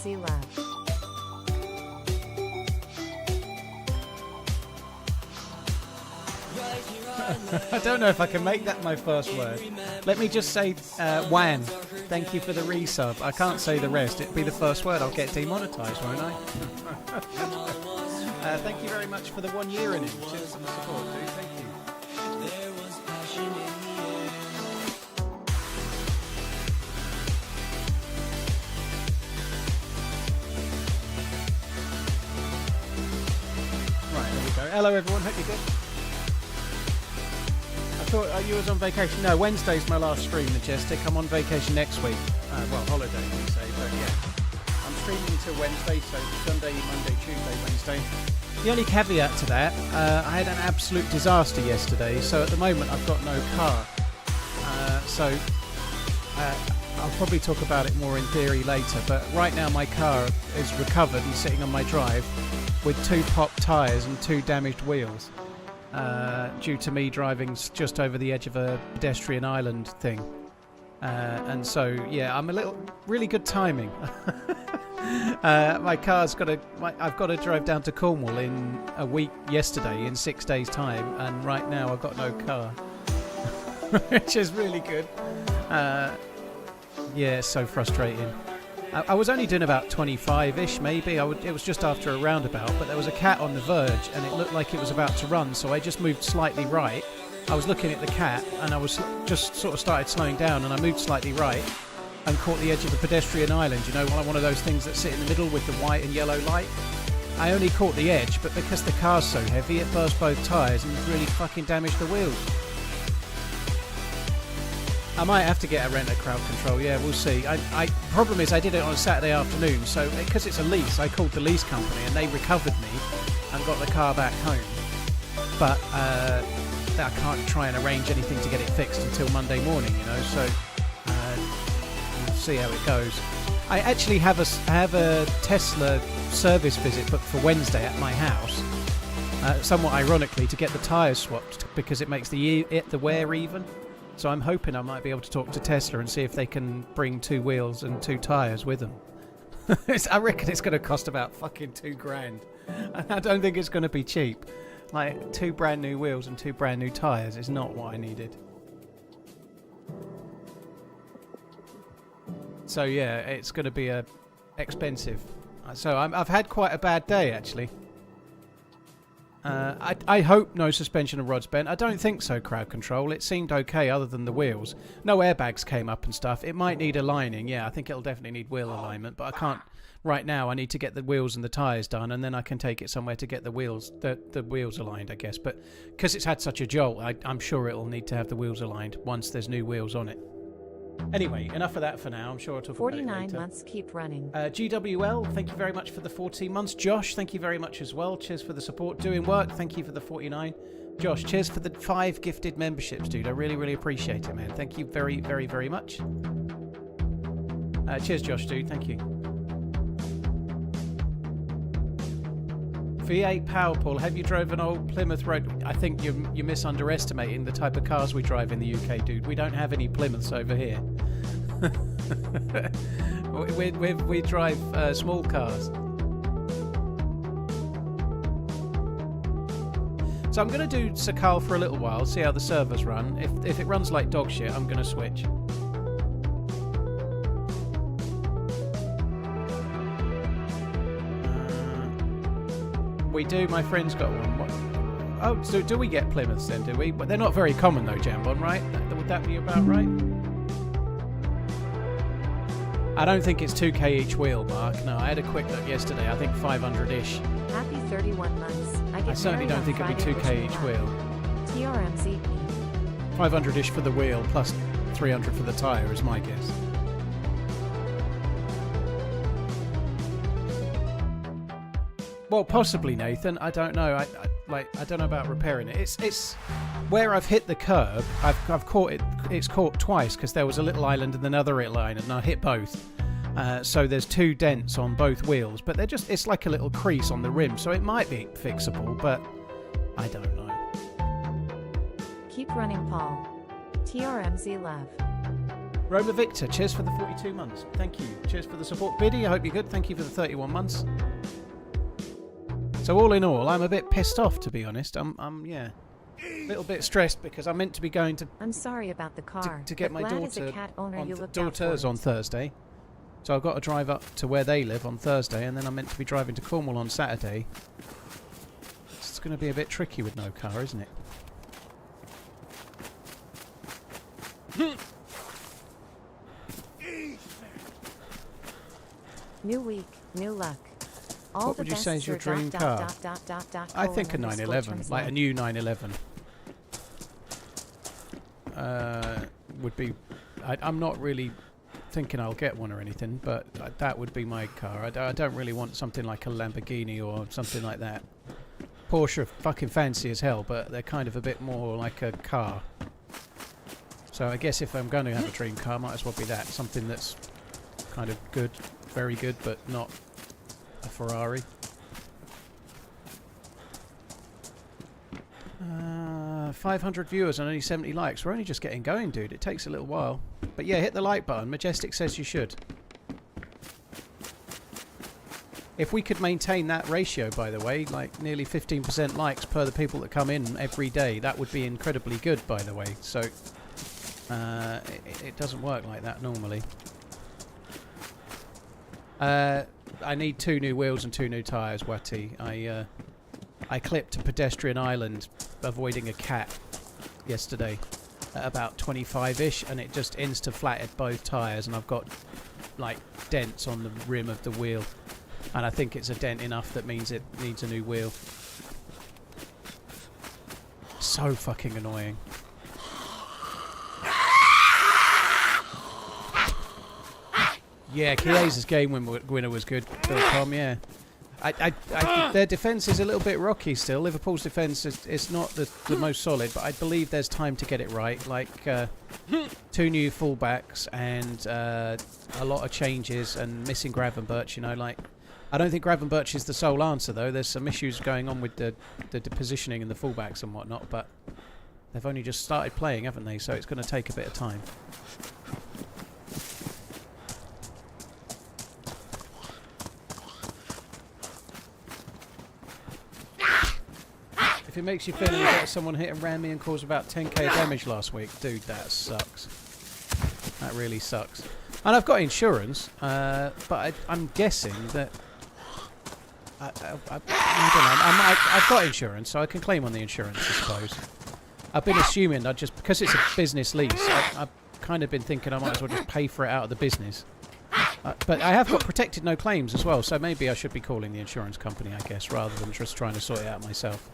TRMZ left. I don't know if I can make that my first word. Let me just say WAN. Thank you for the resub. I can't say the rest. It'll be the first word. I'll get demonetized, won't I? Thank you very much for the 1 year in it. Cheers for the support, dude. Thank you. Right, there we go. Hello, everyone. Hope you're good. I thought you was on vacation. No, Wednesday's my last stream, Majestic. I'm on vacation next week. Well, holiday, we say, but yeah. I'm streaming until Wednesday, so Sunday, Monday, Tuesday, Wednesday. The only caveat to that, I had an absolute disaster yesterday, so at the moment I've got no car. I'll probably talk about it more in theory later, but right now my car is recovered and sitting on my drive with 2 popped tyres and 2 damaged wheels. Due to me driving just over the edge of a pedestrian island thing. And so, yeah, I'm really good timing. My car's I've got to drive down to Cornwall in a week yesterday, in 6 days' time, and right now I've got no car. Which is really good. Yeah, it's so frustrating. I was only doing about 25-ish, maybe. It was just after a roundabout, but there was a cat on the verge, and it looked like it was about to run, so I just moved slightly right. I was looking at the cat, and I was just sort of started slowing down, and I moved slightly right and caught the edge of a pedestrian island, you know, one of those things that sit in the middle with the white and yellow light. I only caught the edge, but because the car's so heavy, it burst both tyres and really fucking damaged the wheels. I might have to get a renter crowd control, yeah, we'll see. Problem is I did it on a Saturday afternoon, so because it's a lease, I called the lease company and they recovered me and got the car back home. But I can't try and arrange anything to get it fixed until Monday morning, you know, so we'll see how it goes. I actually have a Tesla service visit booked for Wednesday at my house, somewhat ironically, to get the tyres swapped because it makes the wear even. So I'm hoping I might be able to talk to Tesla and see if they can bring 2 wheels and 2 tyres with them. I reckon it's going to cost about fucking $2,000. And I don't think it's going to be cheap. Like, 2 brand new wheels and 2 brand new tyres is not what I needed. So yeah, it's going to be expensive. So I've had quite a bad day, actually. I hope no suspension of rods bent. I don't think so, crowd control. It seemed okay other than the wheels. No airbags came up and stuff. It might need aligning. Yeah, I think it'll definitely need wheel alignment, but I can't right now. I need to get the wheels and the tyres done, and then I can take it somewhere to get the wheels aligned, I guess. But because it's had such a jolt, I'm sure it'll need to have the wheels aligned once there's new wheels on it. Anyway, enough of that for now. I'm sure I'll talk about it later. 49 months keep running. GWL, thank you very much for the 14 months. Josh, thank you very much as well. Cheers for the support. Doing work, thank you for the 49. Josh, cheers for the 5 gifted memberships, dude. I really, really appreciate it, man. Thank you very, very, very much. Cheers, Josh, dude. Thank you. V8 Powerpool, have you drove an old Plymouth Road? I think you're misunderestimating the type of cars we drive in the UK, dude. We don't have any Plymouths over here. we drive small cars. So I'm going to do Sakhal for a little while, see how the servers run. If it runs like dog shit, I'm going to switch. We do, my friend's got one. What? Oh, so do we get Plymouths then, do we? But they're not very common though, Jambon, right? Would that be about right? I don't think it's 2k each wheel, Mark. No, I had a quick look yesterday. I think 500-ish. Happy 31 months. I certainly don't think it'd be 2k each wheel. TRMZ. 500-ish for the wheel plus 300 for the tyre is my guess. Well, possibly, Nathan. I don't know. I don't know about repairing it. It's where I've hit the curb. I've caught it. It's caught twice because there was a little island and another little island, and I hit both. So there's 2 dents on both wheels, but it's like a little crease on the rim, so it might be fixable, but I don't know. Keep running, Paul. TRMZ left. Roma Victor, cheers for the 42 months. Thank you. Cheers for the support. Biddy, I hope you're good. Thank you for the 31 months. So all in all, I'm a bit pissed off, to be honest. I'm yeah, a little bit stressed because I'm meant to be going to... I'm sorry about the car. To get my glad as a daughter cat owner on you looked daughters out for on it. Thursday. So I've got to drive up to where they live on Thursday, and then I'm meant to be driving to Cornwall on Saturday. It's going to be a bit tricky with no car, isn't it? New week, new luck. All What the would you best, say is your sir. dream car? I think a 911, like a new 911. Would be... I'm not really thinking I'll get one or anything, but that would be my car. I don't really want something like a Lamborghini or something like that. Porsche are fucking fancy as hell, but they're kind of a bit more like a car. So I guess if I'm going to have a dream car, might as well be that. Something that's kind of good, very good, but not a Ferrari. 500 viewers and only 70 likes. We're only just getting going, dude. It takes a little while. But yeah, hit the like button. Majestic says you should. If we could maintain that ratio, by the way, like nearly 15% likes per the people that come in every day, that would be incredibly good, by the way. So it doesn't work like that normally. I need 2 new wheels and 2 new tyres, Watty. I clipped a pedestrian island avoiding a cat yesterday at about 25-ish, and it just insta-flatted both tyres, and I've got like dents on the rim of the wheel, and I think it's a dent enough that means it needs a new wheel. So fucking annoying. Yeah, Chiasa's game winner was good, Tom, yeah. Their defence is a little bit rocky still. Liverpool's defence is not the most solid, but I believe there's time to get it right. Like 2 new fullbacks and a lot of changes and missing Gravenberch, you know, like... I don't think Gravenberch is the sole answer, though. There's some issues going on with the positioning and the fullbacks and whatnot, but they've only just started playing, haven't they? So it's going to take a bit of time. If it makes you feel any better, someone hit and ran me and caused about 10k damage last week. Dude, that sucks. That really sucks. And I've got insurance, but I'm guessing that... I don't know. I've got insurance, so I can claim on the insurance, I suppose. I've been assuming that just because it's a business lease, I've kind of been thinking I might as well just pay for it out of the business. But I have got protected no claims as well, so maybe I should be calling the insurance company, I guess, rather than just trying to sort it out myself.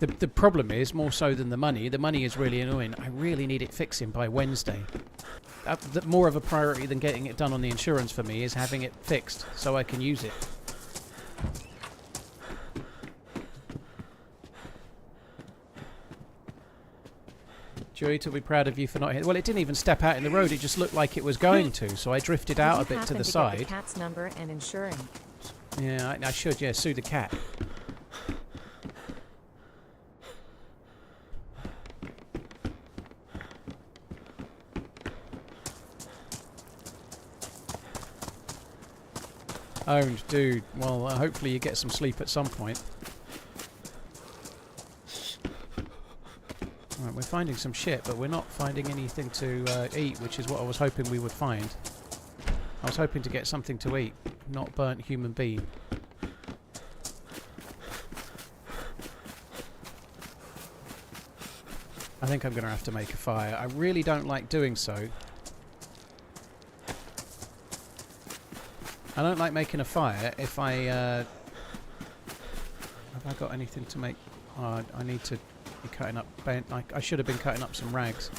The problem is, more so than the money is really annoying. I really need it fixing by Wednesday. More of a priority than getting it done on the insurance for me is having it fixed so I can use it. Joey, to be proud of you for not hitting... Well, it didn't even step out in the road. It just looked like it was going to, so I drifted out a bit to the side. Get the cat's number and insuring. Yeah, I should, yeah, sue the cat. Owned, dude. Well, hopefully you get some sleep at some point. Right, we're finding some shit, but we're not finding anything to eat, which is what I was hoping we would find. I was hoping to get something to eat, not burnt human being. I think I'm going to have to make a fire. I really don't like doing so. I don't like making a fire if I... have I got anything to make... Oh, I need to be cutting up... I should have been cutting up some rags.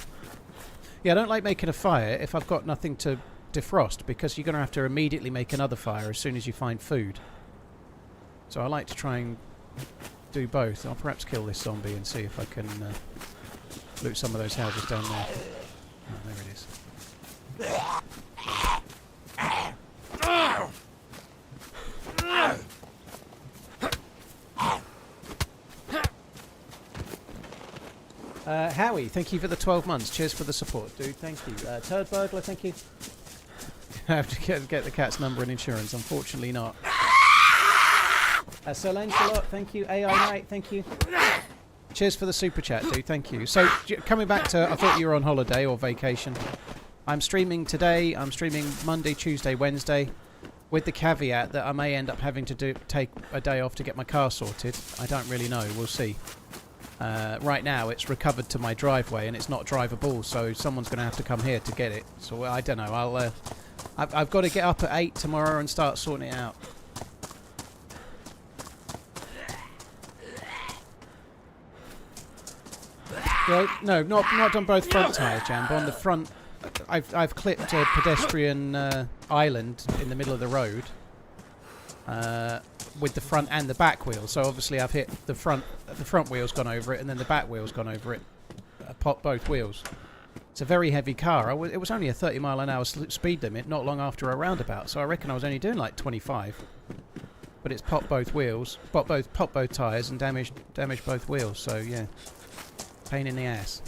Yeah, I don't like making a fire if I've got nothing to defrost, because you're going to have to immediately make another fire as soon as you find food. So I like to try and do both. I'll perhaps kill this zombie and see if I can loot some of those houses down there. Oh, there it is. Howie, thank you for the 12 months. Cheers for the support, dude. Thank you. Turd Burglar, thank you. I have to get the cat's number and insurance. Unfortunately not. Sir Lancelot, thank you. AI Knight, thank you. Cheers for the super chat, dude. Thank you. So, coming back to, I thought you were on holiday or vacation. I'm streaming today. I'm streaming Monday, Tuesday, Wednesday, with the caveat that I may end up having to take a day off to get my car sorted. I don't really know. We'll see. Right now, it's recovered to my driveway and it's not drivable, so someone's going to have to come here to get it. So I don't know. I've got to get up at 8 tomorrow and start sorting it out. Well, no, not on both front tyres, Jamb. On the front, I've clipped a pedestrian island in the middle of the road with the front and the back wheel. So obviously I've hit the front wheel's gone over it, and then the back wheel's gone over it. Popped both wheels. It's a very heavy car. It was only a 30-mile-an-hour speed limit not long after a roundabout, so I reckon I was only doing like 25. But it's popped both wheels, popped both tyres, and damaged both wheels. So yeah. Pain in the ass.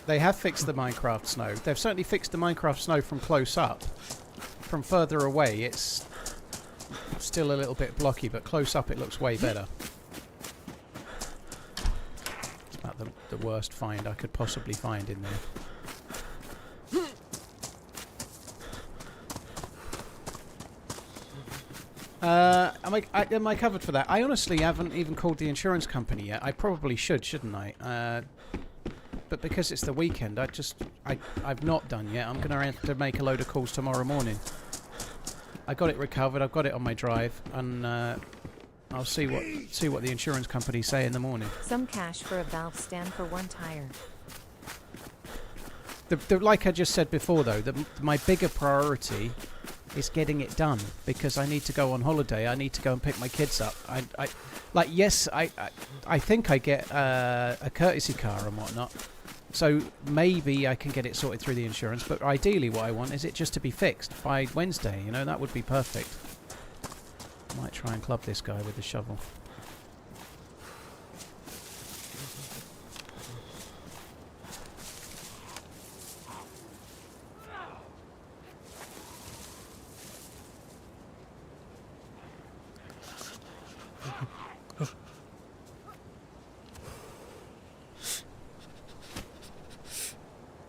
They have fixed the Minecraft snow. They've certainly fixed the Minecraft snow from close up. From further away, it's still a little bit blocky, but close up it looks way better. It's about the worst find I could possibly find in there. Am I covered for that? I honestly haven't even called the insurance company yet. I probably should, shouldn't I? But because it's the weekend, I've not done yet. I'm going to have to make a load of calls tomorrow morning. I got it recovered. I've got it on my drive, and I'll see what the insurance company say in the morning. Some cash for a valve stand for one tire. Like I just said before, though, my bigger priority is getting it done, because I need to go on holiday. I need to go and pick my kids up. I think I get a courtesy car and whatnot, so maybe I can get it sorted through the insurance, but ideally what I want is it just to be fixed by Wednesday. You know, that would be perfect. Might try and club this guy with the shovel.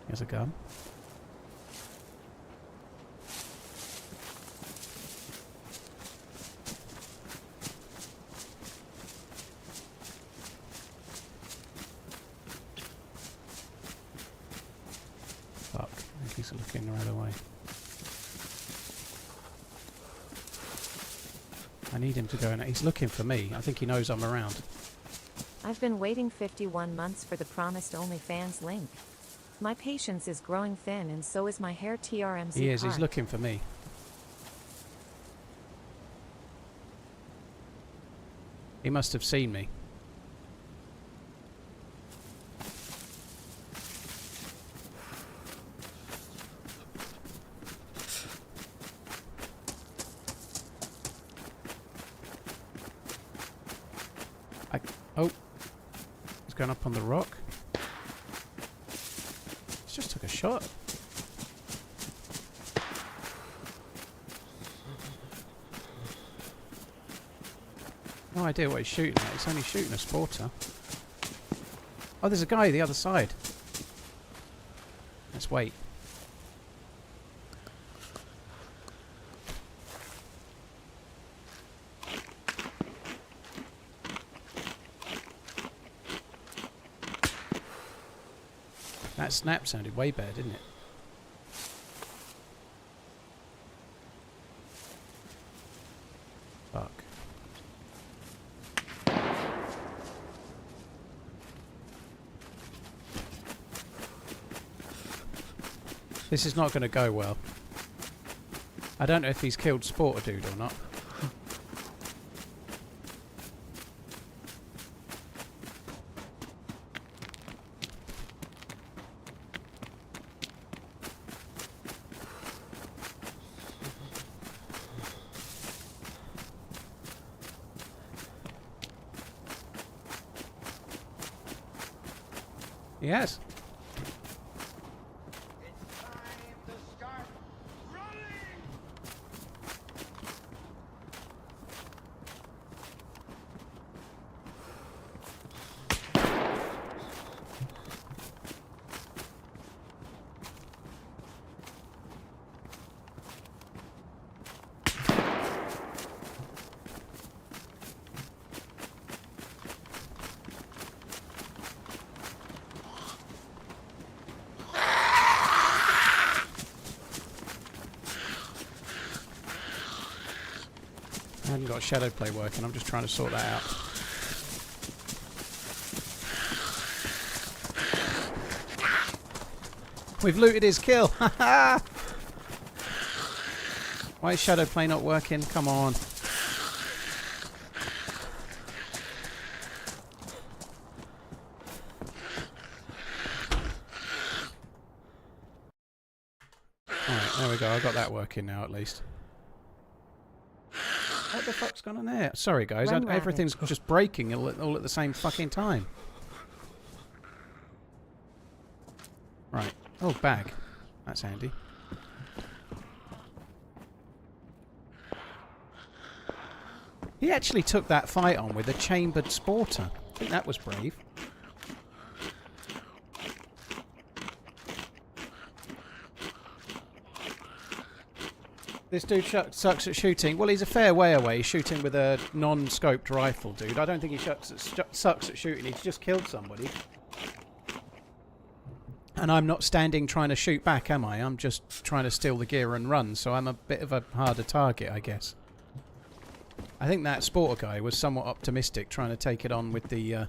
Here's a gun. Fuck, I think he's looking right away. I need him to go in. He's looking for me. I think he knows I'm around. I've been waiting 51 months for the promised OnlyFans link. My patience is growing thin, and so is my hair. TRMZ. He is. He's looking for me. He must have seen me. Oh, he's going up on the rock. Just took a shot. No idea what he's shooting at. He's only shooting a sporter. Oh, there's a guy the other side. Let's wait. That snap sounded way better, didn't it? Fuck. This is not going to go well. I don't know if he's killed Sporter Dude or not. He has. I haven't got shadow play working. I'm just trying to sort that out. We've looted his kill. Why is shadow play not working? Come on. Alright, there we go. I got that working now at least. What the fuck's gone on there? Sorry guys, everything's just breaking all at the same fucking time. Right. Oh, bag. That's handy. He actually took that fight on with a chambered sporter. I think that was brave. This dude sucks at shooting. Well, he's a fair way away shooting with a non-scoped rifle, dude. I don't think he sucks at shooting. He's just killed somebody. And I'm not standing trying to shoot back, am I? I'm just trying to steal the gear and run, so I'm a bit of a harder target, I guess. I think that sporter guy was somewhat optimistic, trying to take it on with the...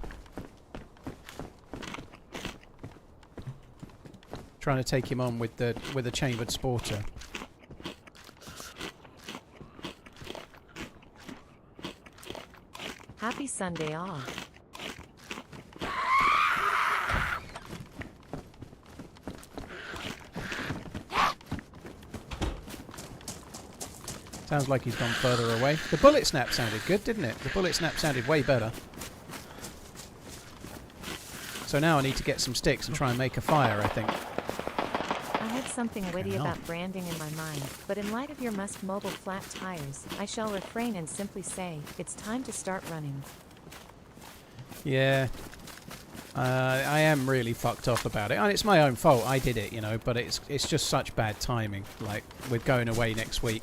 trying to take him on with the chambered sporter. Happy Sunday all. Sounds like he's gone further away. The bullet snap sounded good, didn't it? The bullet snap sounded way better. So now I need to get some sticks and try and make a fire, I think. I had something witty about branding in my mind, but in light of your Musk Mobile flat tires, I shall refrain and simply say, it's time to start running. Yeah. I am really fucked off about it. And it's my own fault. I did it, you know, but it's just such bad timing, like, with going away next week.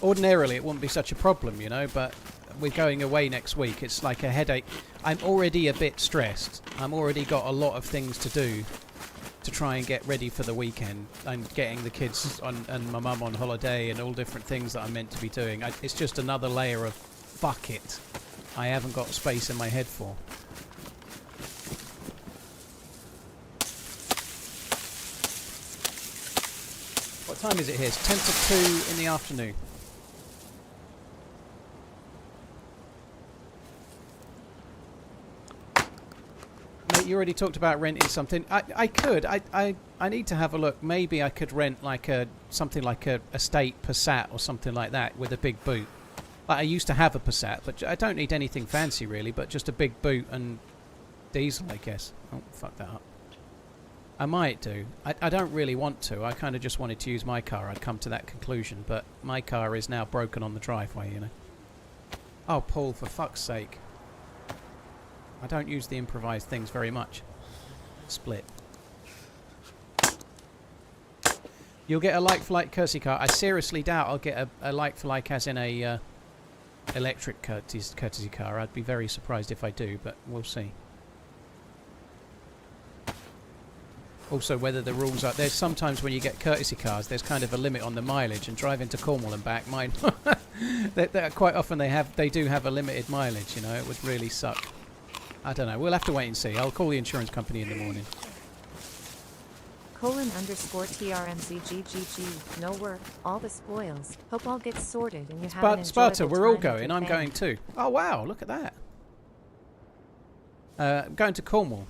Ordinarily, it wouldn't be such a problem, you know, but with going away next week, it's like a headache. I'm already a bit stressed. I'm already got a lot of things to do to try and get ready for the weekend. I'm getting the kids and my mum on holiday and all different things that I'm meant to be doing. It's just another layer of fuck it. I haven't got space in my head for. What time is it here? It's 10 to 2 in the afternoon. Mate, you already talked about renting something. I could. I need to have a look. Maybe I could rent like something like a estate Passat or something like that with a big boot. Like I used to have a Passat, but I don't need anything fancy really, but just a big boot and diesel, I guess. Oh, fuck that up. I might do. I don't really want to. I kind of just wanted to use my car. I'd come to that conclusion, but my car is now broken on the driveway, you know. Oh, Paul, for fuck's sake. I don't use the improvised things very much. Split. You'll get a like-for-like courtesy car. I seriously doubt I'll get a like-for-like as in a electric courtesy car. I'd be very surprised if I do, but we'll see. Also, whether the rules are... There's sometimes when you get courtesy cars, there's kind of a limit on the mileage, and driving to Cornwall and back, mine... quite often they do have a limited mileage, you know. It would really suck. I don't know. We'll have to wait and see. I'll call the insurance company in the morning. :_TRMZ GGG. No work. All the spoils. Hope all gets sorted and you have an enjoyable Sparta, we're all time going. with your I'm going family. too. Oh, wow. Look at that. I'm going to Cornwall.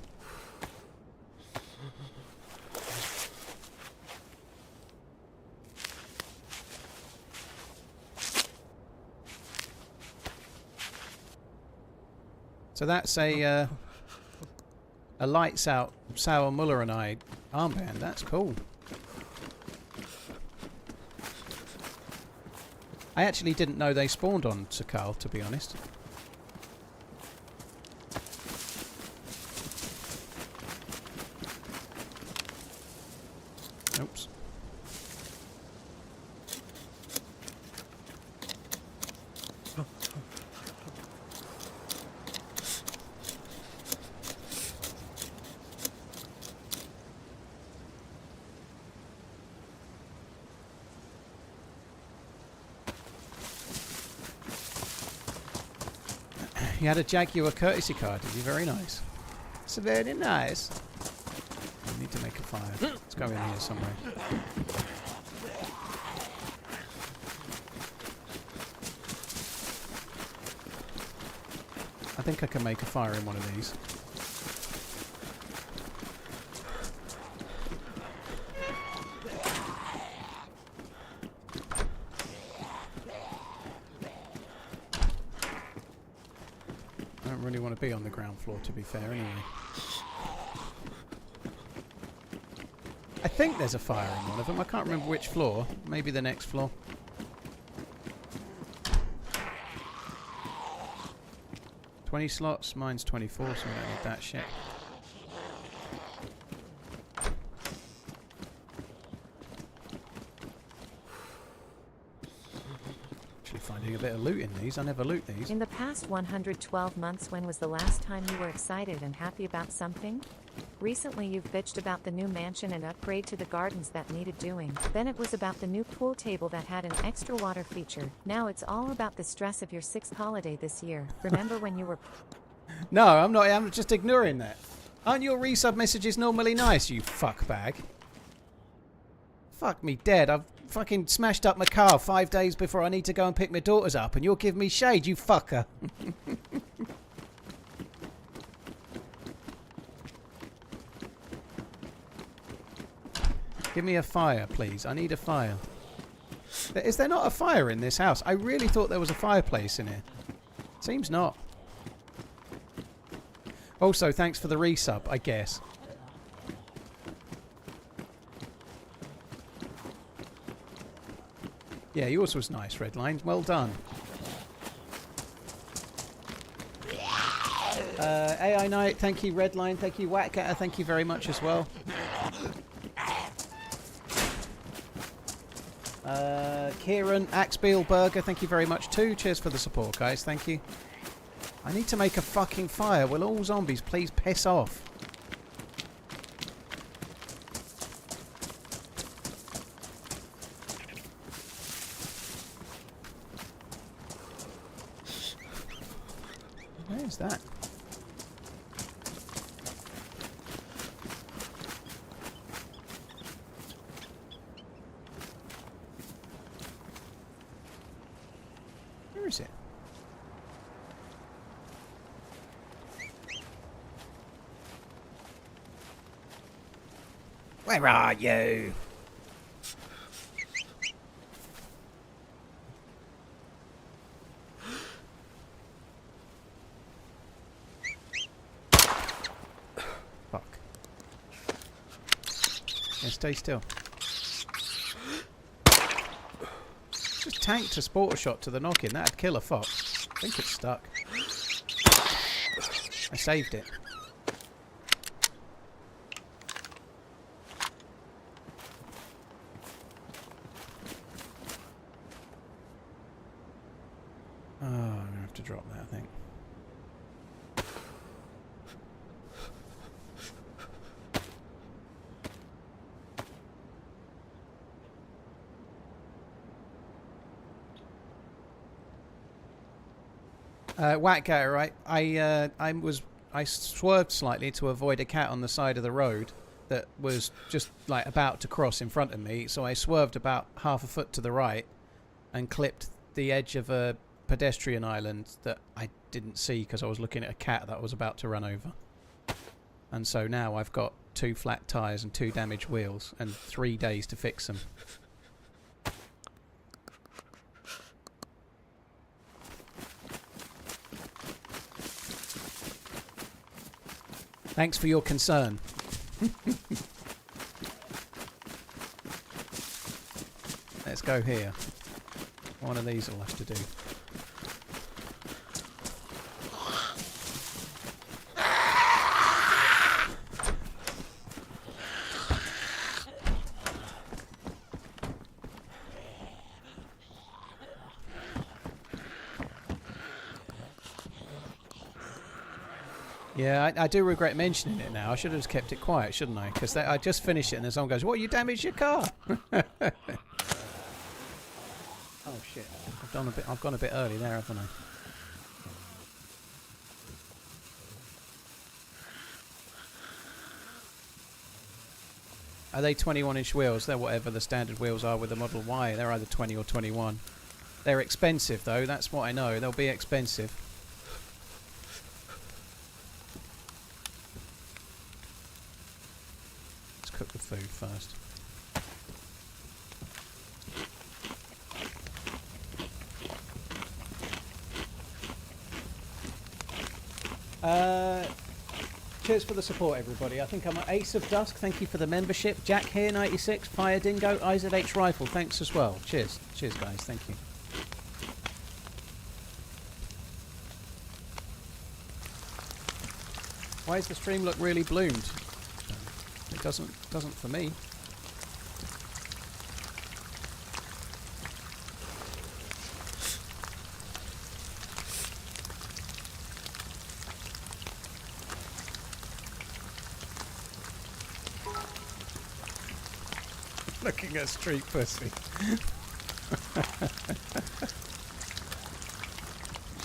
So that's a a lights out Sauer Muller and I armband. That's cool. I actually didn't know they spawned on Sakhal, to be honest. Oops. He had a Jaguar courtesy car, did he? Very nice. It's very nice. I need to make a fire. Let's go in here somewhere. I think I can make a fire in one of these. I don't really want to be on the ground floor, to be fair, anyway. I think there's a fire in one of them. I can't remember which floor. Maybe the next floor. $20 slots. Mine's 24, so we don't need that shit. Actually finding a bit of loot in these. I never loot these. In the past 112 months, when was the last time you were excited and happy about something? Recently you've bitched about the new mansion and upgrade to the gardens that needed doing. Then it was about the new pool table that had an extra water feature. Now it's all about the stress of your 6th holiday this year. Remember when you were... No, I'm not. I'm just ignoring that. Aren't your resub messages normally nice, you fuckbag? Fuck me dead. I've fucking smashed up my car 5 days before I need to go and pick my daughters up, and you're giving me shade, you fucker. Give me a fire, please. I need a fire. Is there not a fire in this house? I really thought there was a fireplace in here. Seems not. Also, thanks for the resub, I guess. Yeah, yours was nice, Redline. Well done. AI Knight, thank you, Redline. Thank you, Whackgatter. Thank you very much as well. Kieran, Axbeel Burger, thank you very much too. Cheers for the support, guys. Thank you. I need to make a fucking fire. Will all zombies please piss off? Where's that? Where is it? Where are you? Fuck. Yeah, stay still. Just tanked a sporter shot to the knock-in. That'd kill a fox. I think it's stuck. I saved it. Oh, I'm going to have to drop that, I think. Whackgatter, right? I swerved slightly to avoid a cat on the side of the road that was just like about to cross in front of me. So I swerved about half a foot to the right and clipped the edge of a pedestrian island that I didn't see because I was looking at a cat that was about to run over. And so now I've got 2 flat tyres and 2 damaged wheels and 3 days to fix them. Thanks for your concern. Let's go here. One of these will have to do. Yeah, I do regret mentioning it now. I should have just kept it quiet, shouldn't I? Because I just finished it and then someone goes, "What, you damaged your car?" Oh shit! I've gone a bit early there, haven't I? Are they 21-inch wheels? They're whatever the standard wheels are with the Model Y. They're either 20 or 21. They're expensive though. That's what I know. They'll be expensive. Cook the food first. Cheers for the support, everybody. I think I'm at Ace of Dusk. Thank you for the membership. Jack here, 96. Fire Dingo, IZH Rifle. Thanks as well. Cheers. Cheers, guys. Thank you. Why does the stream look really bloomed? It doesn't for me. Looking at street pussy.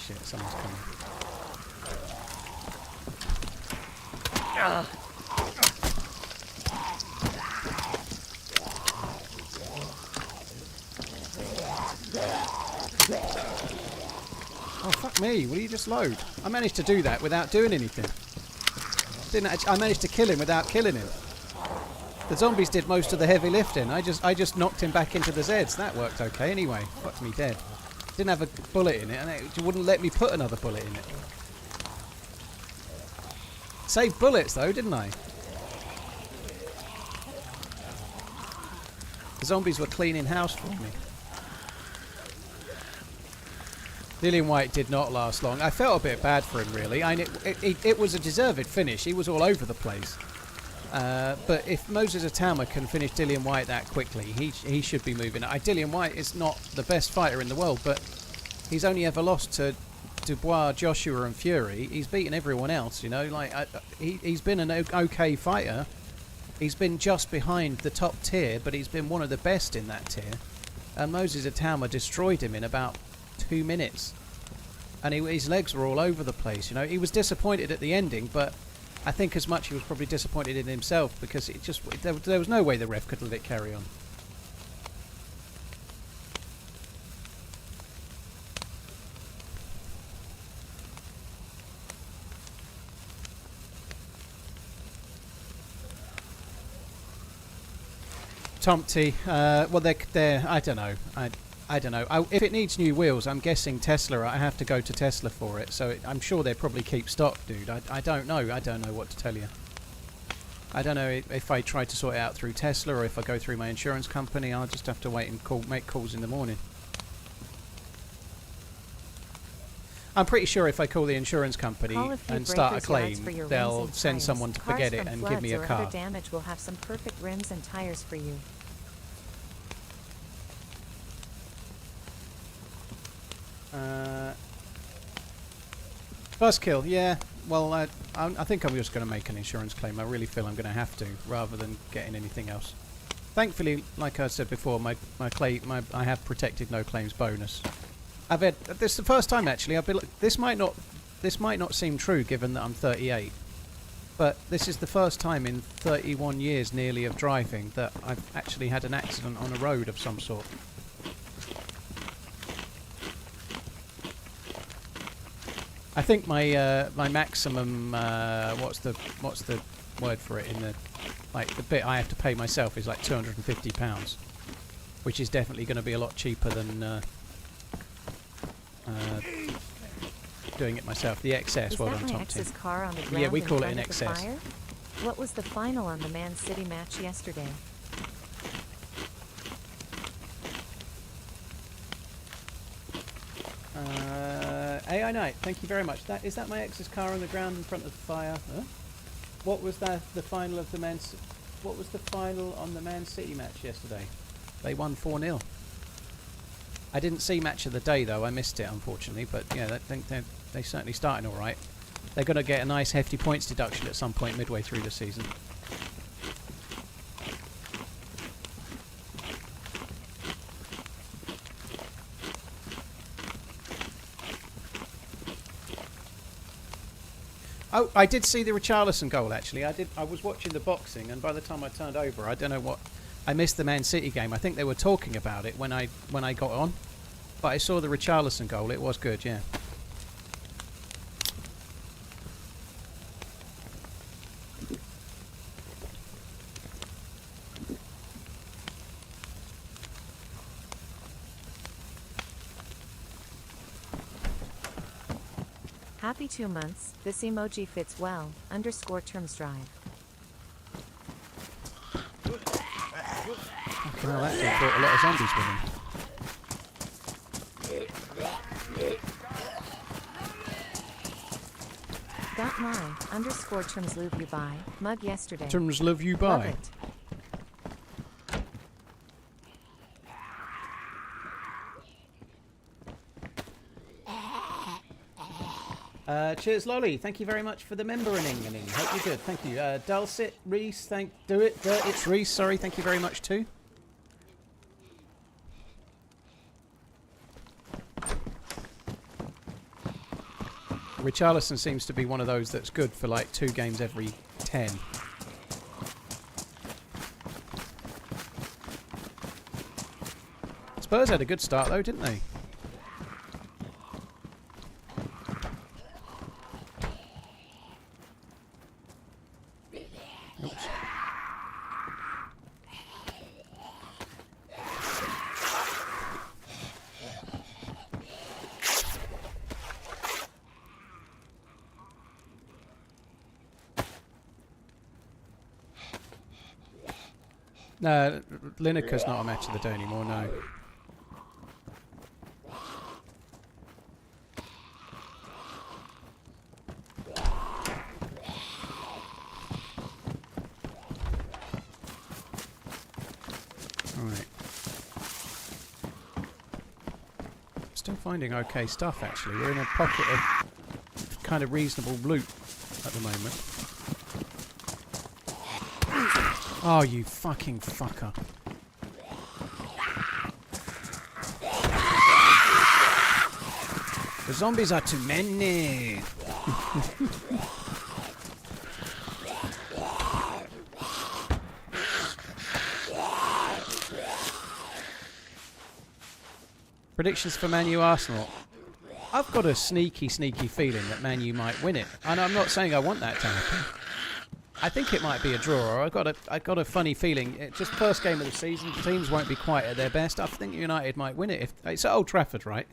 Shit, someone's coming. Ah. Oh fuck me, will you just load? I managed to do that without doing anything. I managed to kill him without killing him. The zombies did most of the heavy lifting. I just knocked him back into the Zeds. That worked okay anyway. Fucked me dead. Didn't have a bullet in it and it wouldn't let me put another bullet in it. Saved bullets though, didn't I? The zombies were cleaning house for me. Dillian White did not last long. I felt a bit bad for him, really. It was a deserved finish. He was all over the place. But if Moses Atama can finish Dillian White that quickly, he should be moving. Dillian White is not the best fighter in the world, but he's only ever lost to Dubois, Joshua and Fury. He's beaten everyone else, you know. Like he's been an okay fighter. He's been just behind the top tier, but he's been one of the best in that tier. And Moses Atama destroyed him in about 2 minutes, and his legs were all over the place. You know, he was disappointed at the ending, but I think as much he was probably disappointed in himself because there was no way the ref could let it carry on. Tomty, well, they're I don't know. I don't know. If it needs new wheels, I'm guessing Tesla. I have to go to Tesla for it. So I'm sure they probably keep stock, dude. I don't know. I don't know what to tell you. I don't know if I try to sort it out through Tesla or if I go through my insurance company. I'll just have to wait and make calls in the morning. I'm pretty sure if I call the insurance company and start a claim, they'll send someone to forget it and give me a car. Damage will have some perfect rims and tires for you. Buzzkill, yeah. Well, I think I'm just going to make an insurance claim. I really feel I'm going to have to, rather than getting anything else. Thankfully, like I said before, I have protected no claims bonus. I've had this is the first time actually. This might not seem true given that I'm 38, but this is the first time in 31 years nearly of driving that I've actually had an accident on a road of some sort. I think my my maximum what's the word for it in the the bit I have to pay myself is like £250, which is definitely going to be a lot cheaper than doing it myself. The XS, Is well that done, my Tom ex's Team. car on the ground Yeah, we in call it front an of the XS. fire? What was the final on the Man City match yesterday? AI Knight, thank you very much. Is that my ex's car on the ground in front of the fire? Huh? What was the final of the What was the final on the Man City match yesterday? They won 4-0. I didn't see match of the day though. I missed it unfortunately. But yeah, I think they're certainly starting all right. They're going to get a nice hefty points deduction at some point midway through the season. Oh, I did see the Richarlison goal actually. I was watching the boxing, and by the time I turned over, I don't know what. I missed the Man City game. I think they were talking about it when I got on, but I saw the Richarlison goal. It was good, yeah. Happy 2 months. This emoji fits well. _terms drive. Fucking hell, that thing brought a lot of zombies with him. Got my _terms love you by mug yesterday. Terms love you Love by. it. Cheers, Lolly. Thank you very much for the membering. Hope you're good. Thank you. Dulcet, Reese, it's Reese. Sorry, thank you very much too. Richarlison seems to be one of those that's good for like 2 games every 10. Spurs had a good start though, didn't they? Oops. No, Lineker's not a match of the day anymore, no. Alright. Still finding okay stuff, actually. We're in a pocket of kind of reasonable loot at the moment. Oh, you fucking fucker. The zombies are too many. Predictions for Man U Arsenal. I've got a sneaky feeling that Man U might win it. And I'm not saying I want that to happen. I think it might be a draw. I got a funny feeling. It's just first game of the season. Teams won't be quite at their best. I think United might win it. If it's at Old Trafford, right?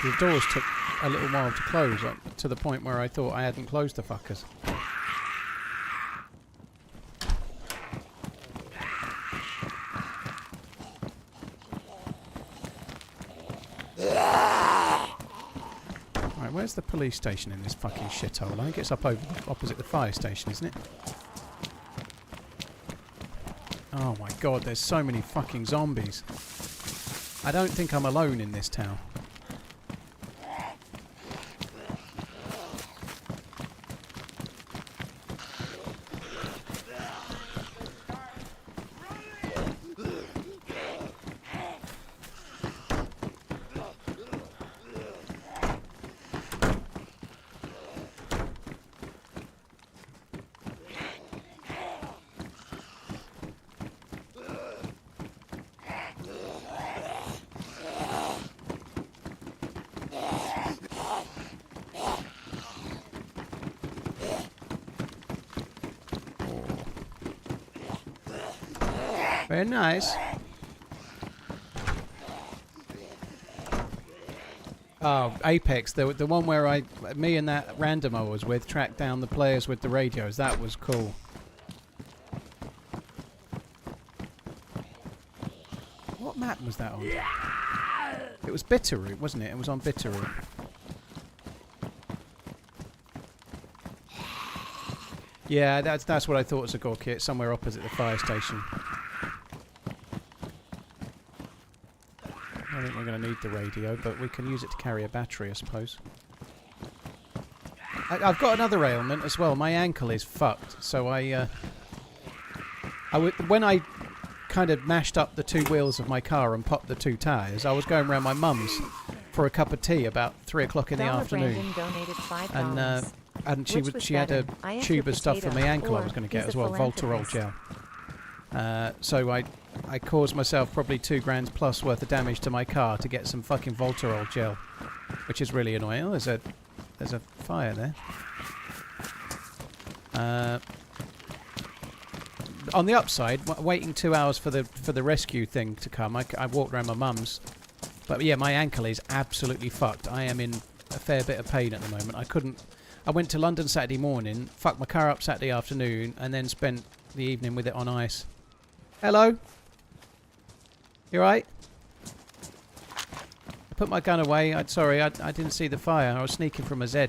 The doors took a little while to close, to the point where I thought I hadn't closed the fuckers. where's the police station in this fucking shithole? I think it's up over opposite the fire station, isn't it? Oh my god, there's so many fucking zombies. I don't think I'm alone in this town. Very nice. Oh, Apex, the one where me and that random I was with tracked down the players with the radios. That was cool. What map was that on? It was Bitterroot, wasn't it? It was on Bitterroot. Yeah, that's what I thought was a Gorky. It's somewhere opposite the fire station. I don't think we're going to need the radio, but we can use it to carry a battery, I suppose. I've got another ailment as well. My ankle is fucked, so when I kind of mashed up the two wheels of my car and popped the two tyres, I was going around my mum's for a cup of tea about 3 o'clock in the afternoon. And she had a tube of stuff for my ankle I was going to get as well, Voltarol gel. So I caused myself probably £2 plus worth of damage to my car to get some fucking Voltarol gel, which is really annoying. Oh, there's a fire there. On the upside, waiting 2 hours for the rescue thing to come, I walked around my mum's, but yeah, my ankle is absolutely fucked. I am in a fair bit of pain at the moment. I went to London Saturday morning, fucked my car up Saturday afternoon, and then spent the evening with it on ice. Hello? You alright? I put my gun away. Sorry, I didn't see the fire. I was sneaking from a Z.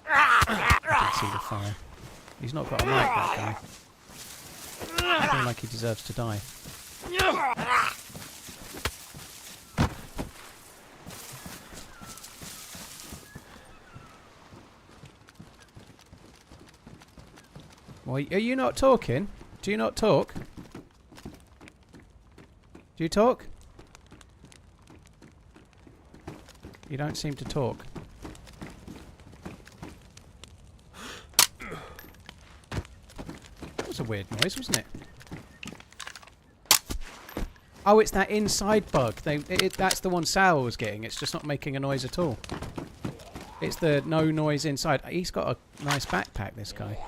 I didn't see the fire. He's not got a mic, that guy. I feel like he deserves to die. Well, are you not talking? Do you not talk? Do you talk? You don't seem to talk. That was a weird noise, wasn't it? Oh, it's that inside bug. That's the one Sal was getting. It's just not making a noise at all. It's the no noise inside. He's got a nice backpack, this guy.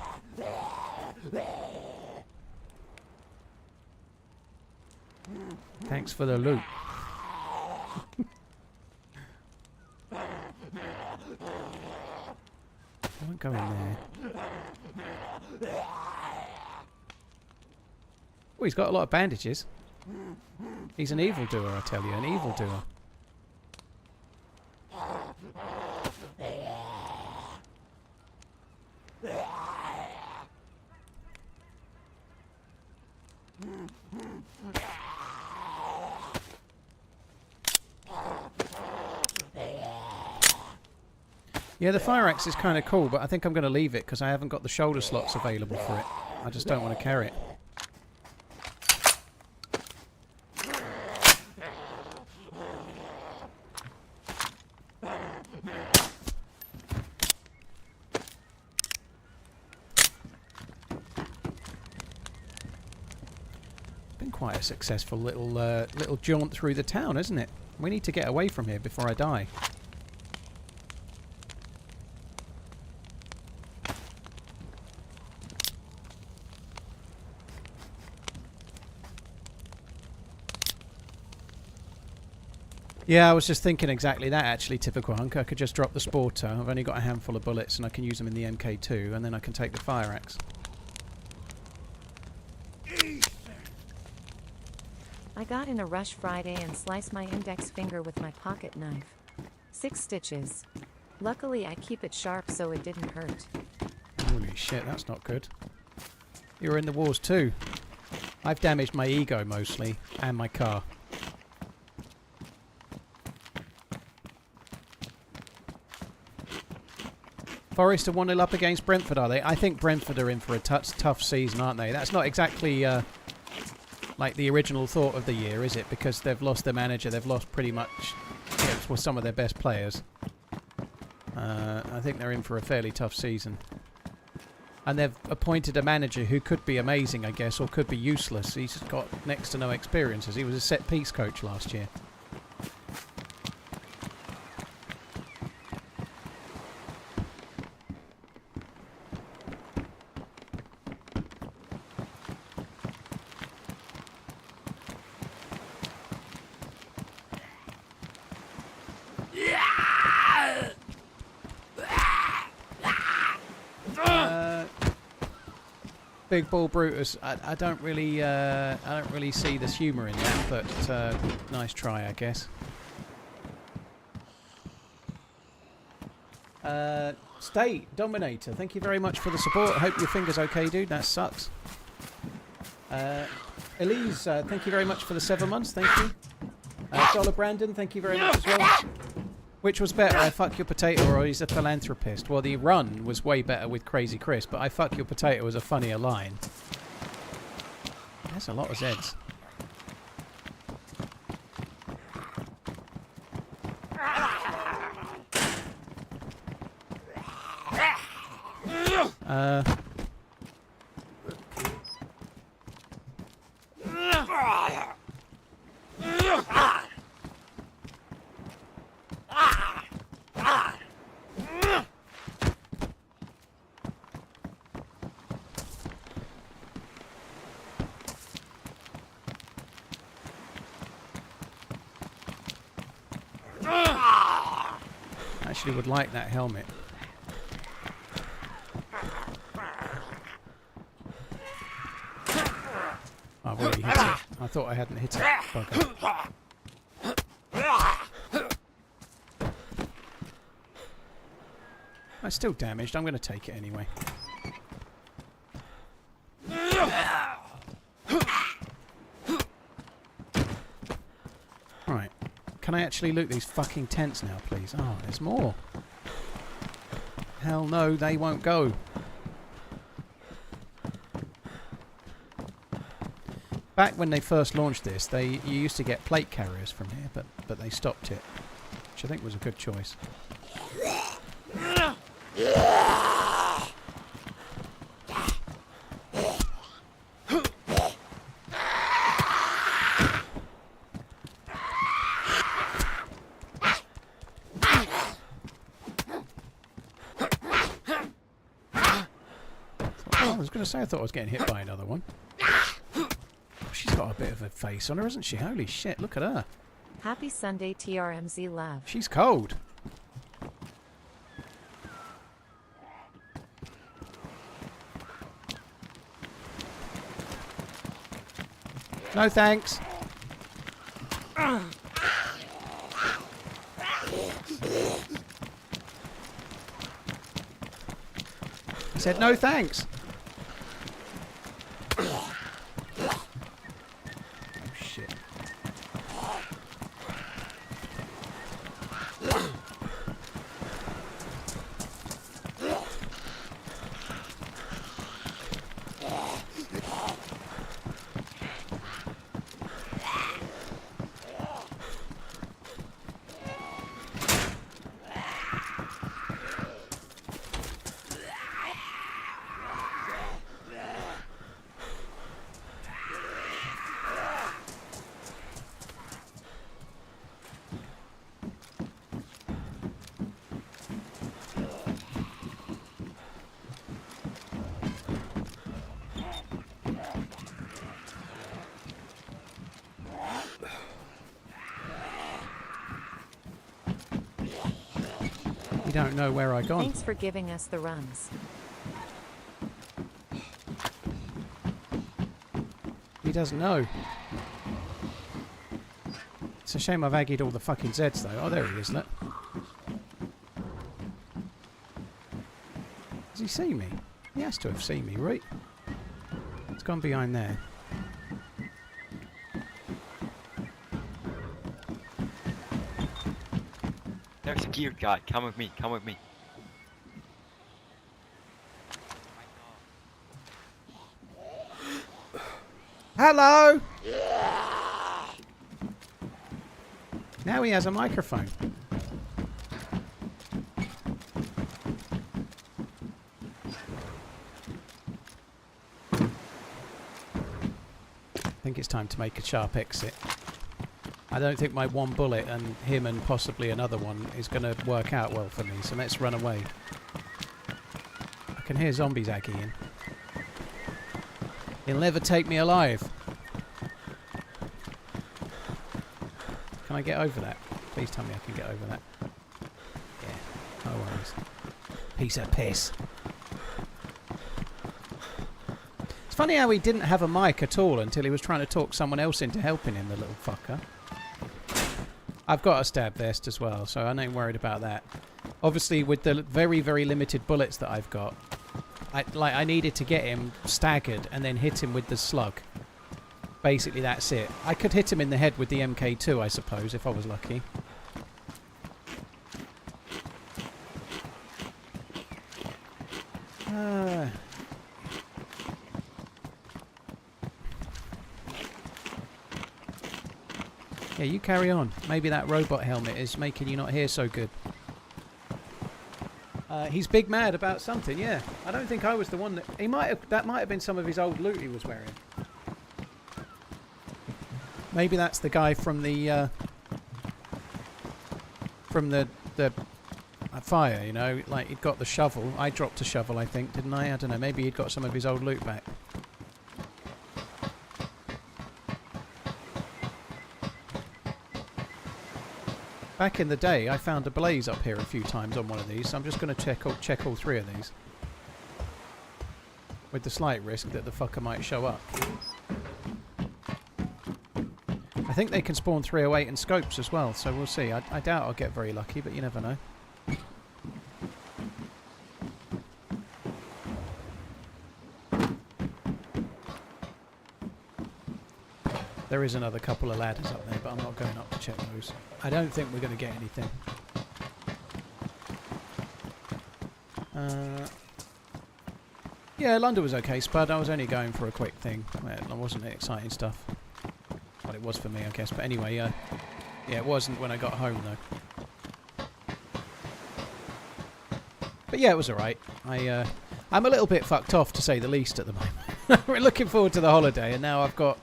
Thanks for the loot. I won't go in there. Oh, he's got a lot of bandages. He's an evildoer, I tell you, an evildoer. Yeah, the fire axe is kind of cool, but I think I'm going to leave it because I haven't got the shoulder slots available for it. I just don't want to carry it. Been quite a successful little jaunt through the town, isn't it? We need to get away from here before I die. Yeah, I was just thinking exactly that, actually, typical hunk. I could just drop the sporter. I've only got a handful of bullets and I can use them in the MK2, and then I can take the fire axe. I got in a rush Friday and sliced my index finger with my pocket knife. 6 stitches. Luckily I keep it sharp so it didn't hurt. Holy shit, that's not good. You're in the wars too. I've damaged my ego mostly, and my car. Forest are 1-0 up against Brentford, are they? I think Brentford are in for a tough season, aren't they? That's not exactly like the original thought of the year, is it? Because they've lost their manager, they've lost pretty much some of their best players. I think they're in for a fairly tough season. And they've appointed a manager who could be amazing, I guess, or could be useless. He's got next to no experience, as he was a set-piece coach last year. Big Ball Brutus. I don't really see the humour in that, but nice try, I guess. State Dominator, thank you very much for the support. I hope your finger's okay, dude. That sucks. Elise, thank you very much for the 7 months. Thank you. Dollar Brandon, thank you very much as well. Which was better, I Fuck Your Potato or He's a Philanthropist? Well, the run was way better with Crazy Chris, but I Fuck Your Potato was a funnier line. That's a lot of Zs. Actually would like that helmet. I've already hit it. I thought I hadn't hit it. Bugger. It's still damaged. I'm going to take it anyway. Right. Can I actually loot these fucking tents now, please? Oh, there's more. Hell no, they won't go. Back when they first launched this, you used to get plate carriers from here, but they stopped it, which I think was a good choice. I thought I was getting hit by another one. Oh, she's got a bit of a face on her, hasn't she? Holy shit, look at her. Happy Sunday, TRMZ love. She's cold. No thanks. I said no thanks. You don't know where I gone. Thanks for giving us the runs. He doesn't know. It's a shame I've aggied all the fucking Zeds though. Oh, there he is, look. Does he see me? He has to have seen me, right? It's gone behind there. There's a gear guy. Come with me. Come with me. Hello! Now he has a microphone. I think it's time to make a sharp exit. I don't think my one bullet and him and possibly another one is going to work out well for me, so let's run away. I can hear zombies aggying. He'll never take me alive. Can I get over that? Please tell me I can get over that. Yeah, no worries. Piece of piss. It's funny how he didn't have a mic at all until he was trying to talk someone else into helping him, the little fucker. I've got a stab vest as well, so I ain't worried about that. Obviously, with the very, very limited bullets that I've got, I needed to get him staggered and then hit him with the slug. Basically, that's it. I could hit him in the head with the MK2, I suppose, if I was lucky. Yeah, you carry on. Maybe that robot helmet is making you not hear so good. He's big mad about something, yeah. I don't think I was the one that... That might have been some of his old loot he was wearing. Maybe that's the guy from the... fire, you know? Like, he'd got the shovel. I dropped a shovel, I think, didn't I? I don't know. Maybe he'd got some of his old loot back. Back in the day, I found a blaze up here a few times on one of these, so I'm just going to check all three of these. With the slight risk that the fucker might show up. I think they can spawn 308 and scopes as well, so we'll see. I doubt I'll get very lucky, but you never know. There is another couple of ladders up there, but I'm not going up to check those. I don't think we're going to get anything. Yeah, London was okay, Spud. I was only going for a quick thing. It wasn't exciting stuff. Well, it was for me, I guess. But anyway, yeah, it wasn't when I got home, though. But yeah, it was alright. I'm a little bit fucked off, to say the least, at the moment. We're looking forward to the holiday, and now I've got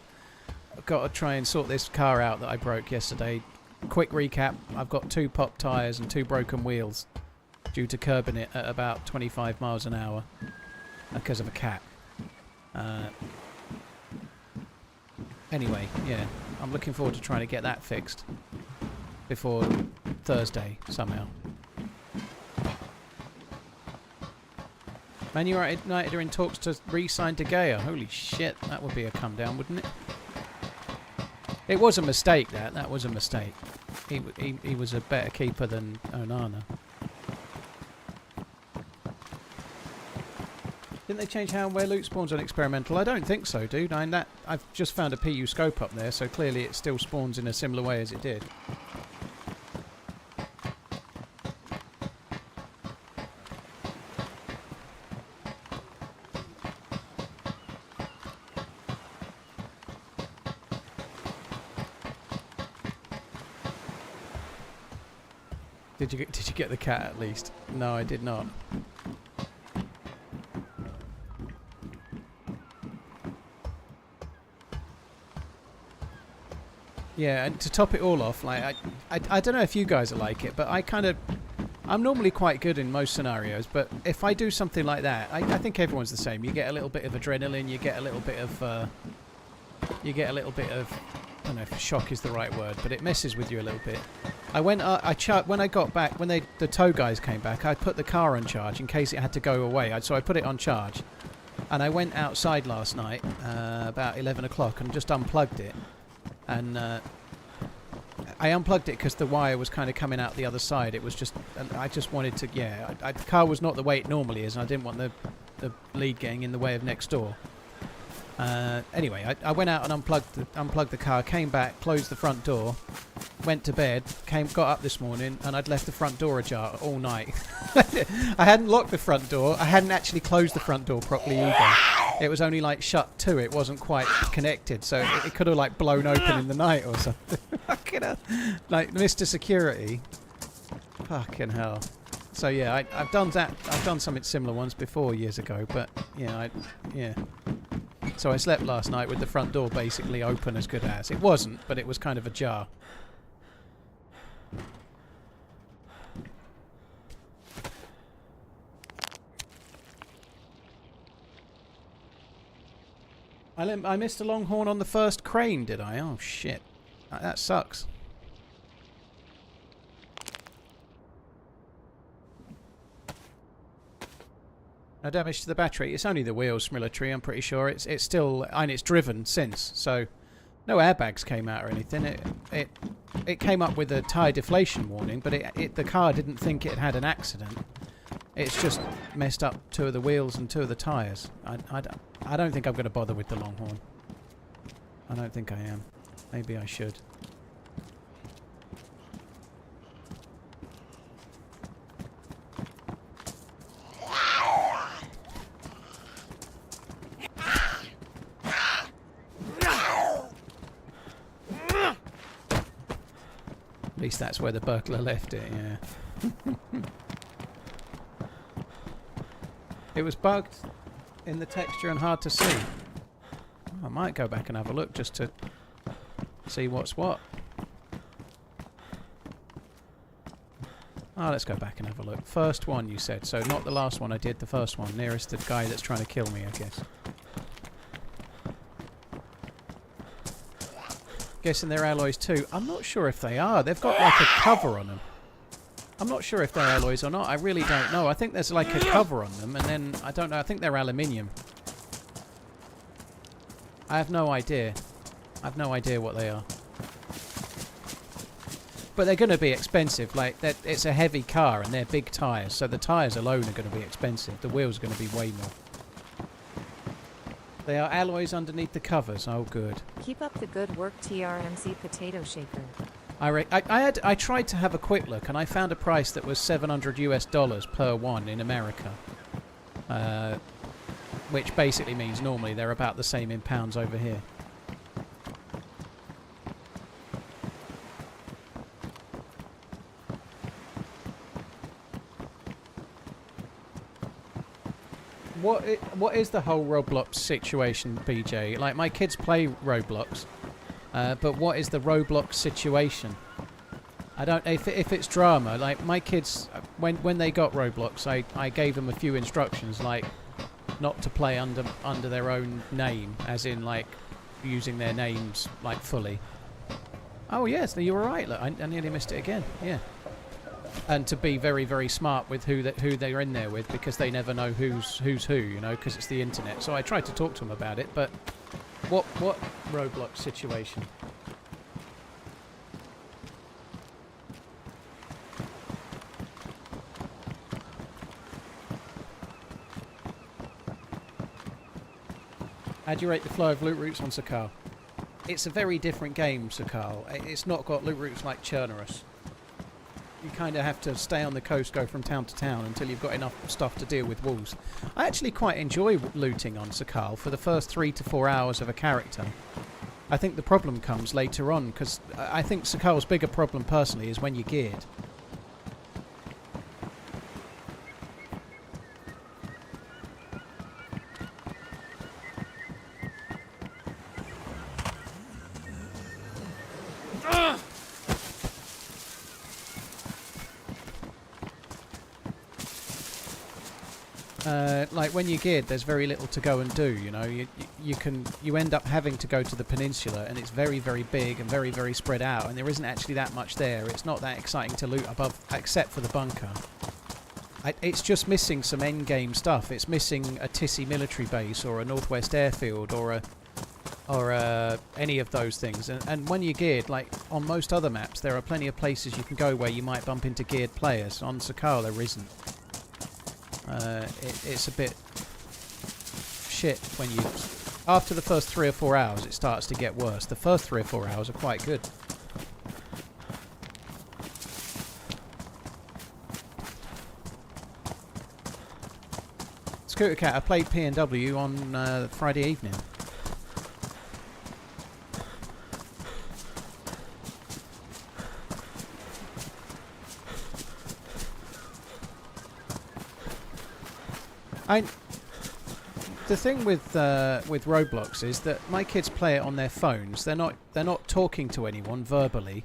to try and sort this car out that I broke yesterday. Quick recap, I've got 2 pop tyres and 2 broken wheels due to curbing it at about 25 miles an hour because of a cat. Anyway, yeah, I'm looking forward to trying to get that fixed before Thursday somehow. Man United are in talks to re-sign De Gea. Holy shit, that would be a come down, wouldn't it? It was a mistake, that was a mistake. He was a better keeper than Onana. Didn't they change how and where loot spawns on experimental? I don't think so, dude. I've just found a PU scope up there, so clearly it still spawns in a similar way as it did. Did you get the cat at least? No, I did not. Yeah, and to top it all off, like I don't know if you guys are like it, but I'm normally quite good in most scenarios, but if I do something like that, I think everyone's the same. You get a little bit of adrenaline, you get a little bit of I don't know if shock is the right word, but it messes with you a little bit. When I got back, when the tow guys came back, I put the car on charge in case it had to go away. So I put it on charge, and I went outside last night about 11 o'clock and just unplugged it, and I unplugged it because the wire was kind of coming out the other side. It was just, I just wanted to, yeah, the car was not the way it normally is, and I didn't want the lead getting in the way of next door. Anyway, I went out and unplugged the car, came back, closed the front door, went to bed, got up this morning, and I'd left the front door ajar all night. I hadn't locked the front door. I hadn't actually closed the front door properly either. It was only like shut to. It wasn't quite connected, so it could have like blown open in the night or something. Fucking hell. Like Mr. Security. Fucking hell. So yeah, I've done that. I've done something similar once before years ago, but yeah, yeah. So I slept last night with the front door basically open as good as. It wasn't, but it was kind of ajar. I missed a longhorn on the first crane, did I? Oh shit. That sucks. No damage to the battery. It's only the wheels, military, I'm pretty sure. It's still, and it's driven since, so no airbags came out or anything. It came up with a tyre deflation warning, but the car didn't think it had an accident. It's just messed up 2 of the wheels and 2 of the tyres. I don't think I'm going to bother with the longhorn. I don't think I am. Maybe I should. At least that's where the burglar left it, yeah. It was bugged in the texture and hard to see. Oh, I might go back and have a look just to see what's what. Oh, let's go back and have a look. First one, you said. So not the last one I did, the first one. Nearest the guy that's trying to kill me, I guess. Guessing they're alloys too. I'm not sure if they are. They've got like a cover on them. I'm not sure if they're alloys or not. I really don't know. I think there's like a cover on them, and then I don't know. I think they're aluminium. I have no idea. I have no idea what they are. But they're going to be expensive. Like it's a heavy car, and they're big tyres, so the tyres alone are going to be expensive. The wheels are going to be way more. They are alloys underneath the covers. Oh, good. Keep up the good work, TRMZ Potato Shaker. I tried to have a quick look, and I found a price that was $700 per one in America, which basically means normally they're about the same in pounds over here. What is the whole Roblox situation, BJ? Like, my kids play Roblox. But what is the Roblox situation? I don't. If it's drama, like my kids, when they got Roblox, I gave them a few instructions, like not to play under their own name, as in like using their names like fully. Oh yes, you were right. Look, I nearly missed it again. Yeah. And to be very, very smart with who they're in there with, because they never know who's who, you know, because it's the internet. So I tried to talk to them about it, but what Roblox situation? How do you rate the flow of loot routes on Sakhal? It's a very different game, Sakhal. It's not got loot routes like Chernerus. You kind of have to stay on the coast, go from town to town until you've got enough stuff to deal with wolves. I actually quite enjoy looting on Sakhal for the first 3 to 4 hours of a character. I think the problem comes later on, because I think Sakhal's bigger problem personally is when you're geared. Like when you're geared, there's very little to go and do. You know, you end up having to go to the peninsula, and it's very, very big and very, very spread out, and there isn't actually that much there. It's not that exciting to loot above, except for the bunker. It's just missing some end game stuff. It's missing a Tissy military base or a Northwest airfield or or any of those things. And when you're geared, like on most other maps, there are plenty of places you can go where you might bump into geared players. On Sakhal, there isn't. It's a bit shit when you... After the first 3 or 4 hours, it starts to get worse. The first 3 or 4 hours are quite good. Scooter Cat, I played P&W on Friday evening. The thing with Roblox is that my kids play it on their phones. They're not talking to anyone verbally,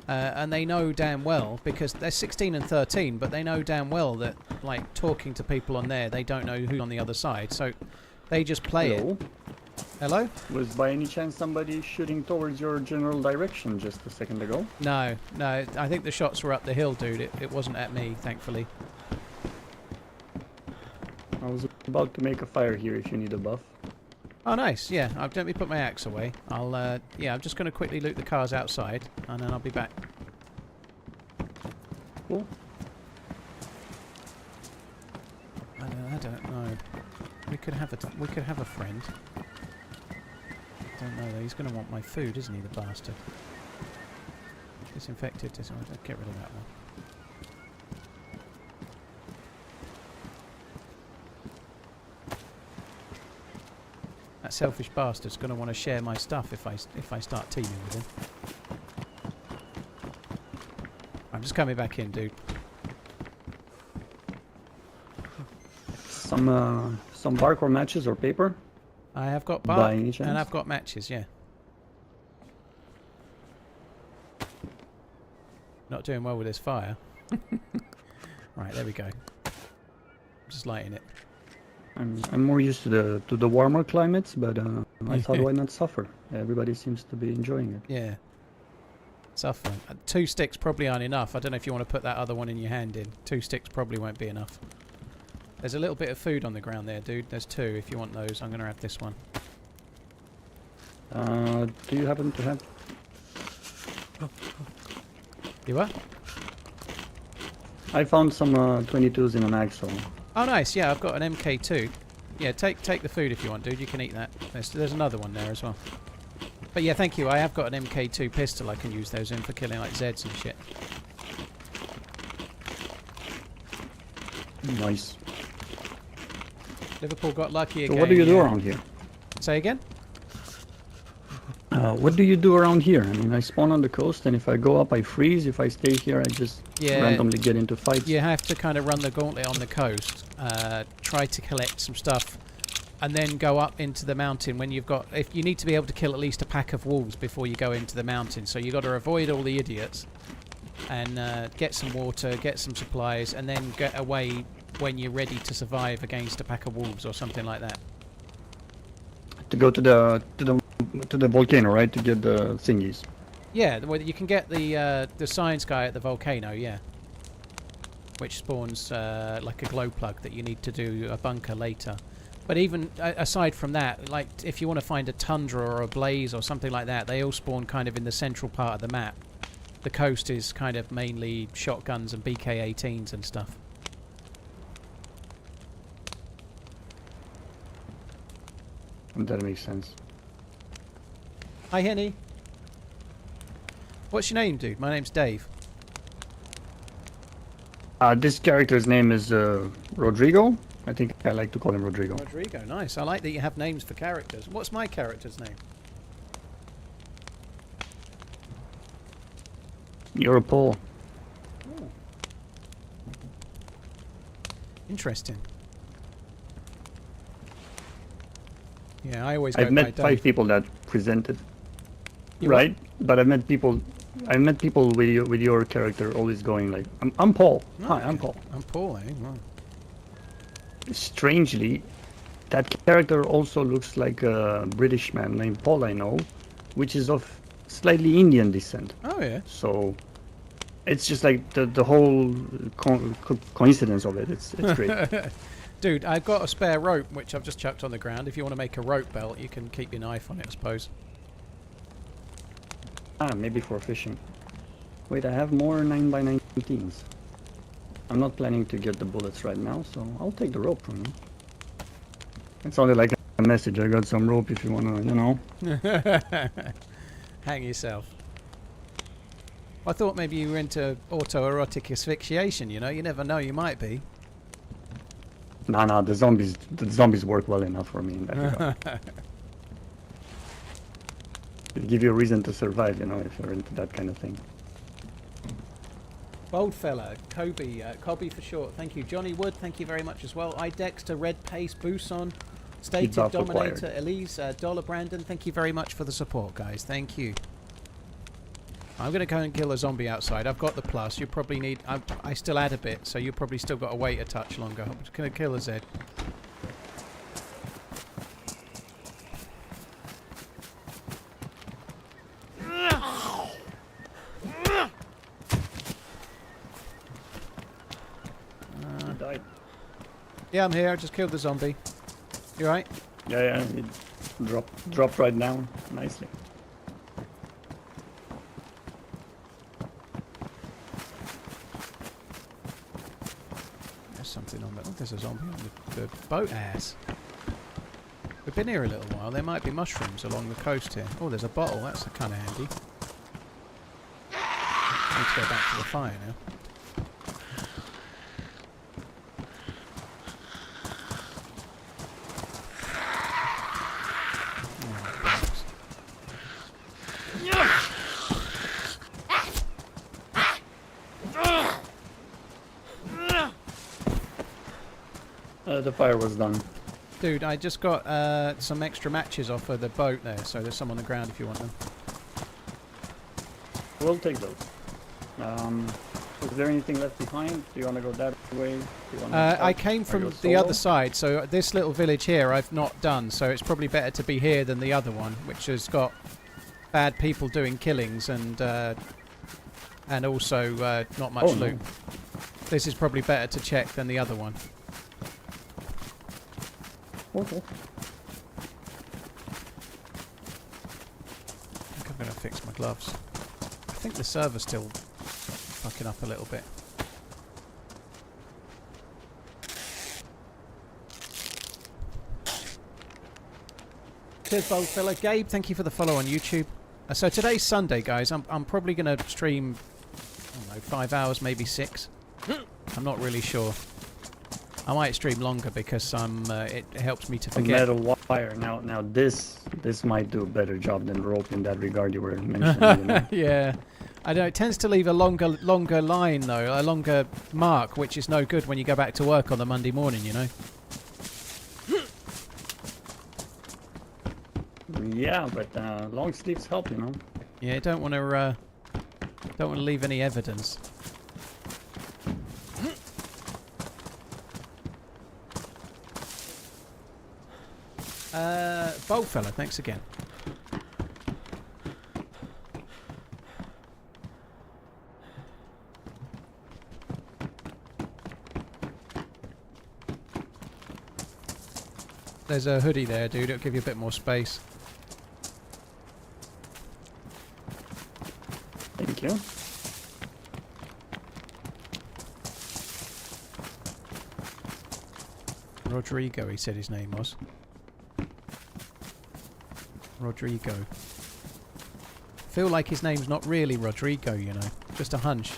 and they know damn well, because they're 16 and 13, but they know damn well that like talking to people on there, they don't know who's on the other side, so they just play it. Hello? Was by any chance somebody shooting towards your general direction just a second ago? No, I think the shots were up the hill, dude. It wasn't at me, thankfully. I was about to make a fire here if you need a buff. Oh, nice. Yeah, let me put my axe away. Yeah, I'm just going to quickly loot the cars outside, and then I'll be back. Cool. I don't know. We could have a friend. Don't know though. He's going to want my food, isn't he, the bastard? Disinfected. Get rid of that one. That selfish bastard's going to want to share my stuff if I start teaming with him. I'm just coming back in, dude. Some parkour matches or paper? I have got By any chance? and I've got matches, yeah. Not doing well with this fire. Right, there we go. Just lighting it. I'm more used to the warmer climates, but I thought why not suffer? Everybody seems to be enjoying it. Yeah. Suffering. 2 sticks probably aren't enough. I don't know if you want to put that other one in your hand in. 2 sticks probably won't be enough. There's a little bit of food on the ground there, dude. There's 2 if you want those. I'm going to have this one. Do you happen to have... You what? I found some 22s in an axle. Oh, nice. Yeah, I've got an MK2. Yeah, take the food if you want, dude. You can eat that. There's another one there as well. But yeah, thank you. I have got an MK2 pistol I can use those in for killing like Zeds and shit. Nice. Liverpool got lucky again. So what do you do around here? Say again? What do you do around here? I mean, I spawn on the coast, and if I go up, I freeze. If I stay here, I just randomly get into fights. You have to kind of run the gauntlet on the coast, try to collect some stuff, and then go up into the mountain when you've got... If you need to be able to kill at least a pack of wolves before you go into the mountain, so you've got to avoid all the idiots, and get some water, get some supplies, and then get away when you're ready to survive against a pack of wolves or something like that. To go to the volcano, right? To get the thingies. Yeah, well, you can get the science guy at the volcano, yeah. Which spawns like a glow plug that you need to do a bunker later. But even aside from that, like if you want to find a tundra or a blaze or something like that, they all spawn kind of in the central part of the map. The coast is kind of mainly shotguns and BK-18s and stuff. That makes sense. Hi, Henny. What's your name, dude? My name's Dave. This character's name is Rodrigo. I think I like to call him Rodrigo. Rodrigo, nice. I like that you have names for characters. What's my character's name? You're a Paul. Oh. Interesting. Yeah, I always go I've met 5 people that presented. Right? But I've met people with your character always going like, I'm Paul. Oh, Hi, okay. I'm Paul. I'm Paul, eh? Wow. Strangely, that character also looks like a British man named Paul I know, which is of slightly Indian descent. Oh, yeah. So it's just like the whole coincidence of it. It's great. Dude, I've got a spare rope which I've just chucked on the ground. If you want to make a rope belt, you can keep your knife on it, I suppose. Ah, maybe for fishing. Wait, I have more 9x19s. I'm not planning to get the bullets right now, so I'll take the rope from you. It sounded like a message. I got some rope if you wanna, you know. Hang yourself. I thought maybe you were into autoerotic asphyxiation, you know? You never know, you might be. Nah, the zombies work well enough for me in that regard. It give you a reason to survive, you know, if you're into that kind of thing. Bold fella, Kobe for short, thank you. Johnny Wood, thank you very much as well. Idexter, Red Pace, Buson, Stated Feedback Dominator, required. Elise, Dollar Brandon, thank you very much for the support, guys. Thank you. I'm going to go and kill a zombie outside. I've got the plus. You probably need... I still add a bit, so you probably still got to wait a touch longer. I'm just going to kill a Zed. Died. Yeah, I'm here. I just killed the zombie. You alright? Yeah, it dropped right down nicely. There's something on the... Oh, there's a zombie on the boat ass. We've been here a little while. There might be mushrooms along the coast here. Oh, there's a bottle. That's kind of handy. Need to go back to the fire now. The fire was done. Dude, I just got some extra matches off of the boat there, so there's some on the ground if you want them. We'll take those. Is there anything left behind? Do you want to go that way? Do you wanna I go came from the solo? other side, so this little village here I've not done, so it's probably better to be here than the other one, which has got bad people doing killings and also not much loot. No. This is probably better to check than the other one. Okay. I think I'm going to fix my gloves. I think the server's still fucking up a little bit. Cheers, bold fella. Gabe, thank you for the follow on YouTube. So today's Sunday, guys. I'm probably going to stream, I don't know, 5 hours, maybe 6. I'm not really sure. I might stream longer because it helps me to A forget. metal wire. Now this might do a better job than rope in that regard you were mentioning. You know? Yeah. I know, it tends to leave a longer line though, a longer mark, which is no good when you go back to work on the Monday morning, you know. Yeah, but long sleeves help, you know. Yeah, don't want to leave any evidence. Bold fella, thanks again. There's a hoodie there, dude. It'll give you a bit more space. Thank you. Rodrigo, he said his name was. Rodrigo. Feel like his name's not really Rodrigo, you know. Just a hunch.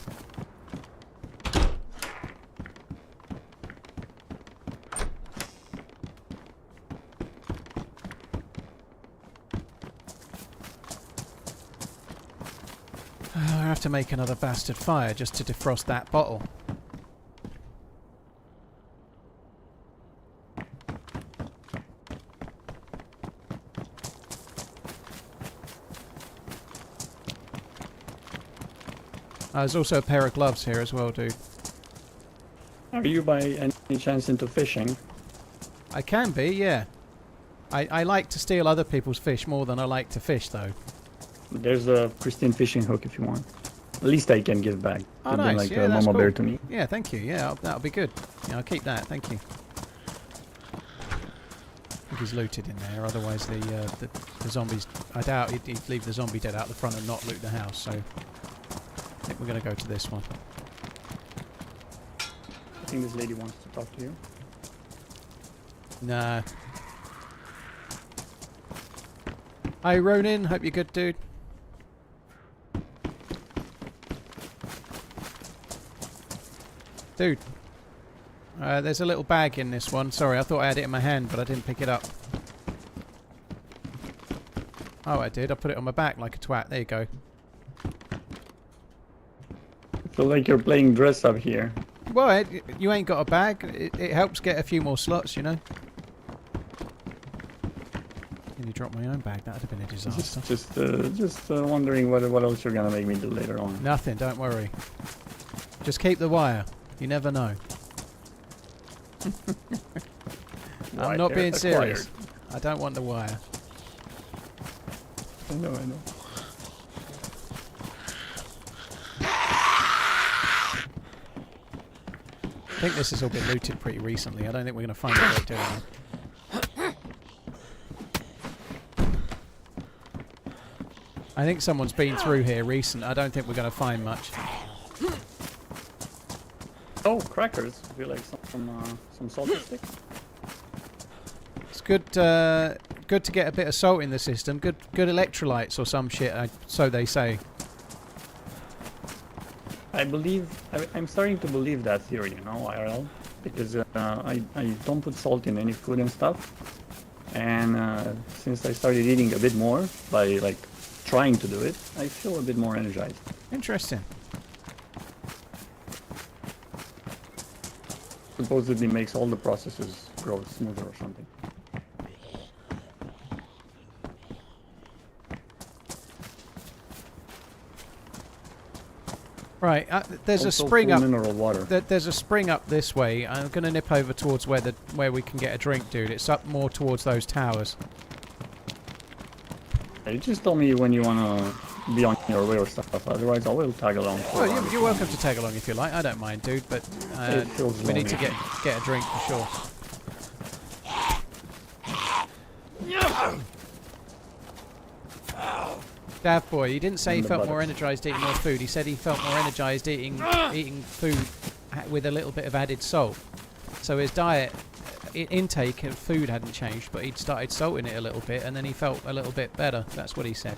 I have to make another bastard fire just to defrost that bottle. There's also a pair of gloves here as well, dude. Are you by any chance into fishing? I can be, yeah. I like to steal other people's fish more than I like to fish, though. There's a pristine fishing hook if you want. At least I can give back. Oh, You've been nice. like Yeah, a that's mama cool. bear to me. Yeah, thank you. Yeah, that'll be good. Yeah, I'll keep that. Thank you. think he's looted in there. Otherwise, the zombies. I doubt he'd leave the zombie dead out the front and not loot the house. So I think we're going to go to this one. I think this lady wants to talk to you. Nah. Hi Ronin, hope you're good, dude. Dude. There's a little bag in this one. Sorry, I thought I had it in my hand, but I didn't pick it up. Oh, I did. I put it on my back like a twat. There you go. I feel like you're playing dress up here. Well, you ain't got a bag. It helps get a few more slots, you know. Nearly dropped my own bag. That would have been a disaster. Just wondering what else you're gonna make me do later on. Nothing. Don't worry. Just keep the wire. You never know. I'm not being serious. I don't want the wire. I know. I think this has all been looted pretty recently. I don't think we're going to find a great deal of it. I think someone's been through here recent. I don't think we're going to find much. Oh, crackers. Would you like some salty sticks? It's good. Good to get a bit of salt in the system. Good electrolytes or some shit. So they say. I'm starting to believe that theory, you know, IRL, because I don't put salt in any food and stuff, and since I started eating a bit more by like trying to do it, I feel a bit more energized. Interesting. Supposedly makes all the processes grow smoother or something. Right, there's Also a spring up. mineral water. There's a spring up this way. I'm going to nip over towards where we can get a drink, dude. It's up more towards those towers. You just tell me when you wanna be on your way or stuff. Otherwise, I will tag along. Well, you're welcome to tag along if you like. I don't mind, dude. But we need to get a drink for sure. Dav boy, he didn't say he felt more energized eating more food. He said he felt more energized eating food with a little bit of added salt. So his diet intake of food hadn't changed, but he'd started salting it a little bit, and then he felt a little bit better. That's what he said.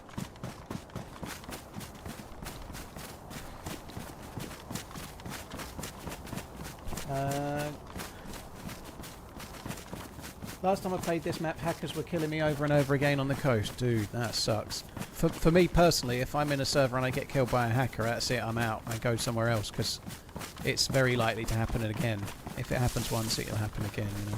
Last time I played this map, hackers were killing me over and over again on the coast. Dude, that sucks. For me personally, if I'm in a server and I get killed by a hacker, that's it, I'm out. I go somewhere else, because it's very likely to happen again. If it happens once, it'll happen again, you know.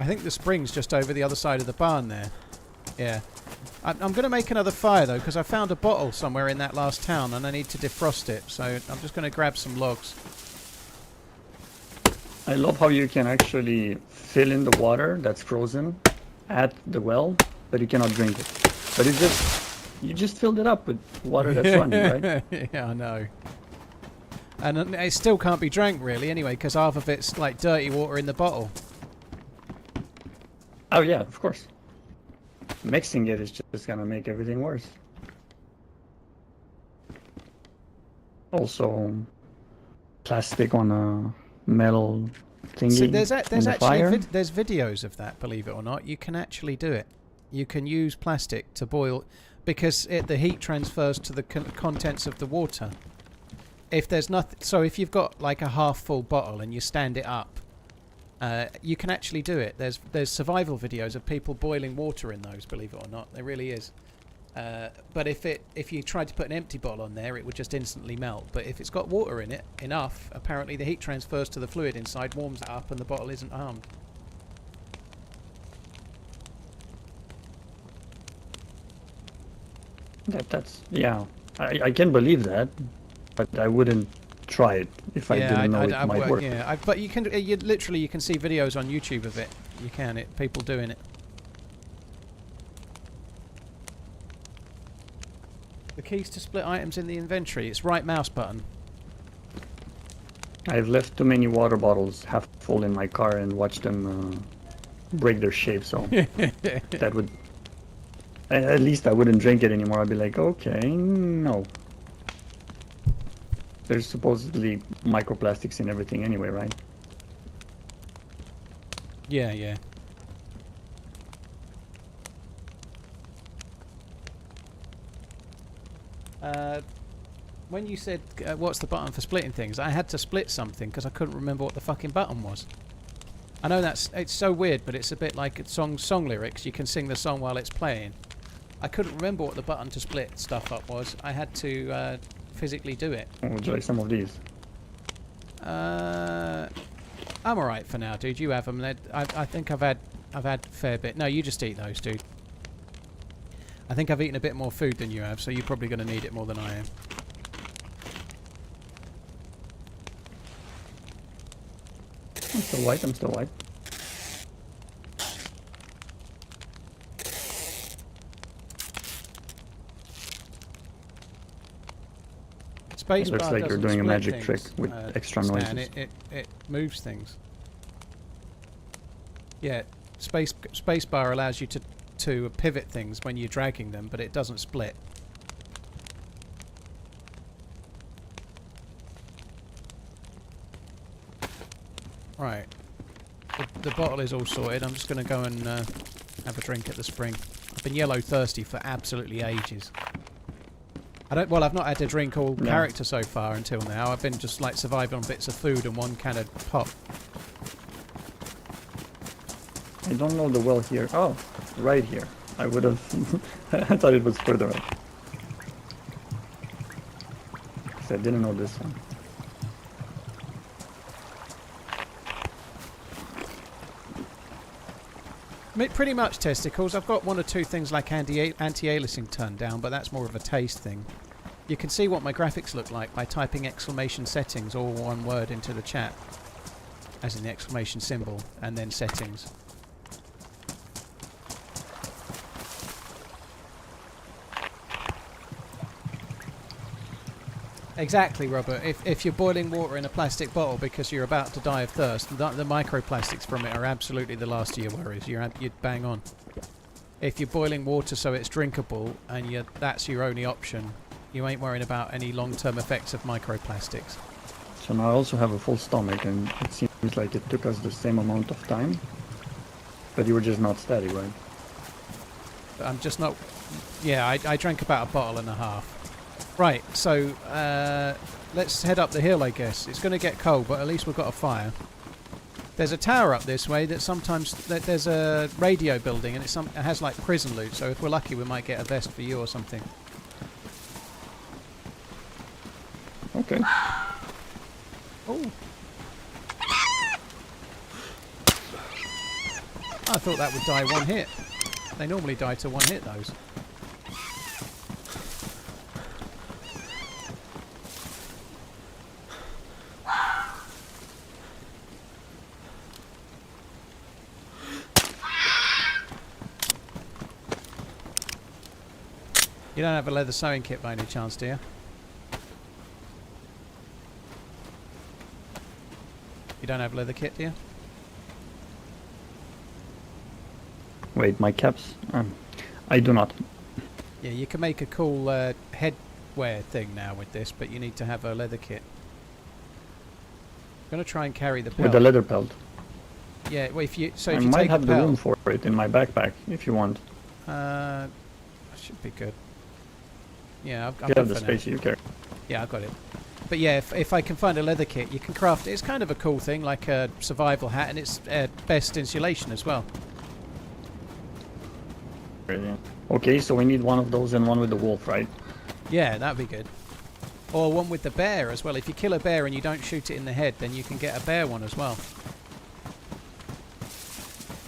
I think the spring's just over the other side of the barn there. Yeah. I'm going to make another fire, though, because I found a bottle somewhere in that last town, and I need to defrost it. So I'm just going to grab some logs. I love how you can actually fill in the water that's frozen at the well, but you cannot drink it. But you just filled it up with water that's running, right? Yeah, I know. And it still can't be drank, really, anyway, because half of it's like dirty water in the bottle. Oh yeah, of course. Mixing it is just gonna make everything worse. Also, plastic on a metal thingy. So there's actually fire. there's videos of that. Believe it or not, you can actually do it. You can use plastic to boil, because the heat transfers to the contents of the water. If there's nothing, so if you've got like a half-full bottle and you stand it up, you can actually do it. There's survival videos of people boiling water in those. Believe it or not, there really is. But if you tried to put an empty bottle on there, it would just instantly melt. But if it's got water in it enough, apparently the heat transfers to the fluid inside, warms it up, and the bottle isn't harmed. Yeah. I can believe that, but I wouldn't try it if I didn't know it might work. Yeah, but you can. You can see videos on YouTube of it. You can. People doing it. The keys to split items in the inventory. It's right mouse button. I've left too many water bottles half full in my car and watched them break their shape, so that would... At least I wouldn't drink it anymore. I'd be like, okay, no. There's supposedly microplastics in everything anyway, right? Yeah, yeah. When you said, what's the button for splitting things, I had to split something because I couldn't remember what the fucking button was. I know it's so weird, but it's a bit like song lyrics. You can sing the song while it's playing. I couldn't remember what the button to split stuff up was. I had to physically do it. Would you like some of these? I'm alright for now, dude. You have them. I think I've had a fair bit. No, you just eat those, dude. I think I've eaten a bit more food than you have, so you're probably going to need it more than I am. I'm still white, I'm still white. Space It looks bar like you're doesn't doing a split magic things, trick with extra noises. Stan. It moves things. Yeah, space bar allows you to pivot things when you're dragging them, but it doesn't split. Right. The bottle is all sorted. I'm just going to go and have a drink at the spring. I've been yellow thirsty for absolutely ages. Well, I've not had to drink all character so far until now. I've been just like surviving on bits of food and one can of pop. I don't know the well here. Oh, right here. I would have... I thought it was further up. 'Cause I didn't know this one. Pretty much testicles. I've got one or two things like anti-aliasing turned down, but that's more of a taste thing. You can see what my graphics look like by typing exclamation settings, all one word, into the chat. As in the exclamation symbol, and then settings. Exactly, Robert. If you're boiling water in a plastic bottle because you're about to die of thirst, the microplastics from it are absolutely the last of your worries. You'd bang on. If you're boiling water so it's drinkable and that's your only option, you ain't worrying about any long-term effects of microplastics. So now I also have a full stomach, and it seems like it took us the same amount of time, but you were just not steady, right? But I'm just not... Yeah, I drank about a bottle and a half. Right, so let's head up the hill, I guess. It's going to get cold, but at least we've got a fire. There's a tower up this way that sometimes... There's a radio building, and it has like prison loot, so if we're lucky we might get a vest for you or something. Okay. Oh. I thought that would die one hit. They normally die to one hit, those. You don't have a leather sewing kit by any chance, do you? You don't have a leather kit, do you? Wait, my caps? I do not. Yeah, you can make a cool headwear thing now with this, but you need to have a leather kit. I'm going to try and carry the pelt. With the leather pelt. Yeah, well, if you I take might have the the pelt, room for it in my backpack, if you want. should be good. Yeah, I've You got have the for now. space you carry. Yeah, I've got it. But yeah, if I can find a leather kit, you can craft it. It's kind of a cool thing, like a survival hat, and it's best insulation as well. Yeah. Okay, so we need one of those and one with the wolf, right? Yeah, that'd be good. Or one with the bear as well. If you kill a bear and you don't shoot it in the head, then you can get a bear one as well.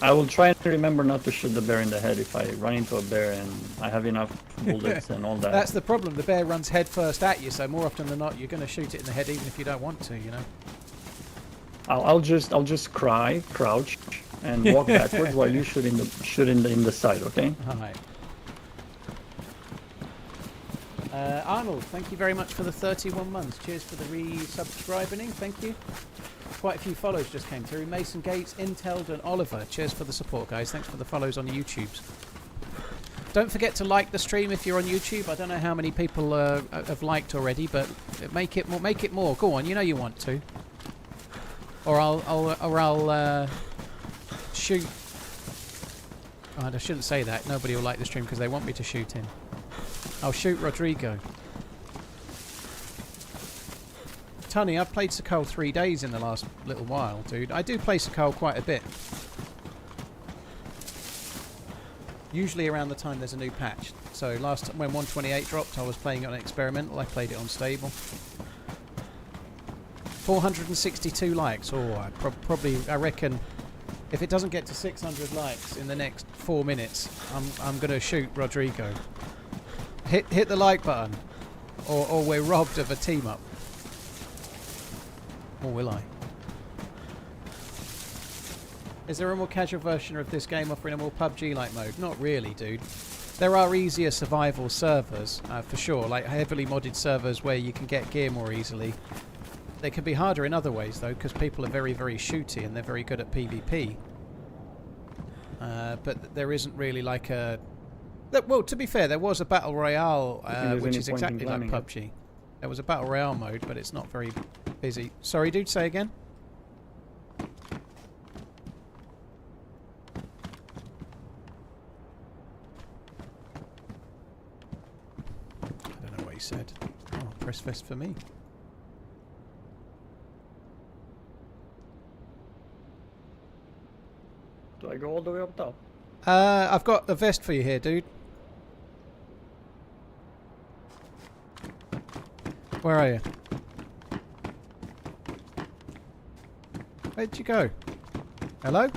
I will try and remember not to shoot the bear in the head if I run into a bear and I have enough bullets and all that. That's the problem. The bear runs head first at you, so more often than not, you're going to shoot it in the head even if you don't want to, you know. I'll just crouch, and walk backwards while you shoot in the side, okay? All right. Arnold, thank you very much for the 31 months. Cheers for the resubscribing. Thank you. Quite a few follows just came through. Mason Gates, Intel, and Oliver. Cheers for the support, guys. Thanks for the follows on the YouTubes. Don't forget to like the stream if you're on YouTube. I don't know how many people have liked already, but make it more. Make it more. Go on, you know you want to. Or I'll shoot. Oh, I shouldn't say that. Nobody will like the stream because they want me to shoot him. I'll shoot Rodrigo. Tunny, I've played Sakhal 3 days in the last little while, dude. I do play Sakhal quite a bit. Usually around the time there's a new patch. So last time when 128 dropped, I was playing it on experimental. I played it on stable. 462 likes. Oh, I reckon if it doesn't get to 600 likes in the next 4 minutes, I'm gonna shoot Rodrigo. Hit the like button, or we're robbed of a team up. Or will I? Is there a more casual version of this game offering a more PUBG-like mode? Not really, dude. There are easier survival servers, for sure, like heavily modded servers where you can get gear more easily. They can be harder in other ways, though, because people are very, very shooty and they're very good at PvP. But there isn't really like a... Well, to be fair, there was a Battle Royale, which is exactly like PUBG. There was a Battle Royale mode, but it's not very busy. Sorry, dude, say again? I don't know what he said. Oh, press vest for me. Do I go all the way up top? I've got a vest for you here, dude. Where are you? Where'd you go? Hello?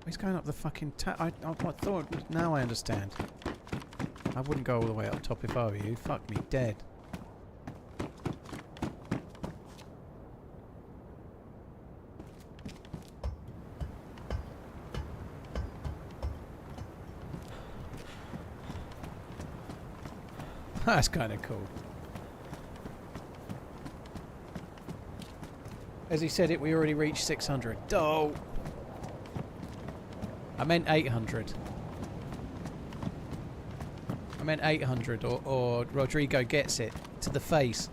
He's going up the fucking I thought... Now I understand. I wouldn't go all the way up top if I were you. Fuck me dead. That's kind of cool. As he said it, we already reached 600. Oh! I meant 800. I meant 800, or Rodrigo gets it to the face.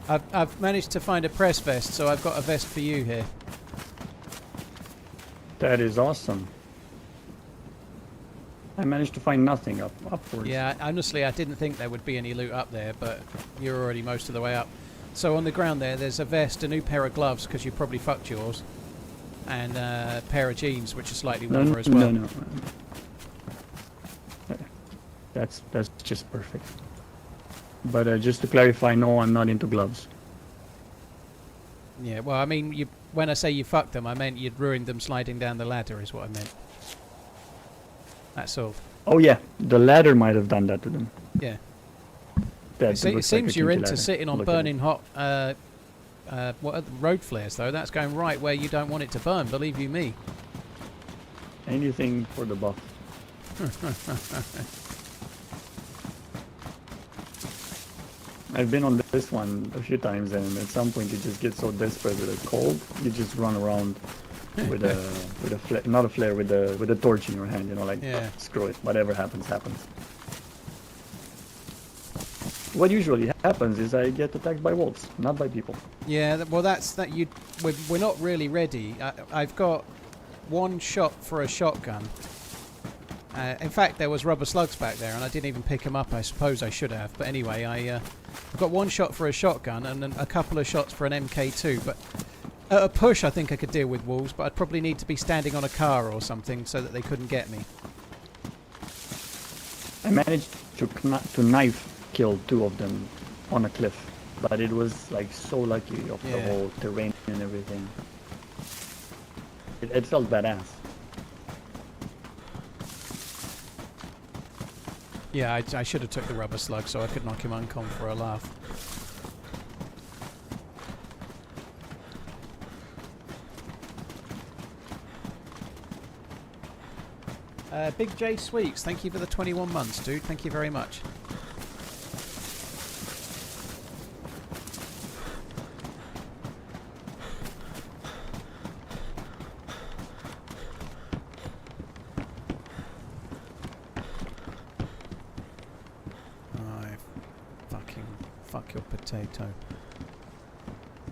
I've managed to find a press vest, so I've got a vest for you here. That is awesome. I managed to find nothing upwards. Yeah, honestly, I didn't think there would be any loot up there, but you're already most of the way up. So on the ground there's a vest, a new pair of gloves, because you probably fucked yours, and a pair of jeans, which are slightly warmer as well. No. That's just perfect. But just to clarify, no, I'm not into gloves. Yeah, well, I mean, when I say you fucked them, I meant you'd ruined them sliding down the ladder, is what I meant. That's all. Oh yeah, the ladder might have done that to them. Yeah. It seems you're into sitting on burning hot road flares, though. That's going right where you don't want it to burn, believe you me. Anything for the buff. I've been on this one a few times, and at some point you just get so desperate with a cold, you just run around with a flare, not a flare, with a torch in your hand, you know, like, yeah. Screw it, whatever happens, happens. What usually happens is I get attacked by wolves, not by people. Yeah, well, we're not really ready. I've got one shot for a shotgun. In fact, there was rubber slugs back there, and I didn't even pick them up. I suppose I should have. But anyway, I've got one shot for a shotgun and then a couple of shots for an MK2. But at a push, I think I could deal with wolves, but I'd probably need to be standing on a car or something so that they couldn't get me. I managed to knife kill 2 of them on a cliff, but it was like so lucky of the whole terrain and everything. It felt badass. Yeah, I should have took the rubber slug so I could knock him uncon for a laugh. Big J Sweets, thank you for the 21 months, dude. Thank you very much. Fuck your potato.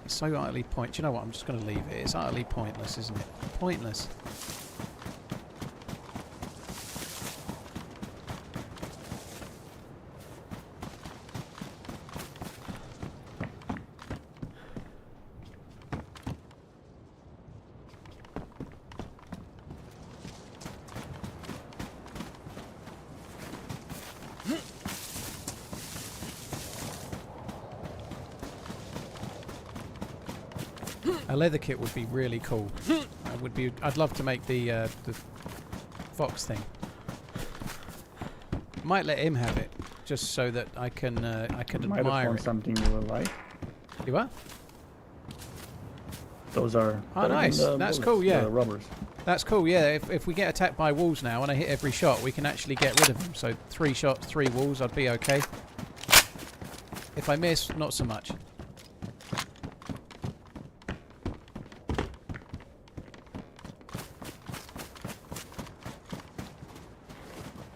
It's so utterly pointless. You know what? I'm just going to leave it. It's utterly pointless, isn't it? Pointless. A leather kit would be really cool. I'd love to make the fox thing. Might let him have it, just so that I can Might admire have found it. something you will like. You what? Those are. Oh, better than nice. the That's bullets, cool. Yeah. the rubbers. That's cool. Yeah. If we get attacked by wolves now and I hit every shot, we can actually get rid of them. So 3 shots, 3 wolves, I'd be okay. If I miss, not so much.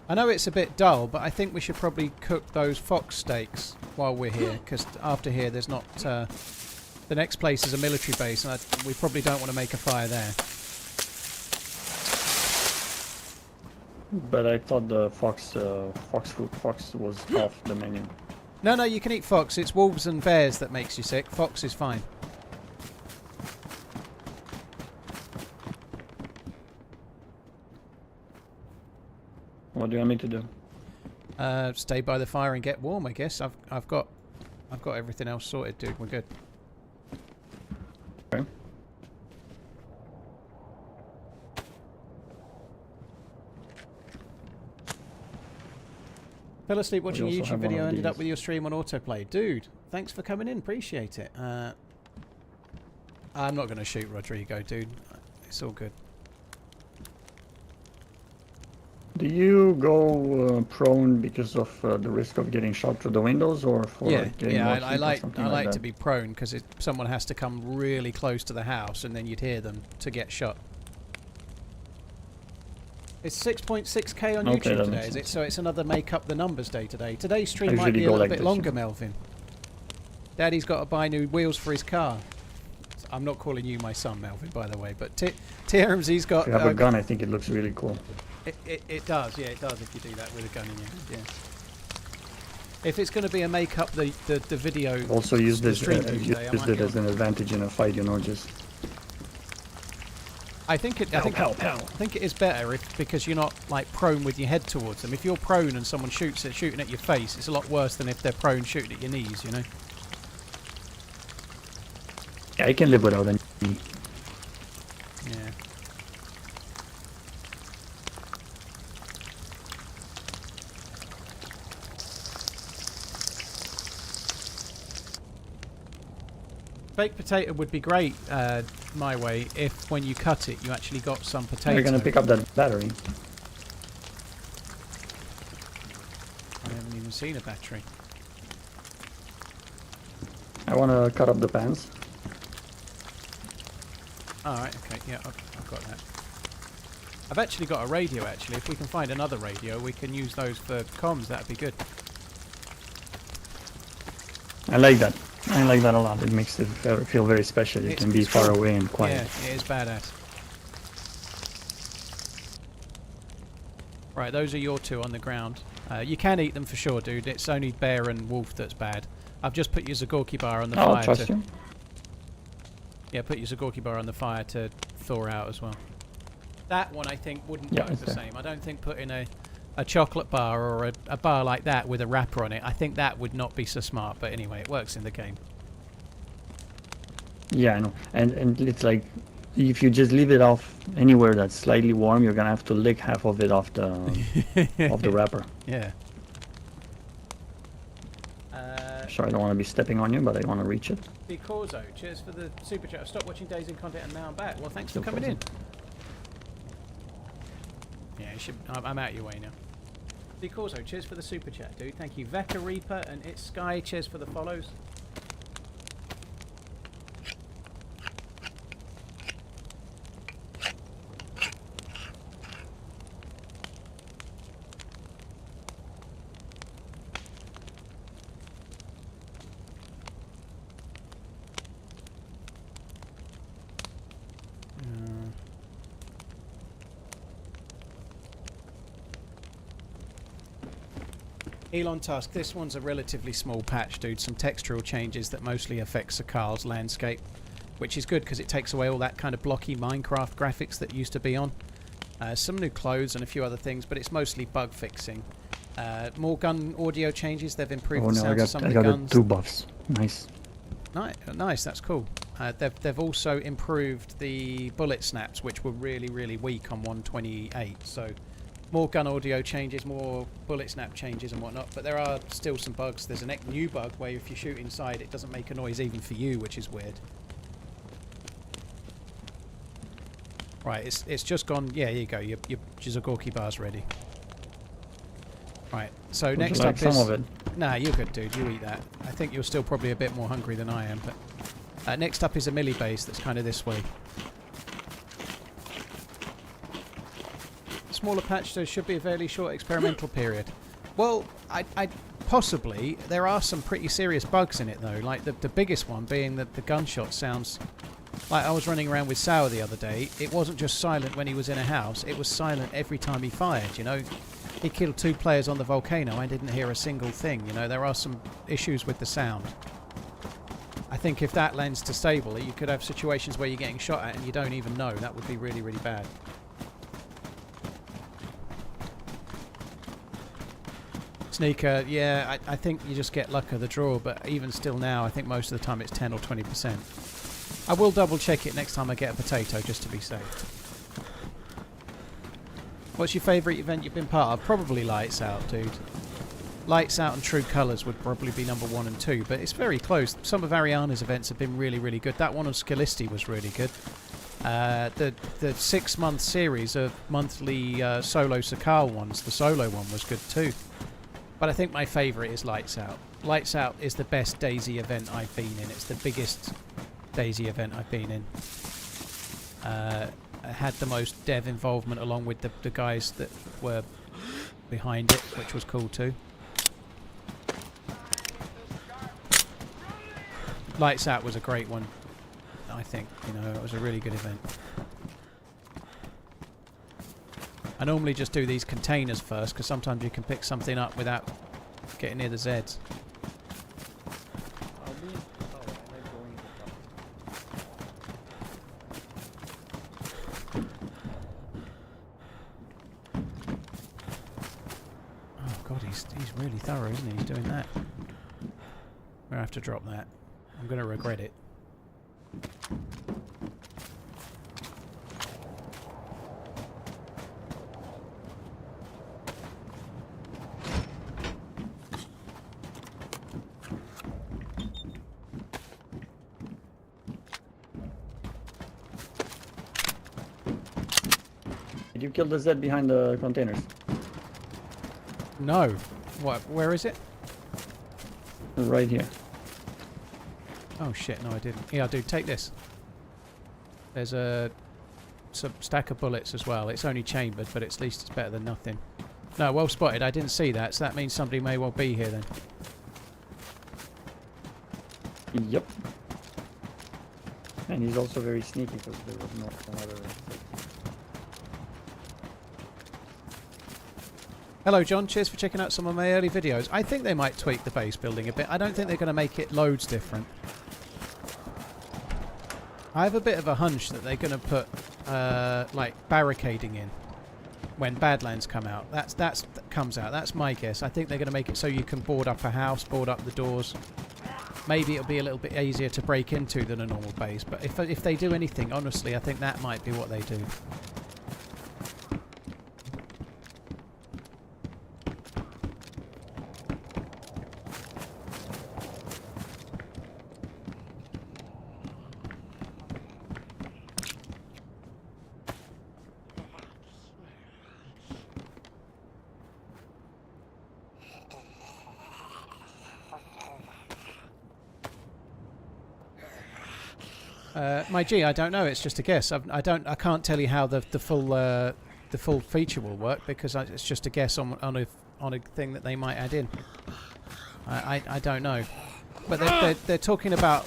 I know it's a bit dull, but I think we should probably cook those fox steaks while we're here, because after here there's not... the next place is a military base, and we probably don't want to make a fire there. But I thought the fox was off the menu. No, you can eat fox. It's wolves and bears that makes you sick. Fox is fine. What do you want me to do? Stay by the fire and get warm, I guess. I've got everything else sorted, dude. We're good. Okay. Fell asleep watching a also YouTube have one video, of ended up these. with your stream on autoplay. Dude, thanks for coming in. Appreciate it. I'm not going to shoot Rodrigo, dude. It's all good. Do you go prone because of the risk of getting shot through the windows, or for getting more I heat or like something like to that? be prone because someone has to come really close to the house and then you'd hear them to get shot. It's 6.6k on Okay, YouTube that today, makes is it? sense. So it's another make up the numbers day today. Today's stream I might usually be a go little like bit this, longer, yeah. Melvin. Daddy's got to buy new wheels for his car. I'm not calling you my son, Melvin, by the way, but TRMZ's got... If you have a gun, I think it looks really cool. It does, yeah, it does if you do that with a gun in your hand, yeah. If it's going to be a make up the video... Also use the this stream use Tuesday, I might it go- as an advantage in a fight, you know, just... I think it is better because you're not like prone with your head towards them. If you're prone and someone shooting at your face, it's a lot worse than if they're prone shooting at your knees, you know? Yeah, I can live without any... Yeah. Baked potato would be great, my way, if when you cut it, you actually got some potato. You're gonna pick up that battery. I haven't even seen a battery. I wanna cut up the pans. Alright, okay, yeah, I've got that. I've actually got a radio, actually. If we can find another radio, we can use those for comms. That'd be good. I like that. I like that a lot. It makes it feel very special. You can be it's far cool. away and quiet. Yeah, it is badass. Right, those are your 2 on the ground. You can eat them for sure, dude. It's only bear and wolf that's bad. I've just put your Zagorki bar on the I'll fire. trust you. Yeah, put your Zagorki bar on the fire to thaw out as well. That one I think wouldn't Yeah, work the okay. same. I don't think putting a chocolate bar or a bar like that with a wrapper on it, I think that would not be so smart. But anyway, it works in the game. Yeah, I know. And it's like, if you just leave it off anywhere that's slightly warm, you're gonna have to lick half of it off the off the wrapper. Yeah. Sure, I don't want to be stepping on you, but I want to reach it. The Corzo, cheers for the super chat. I stopped watching DayZ content and now I'm back. Well, thanks for No coming in. problem. Yeah, you should, I'm out your way now. The Corzo, cheers for the super chat, dude. Thank you. Vecca Reaper and It's Sky, cheers for the follows. Elon Tusk, this one's a relatively small patch, dude. Some textural changes that mostly affect Sakhal's landscape, which is good because it takes away all that kind of blocky Minecraft graphics that used to be on. Some new clothes and a few other things, but it's mostly bug fixing. More gun audio changes. They've improved the sounds of some of the guns. I got 2 buffs. Nice. Nice, that's cool. They've also improved the bullet snaps, which were really, really weak on 128. So more gun audio changes, more bullet snap changes and whatnot. But there are still some bugs. There's a new bug where if you shoot inside, it doesn't make a noise even for you, which is weird. Right, it's just gone. Yeah, here you go. Your Jizogorki bar's ready. Right, so Would next you like up is... some of it? Nah, you're good, dude. You eat that. I think you're still probably a bit more hungry than I am. But next up is a melee base that's kind of this way. Smaller patch, so should be a fairly short experimental period. Well, I possibly. There are some pretty serious bugs in it, though. Like the biggest one being that the gunshot sounds... Like I was running around with Sour the other day. It wasn't just silent when he was in a house. It was silent every time he fired, you know. He killed 2 players on the volcano. I didn't hear a single thing, you know. There are some issues with the sound. I think if that lends to stable, you could have situations where you're getting shot at and you don't even know. That would be really, really bad. Sneaker, yeah, I think you just get luck of the draw, but even still now, I think most of the time it's 10 or 20%. I will double check it next time I get a potato, just to be safe. What's your favourite event you've been part of? Probably Lights Out, dude. Lights Out and True Colours would probably be number 1 and 2, but it's very close. Some of Ariana's events have been really, really good. That one on Skilisti was really good. The 6-month series of monthly solo Sakhal ones, the solo one was good too. But I think my favourite is Lights Out. Lights Out is the best DayZ event I've been in. It's the biggest DayZ event I've been in. I had the most dev involvement along with the guys that were behind it, which was cool too. Lights Out was a great one, I think. You know, it was a really good event. I normally just do these containers first because sometimes you can pick something up without getting near the Zeds. Oh god, he's really thorough, isn't he? He's doing that. I'm gonna have to drop that. I'm gonna regret it. Did you kill the Z behind the containers? No. What? Where is it? Right here. Oh shit, no I didn't. Yeah, dude, take this. There's a stack of bullets as well. It's only chambered, but at least it's better than nothing. No, well spotted. I didn't see that, so that means somebody may well be here then. Yep. And he's also very sneaky because there was no another... Hello John, cheers for checking out some of my early videos. I think they might tweak the base building a bit. I don't think they're going to make it loads different. I have a bit of a hunch that they're going to put like barricading in when Badlands come out. That comes out. That's my guess. I think they're going to make it so you can board up a house, board up the doors. Maybe it'll be a little bit easier to break into than a normal base. But if they do anything, honestly, I think that might be what they do. My G, I don't know. It's just a guess. I can't tell you how the full feature will work because it's just a guess on a thing that they might add in. I don't know. But they're talking about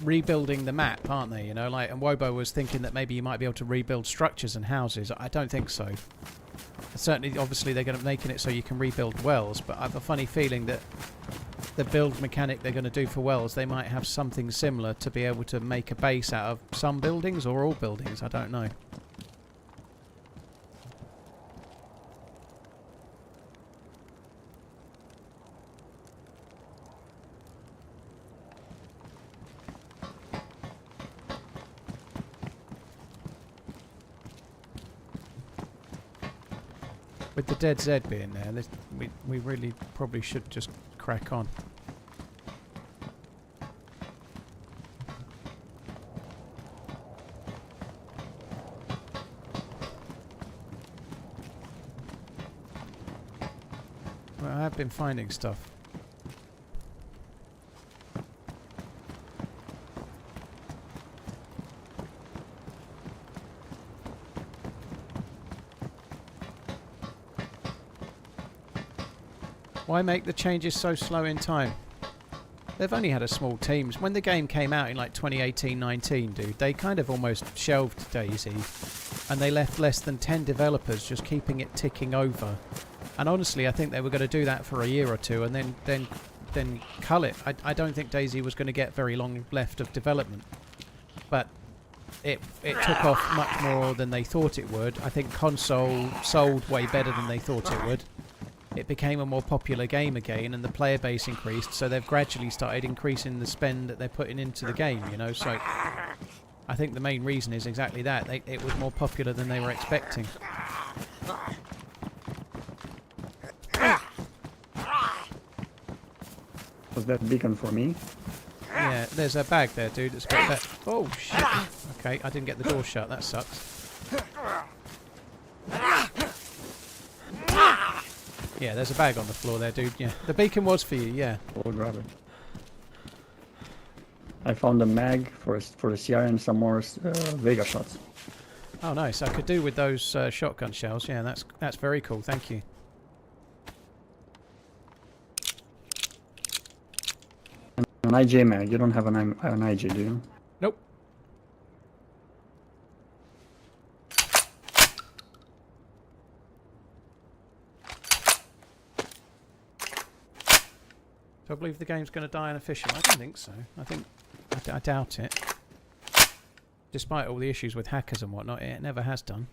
rebuilding the map, aren't they? You know, like, and Wobo was thinking that maybe you might be able to rebuild structures and houses. I don't think so. Certainly, obviously, they're going to making it so you can rebuild wells, but I have a funny feeling that the build mechanic they're going to do for wells, they might have something similar to be able to make a base out of some buildings or all buildings. I don't know. With the DayZ being there, we really probably should just crack on. Well, I have been finding stuff. Why make the changes so slow in time? They've only had a small team. When the game came out in like 2018-19, dude, they kind of almost shelved DayZ and they left less than 10 developers just keeping it ticking over. And honestly, I think they were going to do that for a year or two and then cull it. I don't think DayZ was going to get very long left of development. But it took off much more than they thought it would. I think console sold way better than they thought it would. It became a more popular game again and the player base increased, so they've gradually started increasing the spend that they're putting into the game, you know, so I think the main reason is exactly that. It was more popular than they were expecting. Was that beacon for me? Yeah, there's a bag there, dude. It's got that. Oh, shit. Okay, I didn't get the door shut. That sucks. Yeah, there's a bag on the floor there, dude. Yeah, the beacon was for you. Yeah. We'll grab it. I found a mag for the CR and some more Vega shots. Oh, nice. I could do with those shotgun shells. Yeah, that's very cool. Thank you. An IJ mag. You don't have an IJ, do you? Nope. Do I believe the game's going to die unofficial? I don't think so. I doubt it. Despite all the issues with hackers and whatnot, it never has done.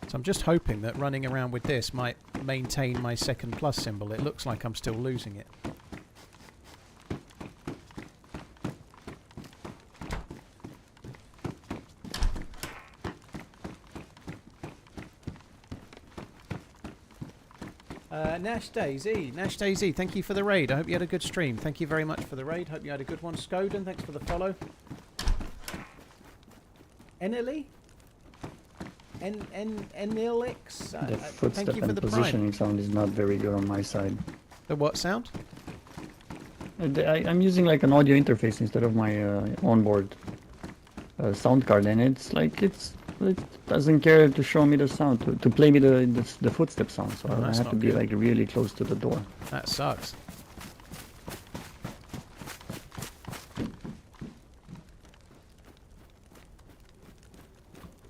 So I'm just hoping that running around with this might maintain my second plus symbol. It looks like I'm still losing it. Nash DayZ, thank you for the raid. I hope you had a good stream. Thank you very much for the raid. Hope you had a good one. Skoden, thanks for the follow. Eneli? Enilix? The footstep thank you for and the positioning prime. sound is not very good on my side. The what sound? I'm using like an audio interface instead of my onboard sound card, and it's like it doesn't care to show me the sound, to play me the footstep sound. So I have to be like really close to the door. That sucks.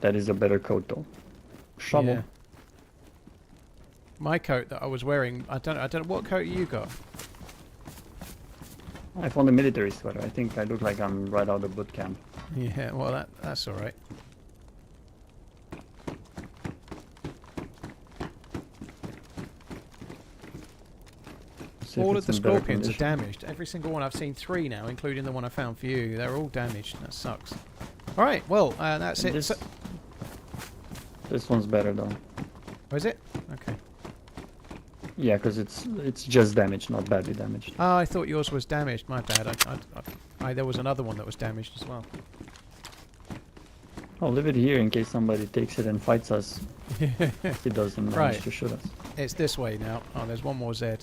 That is a better coat though. Shovel. Yeah. My coat that I was wearing, I don't know what coat you got. I found a military sweater. I think I look like I'm right out of boot camp. Yeah, well that's all right. All of the scorpions are damaged. Every single one. I've seen 3 now, including the one I found for you. They're all damaged. That sucks. All right, well that's it. This one's better though. Oh, is it? Okay. Yeah, because it's just damaged, not badly damaged. Oh, I thought yours was damaged. My bad. There was another one that was damaged as well. I'll leave it here in case somebody takes it and fights us. He doesn't manage Right. to shoot us. It's this way now. Oh, there's one more Z.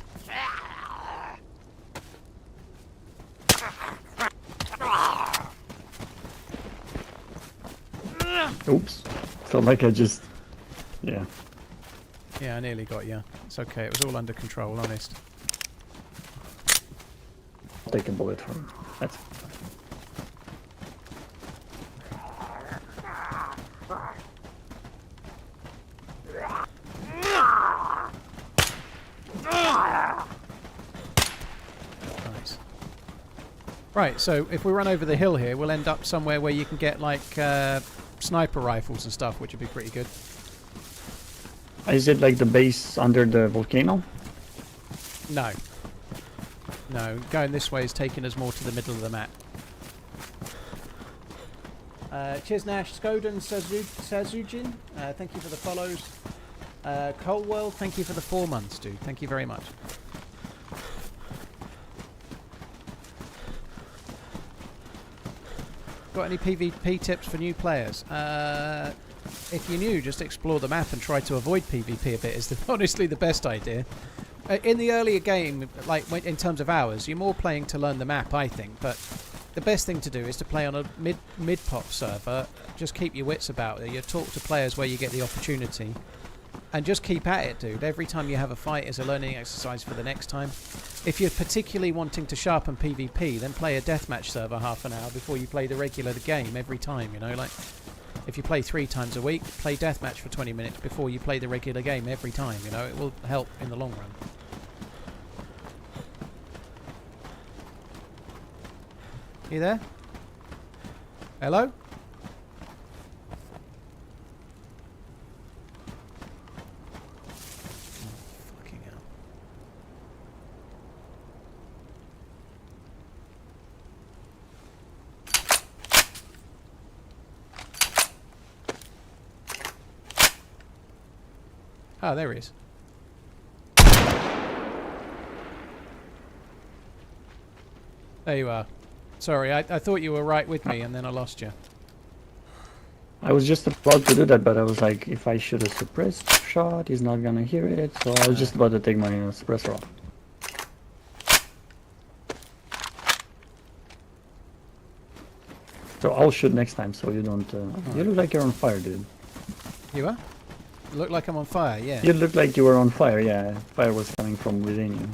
Oops. Felt like I just... Yeah. Yeah, I nearly got you. It's okay. It was all under control, honest. I'll take a bullet for him. That's... Nice. Right, so if we run over the hill here, we'll end up somewhere where you can get, like, sniper rifles and stuff, which would be pretty good. Is it like the base under the volcano? No. No, going this way is taking us more to the middle of the map. Cheers Nash, Skoden, Sazujin, thank you for the follows. Colworld, thank you for the 4 months, dude. Thank you very much. Got any PvP tips for new players? If you're new, just explore the map and try to avoid PvP a bit is honestly the best idea. In the earlier game, like in terms of hours, you're more playing to learn the map, I think, but the best thing to do is to play on a mid-pop server. Just keep your wits about it. You talk to players where you get the opportunity. And just keep at it, dude. Every time you have a fight is a learning exercise for the next time. If you're particularly wanting to sharpen PvP, then play a deathmatch server half an hour before you play the regular game every time, you know? Like, if you play 3 times a week, play deathmatch for 20 minutes before you play the regular game every time, you know? It will help in the long run. You there? Hello? Fucking hell. Oh, there he is. There you are. Sorry, I thought you were right with me and then I lost you. I was just about to do that, but I was like, if I shoot a suppressed shot, he's not gonna hear it, so I was just about to take my suppressor off. So I'll shoot next time, so you don't... You look like you're on fire, dude. You are? You look like I'm on fire, yeah. You look like you were on fire, yeah. Fire was coming from within you.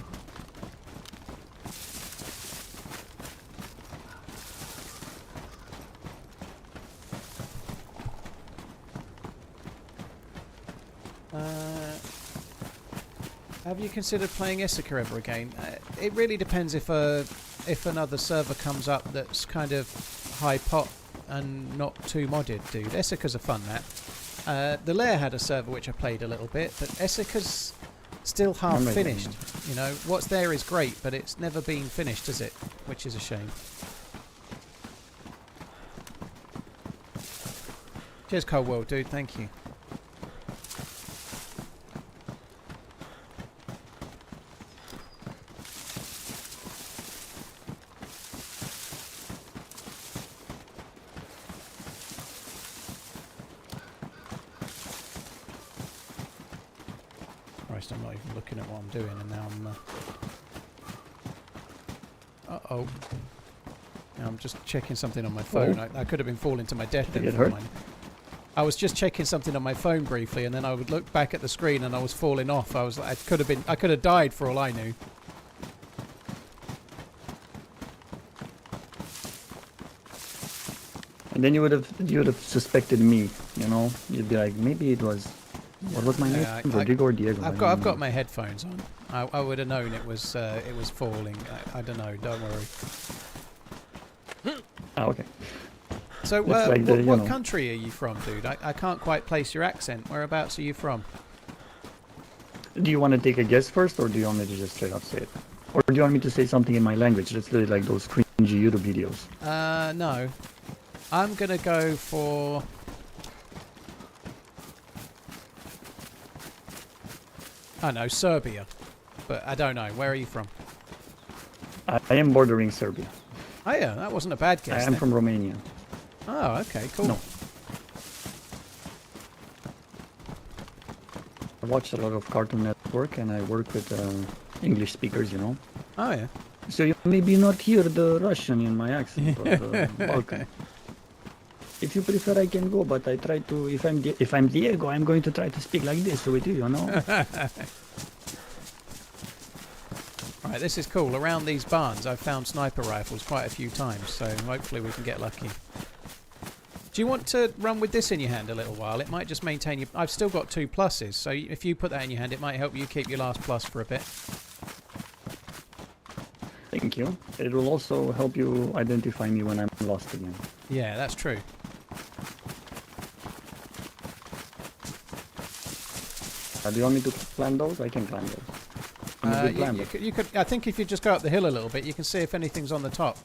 Have you considered playing Issachar ever again? It really depends if another server comes up that's kind of high pot and not too modded, dude. Issachar's a fun map. The Lair had a server which I played a little bit, but Issachar's still half finished. You know, what's there is great, but it's never been finished, is it? Which is a shame. Cheers, Cold World, dude. Thank you. I'm not even looking at what I'm doing, and now I'm... Uh-oh. Now I'm just checking something on my phone. I could have been falling to my death. Did you get hurt? I was just checking something on my phone briefly, and then I would look back at the screen, and I was falling off. I was like, I could have died for all I knew. And then you would have suspected me, you know? You'd be like, maybe it was... What was my name? Rodrigo or Diego? I've got my headphones on. I would have known it was falling. I don't know. Don't worry. Ah, okay. So, like what country are you from, dude? I can't quite place your accent. Whereabouts are you from? Do you want to take a guess first, or do you want me to just straight up say it? Or do you want me to say something in my language? Just really like those cringy YouTube videos. No. I'm gonna go for... I know, Serbia. But I don't know. Where are you from? I am bordering Serbia. Oh yeah, that wasn't a bad guess. I am from Romania. Oh, okay, cool. No. watch a lot of Cartoon Network, and I work with English speakers, you know. Oh yeah. So you maybe not hear the Russian in my accent or the Balkan. If you prefer, I can go, but I try to. If I'm Diego, I'm going to try to speak like this with you, you know. Right, this is cool. Around these barns, I've found sniper rifles quite a few times, so hopefully we can get lucky. Do you want to run with this in your hand a little while? It might just maintain you. I've still got 2 pluses, so if you put that in your hand, it might help you keep your last plus for a bit. Thank you. It will also help you identify me when I'm lost again. Yeah, that's true. Do you want me to plan those? I can plan those. I'm a good planner. You could. I think if you just go up the hill a little bit, you can see if anything's on the top.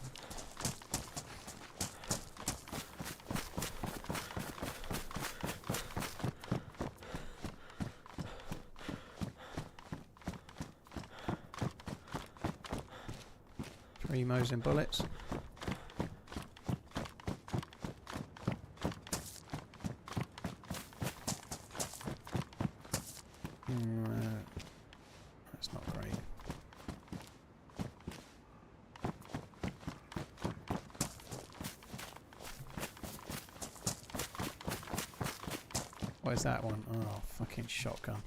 Three Mosin bullets. That's not great. What is that one? Oh, fucking shotgun.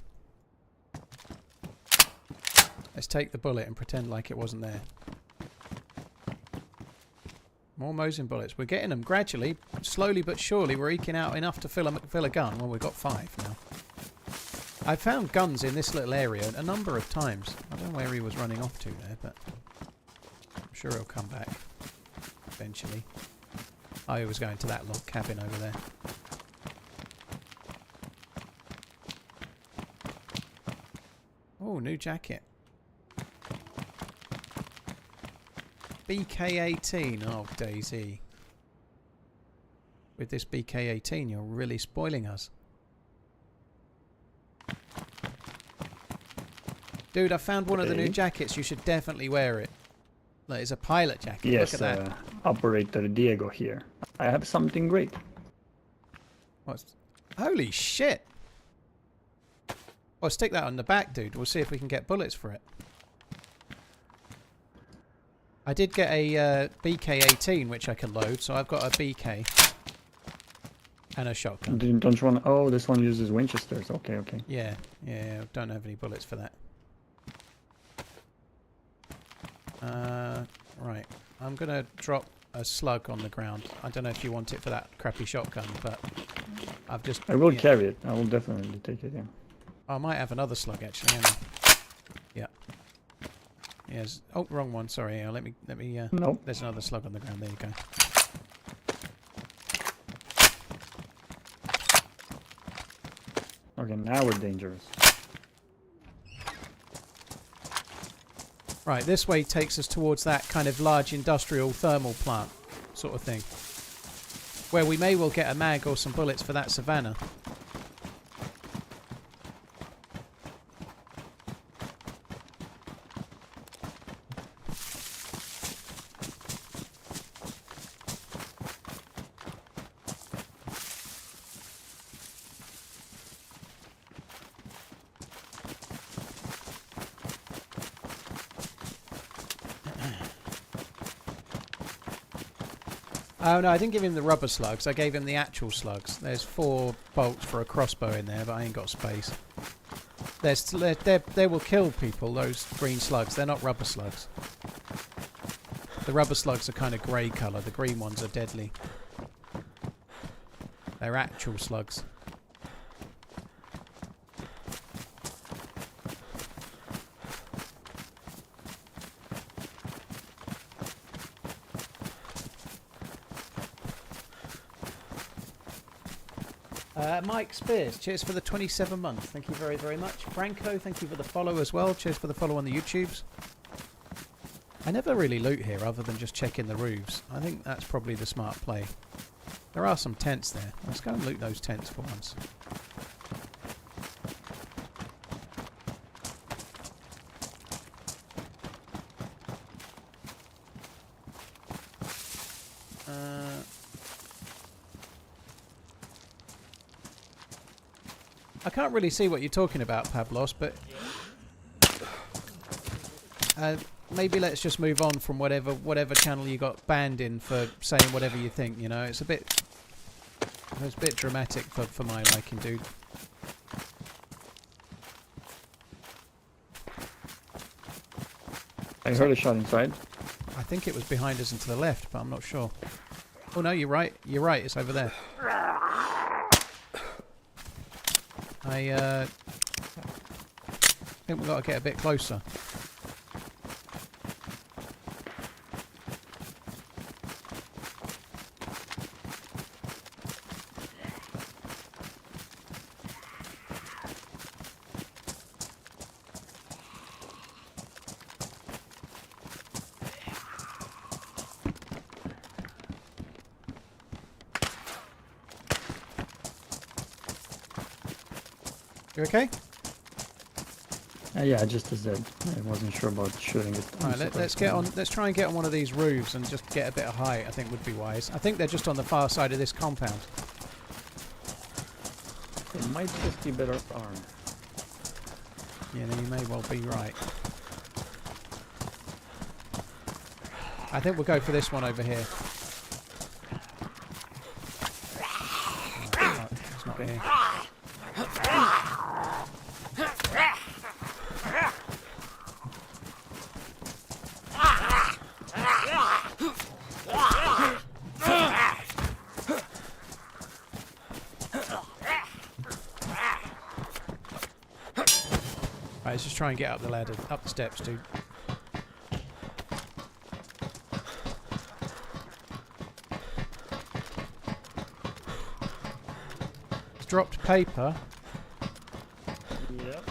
Let's take the bullet and pretend like it wasn't there. More Mosin bullets. We're getting them gradually, slowly but surely. We're eking out enough to fill a gun. Well, we've got 5 now. I found guns in this little area a number of times. I don't know where he was running off to there, but I'm sure he'll come back eventually. Oh, he was going to that log cabin over there. Oh, new jacket. BK-18. Oh, DayZ. With this BK-18, you're really spoiling us. Dude, I found one of the new jackets. You should definitely wear it. Like, it's a pilot jacket. Yes, look at that. Operator Diego here. I have something great. What's... Holy shit! Well, stick that on the back, dude. We'll see if we can get bullets for it. I did get a BK-18, which I can load, so I've got a BK and a shotgun. Don't you want... Oh, this one uses Winchesters. Okay, okay. Yeah, don't have any bullets for that. Right. I'm going to drop a slug on the ground. I don't know if you want it for that crappy shotgun, but I've just... I will carry it. I will definitely take it, yeah. I might have another slug, actually. Hang on. Yeah. Yes. Oh, wrong one. Sorry. Let me. Nope. There's another slug on the ground. There you go. Okay, now we're dangerous. Right, this way takes us towards that kind of large industrial thermal plant sort of thing, where we may well get a mag or some bullets for that savannah. Oh no, I didn't give him the rubber slugs, I gave him the actual slugs. There's 4 bolts for a crossbow in there, but I ain't got space. They will kill people, those green slugs. They're not rubber slugs. The rubber slugs are kind of grey colour, the green ones are deadly. They're actual slugs. Mike Spears, cheers for the 27 months. Thank you very, very much. Franco, thank you for the follow as well. Cheers for the follow on the YouTubes. I never really loot here other than just checking the roofs. I think that's probably the smart play. There are some tents there. Let's go and loot those tents for once. I can't really see what you're talking about, Pablos, but maybe let's just move on from whatever channel you got banned in for saying whatever you think. You know, it's a bit dramatic for my liking, dude. I heard a shot inside. I think it was behind us and to the left, but I'm not sure. Oh no, you're right. You're right. It's over there. I think we've got to get a bit closer. You okay? Yeah, just as that. I wasn't sure about shooting it. All right, let's get on. Let's try and get on one of these roofs and just get a bit of height. I think would be wise. I think they're just on the far side of this compound. It might just be better armed. Yeah, you may well be right. I think we'll go for this one over here. Oh, it's not here. Right, let's just try and get up the ladder, up the steps, dude. It's dropped paper. Yep.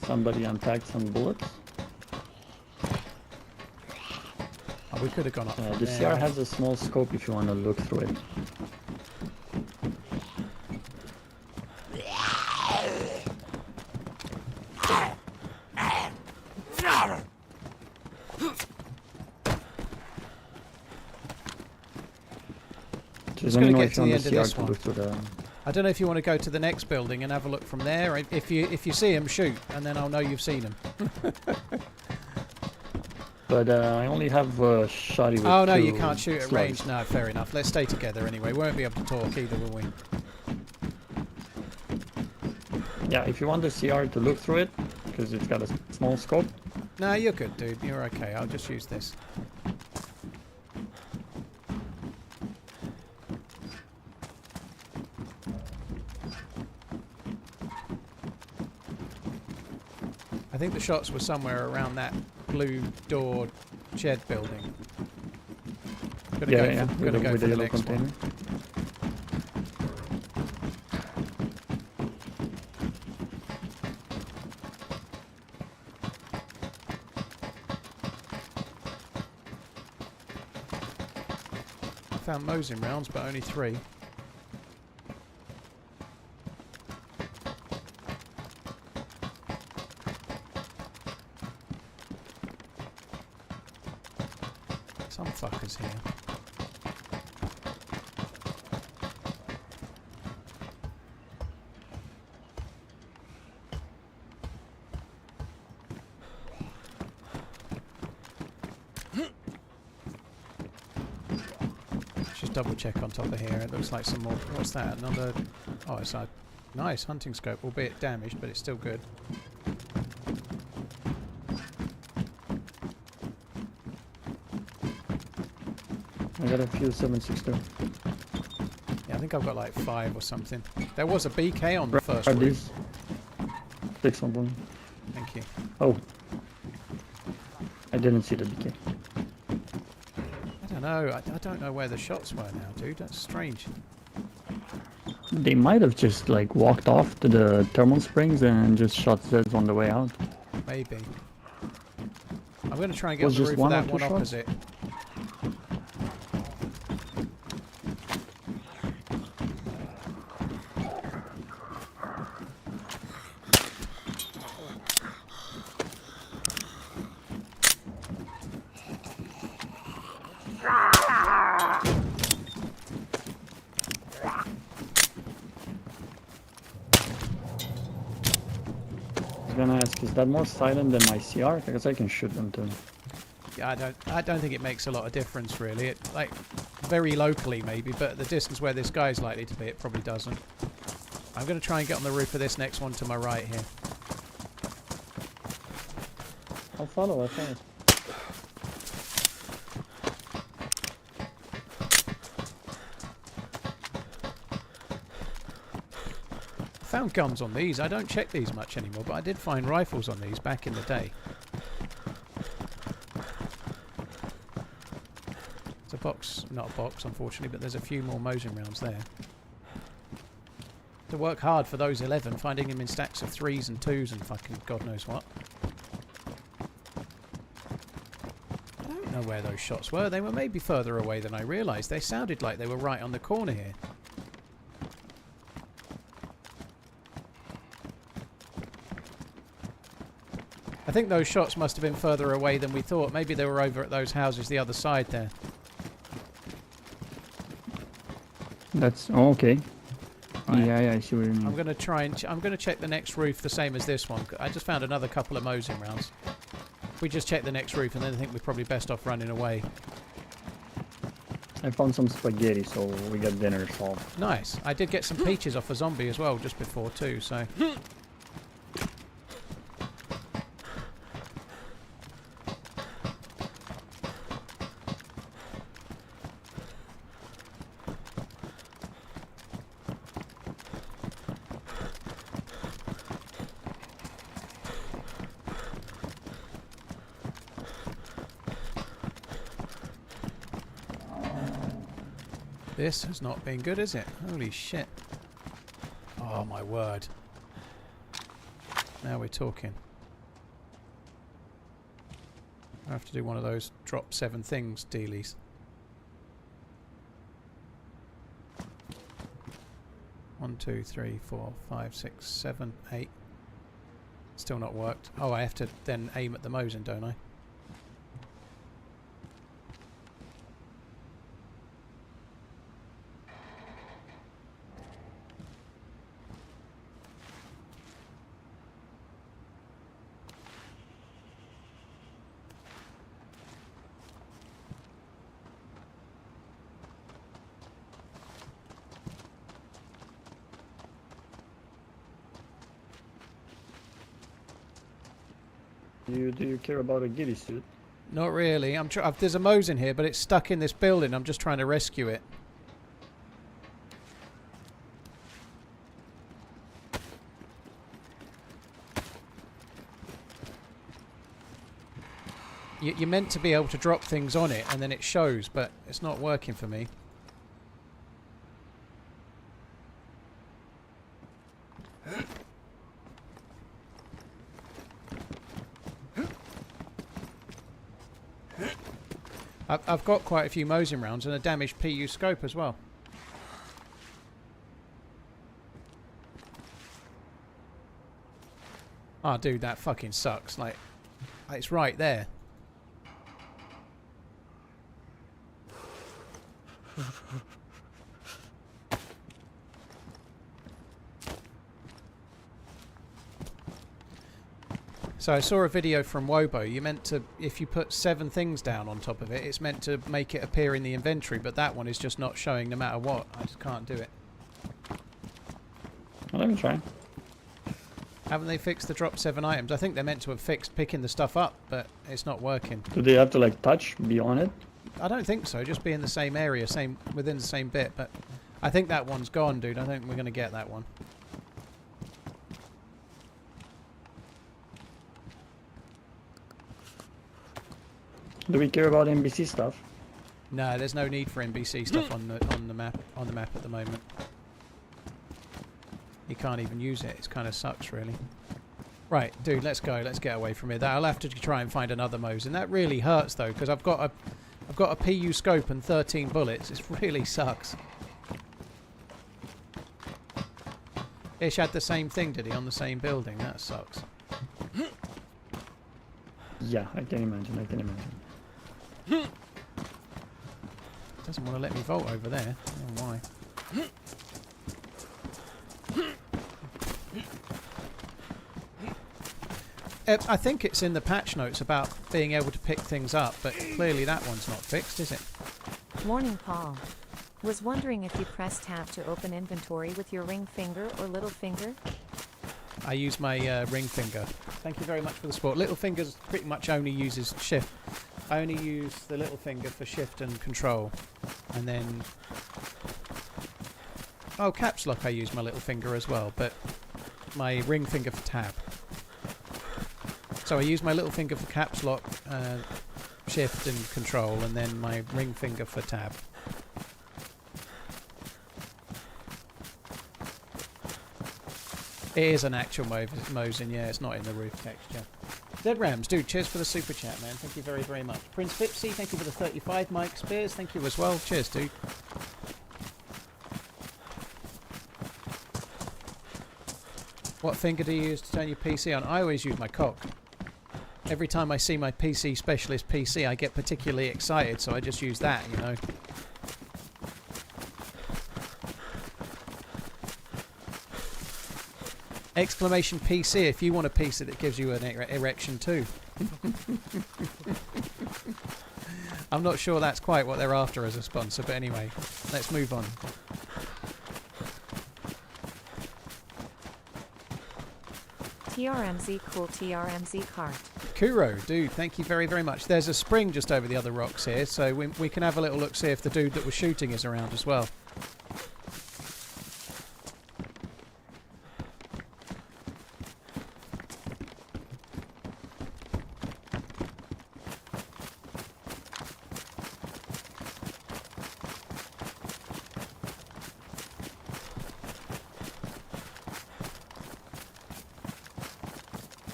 Somebody unpacked some bullets. Oh, we could have gone up from The there. CR has a small scope if you want to look through it. Just going to get to the end of CR this to one. look through the... I don't know if you want to go to the next building and have a look from there. If you see him, shoot, and then I'll know you've seen him. But I only have shotty with Oh no, two you can't shoot at slugs. range. No, fair enough. Let's stay together anyway. We won't be able to talk either, will we? Yeah, if you want the CR to look through it, because it's got a small scope. No, you're good, dude. You're okay. I'll just use this. I think the shots were somewhere around that blue door shed building. Gotta go for, gotta go for the next one. I found Mosin rounds, but only 3. Some fuckers here. Just double check on top of here. It looks like some more. What's that? Another. Oh, it's a nice hunting scope, albeit damaged, but it's still good. I got a few 7.62. Yeah, I think I've got like 5 or something. There was a BK on the first Grab roof. these. 6 on one. Thank you. Oh. I didn't see the BK. I don't know. I don't know where the shots were now, dude. That's strange. They might have just like walked off to the thermal springs and just shot Zeds on the way out. Maybe. I'm going to try and get on Was the just roof of one or that two one shots? opposite. gonna ask, is that more silent than my CR? Because I can shoot them too. Yeah, I don't think it makes a lot of difference really. It, like, very locally maybe, but at the distance where this guy's likely to be, it probably doesn't. I'm going to try and get on the roof of this next one to my right here. I'll follow. I found guns on these. I don't check these much anymore, but I did find rifles on these back in the day. It's a box, not a box unfortunately, but there's a few more Mosin rounds there. To work hard for those 11, finding them in stacks of 3s and 2s and fucking God knows what. I don't know where those shots were. They were maybe further away than I realised. They sounded like they were right on the corner here. I think those shots must have been further away than we thought. Maybe they were over at those houses the other side there. That's okay. Right. Yeah, I see what you mean. I'm going to try and I'm going to check the next roof the same as this one. I just found another couple of Mosin rounds. We just check the next roof and then I think we're probably best off running away. I found some spaghetti, so we got dinner solved. Nice. I did get some peaches off a zombie as well just before too, so... This has not been good, is it? Holy shit. Oh my word. Now we're talking. I have to do one of those drop 7 things dealies. One, 2, 3, 4, 5, 6, 7, 8. Still not worked. Oh, I have to then aim at the Mosin, don't I? Do you care about a ghillie suit? Not really. There's a Mosin here, but it's stuck in this building. I'm just trying to rescue it. You're meant to be able to drop things on it, and then it shows, but it's not working for me. I've got quite a few Mosin rounds and a damaged PU scope as well. Oh, dude, that fucking sucks. Like, it's right there. So I saw a video from Wobo. You meant to, if you put 7 things down on top of it, it's meant to make it appear in the inventory, but that one is just not showing no matter what. I just can't do it. Well, let me try. Haven't they fixed the drop 7 items? I think they're meant to have fixed picking the stuff up, but it's not working. Do they have to like touch, be on it? I don't think so. Just be in the same area, within the same bit. But I think that one's gone, dude. I don't think we're going to get that one. Do we care about NBC stuff? No, there's no need for NBC stuff on the map at the moment. You can't even use it. It kind of sucks, really. Right, dude, let's go. Let's get away from here. I'll have to try and find another Mosin. That really hurts though, because I've got a PU scope and 13 bullets. It really sucks. Ish had the same thing, did he, on the same building? That sucks. Yeah, I can imagine. I can imagine. Doesn't want to let me vault over there. I don't know why. I think it's in the patch notes about being able to pick things up, but clearly that one's not fixed, is it? Morning, Paul. Was wondering if you press tab to open inventory with your ring finger or little finger? I use my ring finger. Thank you very much for the support. Little fingers pretty much only uses shift. I only use the little finger for shift and control. And then... Oh, caps lock I use my little finger as well, but my ring finger for tab. So I use my little finger for caps lock, shift and control, and then my ring finger for tab. It is an actual Mosin, yeah, it's not in the roof texture. ZRams, dude, cheers for the super chat, man. Thank you very, very much. Prince Fipsy, thank you for the 35. Mike Spears, thank you as well. Cheers, dude. What finger do you use to turn your PC on? I always use my cock. Every time I see my PC specialist PC, I get particularly excited, so I just use that, you know. Exclamation PC if you want a PC that gives you an erection too. I'm not sure that's quite what they're after as a sponsor, but anyway, let's move on. TRMZ, cool TRMZ cart. Kuro, dude, thank you very, very much. There's a spring just over the other rocks here, so we can have a little look, see if the dude that was shooting is around as well.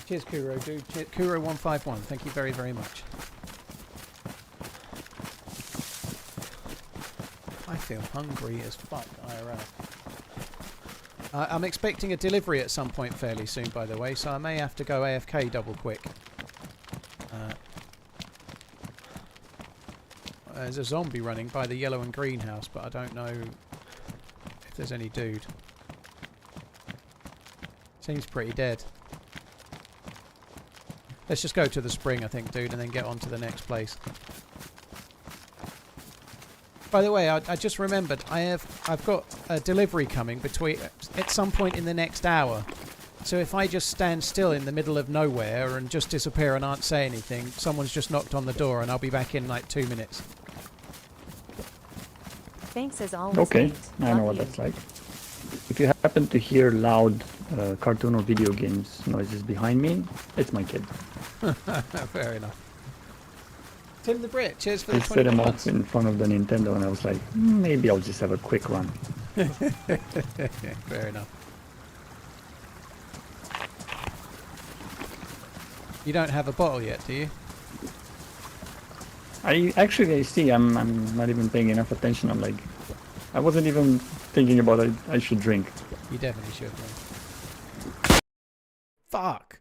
Cheers, Kuro, dude. Kuro151, thank you very, very much. I feel hungry as fuck, IRL. I'm expecting a delivery at some point fairly soon, by the way, so I may have to go AFK double quick. There's a zombie running by the yellow and green house, but I don't know if there's any dude. Seems pretty dead. Let's just go to the spring, I think, dude, and then get on to the next place. By the way, I just remembered I've got a delivery coming at some point in the next hour. So if I just stand still in the middle of nowhere and just disappear and aren't say anything, someone's just knocked on the door and I'll be back in like 2 minutes. Thanks as always. Okay, mate. I know what that's like. If you happen to hear loud cartoon or video games noises behind me, it's my kid. Fair enough. Tim the Brit, cheers for the I set 20 him months. off in front of the Nintendo and I was like, maybe I'll just have a quick run. Fair enough. You don't have a bottle yet, do you? I see, I'm not even paying enough attention. I'm like, I wasn't even thinking about it. I should drink. You definitely should, man. Fuck.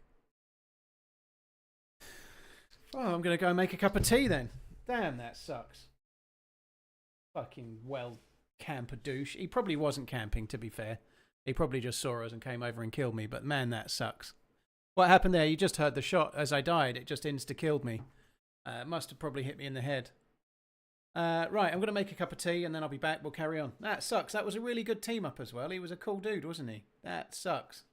Well, I'm going to go make a cup of tea then. Damn, that sucks. Fucking camper douche. He probably wasn't camping, to be fair. He probably just saw us and came over and killed me, but man, that sucks. What happened there? You just heard the shot as I died. It just insta-killed me. Must have probably hit me in the head. Right, I'm going to make a cup of tea and then I'll be back. We'll carry on. That sucks. That was a really good team up as well. He was a cool dude, wasn't he? That sucks.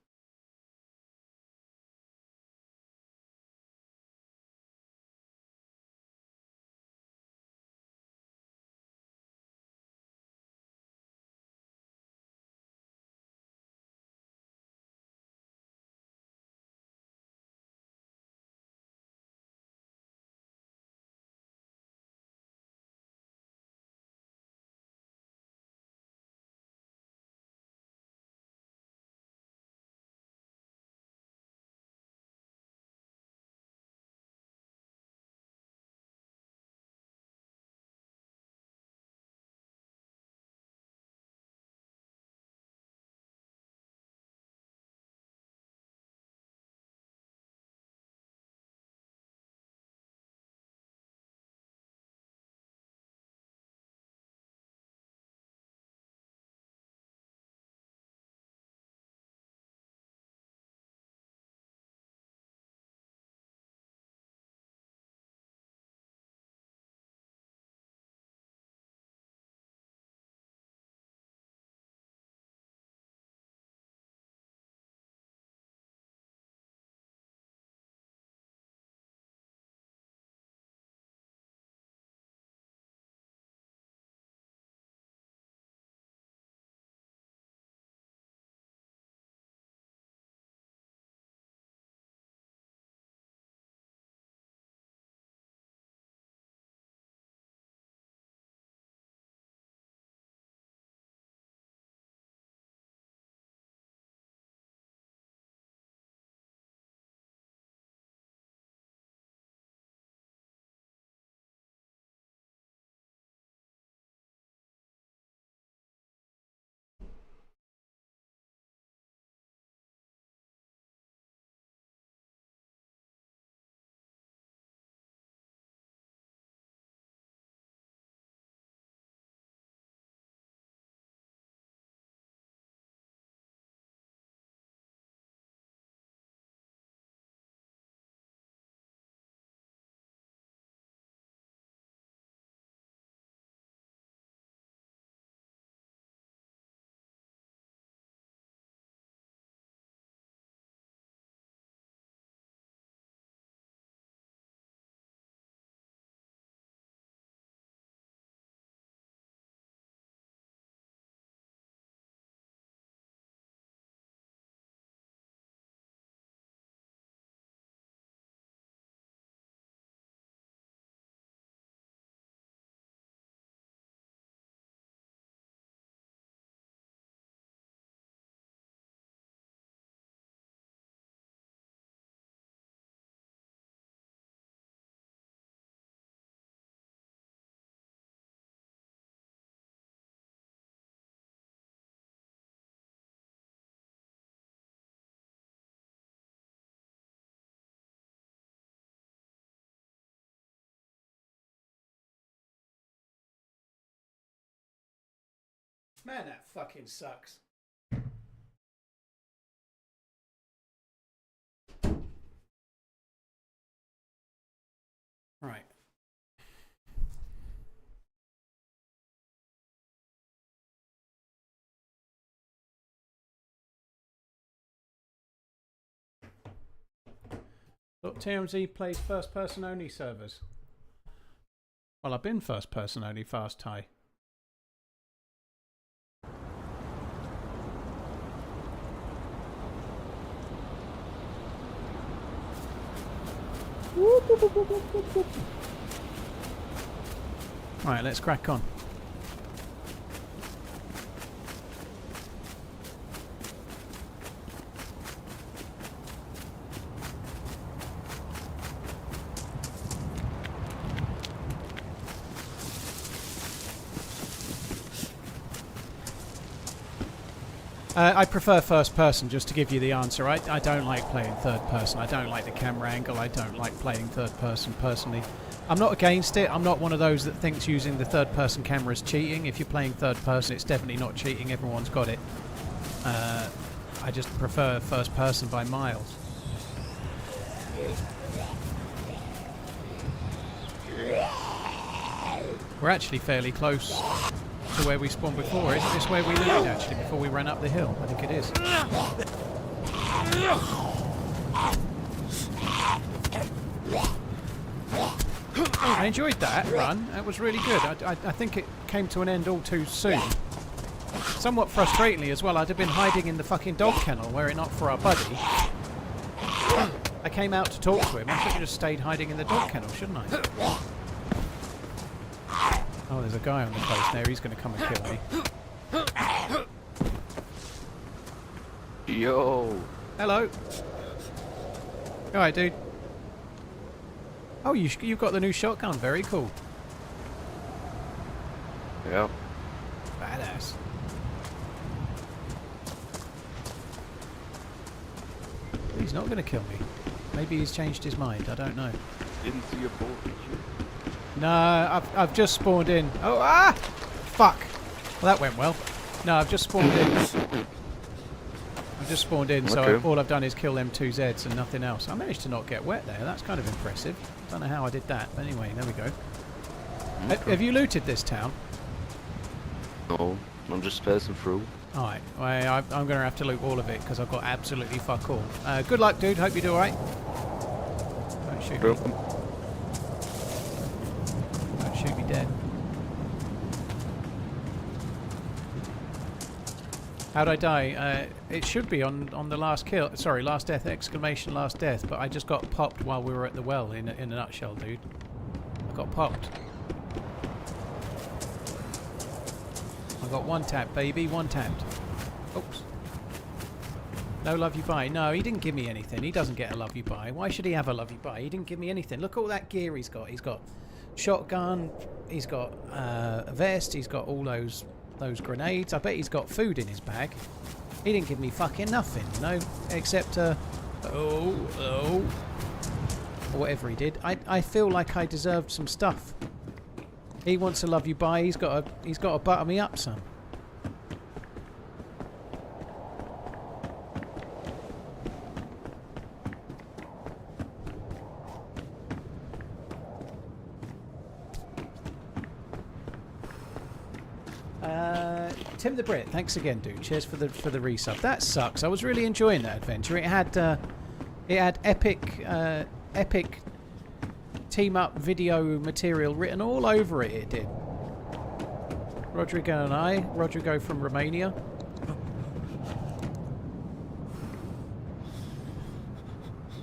Man, that fucking sucks. Right. Look, TRMZ plays first person only servers. Well, I've been first person only fast tie. Right, let's crack on. I prefer first person, just to give you the answer. I don't like playing third person. I don't like the camera angle. I don't like playing third person personally. I'm not against it. I'm not one of those that thinks using the third person camera is cheating. If you're playing third person, it's definitely not cheating. Everyone's got it. I just prefer first person by miles. We're actually fairly close to where we spawned before. Isn't this where we looted actually before we ran up the hill? I think it is. I enjoyed that run. That was really good. I think it came to an end all too soon. Somewhat frustratingly as well, I'd have been hiding in the fucking dog kennel were it not for our buddy. I came out to talk to him. I should have just stayed hiding in the dog kennel, shouldn't I? Oh, there's a guy on the coast there. He's going to come and kill me. Yo. Hello. Alright, dude. Oh, you've got the new shotgun. Very cool. Yep. Badass. He's not going to kill me. Maybe he's changed his mind. I don't know. Didn't see a bullet, did you? No, I've just spawned in. Oh, ah! Fuck. Well, that went well. No, I've just spawned in. I've just spawned in, so Okay. all I've done is kill them two Zeds and nothing else. I managed to not get wet there. That's kind of impressive. Don't know how I did that, but anyway, there we go. Okay. Have you looted this town? No, I'm just passing through. Alright, well, I'm going to have to loot all of it because I've got absolutely fuck all. Good luck, dude. Hope you do alright. Don't shoot me. Don't shoot me dead. How'd I die? It should be on the last kill. Sorry, last death, exclamation, last death. But I just got popped while we were at the well, in a nutshell, dude. I got popped. I got one tap, baby, one tapped. Oops. No love you buy. No, he didn't give me anything. He doesn't get a love you buy. Why should he have a love you buy? He didn't give me anything. Look at all that gear he's got. He's got shotgun. He's got a vest. He's got all those grenades. I bet he's got food in his bag. He didn't give me fucking nothing, you know, except or whatever he did. I feel like I deserved some stuff. He wants to love you buy. He's got to butter me up some. Tim the Brit, thanks again, dude. Cheers for the resub. That sucks. I was really enjoying that adventure. It had epic team up video material written all over it. It did. Rodrigo and I, Rodrigo from Romania.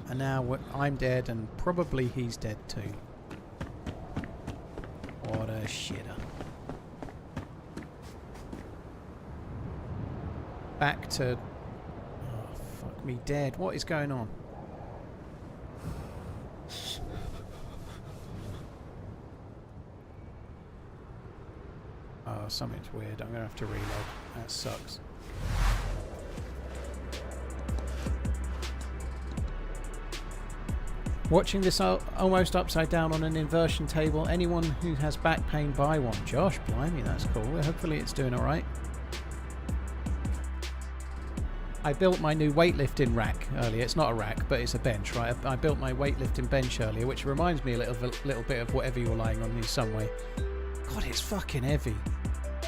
And now I'm dead, and probably he's dead too. What a shitter. Back to... Oh, fuck me dead. What is going on? Oh, something's weird. I'm going to have to reload. That sucks. Watching this almost upside down on an inversion table. Anyone who has back pain, buy one. Josh, blimey, that's cool. Hopefully it's doing alright. I built my new weightlifting rack earlier. It's not a rack, but it's a bench, right? I built my weightlifting bench earlier, which reminds me a little bit of whatever you're lying on in some way. God, it's fucking heavy.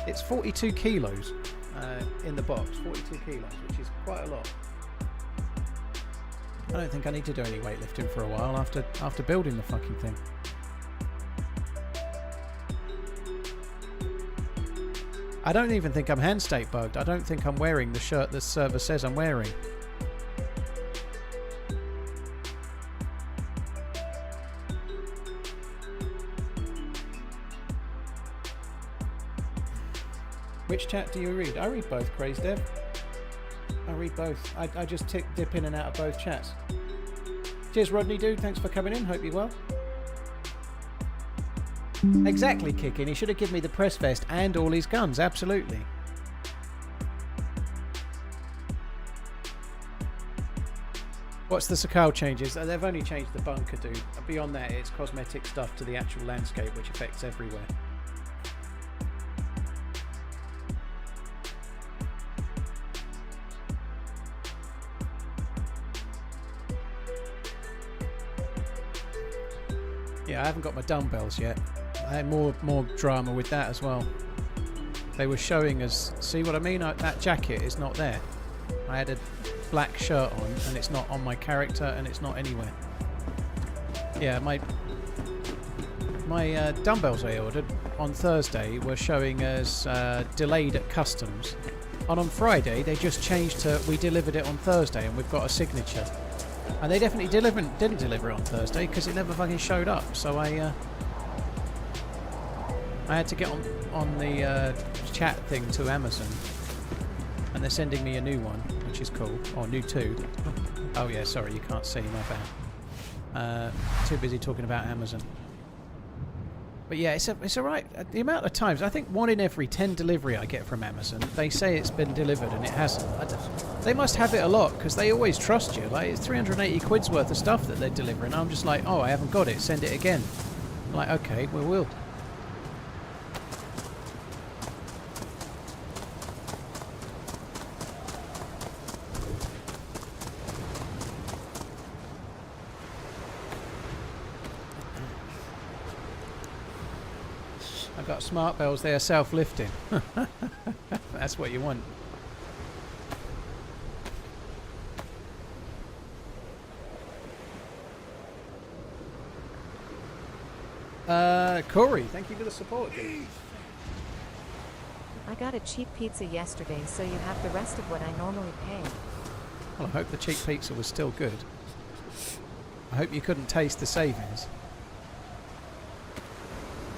It's 42 kilos in the box. 42 kilos, which is quite a lot. I don't think I need to do any weightlifting for a while after building the fucking thing. I don't even think I'm hand state bugged. I don't think I'm wearing the shirt the server says I'm wearing. Which chat do you read? I read both, Crazy Dev. I read both. I just dip in and out of both chats. Cheers, Rodney, dude. Thanks for coming in. Hope you're well. Exactly, Kicking. He should have given me the press vest and all his guns. Absolutely. What's the Sakhal changes? They've only changed the bunker, dude. Beyond that, it's cosmetic stuff to the actual landscape, which affects everywhere. Yeah, I haven't got my dumbbells yet. I had more drama with that as well. They were showing us, see what I mean? That jacket is not there. I had a black shirt on and it's not on my character and it's not anywhere. Yeah, my dumbbells I ordered on Thursday were showing as delayed at customs. And on Friday they just changed to we delivered it on Thursday and we've got a signature. And they definitely didn't deliver it on Thursday because it never fucking showed up. So I had to get on the chat thing to Amazon, and they're sending me a new one, which is cool. Or new two. Oh yeah, sorry, you can't see, my bad. Too busy talking about Amazon. But yeah, it's alright. The amount of times, I think 1 in every 10 delivery I get from Amazon, they say it's been delivered and it hasn't. They must have it a lot because they always trust you. Like, it's 380 quid's worth of stuff that they're delivering. I'm just like, oh, I haven't got it. Send it again. I'm like, okay, we will. I've got smart bells, they are self-lifting. That's what you want. Corey, thank you for the support, dude. I got a cheap pizza yesterday, so you have the rest of what I normally pay. Well, I hope the cheap pizza was still good. I hope you couldn't taste the savings.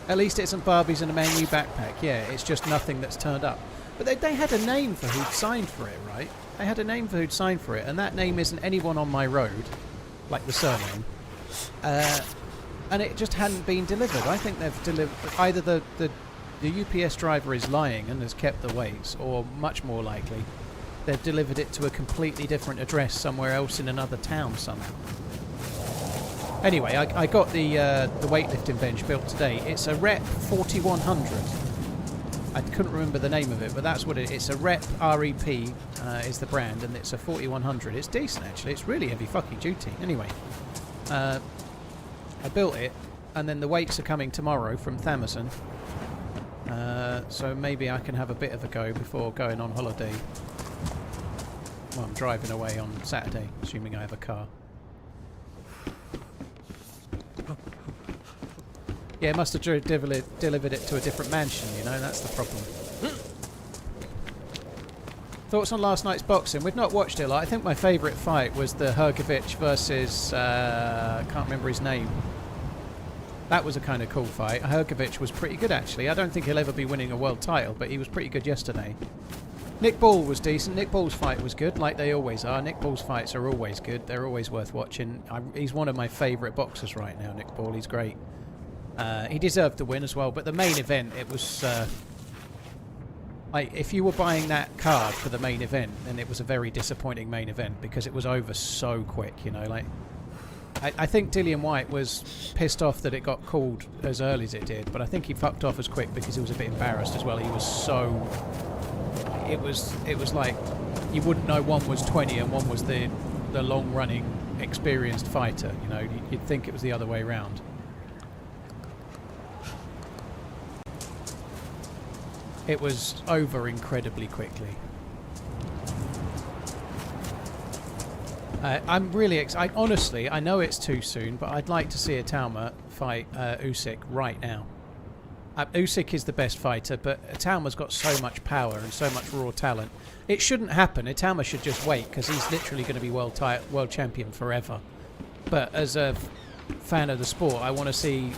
At least it's some Barbies and a Man U backpack. Yeah, it's just nothing that's turned up. But they had a name for who'd signed for it, right? They had a name for who'd signed for it, and that name isn't anyone on my road, like the surname. And it just hadn't been delivered. I think they've delivered... Either the UPS driver is lying and has kept the weights, or much more likely, they've delivered it to a completely different address somewhere else in another town somehow. Anyway, I got the weightlifting bench built today. It's a Rep 4100. I couldn't remember the name of it, but that's what it is. It's a Rep REP is the brand, and it's a 4100. It's decent, actually. It's really heavy fucking duty. Anyway, I built it, and then the weights are coming tomorrow from Amazon. So maybe I can have a bit of a go before going on holiday. Well, I'm driving away on Saturday, assuming I have a car. Yeah, it must have delivered it to a different mansion, you know, that's the problem. Thoughts on last night's boxing? We've not watched it a lot. I think my favourite fight was the Hergovich versus... I can't remember his name. That was a kind of cool fight. Hergovich was pretty good, actually. I don't think he'll ever be winning a world title, but he was pretty good yesterday. Nick Ball was decent. Nick Ball's fight was good, like they always are. Nick Ball's fights are always good. They're always worth watching. He's one of my favourite boxers right now, Nick Ball. He's great. He deserved the win as well, but the main event, it was... like, if you were buying that card for the main event, then it was a very disappointing main event because it was over so quick, you know, like... I think Dillian White was pissed off that it got called as early as it did, but I think he fucked off as quick because he was a bit embarrassed as well. He was so... it was like you wouldn't know one was 20 and one was the long running experienced fighter. You know, you'd think it was the other way round. It was over incredibly quickly. I'm really excited. Honestly, I know it's too soon, but I'd like to see Itauma fight Usyk right now. Usyk is the best fighter, but Itauma's got so much power and so much raw talent. It shouldn't happen. Itauma should just wait, because he's literally going to be world champion forever. But as a fan of the sport, I want to see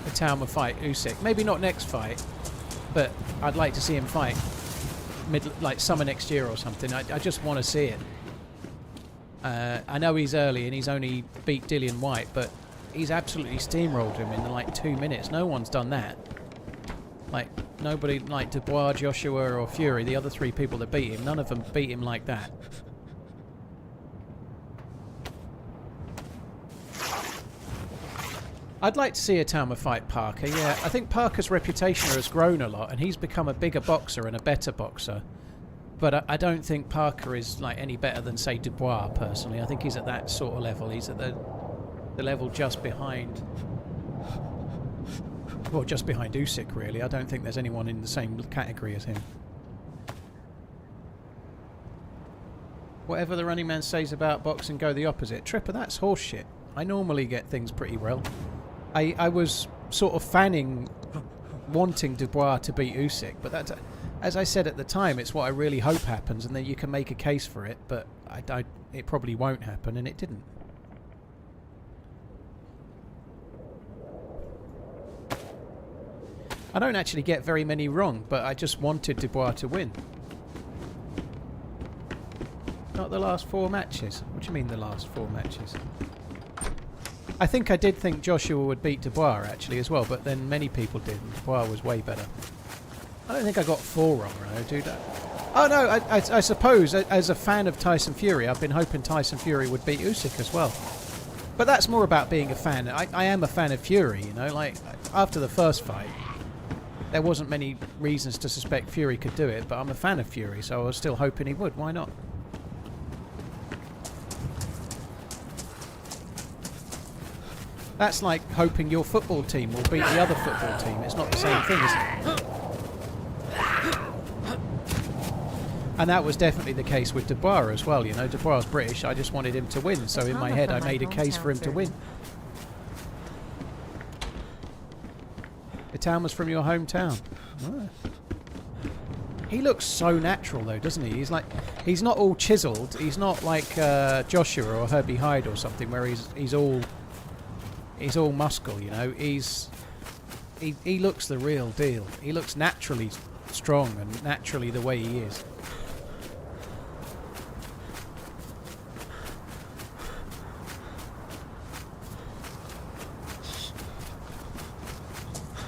Itauma fight Usyk. Maybe not next fight, but I'd like to see him fight like summer next year or something. I just want to see it. I know he's early and he's only beat Dillian White, but he's absolutely steamrolled him in like 2 minutes. No one's done that. Like, nobody like Dubois, Joshua or Fury, the other 3 people that beat him, none of them beat him like that. I'd like to see Itauma fight Parker, yeah. I think Parker's reputation has grown a lot and he's become a bigger boxer and a better boxer. But I don't think Parker is like any better than, say, Dubois, personally. I think he's at that sort of level. He's at the level just behind... Well, just behind Usyk, really. I don't think there's anyone in the same category as him. Whatever the running man says about boxing, go the opposite. Tripper, that's horseshit. I normally get things pretty well. I was sort of fanning, wanting Dubois to beat Usyk, but that's... As I said at the time, it's what I really hope happens, and then you can make a case for it, but it probably won't happen, and it didn't. I don't actually get very many wrong, but I just wanted Dubois to win. Not the last 4 matches. What do you mean the last 4 matches? I think I did think Joshua would beat Dubois, actually, as well, but then many people did, and Dubois was way better. I don't think I got 4 wrong, though, dude. Oh, no, I suppose, as a fan of Tyson Fury, I've been hoping Tyson Fury would beat Usyk as well. But that's more about being a fan. I am a fan of Fury, you know, like, after the first fight, there wasn't many reasons to suspect Fury could do it, but I'm a fan of Fury, so I was still hoping he would. Why not? That's like hoping your football team will beat the other football team. It's not the same thing, is it? And that was definitely the case with Dubois as well, you know. Dubois is British, I just wanted him to win, so in my head I made a case for him to win. Itauma's from your hometown. Oh. He looks so natural though, doesn't he? He's not all chiseled. He's not like Joshua or Herbie Hyde or something where he's all muscle, you know. He looks the real deal. He looks naturally strong and naturally the way he is.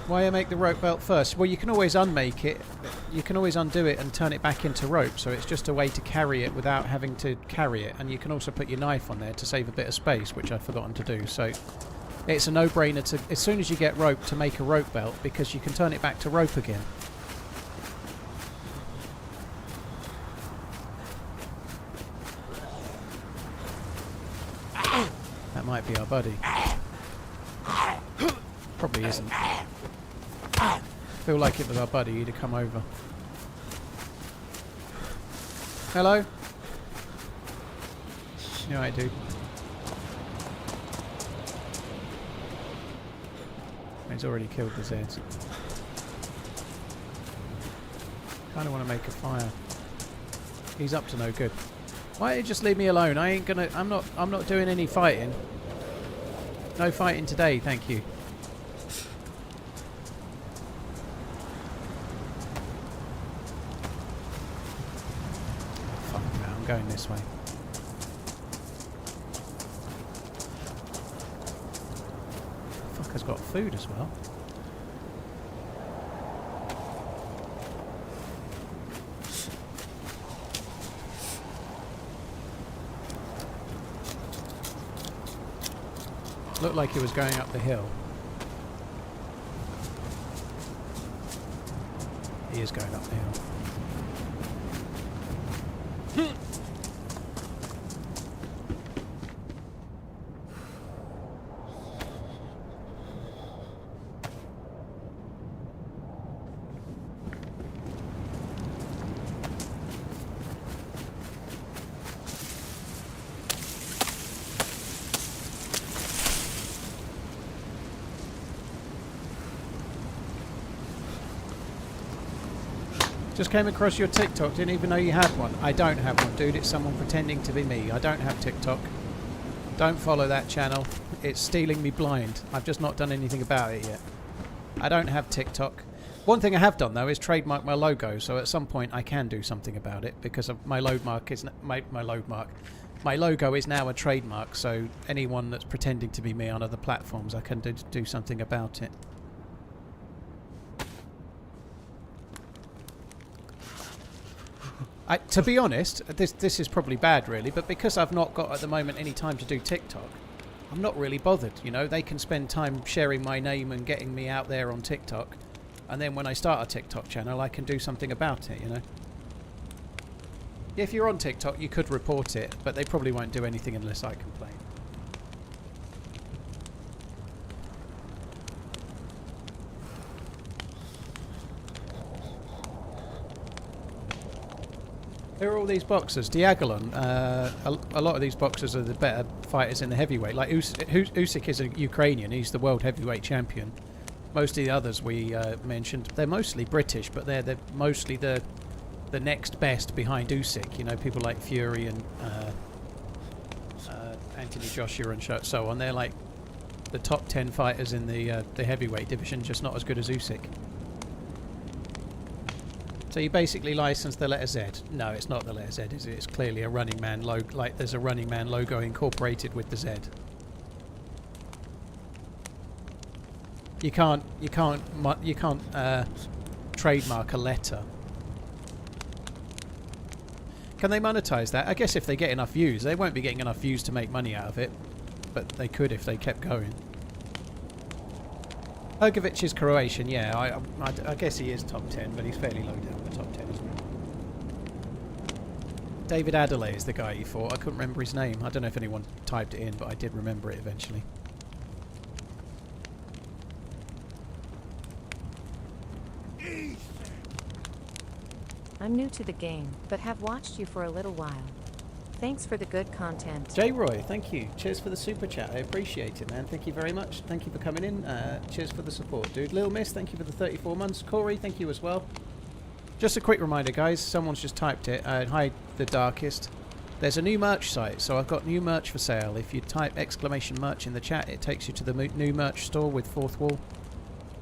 Why I make the rope belt first? Well, you can always unmake it. You can always undo it and turn it back into rope, so it's just a way to carry it without having to carry it. And you can also put your knife on there to save a bit of space, which I'd forgotten to do. So it's a no-brainer to, as soon as you get rope, to make a rope belt, because you can turn it back to rope again. That might be our buddy. Probably isn't. Feel like it was our buddy, he'd have come over. Hello? Yeah, I do. He's already killed the Zeds. Kinda wanna make a fire. He's up to no good. Why don't you just leave me alone? I'm not doing any fighting. No fighting today, thank you. Going this way. Fucker's got food as well. Looked like he was going up the hill. He is going up the hill. Just came across your TikTok, didn't even know you had one. I don't have one, dude. It's someone pretending to be me. I don't have TikTok. Don't follow that channel. It's stealing me blind. I've just not done anything about it yet. I don't have TikTok. One thing I have done though is trademark my logo, so at some point I can do something about it because of my logo is now a trademark, so anyone that's pretending to be me on other platforms, I can do something about it. To be honest, this is probably bad really, but because I've not got at the moment any time to do TikTok, I'm not really bothered, you know. They can spend time sharing my name and getting me out there on TikTok, and then when I start a TikTok channel I can do something about it, you know. If you're on TikTok you could report it, but they probably won't do anything unless I complain. There are all these boxers. Diagolon, a lot of these boxers are the better fighters in the heavyweight. Like Usyk is a Ukrainian. He's the world heavyweight champion. Most of the others we mentioned, they're mostly British, but they're mostly the next best behind Usyk. You know, people like Fury and Anthony Joshua and so on. They're like the top 10 fighters in the heavyweight division, just not as good as Usyk. So you basically license the letter Z. No, it's not the letter Z, is it? It's clearly a Running Man logo. Like there's a Running Man logo incorporated with the Z. You can't trademark a letter. Can they monetize that? I guess if they get enough views. They won't be getting enough views to make money out of it, but they could if they kept going. Ergovic is Croatian, yeah. I guess he is top 10, but he's fairly low down the top 10, isn't he? David Adelaide is the guy he fought. I couldn't remember his name. I don't know if anyone typed it in, but I did remember it eventually. I'm new to the game, but have watched you for a little while. Thanks for the good content. J. Roy, thank you. Cheers for the super chat. I appreciate it, man. Thank you very much. Thank you for coming in. Cheers for the support, dude. Lil Miss, thank you for the 34 months. Corey, thank you as well. Just a quick reminder, guys. Someone's just typed it. Hi, the Darkest. There's a new merch site, so I've got new merch for sale. If you type !merch in the chat, it takes you to the new merch store with Fourth Wall.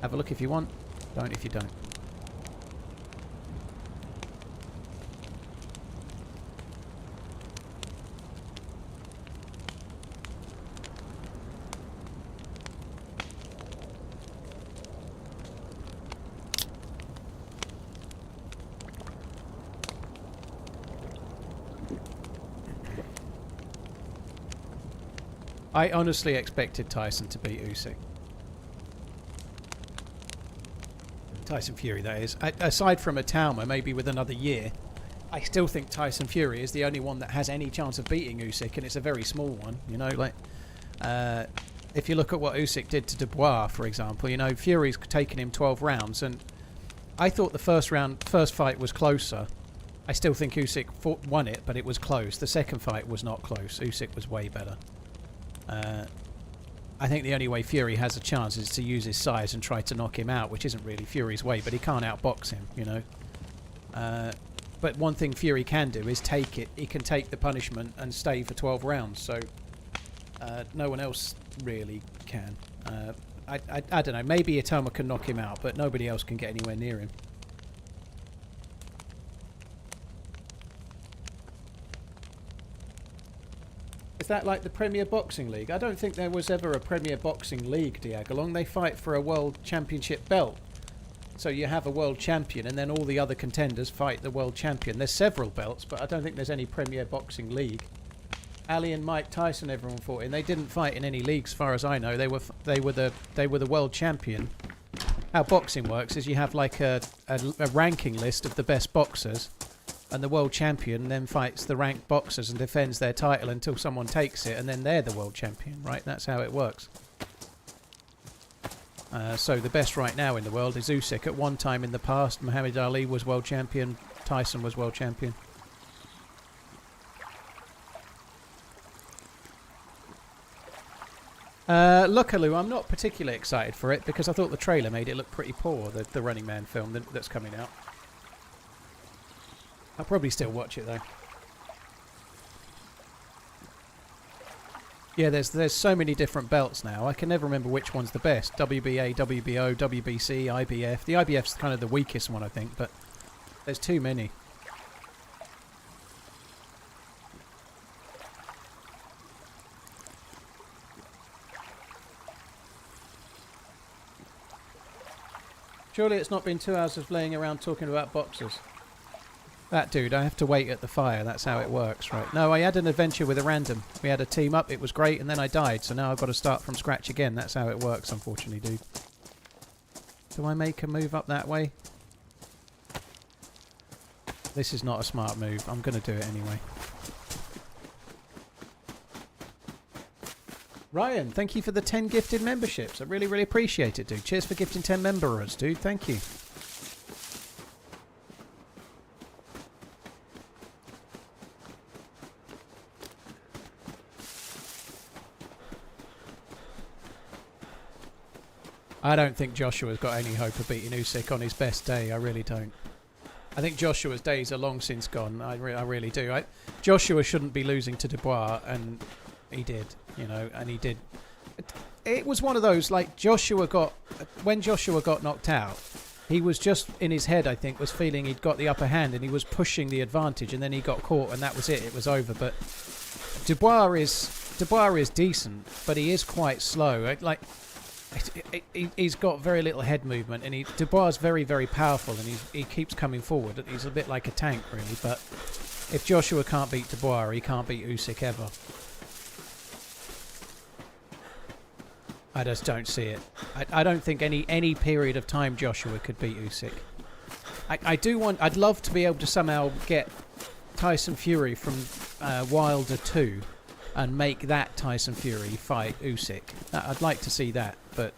Have a look if you want. Don't if you don't. I honestly expected Tyson to beat Usyk. Tyson Fury, that is. Aside from a Talma, maybe with another year, I still think Tyson Fury is the only one that has any chance of beating Usyk, and it's a very small one. You know, like if you look at what Usyk did to Dubois, for example, you know, Fury's taken him 12 rounds, and I thought the first fight was closer. I still think Usyk won it, but it was close. The second fight was not close. Usyk was way better. I think the only way Fury has a chance is to use his size and try to knock him out, which isn't really Fury's way, but he can't outbox him, you know. But one thing Fury can do is take it. He can take the punishment and stay for 12 rounds, so no one else really can. I don't know, maybe Itoma can knock him out, but nobody else can get anywhere near him. Is that like the Premier Boxing League? I don't think there was ever a Premier Boxing League, Diagolong. They fight for a World Championship belt. So you have a World Champion and then all the other contenders fight the World Champion. There's several belts, but I don't think there's any Premier Boxing League. Ali and Mike Tyson, everyone fought in. They didn't fight in any leagues, as far as I know. They were the World Champion. How boxing works is you have like a ranking list of the best boxers, and the World Champion then fights the ranked boxers and defends their title until someone takes it, and then they're the World Champion, right? That's how it works. So the best right now in the world is Usyk. At one time in the past, Muhammad Ali was World Champion, Tyson was World Champion. Luckily, I'm not particularly excited for it because I thought the trailer made it look pretty poor, the Running Man film that's coming out. I'll probably still watch it though. Yeah, there's so many different belts now. I can never remember which one's the best. WBA, WBO, WBC, IBF. The IBF's kind of the weakest one, I think, but there's too many. Surely it's not been 2 hours of laying around talking about boxers. That dude, I have to wait at the fire. That's how it works, right? No, I had an adventure with a random. We had a team up. It was great, and then I died. So now I've got to start from scratch again. That's how it works, unfortunately, dude. Do I make a move up that way? This is not a smart move. I'm going to do it anyway. Ryan, thank you for the 10 gifted memberships. I really, really appreciate it, dude. Cheers for gifting 10 members, dude. Thank you. I don't think Joshua's got any hope of beating Usyk on his best day. I really don't. I think Joshua's days are long since gone. I really do. Joshua shouldn't be losing to Dubois, and he did, you know, and he did. It was one of those, like, when Joshua got knocked out, he was just in his head, I think, was feeling he'd got the upper hand and he was pushing the advantage, and then he got caught and that was it. It was over. But Dubois is decent, but he is quite slow. He's got very little head movement, and Dubois is very, very powerful, and he keeps coming forward. He's a bit like a tank, really. But if Joshua can't beat Dubois, he can't beat Usyk ever. I just don't see it. I don't think any period of time Joshua could beat Usyk. I'd love to be able to somehow get Tyson Fury from Wilder 2 and make that Tyson Fury fight Usyk. I'd like to see that, but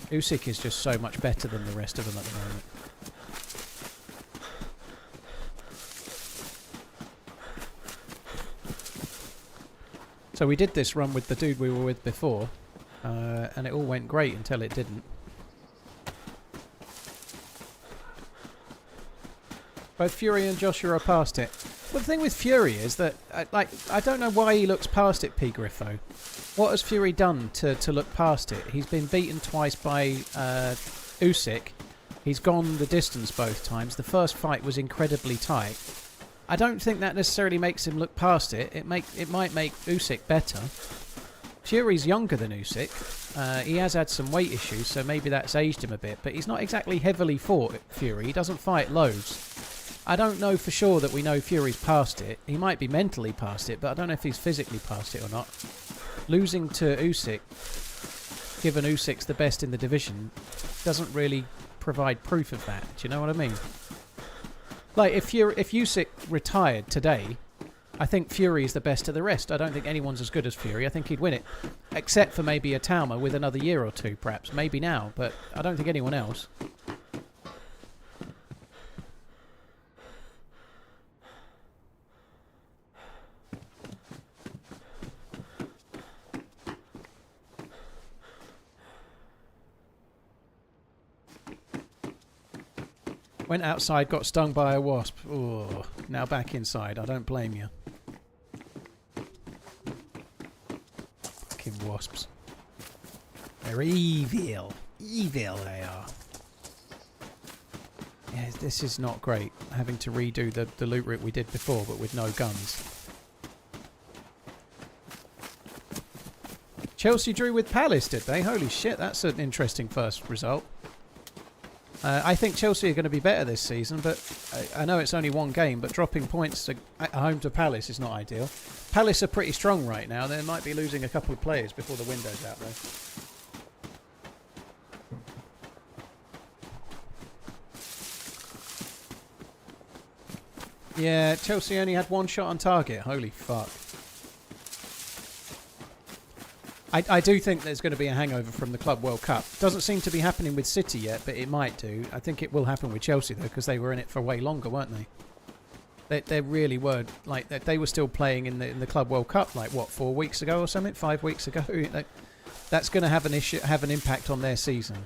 Usyk is just so much better than the rest of them at the moment. So we did this run with the dude we were with before, and it all went great until it didn't. Both Fury and Joshua are past it. Well, the thing with Fury is that, I don't know why he looks past it, P. Griffo. What has Fury done to look past it? He's been beaten twice by Usyk. He's gone the distance both times. The first fight was incredibly tight. I don't think that necessarily makes him look past it. It might make Usyk better. Fury's younger than Usyk. He has had some weight issues, so maybe that's aged him a bit. But he's not exactly heavily fought, Fury. He doesn't fight loads. I don't know for sure that we know Fury's past it. He might be mentally past it, but I don't know if he's physically past it or not. Losing to Usyk, given Usyk's the best in the division, doesn't really provide proof of that. Do you know what I mean? Like, if Usyk retired today, I think Fury is the best of the rest. I don't think anyone's as good as Fury. I think he'd win it. Except for maybe a Tauma with another year or two, perhaps. Maybe now, but I don't think anyone else. Went outside, got stung by a wasp. Oh, now back inside. I don't blame you. Fucking wasps. They're evil. Evil they are. Yeah, this is not great. Having to redo the loot route we did before, but with no guns. Chelsea drew with Palace, did they? Holy shit, that's an interesting first result. I think Chelsea are going to be better this season, but I know it's only one game, but dropping points at home to Palace is not ideal. Palace are pretty strong right now. They might be losing a couple of players before the window's out, though. Yeah, Chelsea only had one shot on target. Holy fuck. I do think there's going to be a hangover from the Club World Cup. Doesn't seem to be happening with City yet, but it might do. I think it will happen with Chelsea, though, because they were in it for way longer, weren't they? They really were. Like, they were still playing in the Club World Cup, like, what, 4 weeks ago or something? 5 weeks ago? That's going to have an impact on their season.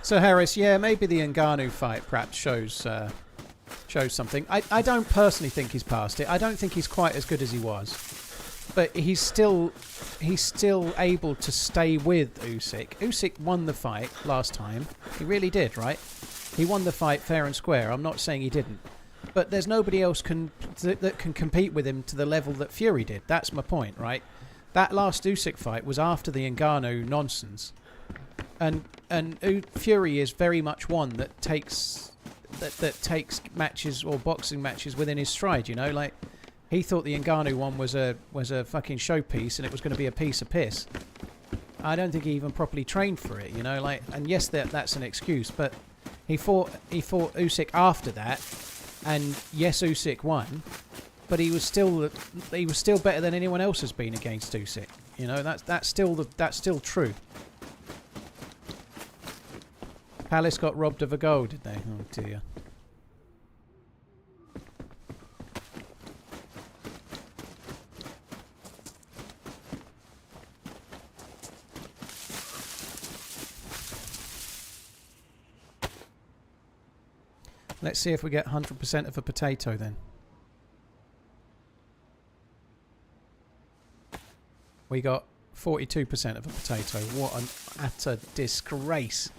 So Harris, yeah, maybe the Ngannou fight perhaps shows something. I don't personally think he's past it. I don't think he's quite as good as he was, but he's still able to stay with Usyk. Usyk won the fight last time. He really did, right? He won the fight fair and square. I'm not saying he didn't, but there's nobody else that can compete with him to the level that Fury did. That's my point, right? That last Usyk fight was after the Ngannou nonsense. And Fury is very much one that takes matches or boxing matches within his stride. You know, like he thought the Ngannou one was a fucking showpiece and it was going to be a piece of piss. I don't think he even properly trained for it. You know, like, and yes, that's an excuse, but he fought Usyk after that, and yes, Usyk won, but he was still better than anyone else has been against Usyk. You know, that's still true. Palace got robbed of a goal, did they? Oh dear. Let's see if we get 100% of a potato then. We got 42% of a potato. What an utter disgrace.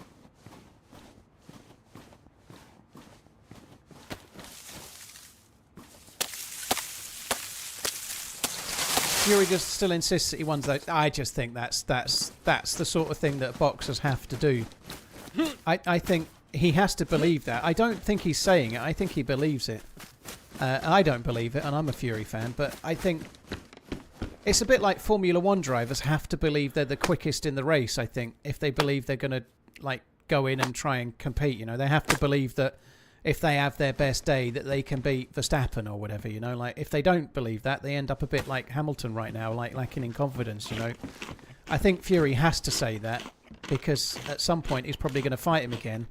Fury just still insists that he won those. I just think that's the sort of thing that boxers have to do. I think he has to believe that. I don't think he's saying it. I think he believes it. I don't believe it, and I'm a Fury fan, but I think it's a bit like Formula 1 drivers have to believe they're the quickest in the race, I think, if they believe they're going to like go in and try and compete. You know, they have to believe that if they have their best day that they can beat Verstappen or whatever, you know. Like, if they don't believe that, they end up a bit like Hamilton right now, like lacking in confidence, you know. I think Fury has to say that because at some point he's probably going to fight him again.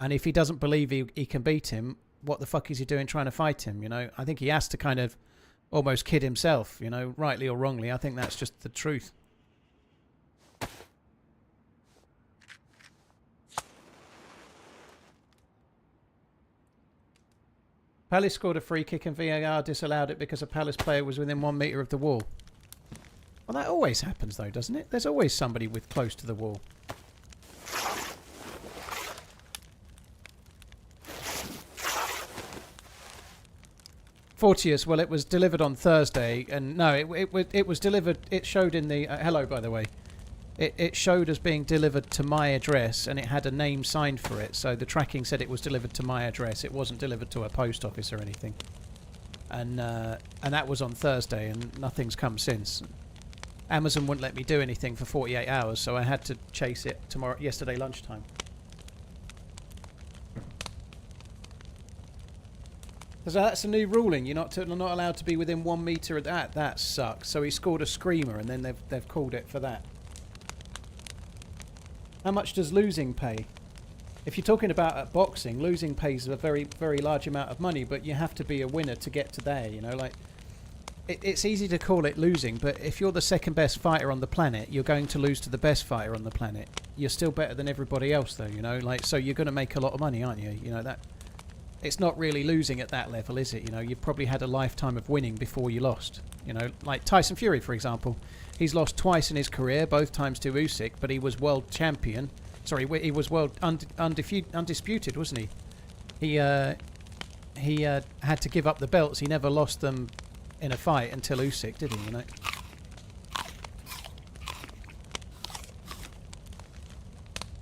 And if he doesn't believe he can beat him, what the fuck is he doing trying to fight him, you know? I think he has to kind of almost kid himself, you know, rightly or wrongly. I think that's just the truth. Palace scored a free kick and VAR disallowed it because a Palace player was within 1 metre of the wall. Well, that always happens though, doesn't it? There's always somebody with close to the wall. Fortius, well, it was delivered on Thursday, and no, it was delivered. It showed in the hello, by the way. It showed as being delivered to my address, and it had a name signed for it. So the tracking said it was delivered to my address. It wasn't delivered to a post office or anything. And that was on Thursday, and nothing's come since. Amazon wouldn't let me do anything for 48 hours, so I had to chase it yesterday lunchtime. So that's a new ruling. You're not allowed to be within 1 metre of that. That sucks. So he scored a screamer, and then they've called it for that. How much does losing pay? If you're talking about boxing, losing pays a very, very large amount of money, but you have to be a winner to get to there, you know, like it's easy to call it losing, but if you're the second best fighter on the planet, you're going to lose to the best fighter on the planet. You're still better than everybody else though, you know, like, so you're going to make a lot of money, aren't you? You know, that it's not really losing at that level, is it? You know, you've probably had a lifetime of winning before you lost. You know, like Tyson Fury, for example. He's lost twice in his career, both times to Usyk, but he was world champion. Sorry, he was world undisputed, wasn't he? He had to give up the belts. He never lost them in a fight until Usyk, did he? You know.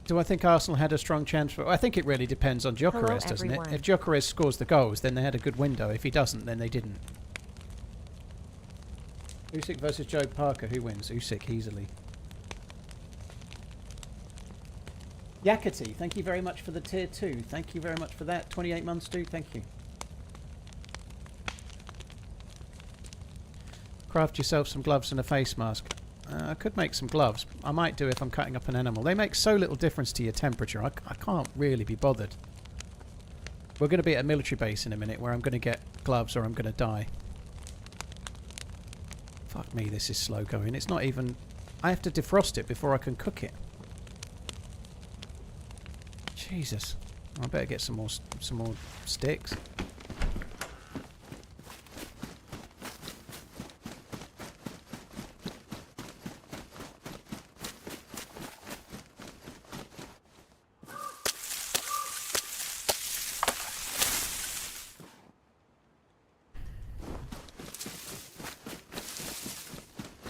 Do I think Arsenal had a strong chance for? I think it really depends on Gyökeres, doesn't it? If Gyökeres scores the goals, then they had a good window. If he doesn't, then they didn't. Usyk versus Joe Parker. Who wins? Usyk easily. Yakety, thank you very much for the tier 2. Thank you very much for that. 28 months, dude. Thank you. Craft yourself some gloves and a face mask. I could make some gloves. I might do if I'm cutting up an animal. They make so little difference to your temperature. I can't really be bothered. We're going to be at a military base in a minute where I'm going to get gloves or I'm going to die. Fuck me, this is slow going. It's not even... I have to defrost it before I can cook it. Jesus. I better get some more sticks.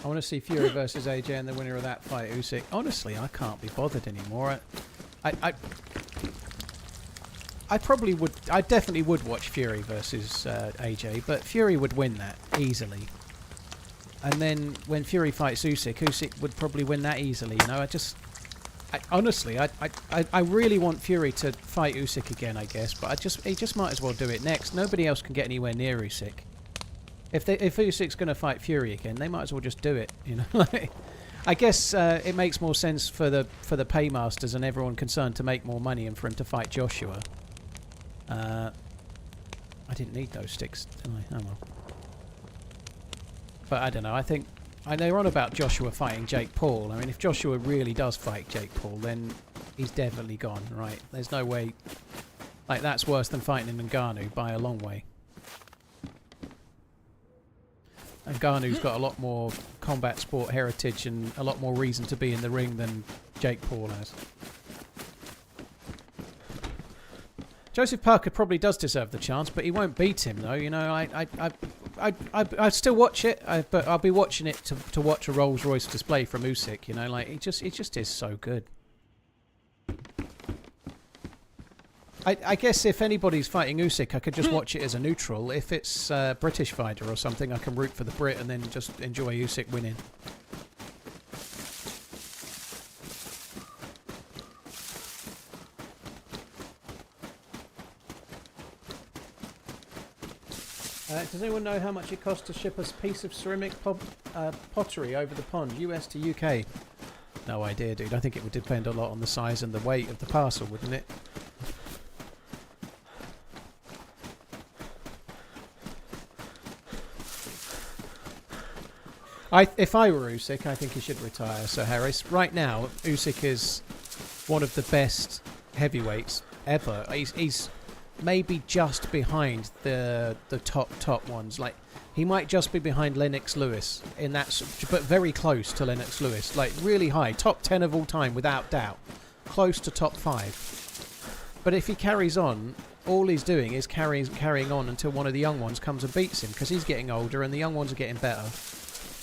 I want to see Fury versus AJ and the winner of that fight, Usyk. Honestly, I can't be bothered anymore. I probably would. I definitely would watch Fury versus AJ, but Fury would win that easily. And then when Fury fights Usyk, Usyk would probably win that easily. You know, honestly, I really want Fury to fight Usyk again, I guess. But he just might as well do it next. Nobody else can get anywhere near Usyk. If Usyk's going to fight Fury again, they might as well just do it. You know, like, I guess it makes more sense for the paymasters and everyone concerned to make more money and for him to fight Joshua. I didn't need those sticks, did I? Oh well. But I don't know. I think they're on about Joshua fighting Jake Paul. I mean, if Joshua really does fight Jake Paul, then he's definitely gone. Right? There's no way. Like, that's worse than fighting Ngannou by a long way. And Ngannou's got a lot more combat sport heritage and a lot more reason to be in the ring than Jake Paul has. Joseph Parker probably does deserve the chance, but he won't beat him, though. You know, I still watch it, but I'll be watching it to watch a Rolls Royce display from Usyk. You know, like it just is so good. I guess if anybody's fighting Usyk, I could just watch it as a neutral. If it's a British fighter or something, I can root for the Brit and then just enjoy Usyk winning. Does anyone know how much it costs to ship a piece of ceramic pottery over the pond, US to UK? No idea, dude. I think it would depend a lot on the size and the weight of the parcel, wouldn't it? If I were Usyk, I think he should retire, Sir Harris. Right now, Usyk is one of the best heavyweights ever. He's maybe just behind the top ones. Like, he might just be behind Lennox Lewis in that, but very close to Lennox Lewis. Like, really high, top 10 of all time without doubt, close to top 5. But if he carries on, all he's doing is carrying on until one of the young ones comes and beats him, because he's getting older and the young ones are getting better.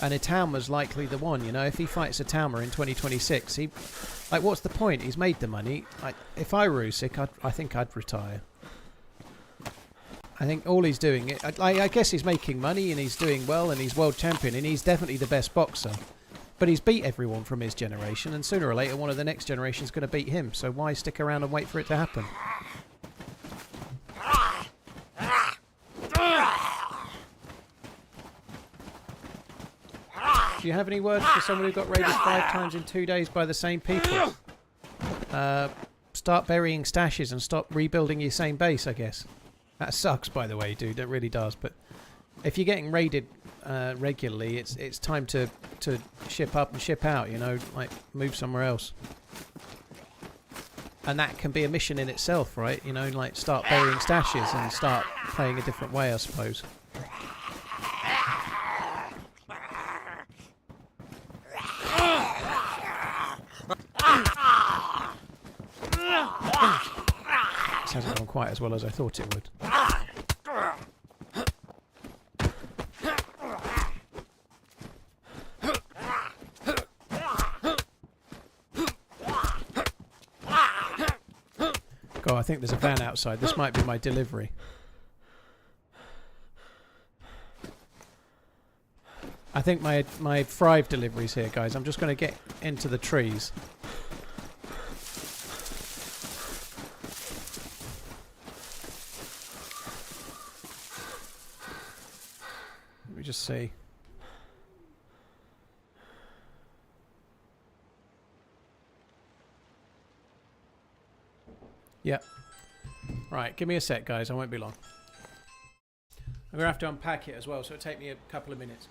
And Itauma's likely the one, you know. If he fights Itauma in 2026, like, what's the point? He's made the money. If I were Usyk, I think I'd retire. I think all he's doing, I guess he's making money and he's doing well and he's world champion and he's definitely the best boxer. But he's beat everyone from his generation, and sooner or later one of the next generation is going to beat him. So why stick around and wait for it to happen? Do you have any words for someone who got raided 5 times in 2 days by the same people? Start burying stashes and stop rebuilding your same base, I guess. That sucks, by the way, dude. That really does. But if you're getting raided regularly, it's time to ship up and ship out, you know, like move somewhere else. And that can be a mission in itself, right? You know, like start burying stashes and start playing a different way, I suppose. This hasn't gone quite as well as I thought it would. God, I think there's a van outside. This might be my delivery. I think my Thrive delivery's here, guys. I'm just going to get into the trees. Let me just see. Yep. Right, give me a sec, guys. I won't be long. I'm going to have to unpack it as well, so it'll take me a couple of minutes.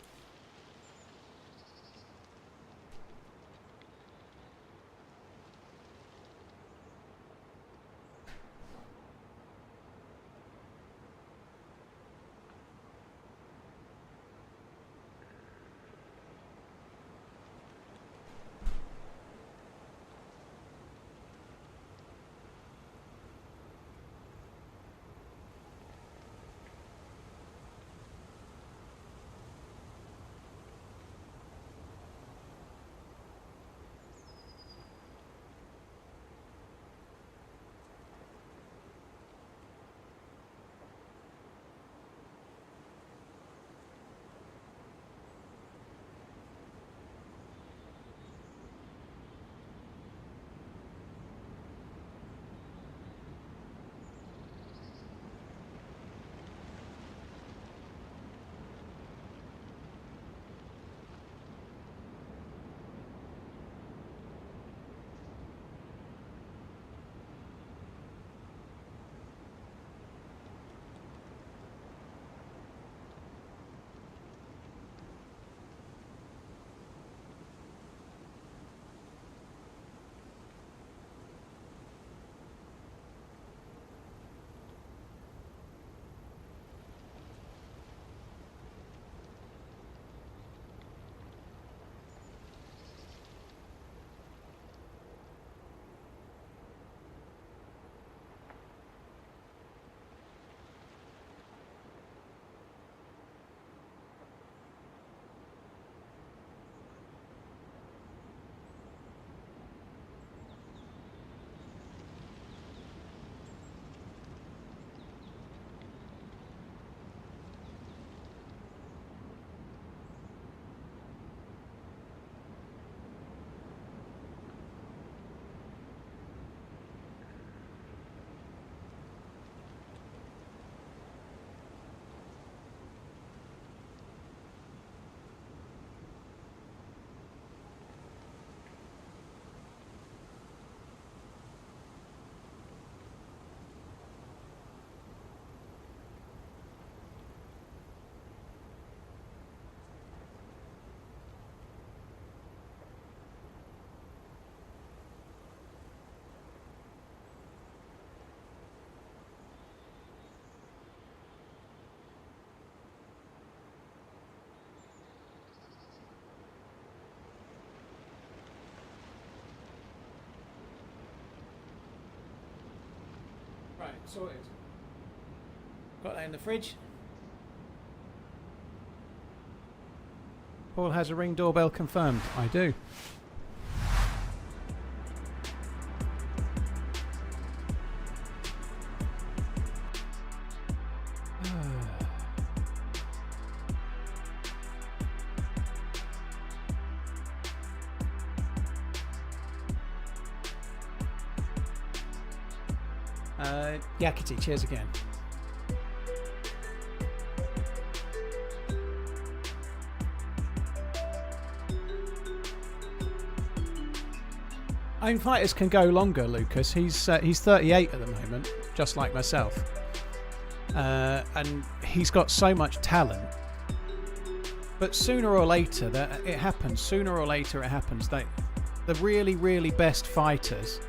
Right, sorted. Got that in the fridge. Paul has a Ring doorbell confirmed. I do. Yakety, cheers again. Own fighters can go longer, Lucas. He's 38 at the moment, just like myself, and he's got so much talent. But sooner or later, it happens. Sooner or later, it happens. The really, really best fighters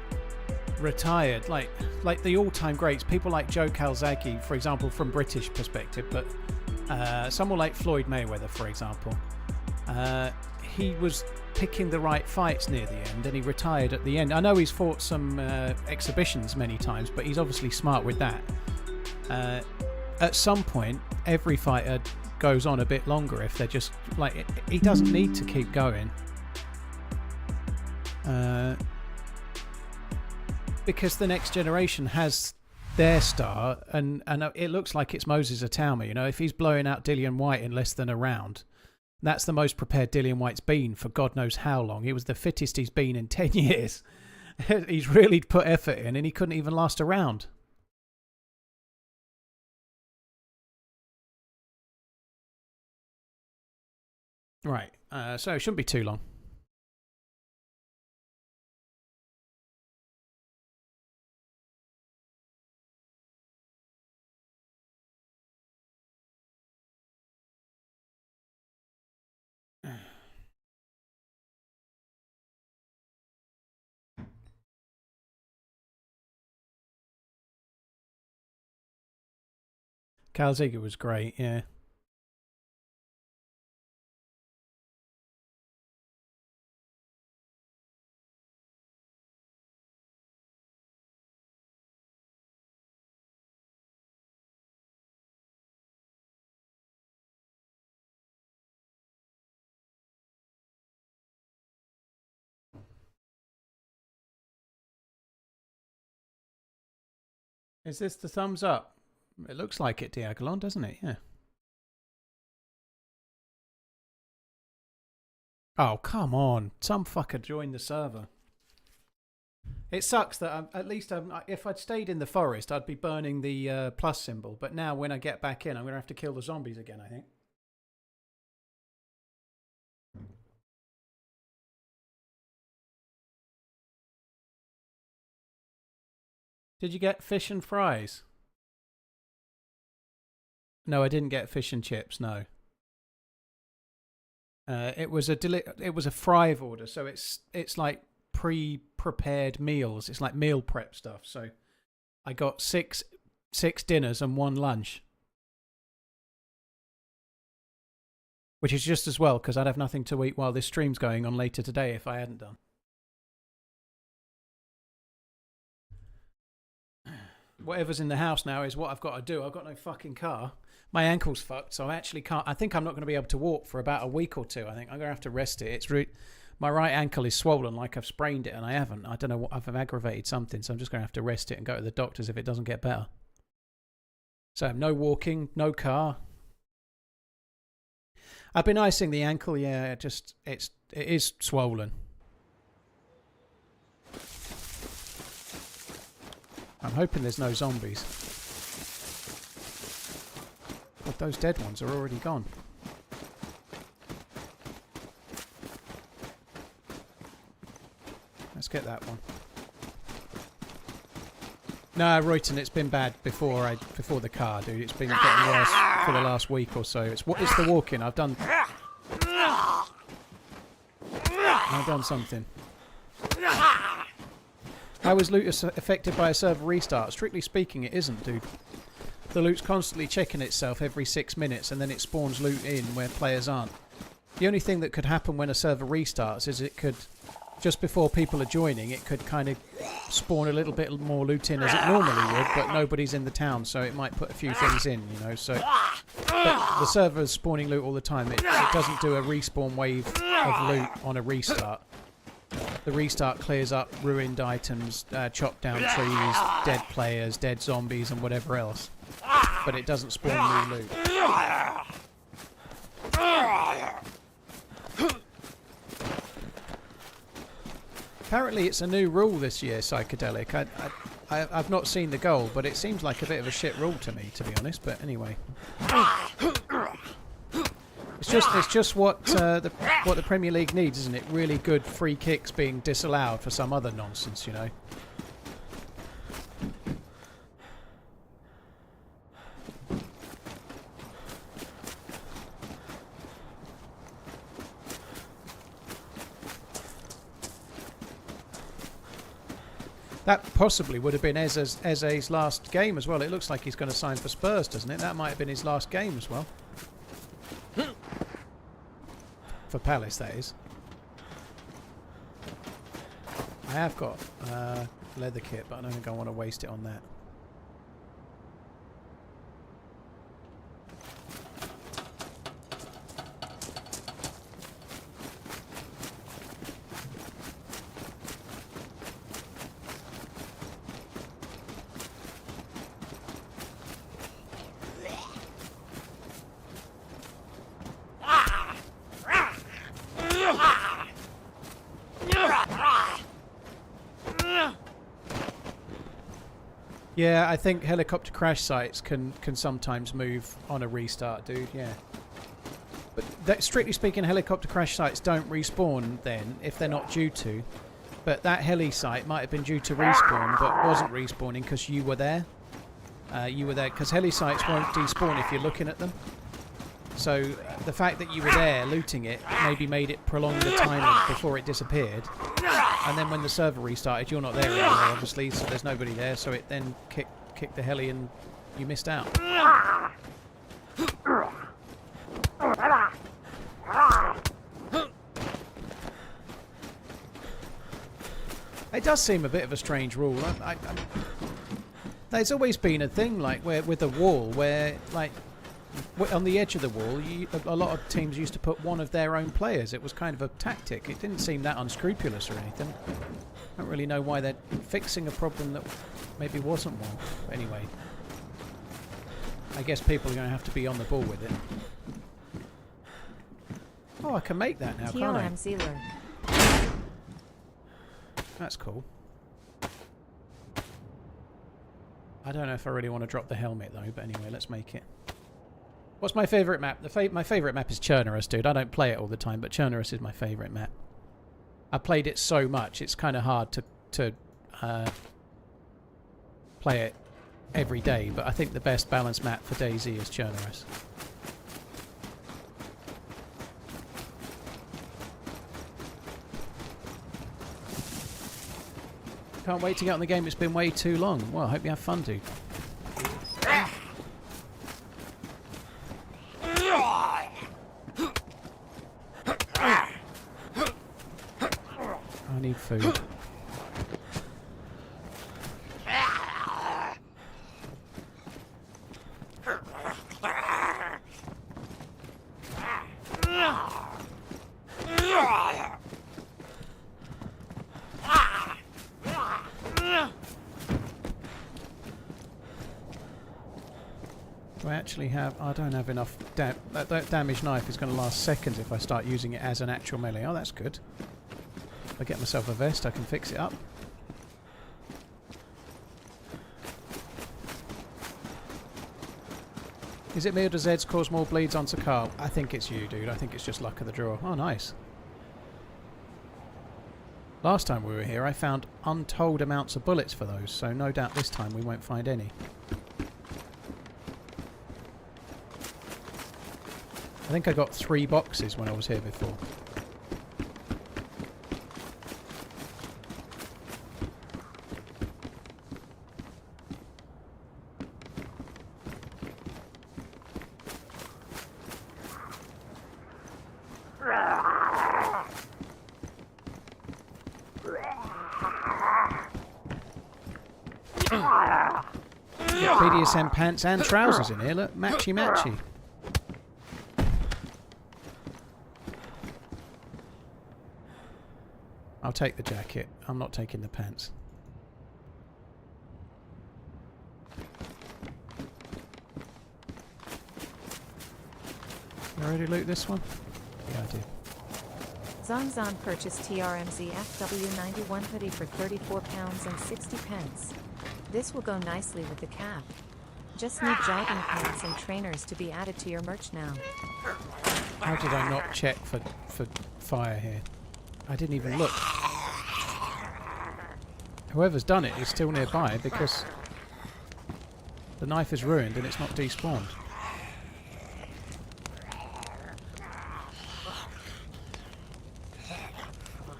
retired, like the all-time greats, people like Joe Calzaghe, for example, from British perspective, but someone like Floyd Mayweather, for example, he was picking the right fights near the end and he retired at the end. I know he's fought some exhibitions many times, but he's obviously smart with that. At some point, every fighter goes on a bit longer if they're just like, he doesn't need to keep going. Because the next generation has their star, and it looks like it's Moses Atauma. You know, if he's blowing out Dillian White in less than a round, that's the most prepared Dillian White's been for God knows how long. He was the fittest he's been in 10 years. He's really put effort in, and he couldn't even last a round. Right, so it shouldn't be too long. Calzaghe was great, yeah. Is this the thumbs up? It looks like it, Diagolon, doesn't it? Yeah. Oh, come on. Some fucker joined the server. It sucks that at least if I'd stayed in the forest, I'd be burning the plus symbol. But now when I get back in, I'm going to have to kill the zombies again, I think. Did you get fish and fries? No, I didn't get fish and chips. No. It was a Thrive order, so it's like pre-prepared meals. It's like meal prep stuff. So I got six dinners and one lunch, which is just as well because I'd have nothing to eat while this stream's going on later today if I hadn't done. Whatever's in the house now is what I've got to do. I've got no fucking car. My ankle's fucked, so I actually can't. I think I'm not going to be able to walk for about a week or two. I think I'm going to have to rest it. My right ankle is swollen, like I've sprained it, and I haven't. I don't know what I've aggravated something, so I'm just going to have to rest it and go to the doctors if it doesn't get better. So no walking, no car. I've been icing the ankle. Yeah, it is swollen. I'm hoping there's no zombies. But those dead ones are already gone. Let's get that one. No, Royton, it's been bad before the car, dude. It's been getting worse for the last week or so. It's the walking. I've done something. How is loot affected by a server restart? Strictly speaking, it isn't, dude. The loot's constantly checking itself every 6 minutes and then it spawns loot in where players aren't. The only thing that could happen when a server restarts is it could just before people are joining, it could kind of spawn a little bit more loot in as it normally would, but nobody's in the town, so it might put a few things in, you know. So but the server's spawning loot all the time. It doesn't do a respawn wave of loot on a restart. The restart clears up ruined items, chopped down trees, dead players, dead zombies, and whatever else. But it doesn't spawn new loot. Apparently it's a new rule this year, Psychedelic. I've not seen the goal, but it seems like a bit of a shit rule to me, to be honest. But anyway, it's just what the Premier League needs, isn't it? Really good free kicks being disallowed for some other nonsense, you know. That possibly would have been Eze's last game as well. It looks like he's going to sign for Spurs, doesn't it? That might have been his last game as well. For Palace, that is. I have got leather kit, but I don't think I want to waste it on that. Yeah, I think helicopter crash sites can sometimes move on a restart, dude, yeah. But strictly speaking, helicopter crash sites don't respawn then, if they're not due to. But that heli site might have been due to respawn, but wasn't respawning because you were there. You were there, because heli sites won't despawn if you're looking at them. So the fact that you were there looting it maybe made it prolong the time before it disappeared. And then when the server restarted, you're not there anymore, obviously, so there's nobody there, so it then kicked the heli and you missed out. It does seem a bit of a strange rule. There's always been a thing like where with a wall where like on the edge of the wall, a lot of teams used to put one of their own players. It was kind of a tactic. It didn't seem that unscrupulous or anything. I don't really know why they're fixing a problem that maybe wasn't one. But anyway, I guess people are going to have to be on the ball with it. Oh, I can make that now, can't I? TRMZ lurk. That's cool. I don't know if I really want to drop the helmet though, but anyway, let's make it. What's my favourite map? My favourite map is Chernerus, dude. I don't play it all the time, but Chernerus is my favourite map. I played it so much, it's kind of hard to play it every day, but I think the best balanced map for DayZ is Chernerus. Can't wait to get on the game, it's been way too long. Well, I hope you have fun, dude. I need food. Do I actually have... I don't have enough... That damaged knife is going to last seconds if I start using it as an actual melee. Oh, that's good. If I get myself a vest, I can fix it up. Is it me or does Zeds cause more bleeds on Sakhal? I think it's you, dude. I think it's just luck of the draw. Oh, nice. Last time we were here, I found untold amounts of bullets for those, so no doubt this time we won't find any. I think I got 3 boxes when I was here before. BDSM pants and trousers in here. Look, matchy matchy. I'll take the jacket. I'm not taking the pants. You already loot this one? Yeah, I did. Zonzon purchased TRMZ FW91 hoodie for £34 and 60 pence. This will go nicely with the cap. Just need jogging pants and trainers to be added to your merch now. How did I not check for fire here? I didn't even look. Whoever's done it is still nearby because the knife is ruined and it's not despawned.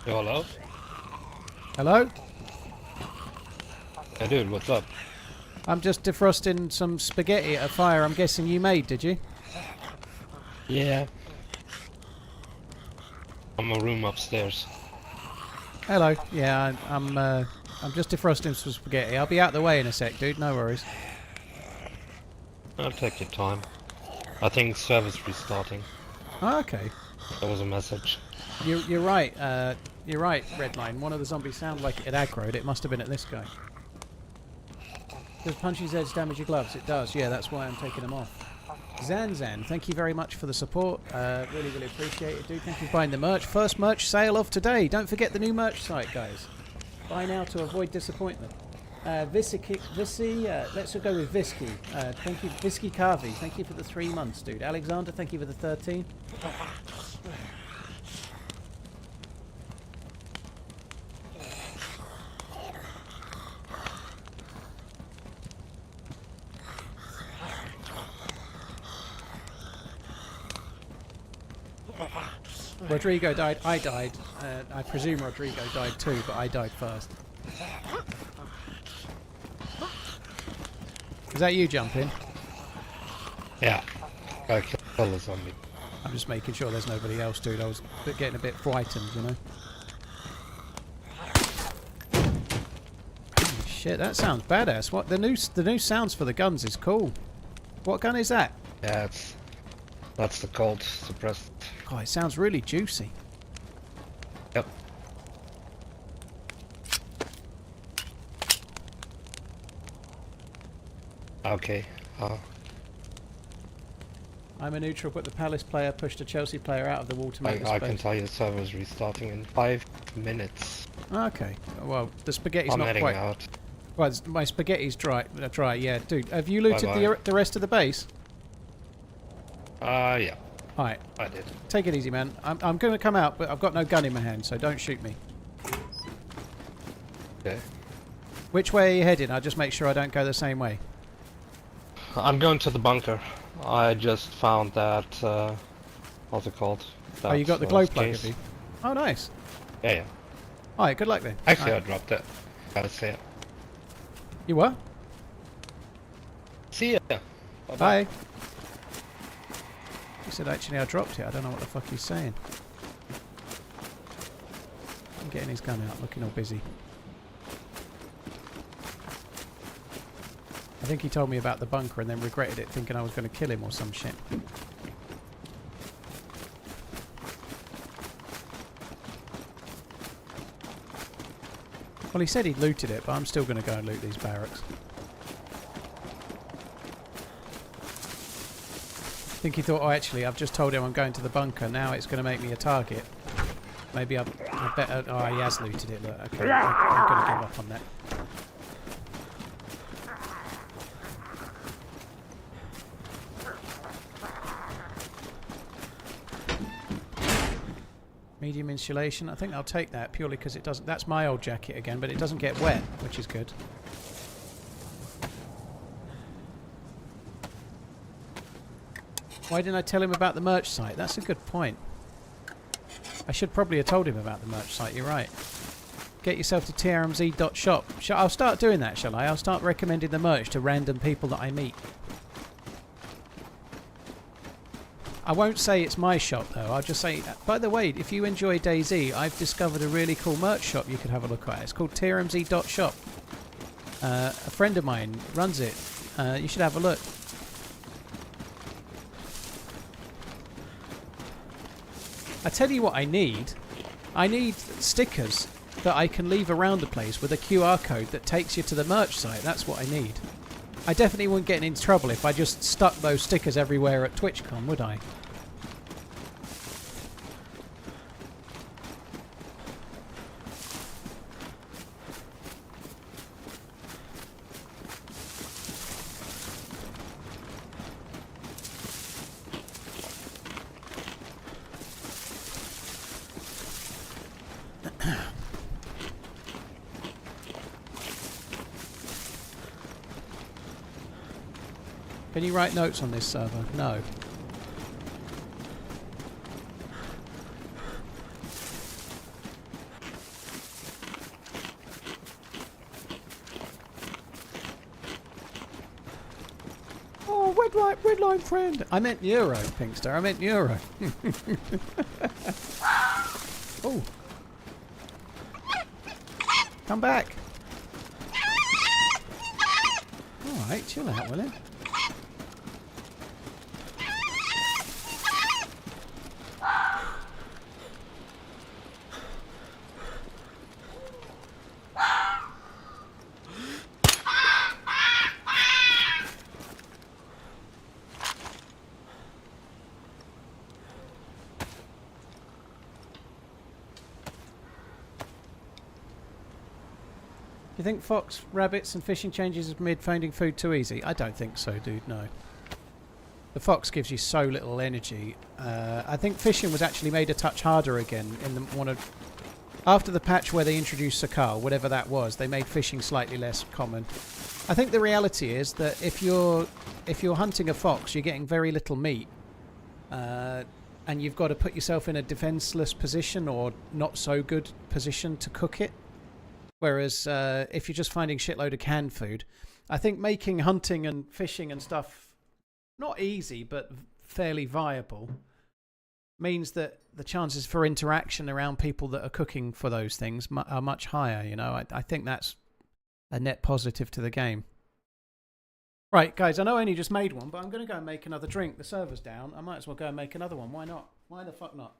Yo, hello? Hello? Hey dude, what's up? I'm just defrosting some spaghetti at a fire I'm guessing you made, did you? Yeah. I'm a room upstairs. Hello. Yeah, I'm just defrosting some spaghetti. I'll be out the way in a sec, dude. No worries. I'll take your time. I think service restarting. Oh, okay. There was a message. You're right. You're right, Redline. One of the zombies sounded like it had aggroed. It must have been at this guy. Does punching Zeds damage your gloves? It does. Yeah, that's why I'm taking them off. Zanzan, thank you very much for the support. Really, really appreciate it, dude. Thank you for buying the merch. First merch sale of today. Don't forget the new merch site, guys. Buy now to avoid disappointment. Let's go with Visky. Thank you, Visky Carvey. Thank you for the 3 months, dude. Alexander, thank you for the 13. Rodrigo died. I died. I presume Rodrigo died too, but I died first. Is that you jumping? Yeah. I killed the zombie. I'm just making sure there's nobody else, dude. I was getting a bit frightened, you know. Holy shit, that sounds badass. What the new sounds for the guns is cool. What gun is that? Yeah, that's the cold suppressed. Oh, it sounds really juicy. Yep. Okay. I'm a neutral, but the Palace player pushed a Chelsea player out of the wall to make the I space. can tell you the server's restarting in 5 minutes. Okay. Well, the spaghetti's I'm not heading quite. out. Well, my spaghetti's dry. Dry, yeah, dude. Have you looted the rest of the base? Yeah. Alright. I did. Take it easy, man. I'm going to come out, but I've got no gun in my hand, so don't shoot me. Okay. Which way are you heading? I'll just make sure I don't go the same way. I'm going to the bunker. I just found that, what's it called? Oh, you got the glow plug, case. have you? Oh, nice. Yeah, yeah. Alright, good luck then. Actually, Alright. I dropped it. Gotta see it. You what? See ya. Bye-bye. Bye. He said actually I dropped it. I don't know what the fuck he's saying. I'm getting his gun out, looking all busy. I think he told me about the bunker and then regretted it, thinking I was going to kill him or some shit. Well, he said he'd looted it, but I'm still going to go and loot these barracks. I think he thought, oh, actually, I've just told him I'm going to the bunker. Now it's going to make me a target. Maybe I better... Oh, he has looted it. Look, okay, I'm going to give up on that. Medium insulation. I think I'll take that purely because it doesn't... That's my old jacket again, but it doesn't get wet, which is good. Why didn't I tell him about the merch site? That's a good point. I should probably have told him about the merch site, you're right. Get yourself to trmz.shop. I'll start doing that, shall I? I'll start recommending the merch to random people that I meet. I won't say it's my shop though, I'll just say, by the way, if you enjoy DayZ, I've discovered a really cool merch shop you could have a look at. It's called TRMZ.shop. A friend of mine runs it. You should have a look. I tell you what I need. I need stickers that I can leave around the place with a QR code that takes you to the merch site. That's what I need. I definitely wouldn't get into trouble if I just stuck those stickers everywhere at TwitchCon, would I? Can you write notes on this server? No. Oh, red line friend. I meant Euro, Pinkster. I meant Euro. Oh. Come back. Alright, chill out, will you? You think fox, rabbits and fishing changes have made finding food too easy? I don't think so, dude, no. The fox gives you so little energy. I think fishing was actually made a touch harder again in after the patch where they introduced Sakhal, whatever that was, they made fishing slightly less common. I think the reality is that if you're hunting a fox, you're getting very little meat. And you've got to put yourself in a defenseless position or not so good position to cook it. Whereas if you're just finding shitload of canned food, I think making hunting and fishing and stuff not easy but fairly viable means that the chances for interaction around people that are cooking for those things are much higher. You know, I think that's a net positive to the game. Right, guys, I know I only just made one, but I'm going to go and make another drink. The server's down. I might as well go and make another one. Why not? Why the fuck not?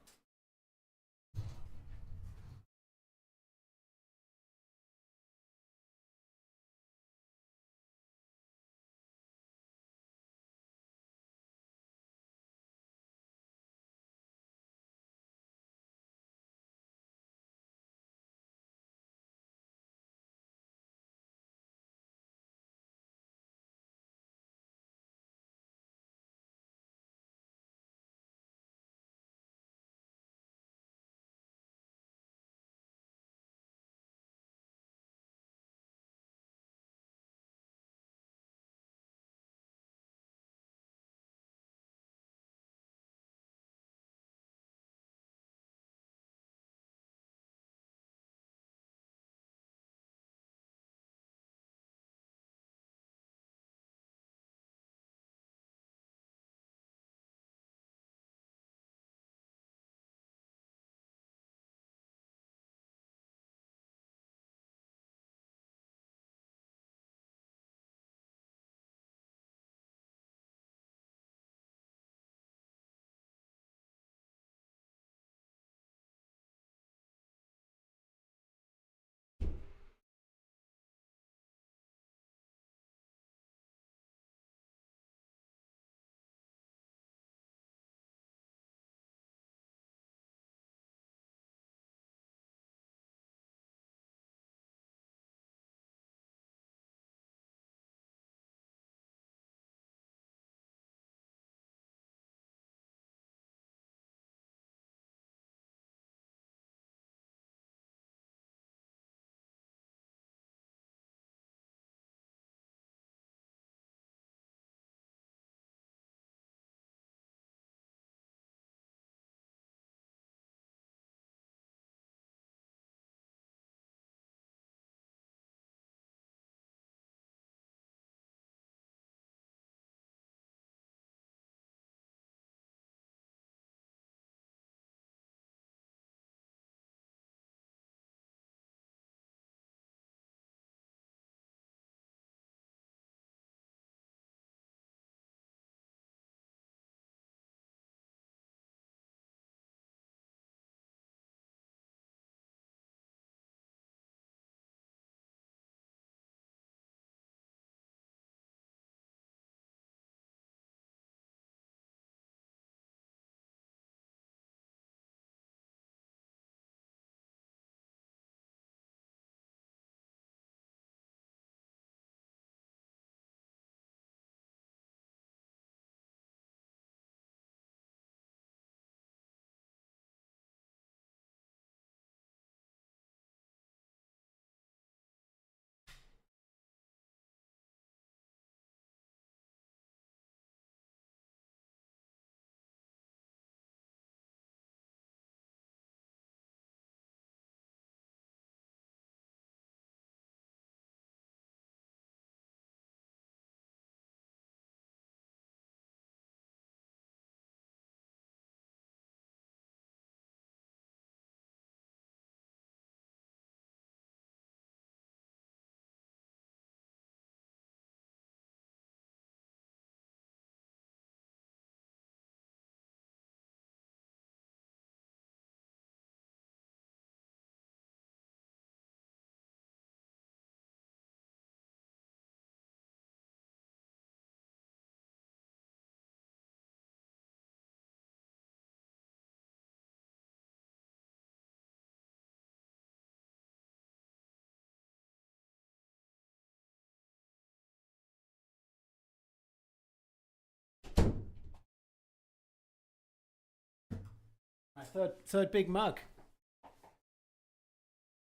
third big mug.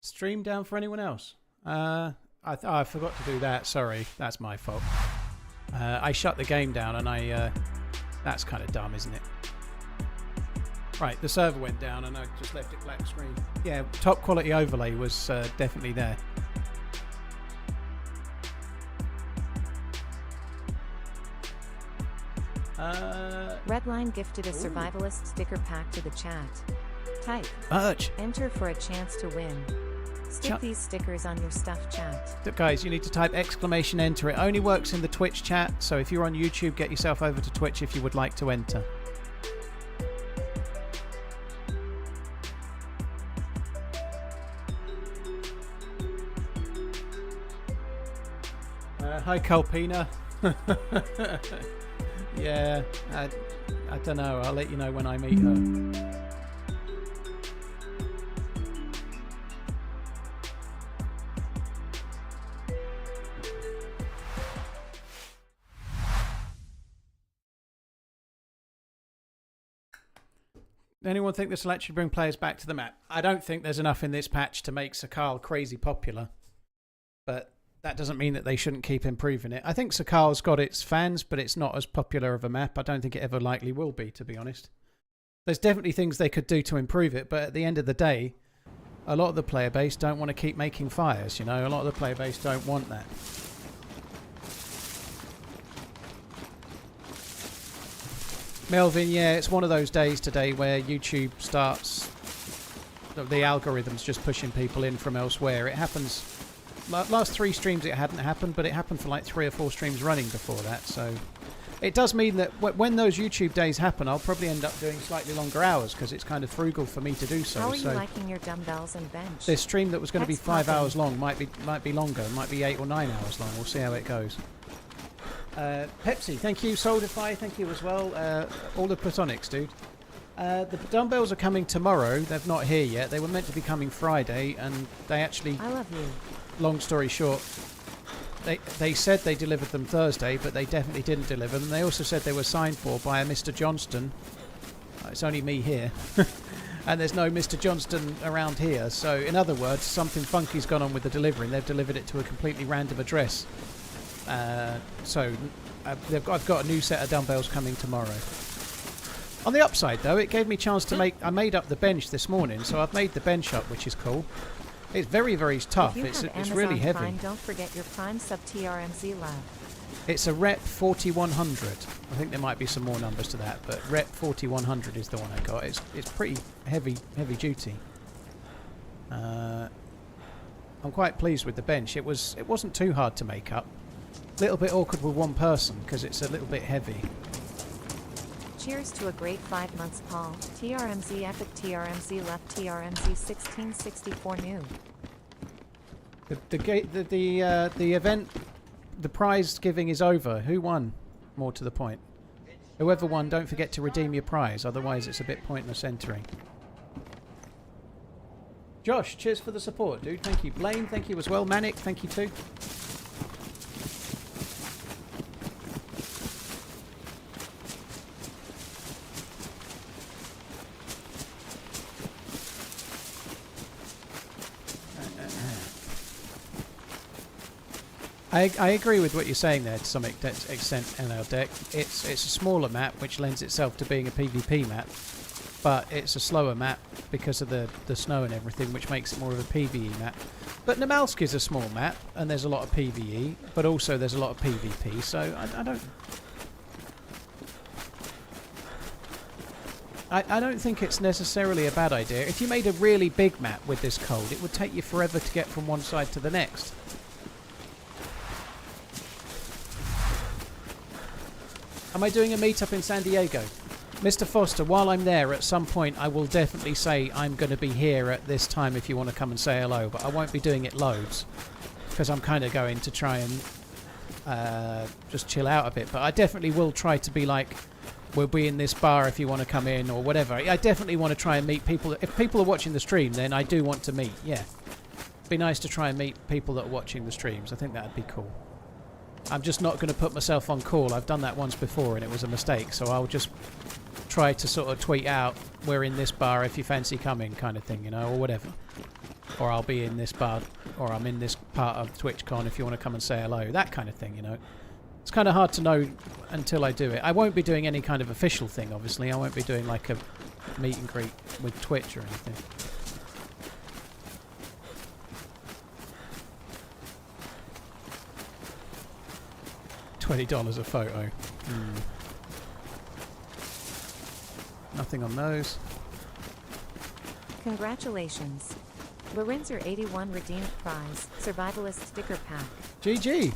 Stream down for anyone else? I forgot to do that. Sorry, that's my fault. I shut the game down and I... that's kind of dumb, isn't it? Right, the server went down and I just left it black screen. Yeah, top quality overlay was definitely there. Redline gifted a survivalist sticker pack to the chat. Type Urge. enter for a chance to win. Stick these stickers on your stuff, chat. Guys, you need to type exclamation enter. It only works in the Twitch chat, so if you're on YouTube, get yourself over to Twitch if you would like to enter. Hi, Kalpina. Yeah, I don't know. I'll let you know when I meet her. Anyone think this will actually bring players back to the map? I don't think there's enough in this patch to make Sakhal crazy popular. But that doesn't mean that they shouldn't keep improving it. I think Sakhal's got its fans, but it's not as popular of a map. I don't think it ever likely will be, to be honest. There's definitely things they could do to improve it, but at the end of the day, a lot of the player base don't want to keep making fires, you know? A lot of the player base don't want that. Melvin, yeah, it's one of those days today where YouTube starts... the algorithm's just pushing people in from elsewhere. It happens... last 3 streams it hadn't happened, but it happened for like 3 or 4 streams running before that, so... It does mean that when those YouTube days happen, I'll probably end up doing slightly longer hours, because it's kind of frugal for me to do so. How are you liking your dumbbells and bench? This stream that was going to be 5 hours long might be longer, might be 8 or 9 hours long. We'll see how it goes. Pepsi, thank you. Soldify, thank you as well. All the platonics, dude. The dumbbells are coming tomorrow. They're not here yet. They were meant to be coming Friday, and they actually... I love you. Long story short, they said they delivered them Thursday, but they definitely didn't deliver them. They also said they were signed for by a Mr. Johnston. It's only me here. And there's no Mr. Johnston around here. So, in other words, something funky's gone on with the delivery, and they've delivered it to a completely random address. I've got a new set of dumbbells coming tomorrow. On the upside, though, it gave me a chance to I made up the bench this morning, so I've made the bench up, which is cool. It's very, very tough. It's really heavy. Prime, don't forget your Prime sub TRMZ lab. It's a Rep 4100. I think there might be some more numbers to that, but Rep 4100 is the one I got. It's pretty heavy duty. I'm quite pleased with the bench. It wasn't too hard to make up. A little bit awkward with one person because it's a little bit heavy. Cheers to a great 5 months, Paul. TRMZ epic, TRMZ left, TRMZ 1664 new. The event, the prize giving is over. Who won? More to the point. Whoever won, don't forget to redeem your prize. Otherwise, it's a bit pointless entering. Josh, cheers for the support, dude. Thank you. Blaine, thank you as well. Manic, thank you too. I agree with what you're saying there to some extent, NL Deck. It's a smaller map which lends itself to being a PvP map, but it's a slower map because of the snow and everything, which makes it more of a PvE map. But Namalsk is a small map, and there's a lot of PvE, but also there's a lot of PvP, so I don't think it's necessarily a bad idea. If you made a really big map with this code, it would take you forever to get from one side to the next. Am I doing a meetup in San Diego? Mr. Foster, while I'm there, at some point I will definitely say I'm going to be here at this time if you want to come and say hello, but I won't be doing it loads because I'm kind of going to try and just chill out a bit. But I definitely will try to be like, we'll be in this bar if you want to come in or whatever. I definitely want to try and meet people. If people are watching the stream, then I do want to meet, yeah. It'd be nice to try and meet people that are watching the streams. I think that would be cool. I'm just not going to put myself on call. I've done that once before and it was a mistake, so I'll just try to sort of tweet out, we're in this bar if you fancy coming, kind of thing, you know, or whatever. Or I'll be in this bar, or I'm in this part of TwitchCon if you want to come and say hello, that kind of thing, you know. It's kind of hard to know until I do it. I won't be doing any kind of official thing, obviously. I won't be doing like a meet and greet with Twitch or anything. $20 a photo. Nothing on those. Congratulations. Lorenzer 81 redeemed prize, survivalist sticker pack. GG.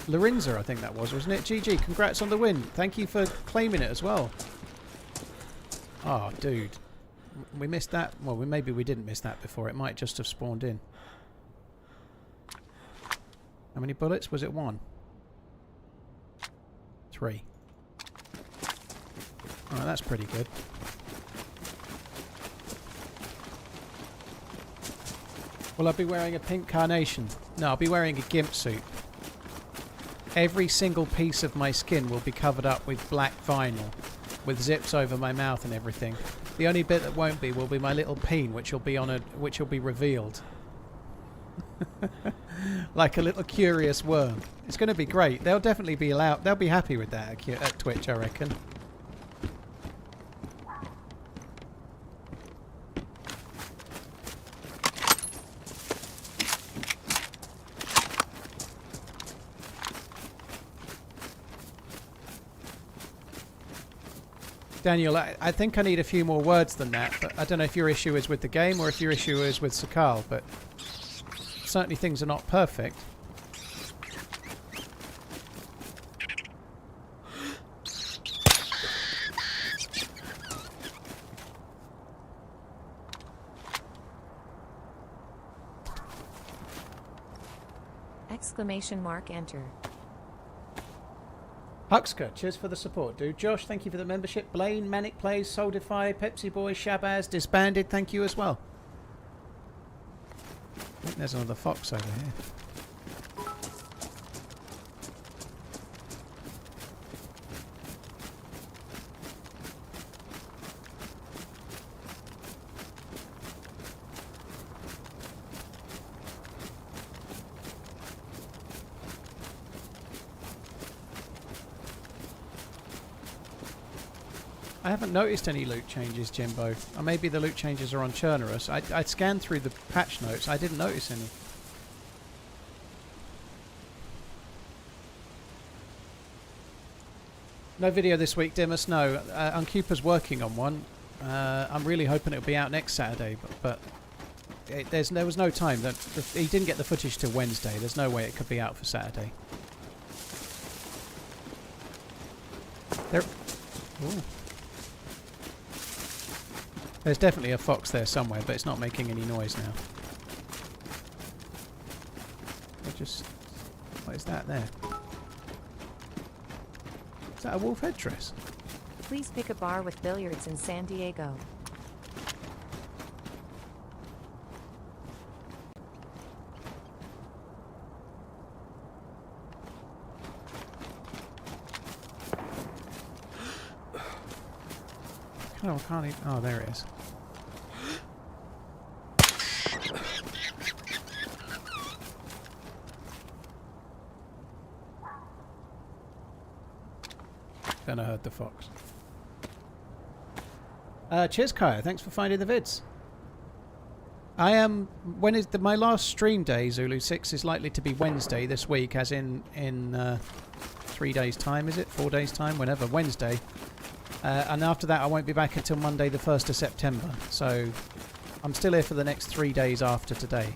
Lorenzer, I think that was, wasn't it? GG, congrats on the win. Thank you for claiming it as well. Oh, dude. We missed that. Well, maybe we didn't miss that before. It might just have spawned in. How many bullets? Was it 1? 3. Oh, that's pretty good. Will I be wearing a pink carnation? No, I'll be wearing a gimp suit. Every single piece of my skin will be covered up with black vinyl, with zips over my mouth and everything. The only bit that won't be will be my little peen, which will be revealed. Like a little curious worm. It's going to be great. They'll definitely be allowed. They'll be happy with that at Twitch, I reckon. Daniel, I think I need a few more words than that, but I don't know if your issue is with the game or if your issue is with Sakhal, but certainly things are not perfect. Exclamation mark enter. Huxka, cheers for the support, dude. Josh, thank you for the membership. Blaine, Manic Plays, Soldify, Pepsi Boy, Shabazz, Disbanded, thank you as well. I think there's another fox over here. I haven't noticed any loot changes, Jimbo. Or maybe the loot changes are on Churnerus. I scanned through the patch notes. I didn't notice any. No video this week, Dimas. No. Uncupa's working on one. I'm really hoping it'll be out next Saturday, but there was no time. He didn't get the footage till Wednesday. There's no way it could be out for Saturday. There. Ooh. There's definitely a fox there somewhere, but it's not making any noise now. What is that there? Is that a wolf headdress? Please pick a bar with billiards in San Diego. Oh, can't even. Oh, there it is. Then I heard the fox. Cheers, Kaya. Thanks for finding the vids. I am. When is my last stream day? Zulu 6 is likely to be Wednesday this week, as in 3 days' time. Is it 4 days' time? Whenever, Wednesday. And after that I won't be back until Monday the 1st of September, so I'm still here for the next 3 days after today.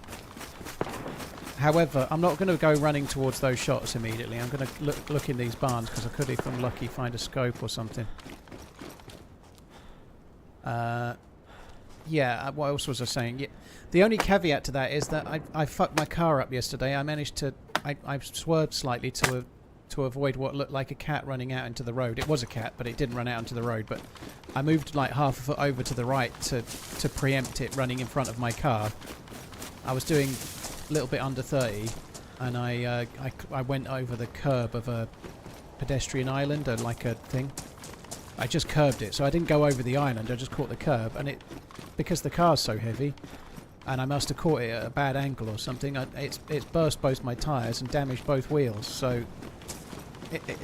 However, I'm not going to go running towards those shots immediately. I'm going to look in these barns, because I could, if I'm lucky, find a scope or something. Yeah, what else was I saying? Yeah, the only caveat to that is that I fucked my car up yesterday. I managed to... I swerved slightly to avoid what looked like a cat running out into the road. It was a cat, but it didn't run out into the road. But I moved like half a foot over to the right to preempt it running in front of my car. I was doing a little bit under 30, and I went over the curb of a pedestrian island, or like a thing, I just curbed it, so I didn't go over the island. I just caught the curb, and because the car's so heavy, and I must have caught it at a bad angle or something. It's burst both my tyres and damaged both wheels. So,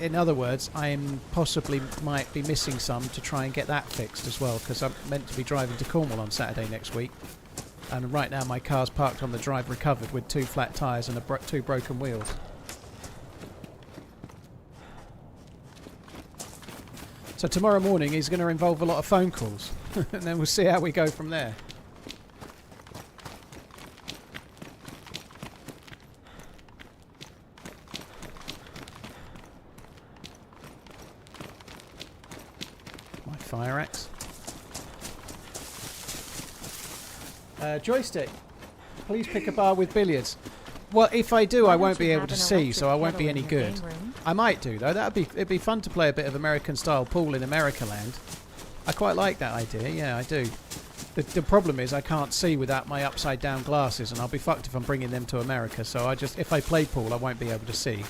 in other words, I might be missing some to try and get that fixed as well, because I'm meant to be driving to Cornwall on Saturday next week. And right now my car's parked on the drive recovered with 2 flat tyres and 2 broken wheels. So tomorrow morning is going to involve a lot of phone calls, and then we'll see how we go from there. My fire axe. Joystick. Please pick a bar with billiards. Well, if I do, I won't be able to see, so I won't be any good. I might do though. It'd be fun to play a bit of American-style pool in America land. I quite like that idea. Yeah, I do. The problem is I can't see without my upside-down glasses, and I'll be fucked if I'm bringing them to America. So if I play pool, I won't be able to see,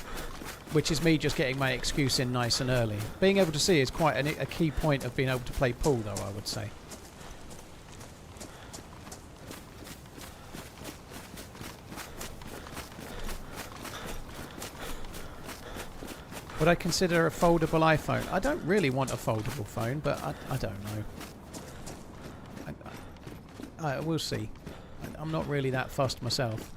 which is me just getting my excuse in nice and early. Being able to see is quite a key point of being able to play pool, though, I would say. Would I consider a foldable iPhone? I don't really want a foldable phone, but I don't know. We'll see. I'm not really that fussed myself.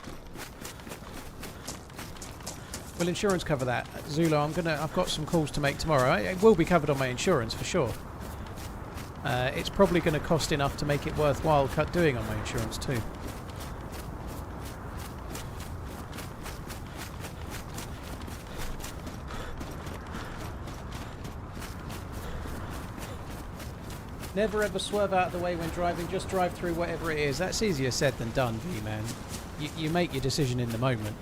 Will insurance cover that? Zulu, I've got some calls to make tomorrow. It will be covered on my insurance for sure. It's probably going to cost enough to make it worthwhile doing on my insurance too. Never ever swerve out of the way when driving, just drive through whatever it is. That's easier said than done, V-Man. You make your decision in the moment.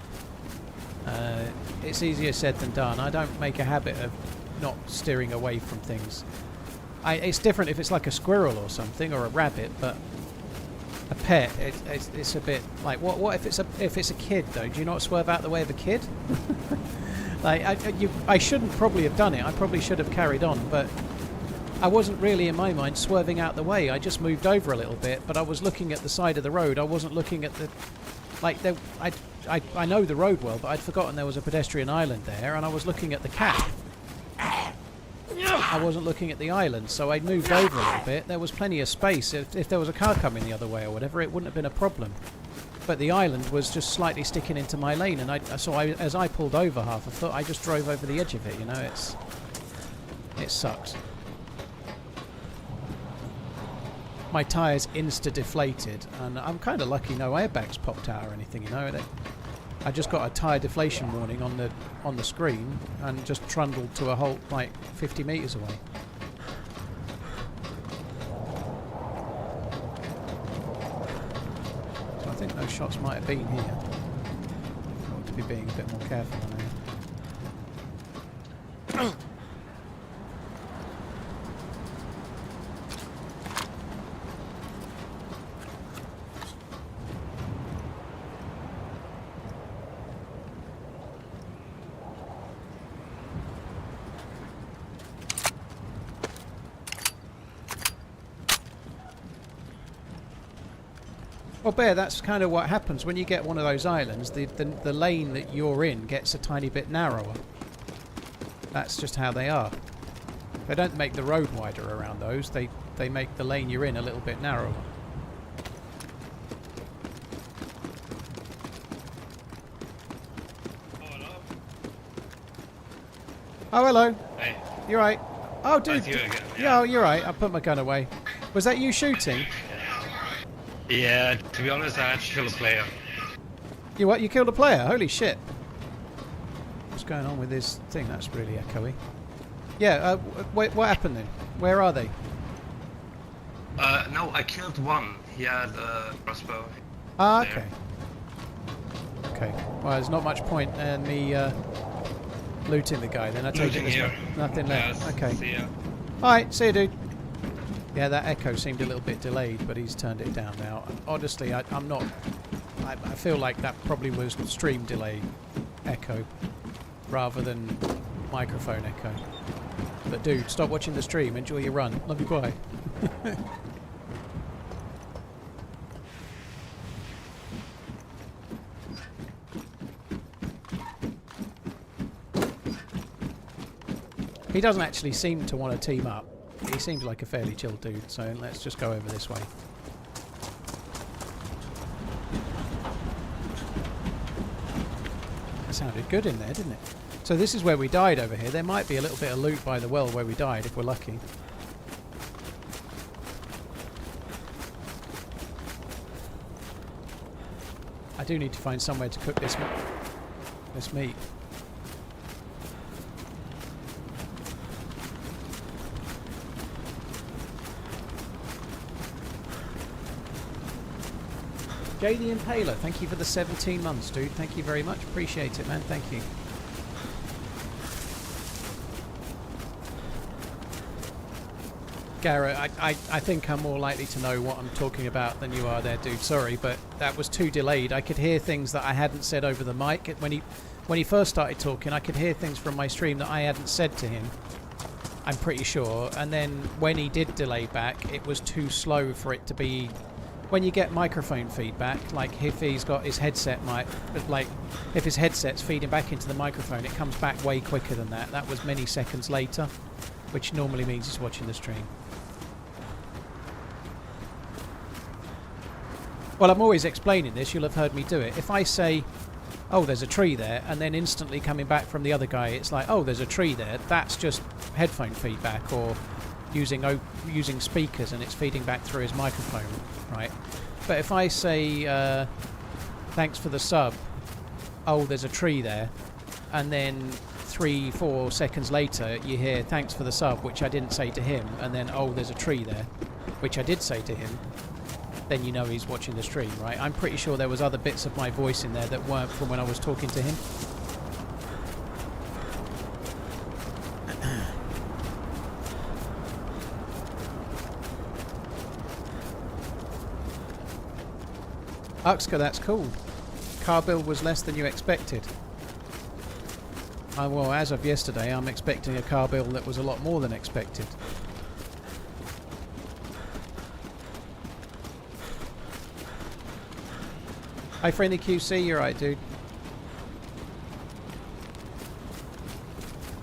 It's easier said than done. I don't make a habit of not steering away from things. It's different if it's like a squirrel or something, or a rabbit, but a pet, it's a bit like, what if it's a kid though? Do you not swerve out the way of a kid? Like, I shouldn't probably have done it. I probably should have carried on, but I wasn't really, in my mind, swerving out the way. I just moved over a little bit, but I was looking at the side of the road. I wasn't looking at the... Like, I know the road well, but I'd forgotten there was a pedestrian island there, and I was looking at the cat. I wasn't looking at the island, so I moved over a little bit. There was plenty of space. If there was a car coming the other way or whatever, it wouldn't have been a problem. But the island was just slightly sticking into my lane, and as I pulled over half a foot, I just drove over the edge of it, you know. It sucks. My tyres insta-deflated, and I'm kind of lucky no airbags popped out or anything, you know. I just got a tyre deflation warning on the screen and just trundled to a halt like 50 metres away. So I think those shots might have been here. I ought to be being a bit more careful on here. Well, Bear, that's kind of what happens when you get one of those islands. The lane that you're in gets a tiny bit narrower. That's just how they are. They don't make the road wider around those. They make the lane you're in a little bit narrower. Oh, hello. Hey. You're right. Oh, dude. You again, yeah, you're right. I put my gun away. Was that you shooting? Yeah, to be honest, I had to kill a player. You what? You killed a player? Holy shit. What's going on with this thing? That's really echoey. Yeah, what happened then? Where are they? No, I killed one. He had a crossbow. Ah, okay. Okay. Well, there's not much point in me looting the guy then. I take it there's nothing left. Yes, Okay. see ya. Alright, see you, dude. Yeah, that echo seemed a little bit delayed, but he's turned it down now. Honestly, I'm not... I feel like that probably was stream delay echo rather than microphone echo. But dude, stop watching the stream. Enjoy your run. Love you, bye. He doesn't actually seem to want to team up. He seems like a fairly chill dude, so let's just go over this way. That sounded good in there, didn't it? So this is where we died over here. There might be a little bit of loot by the well where we died, if we're lucky. I do need to find somewhere to cook this meat. Jay the Impaler, thank you for the 17 months, dude. Thank you very much. Appreciate it, man. Thank you. Garrett, I think I'm more likely to know what I'm talking about than you are there, dude. Sorry, but that was too delayed. I could hear things that I hadn't said over the mic. When he first started talking, I could hear things from my stream that I hadn't said to him. I'm pretty sure. And then when he did delay back, it was too slow for it to be... When you get microphone feedback, like if he's got his headset if his headset's feeding back into the microphone, it comes back way quicker than that. That was many seconds later, which normally means he's watching the stream. Well, I'm always explaining this, you'll have heard me do it. If I say, oh, there's a tree there, and then instantly coming back from the other guy, it's like, oh, there's a tree there, that's just headphone feedback, or using speakers and it's feeding back through his microphone, right? But if I say thanks for the sub, oh there's a tree there, and then 3-4 seconds later you hear thanks for the sub, which I didn't say to him, and then oh there's a tree there, which I did say to him, then you know he's watching the stream, right? I'm pretty sure there was other bits of my voice in there that weren't from when I was talking to him. Uxka, that's cool. Car bill was less than you expected. Well, as of yesterday, I'm expecting a car bill that was a lot more than expected. Hi, friendly QC, you're right, dude.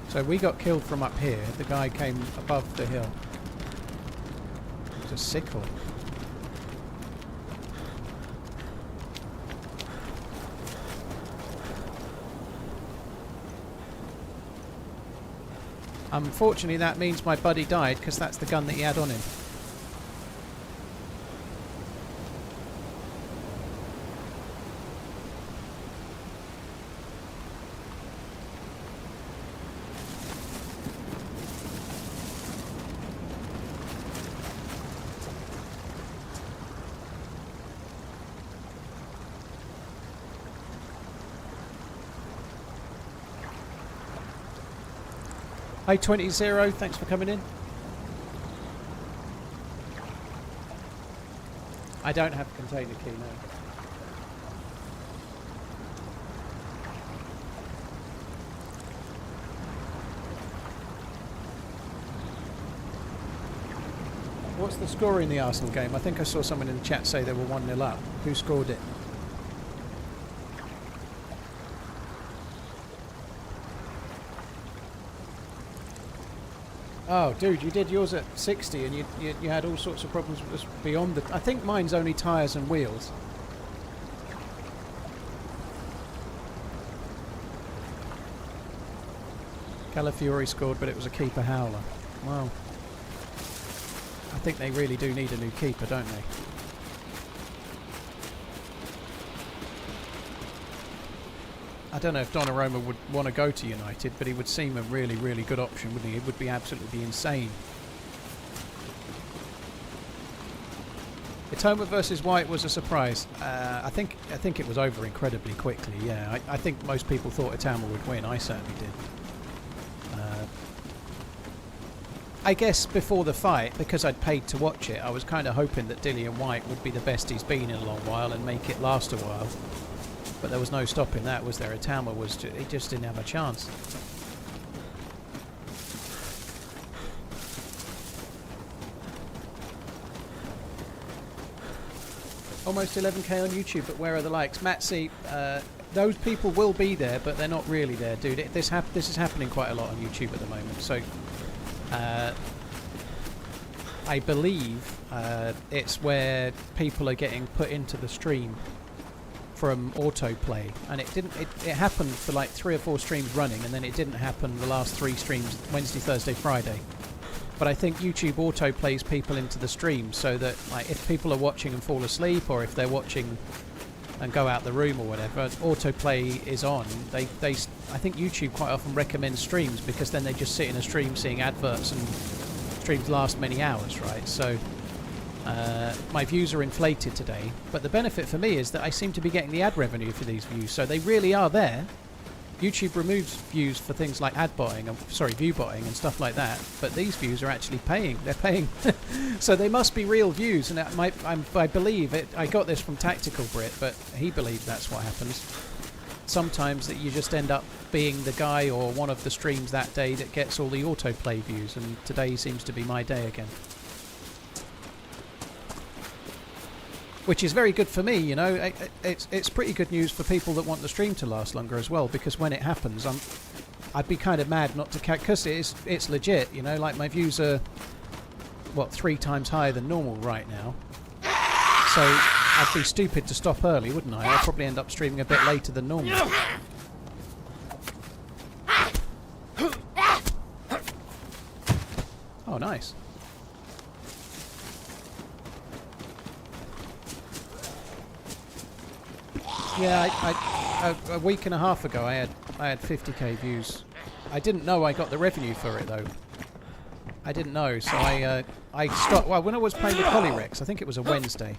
So we got killed from up here. The guy came above the hill. It's a sickle. Unfortunately, that means my buddy died, because that's the gun that he had on him. Hi 20 thanks for coming in. I don't have a container key now. What's the score in the Arsenal game? I think I saw someone in the chat say they were 1-0 up. Who scored it? Oh, dude, you did yours at 60 and you had all sorts of problems beyond the... I think mine's only tyres and wheels. Calafiori scored, but it was a keeper howler. Wow. I think they really do need a new keeper, don't they? I don't know if Donnarumma would want to go to United, but he would seem a really, really good option, wouldn't he? It would be absolutely insane. Itoma versus White was a surprise. I think it was over incredibly quickly. Yeah, I think most people thought Itoma would win. I certainly did. I guess before the fight, because I'd paid to watch it, I was kind of hoping that Dillian White would be the best he's been in a long while and make it last a while. But there was no stopping that, was there? Itama was he just didn't have a chance. Almost 11k on YouTube, but where are the likes? Matsy, those people will be there, but they're not really there, dude. This is happening quite a lot on YouTube at the moment. So, I believe it's where people are getting put into the stream from autoplay, and it happened for like 3 or 4 streams running, and then it didn't happen the last 3 streams, Wednesday, Thursday, Friday. But I think YouTube autoplays people into the stream so that, like, if people are watching and fall asleep, or if they're watching and go out the room or whatever, autoplay is on. I think YouTube quite often recommends streams because then they just sit in a stream seeing adverts, and streams last many hours, right? So my views are inflated today, but the benefit for me is that I seem to be getting the ad revenue for these views, so they really are there. YouTube removes views for things like view botting and stuff like that, but these views are actually paying. They're paying. So they must be real views, and I believe it. I got this from Tactical Brit, but he believes that's what happens. Sometimes that you just end up being the guy or one of the streams that day that gets all the autoplay views, and today seems to be my day again. Which is very good for me, you know. It's pretty good news for people that want the stream to last longer as well, because when it happens, I'd be kind of mad not to catch, because it's legit, you know. Like, my views are, what, 3 times higher than normal right now. So I'd be stupid to stop early, wouldn't I? I'll probably end up streaming a bit later than normal. Oh, nice. Yeah, a week and a half ago I had 50k views. I didn't know I got the revenue for it though. I didn't know, so I stopped. Well, when I was playing with Polyrex, I think it was a Wednesday,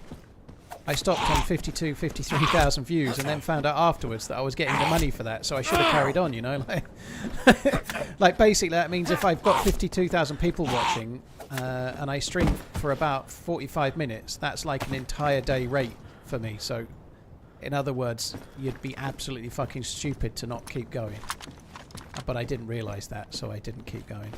I stopped on 53,000 views, and then found out afterwards that I was getting the money for that. So I should have carried on, you know. Like basically that means if I've got 52,000 people watching and I stream for about 45 minutes, that's like an entire day rate for me. So, in other words, you'd be absolutely fucking stupid to not keep going. But I didn't realise that, so I didn't keep going.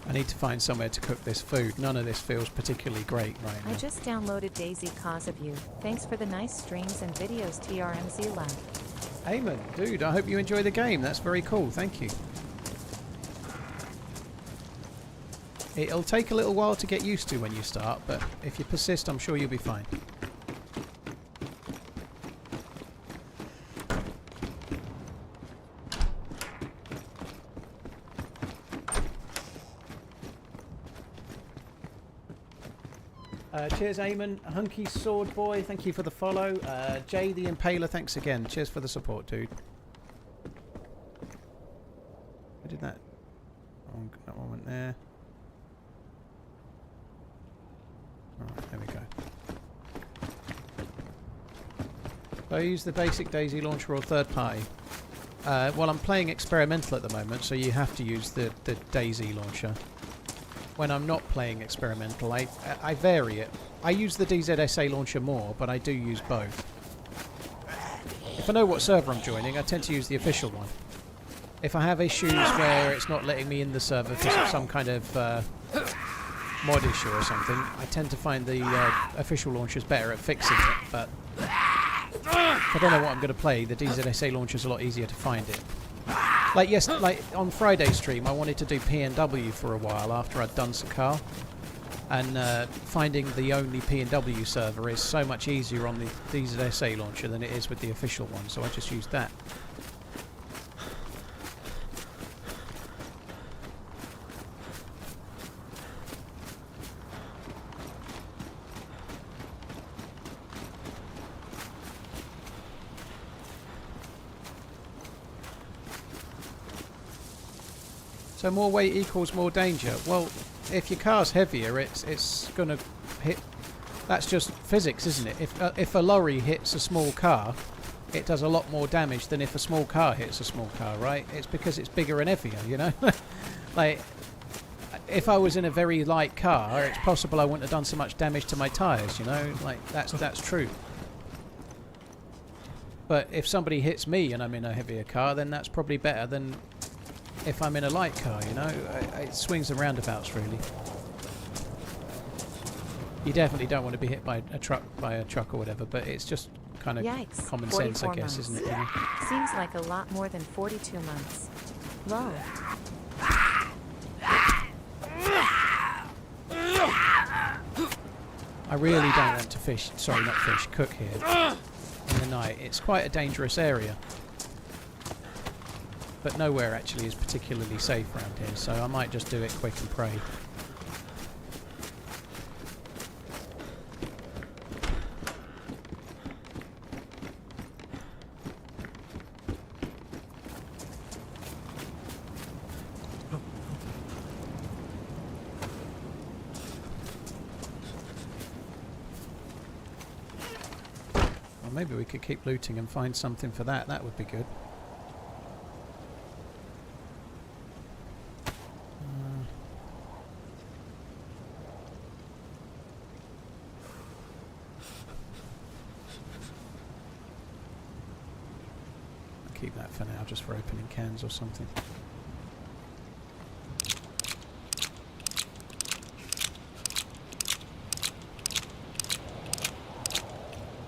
I need to find somewhere to cook this food. None of this feels particularly great right now. I just downloaded DayZ cause of you. Thanks for the nice streams and videos, TRMZ love. Amen. Dude, I hope you enjoy the game. That's very cool. Thank you. It'll take a little while to get used to when you start, but if you persist, I'm sure you'll be fine. Cheers, Eamon. Hunky Sword Boy, thank you for the follow. Jay the Impaler, thanks again. Cheers for the support, dude. I did that. Oh, that one went there. Alright, there we go. So I use the basic DayZ launcher or third party. Well, I'm playing experimental at the moment, so you have to use the DayZ launcher. When I'm not playing experimental, I vary it. I use the DZSA launcher more, but I do use both. If I know what server I'm joining, I tend to use the official one. If I have issues where it's not letting me in the server because of some kind of mod issue or something, I tend to find the official launcher's better at fixing it, but if I don't know what I'm going to play, the DZSA launcher's a lot easier to find it. Like on Friday's stream, I wanted to do PNW for a while after I'd done Sakhal, and finding the only PNW server is so much easier on the DZSA launcher than it is with the official one, so I just used that. So more weight equals more danger. Well, if your car's heavier, it's gonna hit. That's just physics, isn't it? If a lorry hits a small car, it does a lot more damage than if a small car hits a small car, right? It's because it's bigger and heavier, you know. Like, if I was in a very light car, it's possible I wouldn't have done so much damage to my tyres, you know? Like, that's true. But if somebody hits me and I'm in a heavier car, then that's probably better than if I'm in a light car, you know? It swings and roundabouts, really. You definitely don't want to be hit by a truck or whatever, but it's just kind of Yikes, common sense, I 44 guess, months. isn't it? You know? Seems like a lot more than 42 months. Low. I really don't want to fish, sorry, not fish, cook here in the night. It's quite a dangerous area. But nowhere actually is particularly safe around here, so I might just do it quick and pray. Maybe we could keep looting and find something for that. That would be good. I'll keep that for now, just for opening cans or something.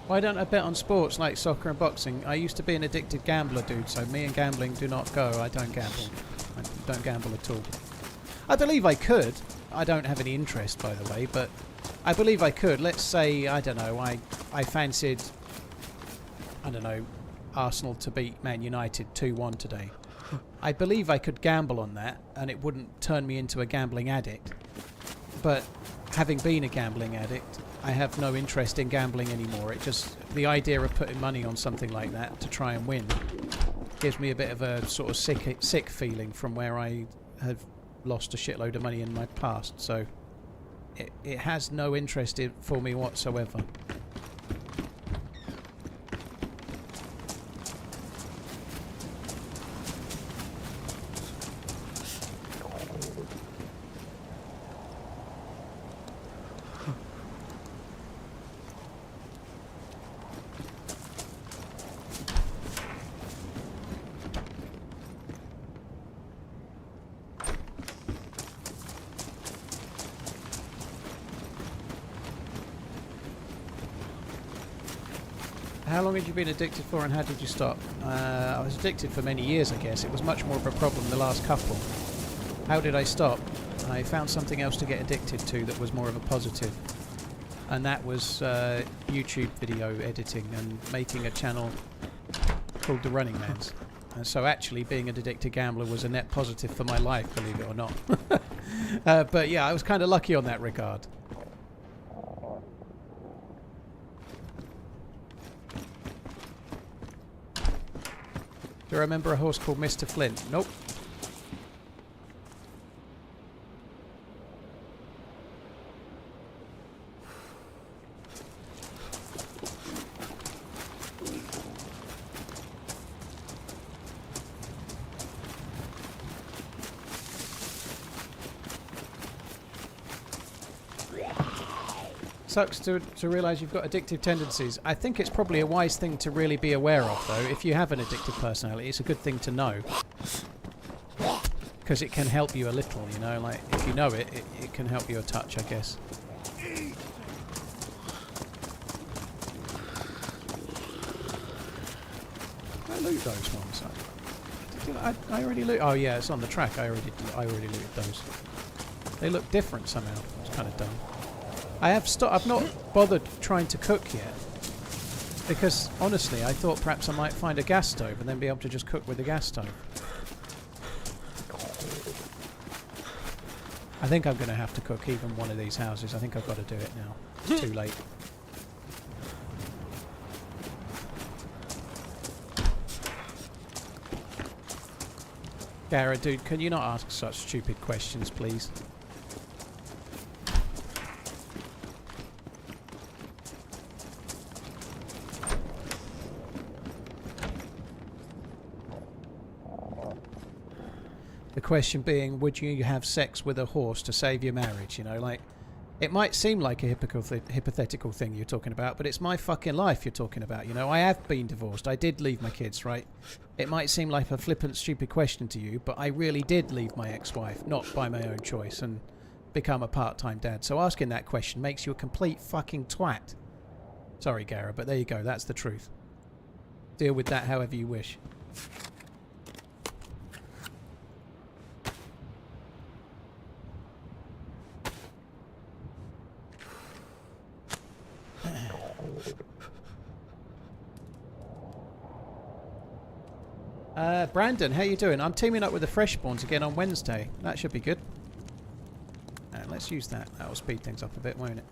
Why don't I bet on sports like soccer and boxing? I used to be an addicted gambler, dude, so me and gambling do not go. I don't gamble. I don't gamble at all. I believe I could. I don't have any interest, by the way, but I believe I could. Let's say, I don't know, I fancied, I don't know, Arsenal to beat Man United 2-1 today. I believe I could gamble on that, and it wouldn't turn me into a gambling addict. But having been a gambling addict, I have no interest in gambling anymore. It just, the idea of putting money on something like that to try and win gives me a bit of a sort of sick feeling from where I have lost a shitload of money in my past. So it has no interest for me whatsoever. How long had you been addicted for and how did you stop? I was addicted for many years, I guess. It was much more of a problem the last couple. How did I stop? I found something else to get addicted to that was more of a positive. And that was YouTube video editing and making a channel called TheRunningManZ. And so actually being an addicted gambler was a net positive for my life, believe it or not. But yeah, I was kind of lucky on that regard. Do you remember a horse called Mr. Flint? Nope. Sucks to realise you've got addictive tendencies. I think it's probably a wise thing to really be aware of, though. If you have an addictive personality, it's a good thing to know. Because it can help you a little, you know? Like, if you know it, it can help you a touch, I guess. I loot those ones. I already loot. Oh yeah, it's on the track. I already looted those. They look different somehow. It's kind of dumb. I've not bothered trying to cook yet because honestly I thought perhaps I might find a gas stove and then be able to just cook with the gas stove. I think I'm going to have to cook even one of these houses. I think I've got to do it now. It's too late. Gara, dude, can you not ask such stupid questions, please? The question being, would you have sex with a horse to save your marriage? You know, like, it might seem like a hypothetical thing you're talking about, but it's my fucking life you're talking about. You know, I have been divorced. I did leave my kids, right? It might seem like a flippant, stupid question to you, but I really did leave my ex-wife, not by my own choice, and become a part-time dad. So asking that question makes you a complete fucking twat. Sorry, Gara, but there you go. That's the truth. Deal with that however you wish. Brandon, how you doing? I'm teaming up with the Freshborns again on Wednesday. That should be good. Let's use that. That'll speed things up a bit, won't it?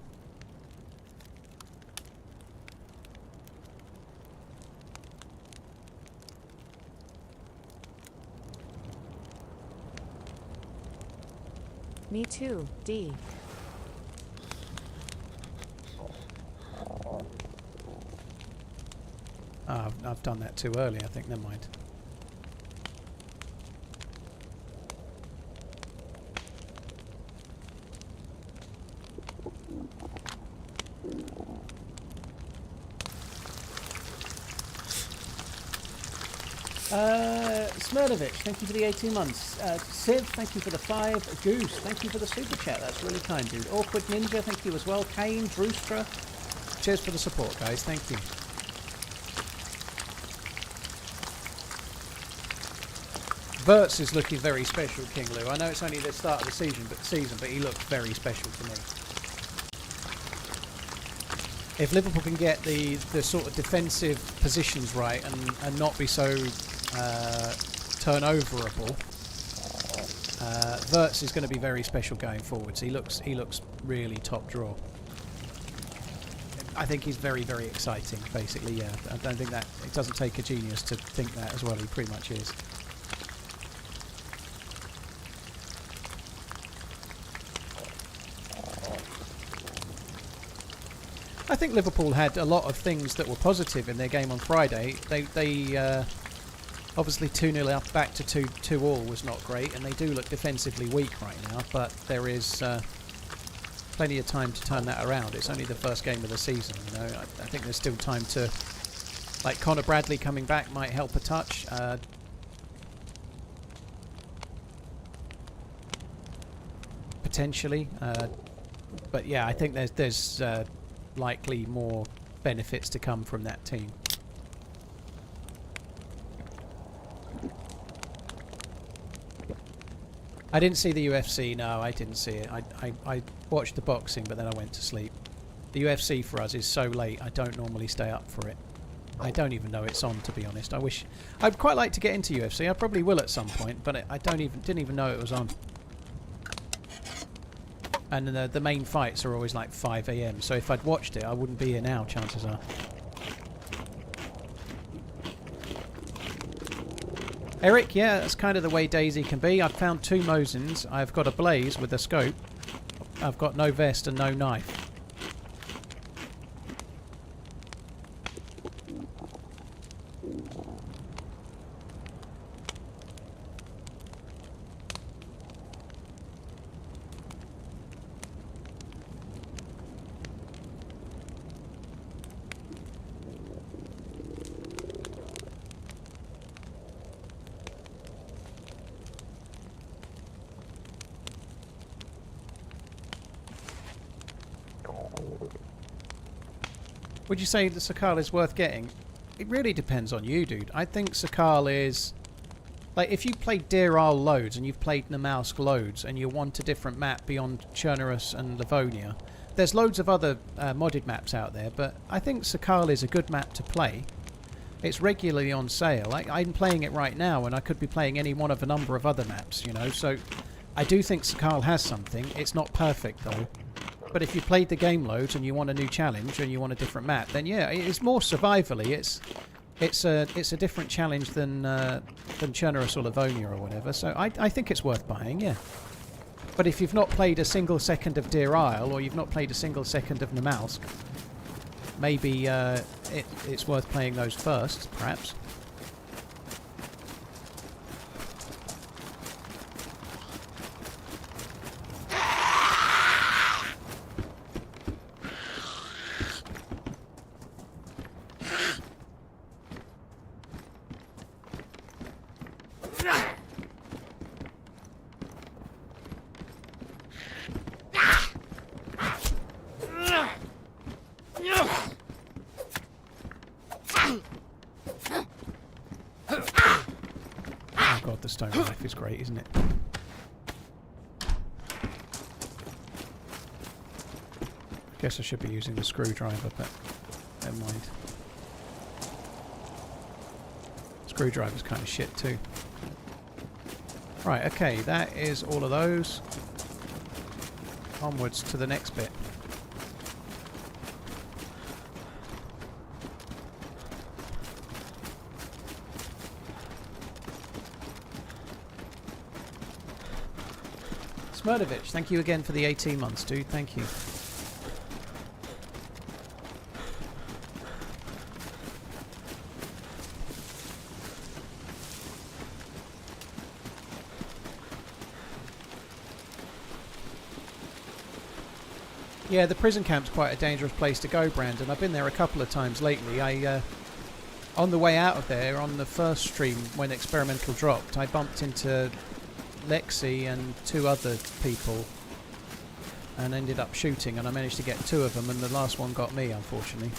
Me too, D. I've done that too early, I think. Never mind. Smirnovich, thank you for the 18 months. Civ, thank you for the 5. Goose, thank you for the super chat. That's really kind, dude. Awkward Ninja, thank you as well. Kane, Drewstra, cheers for the support, guys. Thank you. Verts is looking very special, King Lou. I know it's only the start of the season, but he looks very special to me. If Liverpool can get the sort of defensive positions right and not be so turnoverable, Verts is going to be very special going forwards. He looks really top draw. I think he's very, very exciting, basically, yeah. I don't think that... It doesn't take a genius to think that as well. He pretty much is. I think Liverpool had a lot of things that were positive in their game on Friday. They obviously 2-0 up back to 2-2 was not great, and they do look defensively weak right now, but there is plenty of time to turn that around. It's only the first game of the season, you know. I think there's still time to... Like, Connor Bradley coming back might help a touch. Potentially. But yeah, I think there's likely more benefits to come from that team. I didn't see the UFC. No, I didn't see it. I watched the boxing, but then I went to sleep. The UFC for us is so late, I don't normally stay up for it. I don't even know it's on, to be honest. I'd quite like to get into UFC. I probably will at some point, but I didn't even know it was on. And the main fights are always like 5 AM, so if I'd watched it, I wouldn't be here now, chances are. Eric, yeah, that's kind of the way DayZ can be. I've found 2 Mosins. I've got a Blaze with a scope. I've got no vest and no knife. Would you say that Sakhal is worth getting? It really depends on you, dude. I think Sakhal is... Like, if you played Deer Isle loads and you've played Namalsk loads and you want a different map beyond Chernobyl and Livonia, there's loads of other modded maps out there, but I think Sakhal is a good map to play. It's regularly on sale. I'm playing it right now, and I could be playing any one of a number of other maps, you know, so I do think Sakhal has something. It's not perfect, though. But if you played the game loads and you want a new challenge and you want a different map, then yeah, it's more survivally. It's a different challenge than Chernobyl or Livonia or whatever. So I think it's worth buying, yeah. But if you've not played a single second of Deer Isle or you've not played a single second of Namalsk, maybe it's worth playing those first, perhaps. stone knife is great, isn't it? I guess I should be using the screwdriver, but never mind. Screwdriver's kind of shit too. Right, okay, that is all of those. Onwards to the next bit. Smurdovich, thank you again for the 18 months, dude. Thank you. Yeah, the prison camp's quite a dangerous place to go, Brandon. I've been there a couple of times lately. On the way out of there, on the first stream when Experimental dropped, I bumped into Lexi and 2 other people and ended up shooting, and I managed to get 2 of them, and the last one got me, unfortunately.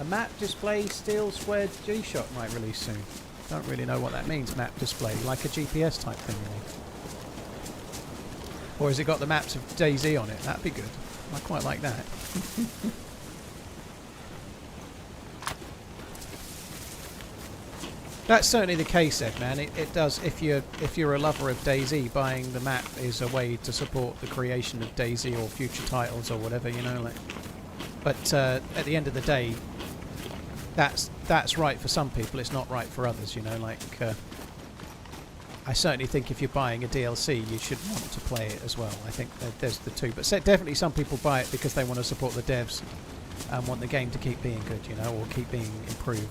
A map display steel squared G-Shock might release soon. Don't really know what that means, map display, like a GPS type thing, you mean? Or has it got the maps of DayZ on it? That'd be good. I quite like that. That's certainly the case, Ed, man. It does. If you're a lover of DayZ, buying the map is a way to support the creation of DayZ or future titles or whatever, you know. Like, but at the end of the day, that's right for some people. It's not right for others, you know. Like, I certainly think if you're buying a DLC, you should want to play it as well. I think there's the two. But definitely some people buy it because they want to support the devs and want the game to keep being good, you know, or keep being improved.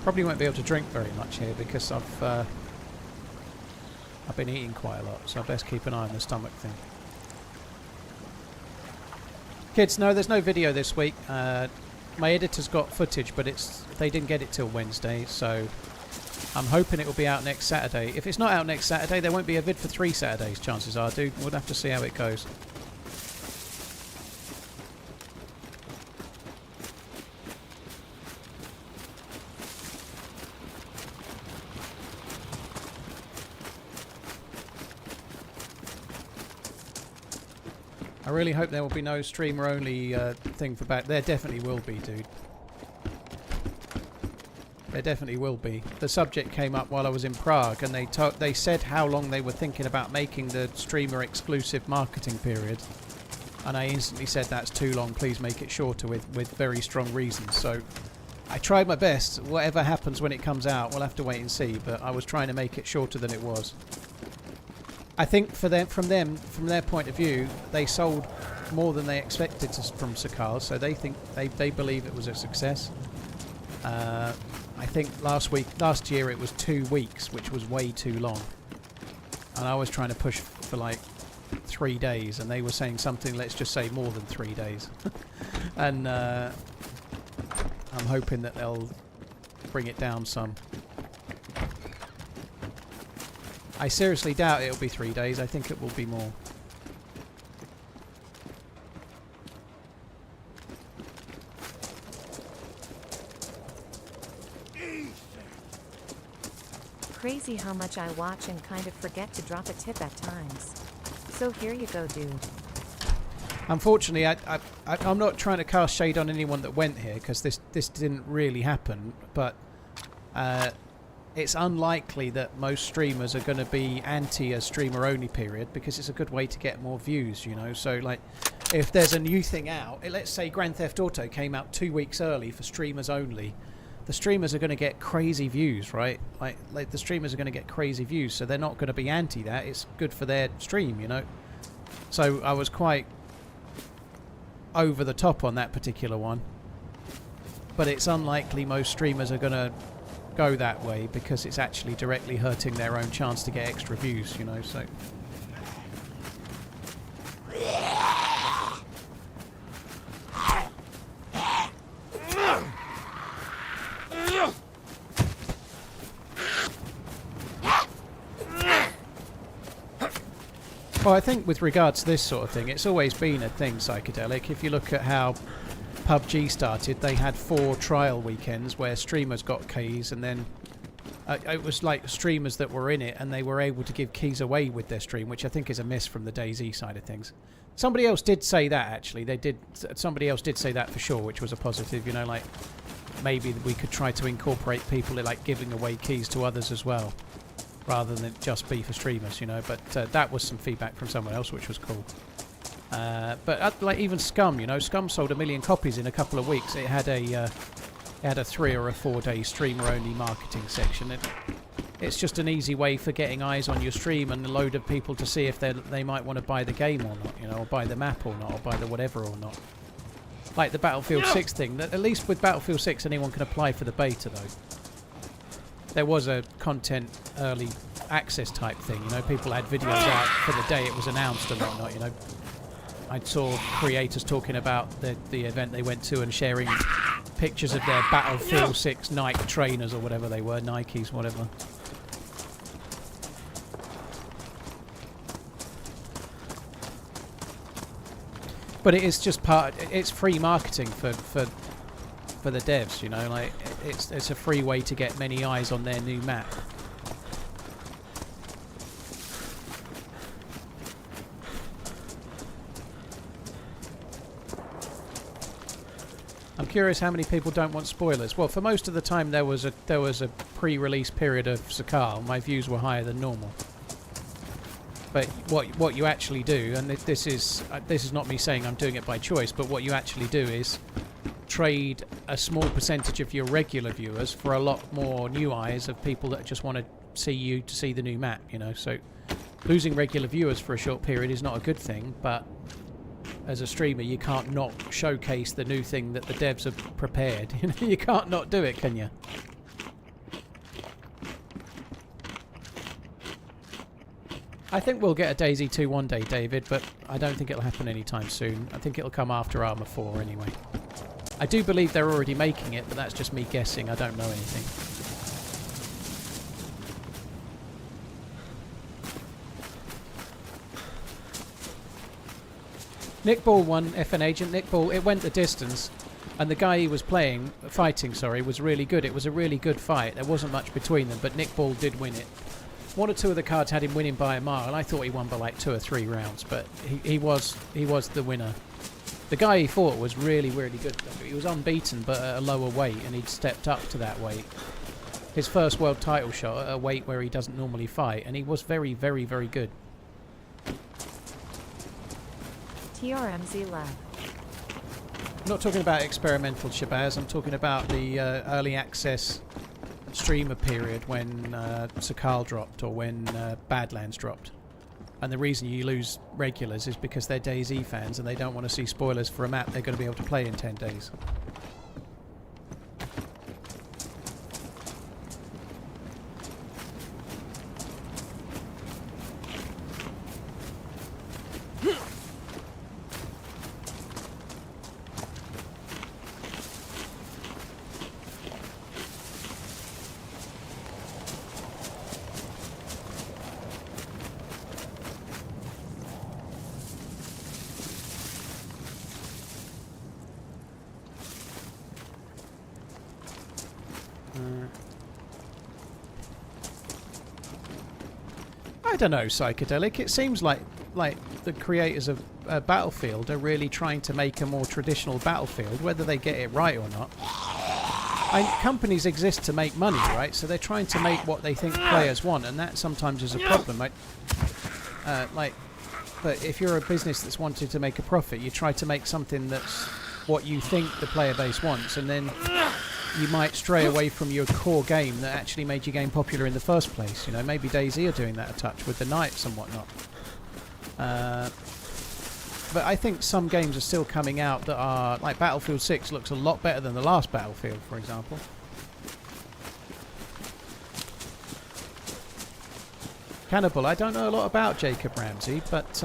Probably won't be able to drink very much here because I've been eating quite a lot, so I best keep an eye on the stomach thing. Kids, no, there's no video this week. My editor's got footage, but they didn't get it till Wednesday, so I'm hoping it will be out next Saturday. If it's not out next Saturday, there won't be a vid for 3 Saturdays, chances are, dude. We'll have to see how it goes. I really hope there will be no streamer only thing for back. There definitely will be, dude. There definitely will be. The subject came up while I was in Prague, and they said how long they were thinking about making the streamer exclusive marketing period, and I instantly said that's too long. Please make it shorter with very strong reasons. So I tried my best. Whatever happens when it comes out, we'll have to wait and see. But I was trying to make it shorter than it was. I think from their point of view, they sold more than they expected from Sakhal, so they think they believe it was a success. I think last year it was 2 weeks, which was way too long, and I was trying to push for like 3 days, and they were saying something, let's just say more than 3 days. And I'm hoping that they'll bring it down some. I seriously doubt it'll be 3 days. I think it will be more. Crazy how much I watch and kind of forget to drop a tip at times. So here you go, dude. Unfortunately, I'm not trying to cast shade on anyone that went here, because this didn't really happen, but it's unlikely that most streamers are going to be anti a streamer only period, because it's a good way to get more views, you know. So like, if there's a new thing out, let's say Grand Theft Auto came out 2 weeks early for streamers only, the streamers are going to get crazy views, right? Like the streamers are going to get crazy views, so they're not going to be anti that. It's good for their stream, you know. So I was quite over the top on that particular one, but it's unlikely most streamers are going to go that way, because it's actually directly hurting their own chance to get extra views, you know. So Well, I think with regards to this sort of thing, it's always been a thing, Psychedelic. If you look at how PUBG started, they had 4 trial weekends where streamers got keys, and then it was like streamers that were in it, and they were able to give keys away with their stream, which I think is a miss from the DayZ side of things. Somebody else did say that, actually. Somebody else did say that for sure, which was a positive. You know, like maybe we could try to incorporate people like giving away keys to others as well, rather than just be for streamers. You know, but that was some feedback from someone else, which was cool. But like even Scum, you know, Scum sold 1 million copies in a couple of weeks. It had a 3 or a 4 day streamer only marketing section. It's just an easy way for getting eyes on your stream and a load of people to see if they might want to buy the game or not, you know, or buy the map or not, or buy the whatever or not. Like the Battlefield 6 thing. At least with Battlefield 6 anyone can apply for the beta though. There was a content early access type thing, you know, people had videos out for the day it was announced and whatnot, you know. I saw creators talking about the event they went to and sharing pictures of their Battlefield 6 Nike trainers or whatever they were, Nikes, whatever. But it is just it's free marketing for the devs, you know, like it's a free way to get many eyes on their new map. I'm curious how many people don't want spoilers. Well, for most of the time there was a pre-release period of Sakhal. My views were higher than normal. But what you actually do, and this is not me saying I'm doing it by choice, but what you actually do is trade a small percentage of your regular viewers for a lot more new eyes of people that just want to see the new map, you know. So losing regular viewers for a short period is not a good thing, but as a streamer you can't not showcase the new thing that the devs have prepared. You know, you can't not do it, can you? I think we'll get a DayZ 2 one day, David, but I don't think it'll happen anytime soon. I think it'll come after Arma 4 anyway. I do believe they're already making it, but that's just me guessing. I don't know anything. Nick Ball won FN Agent. Nick Ball, it went the distance, and the guy he was fighting, was really good. It was a really good fight. There wasn't much between them, but Nick Ball did win it. 1 or 2 of the cards had him winning by a mile. I thought he won by like 2 or 3 rounds, but he was the winner. The guy he fought was really, really good. He was unbeaten, but at a lower weight, and he'd stepped up to that weight. His first world title shot at a weight where he doesn't normally fight, and he was very, very, very good. TRMZ Lab. I'm not talking about experimental Shabazz, I'm talking about the early access streamer period when Sakhal dropped, or when Badlands dropped. And the reason you lose regulars is because they're DayZ fans and they don't want to see spoilers for a map they're going to be able to play in 10 days. I don't know, Psychedelic. It seems like the creators of Battlefield are really trying to make a more traditional Battlefield, whether they get it right or not. Companies exist to make money, right? So they're trying to make what they think players want, and that sometimes is a problem. But if you're a business that's wanted to make a profit, you try to make something that's what you think the player base wants, and then you might stray away from your core game that actually made your game popular in the first place. You know, maybe DayZ are doing that a touch with the Knights and whatnot. But I think some games are still coming out that are... Like Battlefield 6 looks a lot better than the last Battlefield, for example. Cannibal, I don't know a lot about Jacob Ramsey, but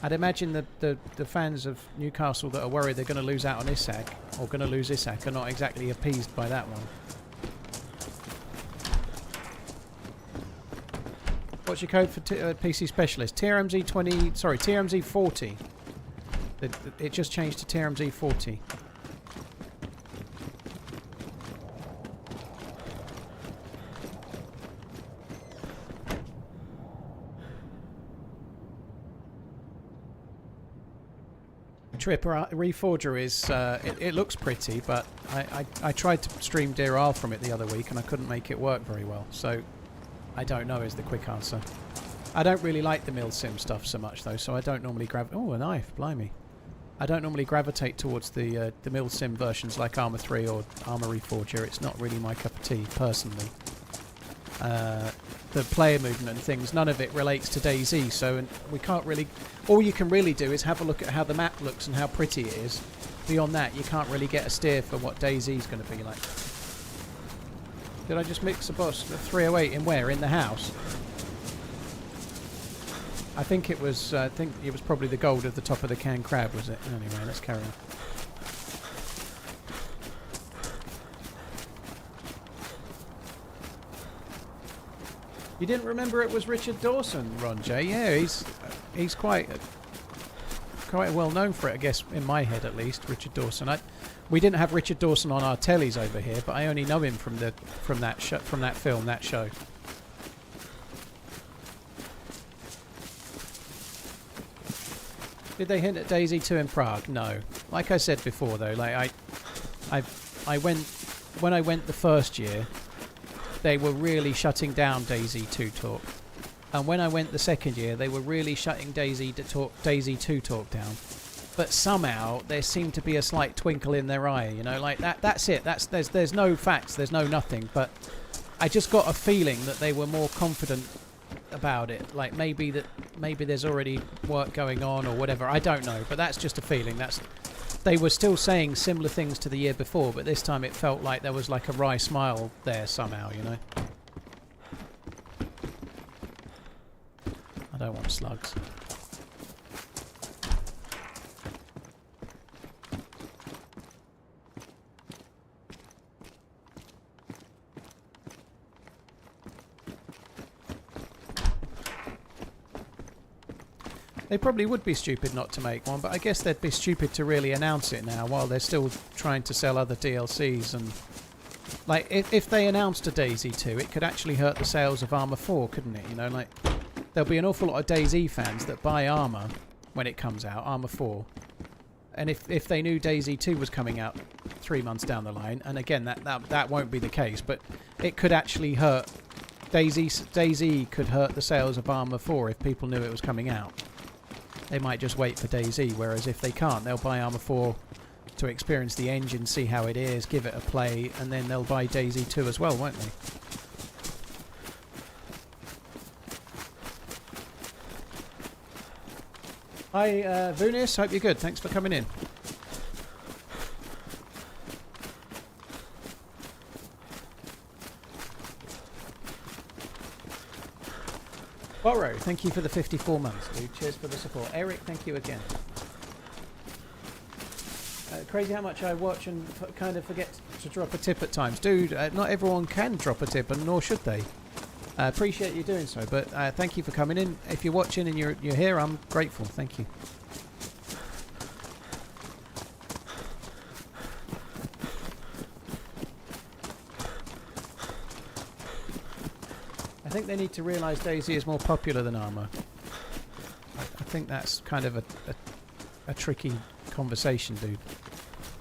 I'd imagine the fans of Newcastle that are worried they're going to lose out on Isak, or going to lose Isak, are not exactly appeased by that one. What's your code for PC Specialist? TRMZ 20. Sorry, TRMZ 40. It just changed to TRMZ 40. Tripper Reforger is it looks pretty, but I tried to stream Deer Isle from it the other week and I couldn't make it work very well, so I don't know is the quick answer. I don't really like the Milsim stuff so much though, so I don't normally oh, a knife, blimey. I don't normally gravitate towards the Milsim versions like Arma 3 or Arma Reforger. It's not really my cup of tea personally. The player movement and things, none of it relates to DayZ, so we can't really... All you can really do is have a look at how the map looks and how pretty it is. Beyond that, you can't really get a steer for what DayZ is going to be like. Did I just mix a boss? The 308 in where? In the house? I think it was probably the gold at the top of the canned crab, was it? Anyway, let's carry on. You didn't remember it was Richard Dawson, Ron J? Yeah, he's quite well known for it, I guess, in my head at least. Richard Dawson. We didn't have Richard Dawson on our tellies over here, but I only know him from that film, that show. Did they hint at DayZ 2 in Prague? No. Like I said before, though, like when I went the first year, they were really shutting down DayZ 2 talk, and when I went the second year, they were really shutting DayZ 2 talk down. But somehow there seemed to be a slight twinkle in their eye, you know, like that. That's it. There's no facts. There's no nothing. But I just got a feeling that they were more confident about it. Like maybe there's already work going on or whatever. I don't know. But that's just a feeling. They were still saying similar things to the year before, but this time it felt like there was like a wry smile there somehow, you know. I don't want slugs. They probably would be stupid not to make one, but I guess they'd be stupid to really announce it now while they're still trying to sell other DLCs. And like, if they announced a DayZ 2, it could actually hurt the sales of Arma 4, couldn't it? You know, like, there'll be an awful lot of DayZ fans that buy Arma when it comes out, Arma 4. And if they knew DayZ 2 was coming out 3 months down the line, and again, that won't be the case, but it could actually hurt... DayZ could hurt the sales of Arma 4 if people knew it was coming out. They might just wait for DayZ, whereas if they can't, they'll buy Arma 4 to experience the engine, see how it is, give it a play, and then they'll buy DayZ 2 as well, won't they? Hi, Vunis, hope you're good. Thanks for coming in. Borrow, thank you for the 54 months, dude. Cheers for the support. Eric, thank you again. Crazy how much I watch and kind of forget to drop a tip at times. Dude, not everyone can drop a tip, and nor should they. I appreciate you doing so, but thank you for coming in. If you're watching and you're here, I'm grateful. Thank you. I think they need to realise DayZ is more popular than Arma. I think that's kind of a tricky conversation, dude.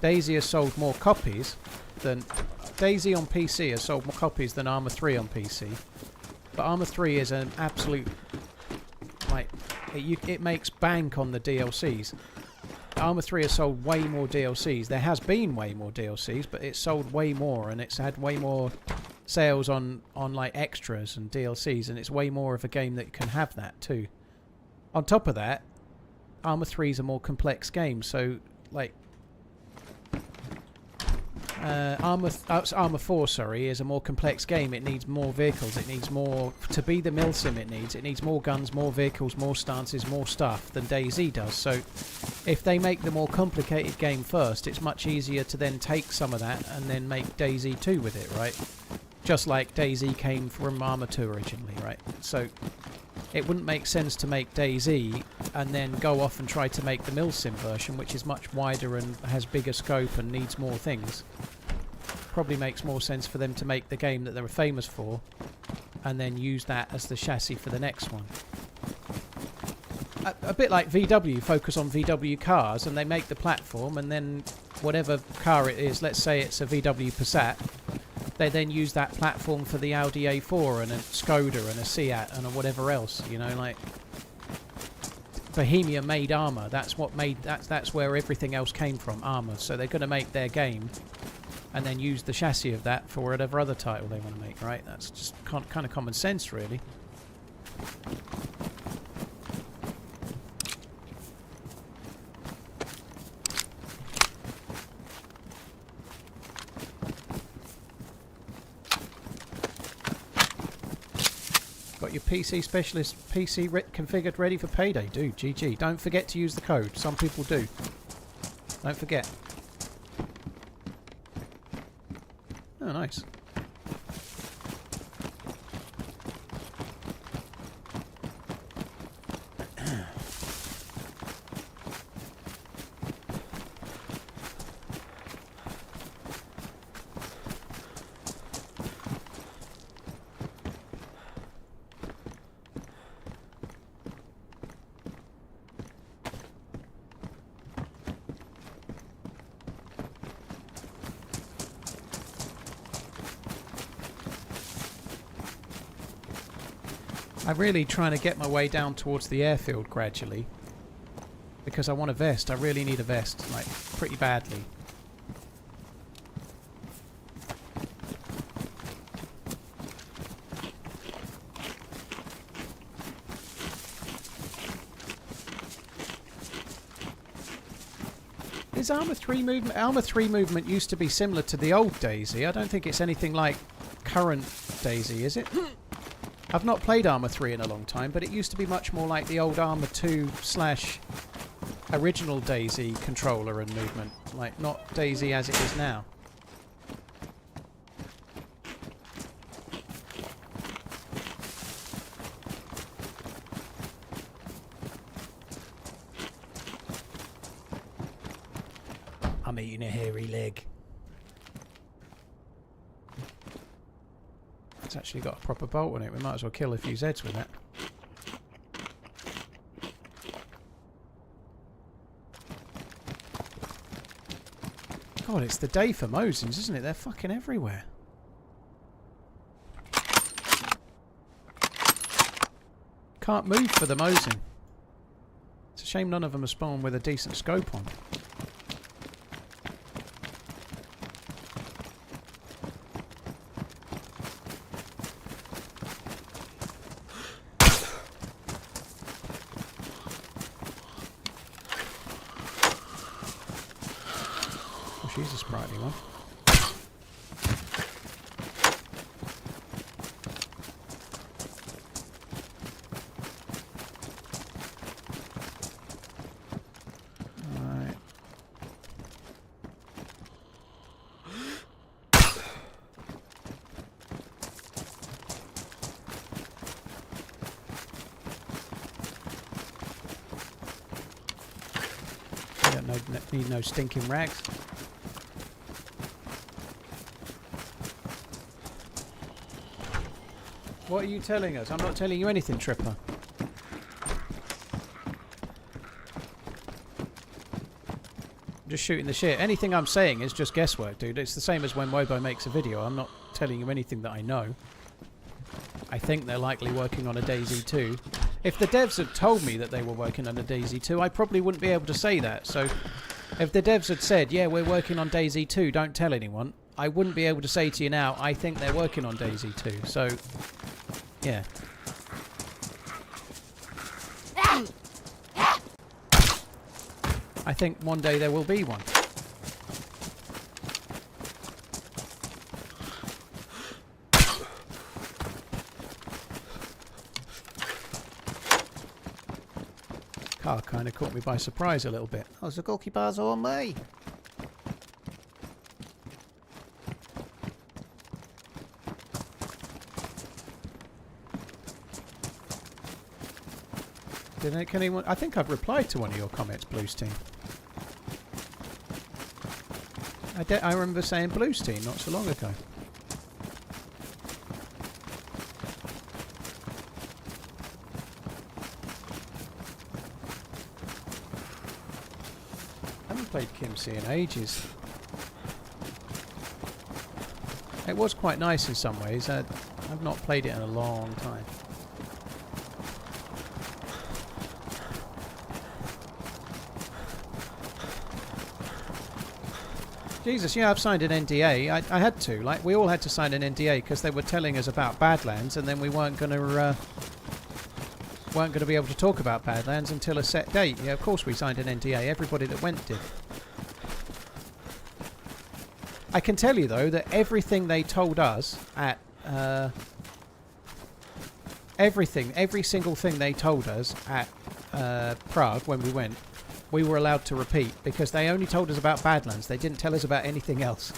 DayZ has sold more copies than... DayZ on PC has sold more copies than Arma 3 on PC. But Arma 3 is an absolute... like, it makes bank on the DLCs. Arma 3 has sold way more DLCs. There has been way more DLCs, but it's sold way more, and it's had way more sales on like extras and DLCs, and it's way more of a game that can have that too. On top of that, Arma 3 is a more complex game, so like Arma 4, sorry, is a more complex game. It needs more vehicles. It needs more to be the milsim. It needs more guns, more vehicles, more stances, more stuff than DayZ does. So if they make the more complicated game first, it's much easier to then take some of that and then make DayZ 2 with it, right? Just like DayZ came from Arma 2 originally, right? So it wouldn't make sense to make DayZ and then go off and try to make the Milsim version, which is much wider and has bigger scope and needs more things. Probably makes more sense for them to make the game that they're famous for and then use that as the chassis for the next one. A bit like VW, focus on VW cars, and they make the platform, and then whatever car it is, let's say it's a VW Passat, they then use that platform for the Audi A4 and a Skoda and a Seat and a whatever else, you know, like Bohemia made Armour. That's what made that's where everything else came from, Armour. So they're going to make their game and then use the chassis of that for whatever other title they want to make, right? That's just kind of common sense, really. Got your PC specialist PC configured ready for payday. Dude, GG. Don't forget to use the code. Some people do. Don't forget. Oh, nice. I'm really trying to get my way down towards the airfield gradually because I want a vest. I really need a vest, like, pretty badly. Is Armour 3 movement? Armour 3 movement used to be similar to the old DayZ. I don't think it's anything like current DayZ, is it? I've not played Armour 3 in a long time, but it used to be much more like the old Armour 2 / original DayZ controller and movement. Like, not DayZ as it is now. I'm eating a hairy leg. It's actually got a proper bolt on it. We might as well kill a few Zeds with that. God, it's the day for Mosins, isn't it? They're fucking everywhere. Can't move for the Mosin. It's a shame none of them are spawned with a decent scope on. She's a sprightly one. Alright. You don't need no stinking rags. What are you telling us? I'm not telling you anything, Tripper. I'm just shooting the shit. Anything I'm saying is just guesswork, dude. It's the same as when Wobo makes a video. I'm not telling you anything that I know. I think they're likely working on a DayZ 2. If the devs had told me that they were working on a DayZ 2, I probably wouldn't be able to say that. So, if the devs had said, yeah, we're working on DayZ 2, don't tell anyone, I wouldn't be able to say to you now, I think they're working on DayZ 2. So, yeah. I think one day there will be one. Car kind of caught me by surprise a little bit. Oh, the Gorky bar's on me. Can anyone? I think I've replied to one of your comments, Blues Team. I remember saying Blues Team not so long ago. I haven't played Kimsey in ages. It was quite nice in some ways. I've not played it in a long time. Jesus, yeah, I've signed an NDA. I had to. Like, we all had to sign an NDA because they were telling us about Badlands, and then we weren't going to be able to talk about Badlands until a set date. Yeah, of course we signed an NDA. Everybody that went did. I can tell you though that everything they told us at every single thing they told us at Prague when we went, we were allowed to repeat because they only told us about Badlands. They didn't tell us about anything else.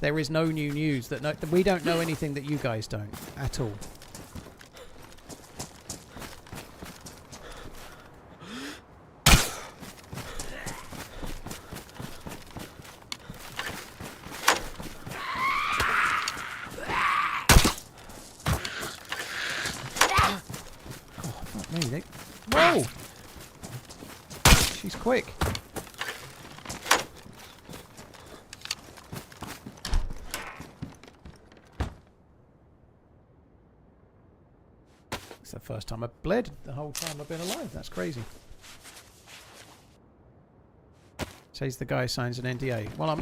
There is no new news that we don't know anything that you guys don't at all. Whoa! She's quick. It's the first time I've bled the whole time I've been alive. That's crazy. Says the guy signs an NDA. Well,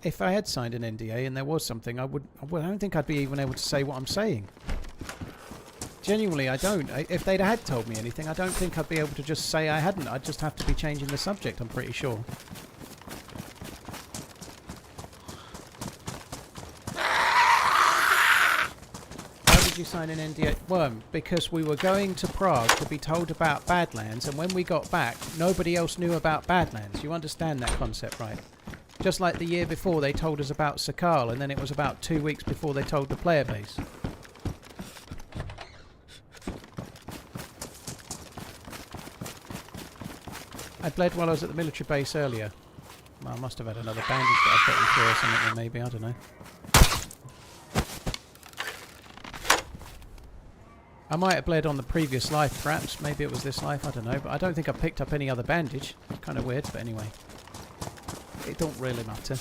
if I had signed an NDA and there was something, I don't think I'd be even able to say what I'm saying. Genuinely, I don't. If they'd had told me anything, I don't think I'd be able to just say I hadn't. I'd just have to be changing the subject, I'm pretty sure. Why did you sign an NDA? Worm, because we were going to Prague to be told about Badlands, and when we got back, nobody else knew about Badlands. You understand that concept, right? Just like the year before, they told us about Sakhal, and then it was about 2 weeks before they told the player base. I bled while I was at the military base earlier. Well, I must have had another bandage that I put in through or something, then maybe, I don't know. I might have bled on the previous life, perhaps. Maybe it was this life, I don't know. But I don't think I picked up any other bandage. It's kind of weird, but anyway. It don't really matter.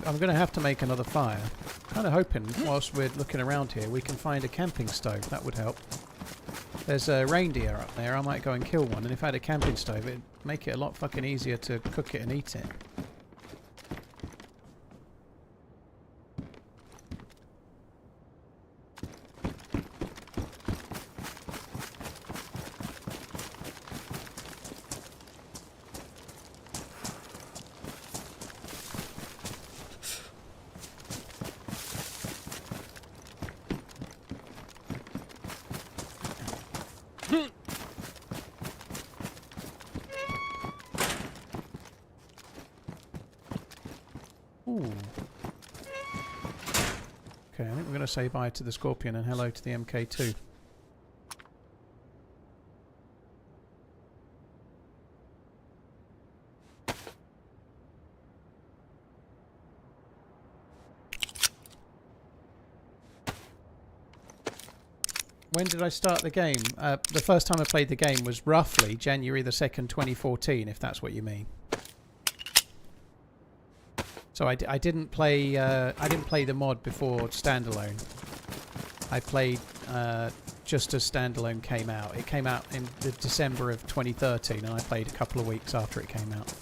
I'm going to have to make another fire. Kind of hoping, whilst we're looking around here, we can find a camping stove. That would help. There's a reindeer up there. I might go and kill one. And if I had a camping stove, it'd make it a lot fucking easier to cook it and eat it. Ooh. Okay, I think we're going to say bye to the Scorpion and hello to the MK2. When did I start the game? The first time I played the game was roughly January the 2nd, 2014, if that's what you mean. So I didn't play the mod before standalone. I played just as standalone came out. It came out in the December of 2013, and I played a couple of weeks after it came out.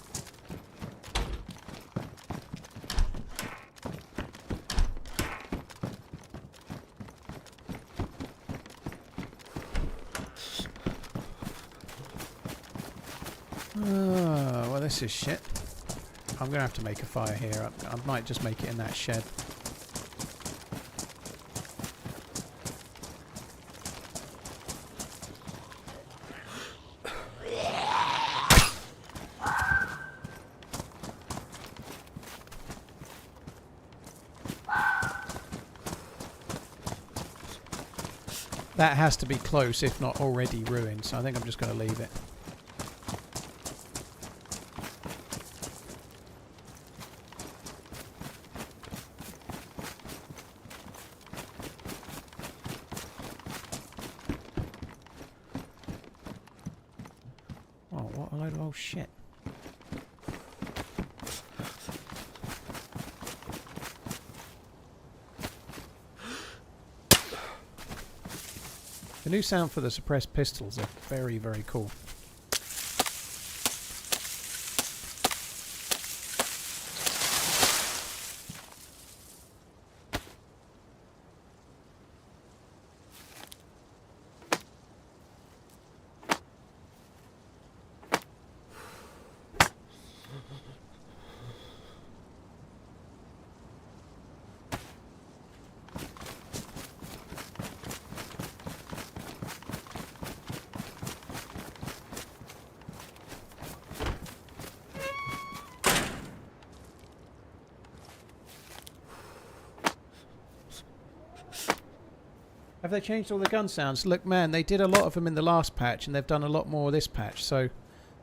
Well, this is shit. I'm going to have to make a fire here. I might just make it in that shed. That has to be close, if not already ruined, so I think I'm just going to leave it. Oh, what a load of old shit. The new sound for the suppressed pistols are very, very cool. Have they changed all the gun sounds? Look, man, they did a lot of them in the last patch, and they've done a lot more this patch. So,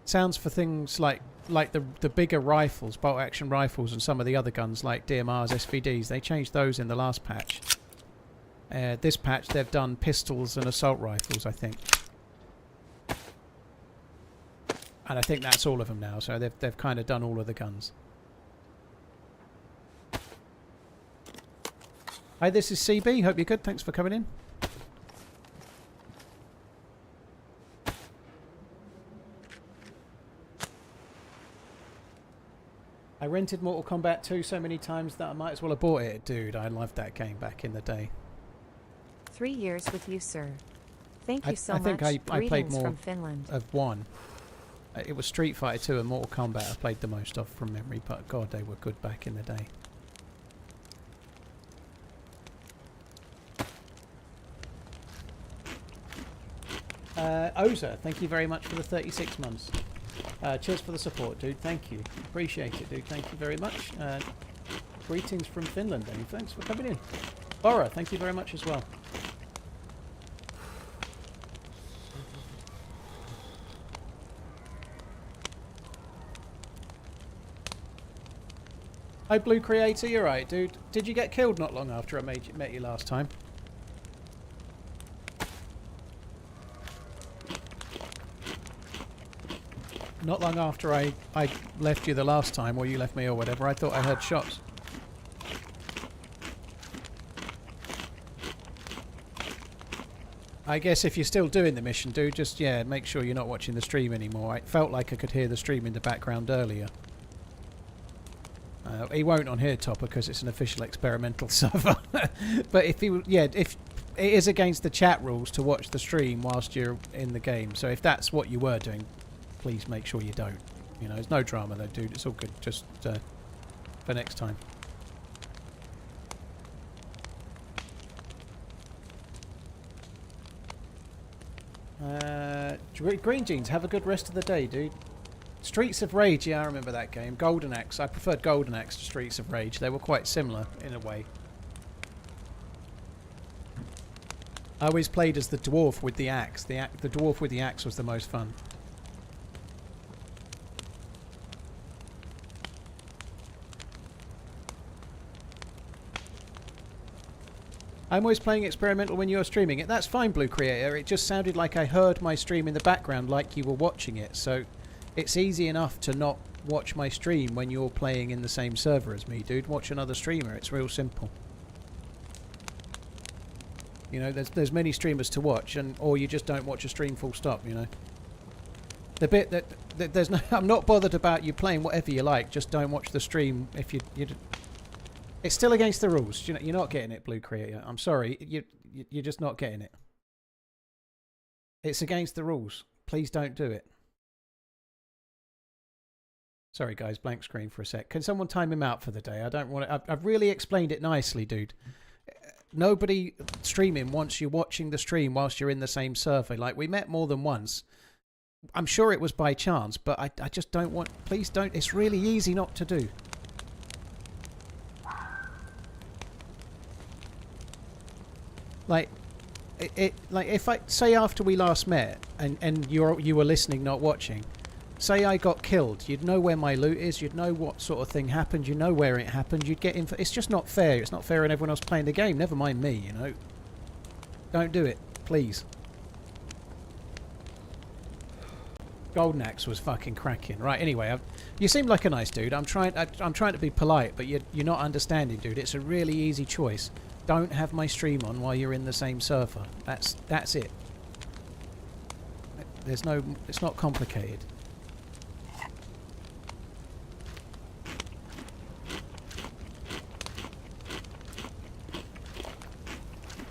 sounds for things like the bigger rifles, bolt-action rifles, and some of the other guns like DMRs, SVDs, they changed those in the last patch. This patch, they've done pistols and assault rifles, I think. And I think that's all of them now. So they've kind of done all of the guns. Hi, this is CB. Hope you're good. Thanks for coming in. I rented Mortal Kombat 2 so many times that I might as well have bought it. Dude, I loved that game back in the day. 3 years with you, sir. Thank you so much. I think I played more from Finland. of one. It was Street Fighter 2 and Mortal Kombat I played the most of from memory, but God, they were good back in the day. Oza, thank you very much for the 36 months. Cheers for the support, dude. Thank you. Appreciate it, dude. Thank you very much. Greetings from Finland, and thanks for coming in. Laura, thank you very much as well. Hi, Blue Creator. You're right, dude. Did you get killed not long after I met you last time? Not long after I left you the last time, or you left me or whatever, I thought I heard shots. I guess if you're still doing the mission, dude, just, yeah, make sure you're not watching the stream anymore. I felt like I could hear the stream in the background earlier. He won't on here, Topper, because it's an official experimental server. But if he, yeah, if it is against the chat rules to watch the stream whilst you're in the game, so if that's what you were doing, please make sure you don't. You know, there's no drama though, dude. It's all good. Just for next time. Green Jeans, have a good rest of the day, dude. Streets of Rage, yeah, I remember that game. Golden Axe, I preferred Golden Axe to Streets of Rage. They were quite similar in a way. I always played as the dwarf with the axe. The dwarf with the axe was the most fun. I'm always playing experimental when you're streaming it. That's fine, Blue Creator. It just sounded like I heard my stream in the background like you were watching it. So it's easy enough to not watch my stream when you're playing in the same server as me, dude. Watch another streamer. It's real simple. You know, there's many streamers to watch, or you just don't watch a stream full stop, you know. The bit that there's no... I'm not bothered about you playing whatever you like. Just don't watch the stream if you it's still against the rules. You know, you're not getting it, Blue Creator. I'm sorry. You're just not getting it. It's against the rules. Please don't do it. Sorry, guys. Blank screen for a sec. Can someone time him out for the day? I don't want to... I've really explained it nicely, dude. Nobody streaming wants you watching the stream whilst you're in the same server. Like, we met more than once. I'm sure it was by chance, but I just don't want... Please don't. It's really easy not to do. Like, like if I say after we last met and you were listening, not watching. Say I got killed, you'd know where my loot is, you'd know what sort of thing happened, you know where it happened, you'd get info. It's just not fair. It's not fair on everyone else playing the game, never mind me, you know. Don't do it, please. Golden Axe was fucking cracking. Right, anyway, you seem like a nice dude. I'm trying to be polite, but you're not understanding, dude. It's a really easy choice. Don't have my stream on while you're in the same server. That's it. It's not complicated.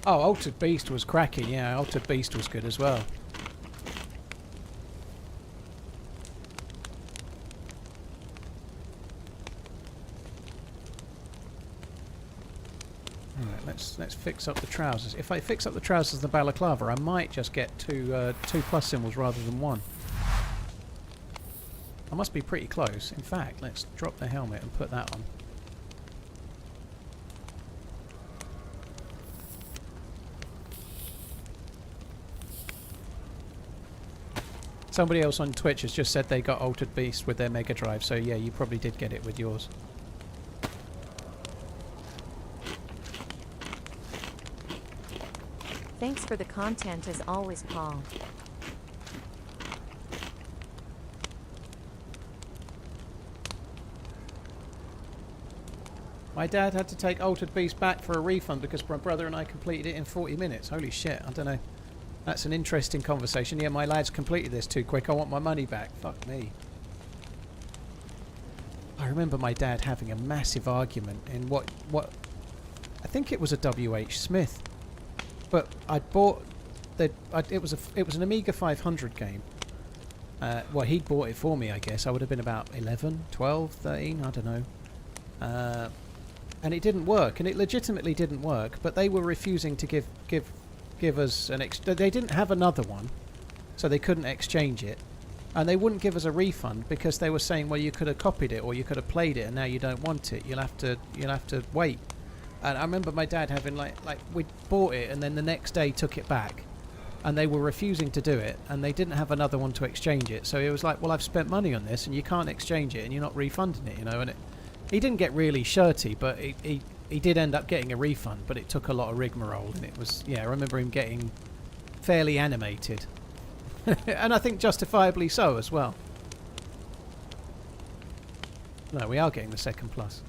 Oh, Altered Beast was cracking, yeah, Altered Beast was good as well. Alright, let's fix up the trousers. If I fix up the trousers and the balaclava, I might just get two plus symbols rather than one. I must be pretty close. In fact, let's drop the helmet and put that on. Somebody else on Twitch has just said they got Altered Beast with their Mega Drive, so yeah, you probably did get it with yours. Thanks for the content as always, Paul. My dad had to take Altered Beast back for a refund because my brother and I completed it in 40 minutes. Holy shit, I don't know. That's an interesting conversation. Yeah, my lads completed this too quick. I want my money back. Fuck me. I remember my dad having a massive argument in what I think it was a WH Smith, but I'd bought it was an Amiga 500 game. Well, he'd bought it for me, I guess. I would have been about 11, 12, 13, I don't know. And it didn't work, and it legitimately didn't work. But they were refusing to give us an they didn't have another one, so they couldn't exchange it, and they wouldn't give us a refund because they were saying, well, you could have copied it or you could have played it and now you don't want it, you'll have to wait. And I remember my dad having like we bought it and then the next day took it back, and they were refusing to do it, and they didn't have another one to exchange it, so it was like, well, I've spent money on this and you can't exchange it and you're not refunding it, you know. And he didn't get really shirty, but he did end up getting a refund, but it took a lot of rigmarole, and it was, yeah, I remember him getting fairly animated. And I think justifiably so as well. No, we are getting the second plus.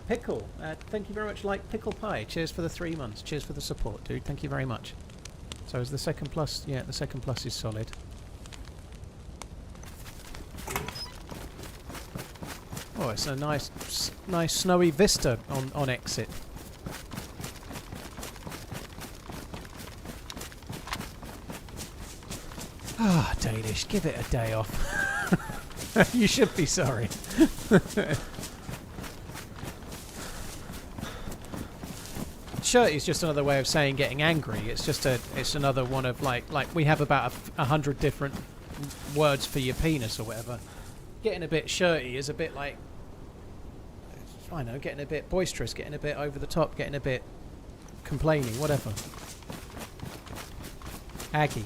Pickle, thank you very much, like Pickle Pie. Cheers for the 3 months. Cheers for the support, dude. Thank you very much. So is the second plus? Yeah, the second plus is solid. Oh, it's a nice snowy vista on exit. Ah, Danish, give it a day off. You should be sorry. Shirty is just another way of saying getting angry. It's another one of like we have about 100 different words for your penis or whatever. Getting a bit shirty is a bit like, I know, getting a bit boisterous, getting a bit over the top, getting a bit complaining, whatever. Aggy.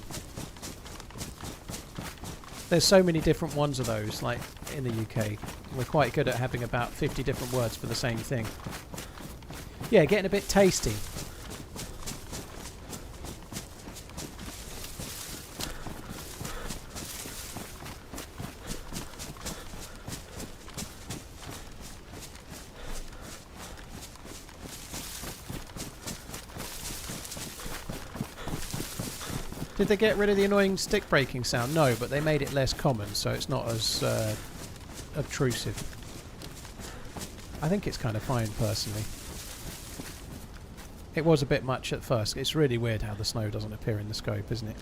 There's so many different ones of those, like in the UK. We're quite good at having about 50 different words for the same thing. Yeah, getting a bit tasty. Did they get rid of the annoying stick breaking sound? No, but they made it less common, so it's not as obtrusive. I think it's kind of fine, personally. It was a bit much at first. It's really weird how the snow doesn't appear in the scope, isn't it?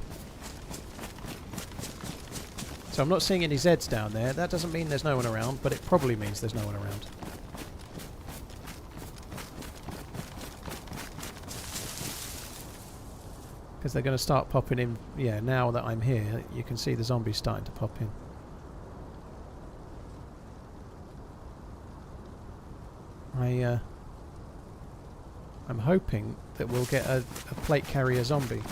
So I'm not seeing any Zeds down there. That doesn't mean there's no one around, but it probably means there's no one around. Because they're going to start popping in. Yeah, now that I'm here, you can see the zombies starting to pop in. I'm hoping that we'll get a plate carrier zombie.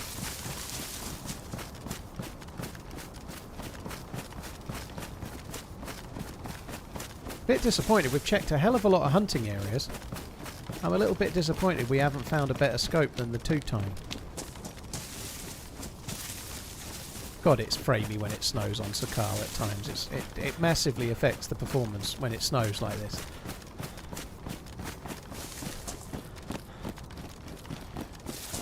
Bit disappointed. We've checked a hell of a lot of hunting areas. I'm a little bit disappointed we haven't found a better scope than the 2-time. God, it's framey when it snows on Sakhal at times. It massively affects the performance when it snows like this.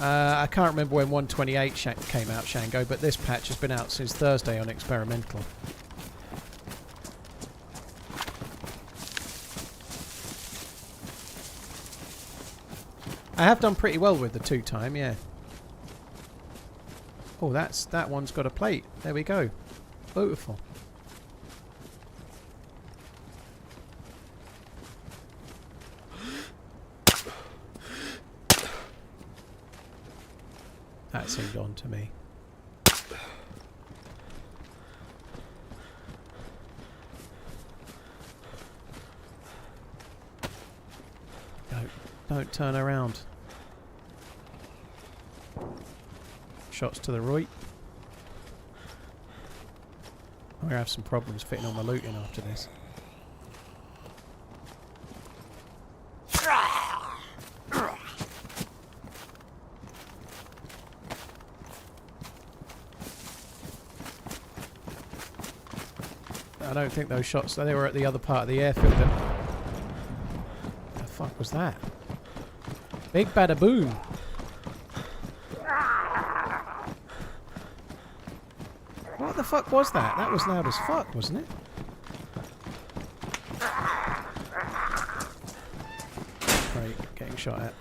I can't remember when 128 came out, Shango, but this patch has been out since Thursday on experimental. I have done pretty well with the 2-time, yeah. Oh, that one's got a plate. There we go. Beautiful. That seemed on to me. Don't turn around. Shots to the right. I'm gonna have some problems fitting all my loot in after this. I don't think those shots, they were at the other part of the airfield. The fuck was that? Big bada boom. What the fuck was that? That was loud as fuck, wasn't it? Right, getting shot at.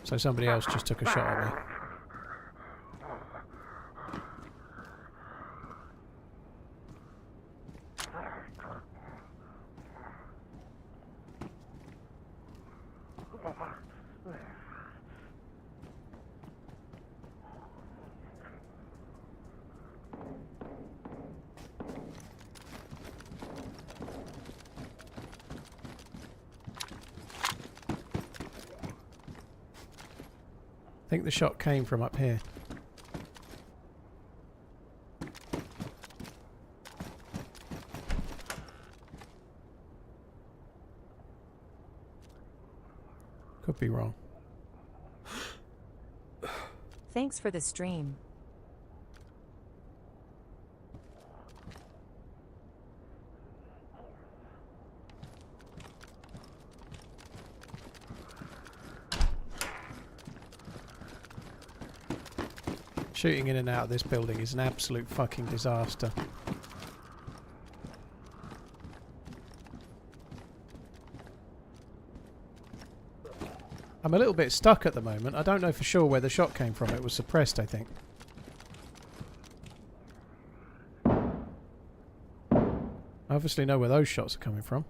So somebody else just took a shot at me. I think the shot came from up here. Could be wrong. Thanks for the stream. Shooting in and out of this building is an absolute fucking disaster. I'm a little bit stuck at the moment. I don't know for sure where the shot came from. It was suppressed, I think. I obviously know where those shots are coming from.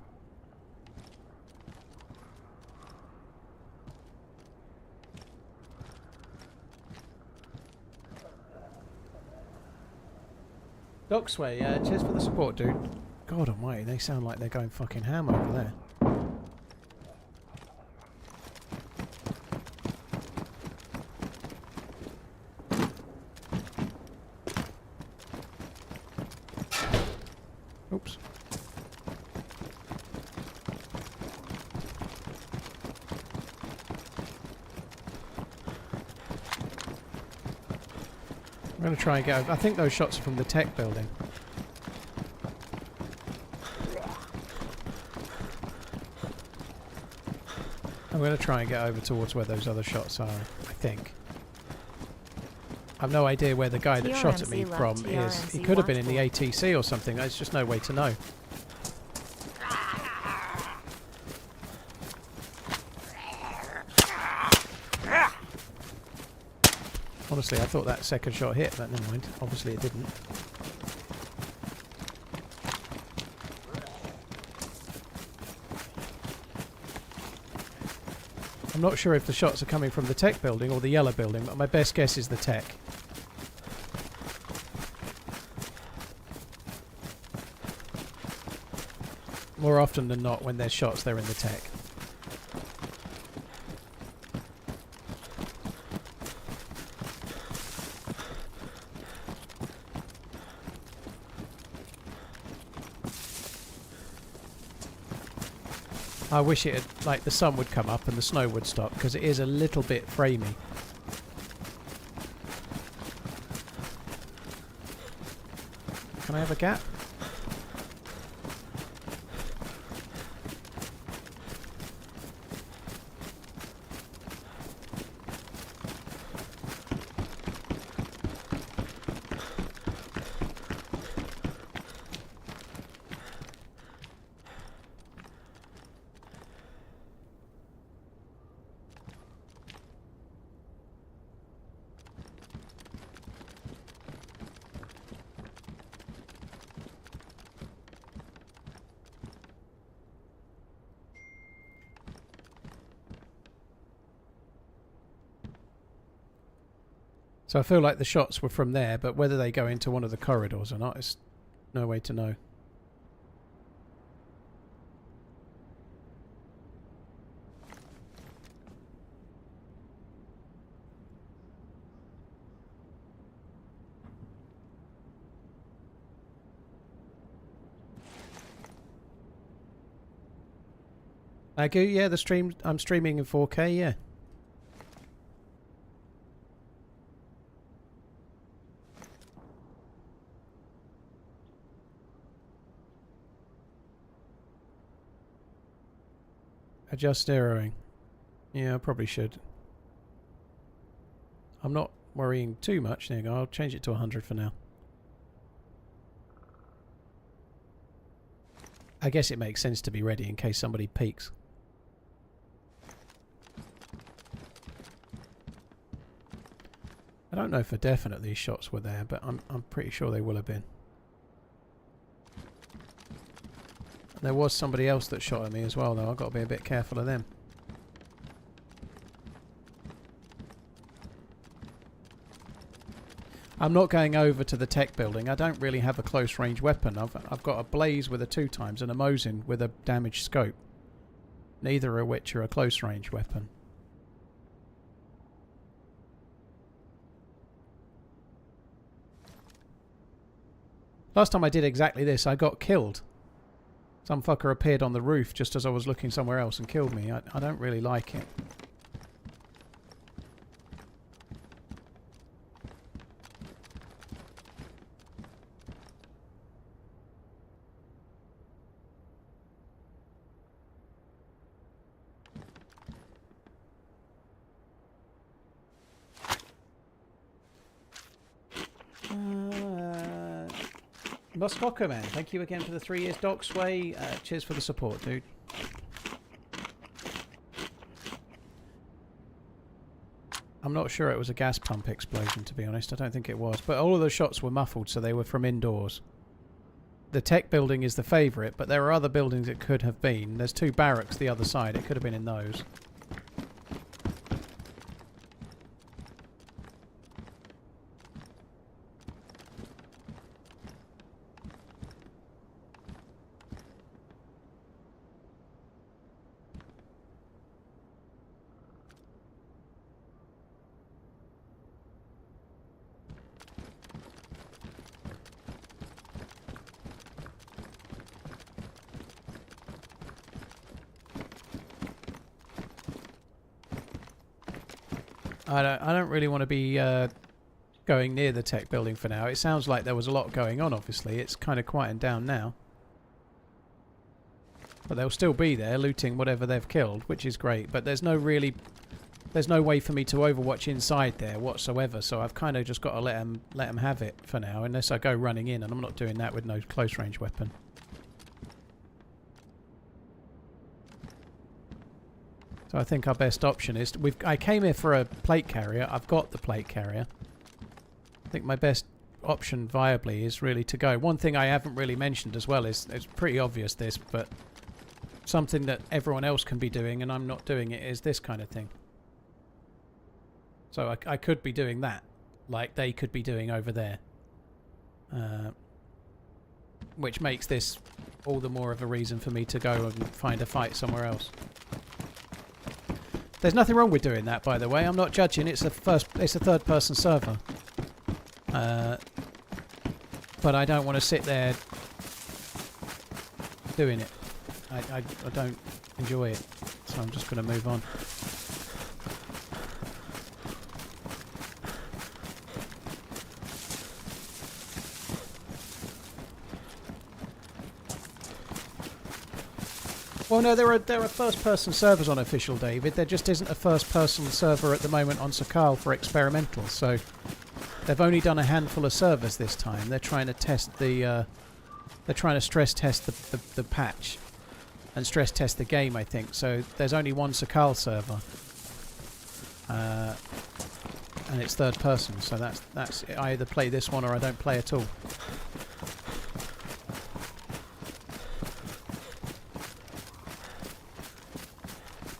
Docksway, cheers for the support, dude. God almighty, they sound like they're going fucking ham over there. Oops. I'm going to try and get over. I think those shots are from the tech building. I'm going to try and get over towards where those other shots are, I think. I've no idea where the guy that shot at me from is. He could have been in the ATC or something. There's just no way to know. Honestly, I thought that second shot hit, but never mind. Obviously it didn't. I'm not sure if the shots are coming from the tech building or the yellow building, but my best guess is the tech. More often than not, when there's shots, they're in the tech. I wish it had, like, the sun would come up and the snow would stop, because it is a little bit framey. Can I have a gap? So I feel like the shots were from there, but whether they go into one of the corridors or not, it's no way to know. Agu, yeah, the stream. I'm streaming in 4K, yeah. Adjust zeroing. Yeah, I probably should. I'm not worrying too much. There you go. I'll change it to 100 for now. I guess it makes sense to be ready in case somebody peeks. I don't know for definite these shots were there, but I'm pretty sure they will have been. There was somebody else that shot at me as well, though. I've got to be a bit careful of them. I'm not going over to the tech building. I don't really have a close range weapon. I've got a Blaze with a 2x and a Mosin with a damaged scope. Neither of which are a close range weapon. Last time I did exactly this, I got killed. Some fucker appeared on the roof just as I was looking somewhere else and killed me. I don't really like it. Moscoco man, thank you again for the 3 years. Docksway, cheers for the support, dude. I'm not sure it was a gas pump explosion, to be honest. I don't think it was. But all of the shots were muffled, so they were from indoors. The tech building is the favourite, but there are other buildings it could have been. There's 2 barracks the other side. It could have been in those. I don't really want to be going near the tech building for now. It sounds like there was a lot going on, obviously. It's kind of quieting down now. But they'll still be there looting whatever they've killed, which is great. But there's no way for me to overwatch inside there whatsoever, so I've kind of just got to let them have it for now, unless I go running in, and I'm not doing that with no close range weapon. So I think our best option is... I came here for a plate carrier. I've got the plate carrier. I think my best option viably is really to go. One thing I haven't really mentioned as well is... It's pretty obvious this, but... something that everyone else can be doing and I'm not doing it is this kind of thing. So I could be doing that, like they could be doing over there. Which makes this all the more of a reason for me to go and find a fight somewhere else. There's nothing wrong with doing that, by the way. I'm not judging. It's a third-person server. But I don't want to sit there doing it. I don't enjoy it, so I'm just going to move on. Well, no, there are first-person servers on Official, David. There just isn't a first-person server at the moment on Sakhal for experimental. So they've only done a handful of servers this time. They're trying to test the. They're trying to stress test the patch and stress test the game, I think. So there's only one Sakhal server, and it's third person. So that's I either play this one or I don't play at all.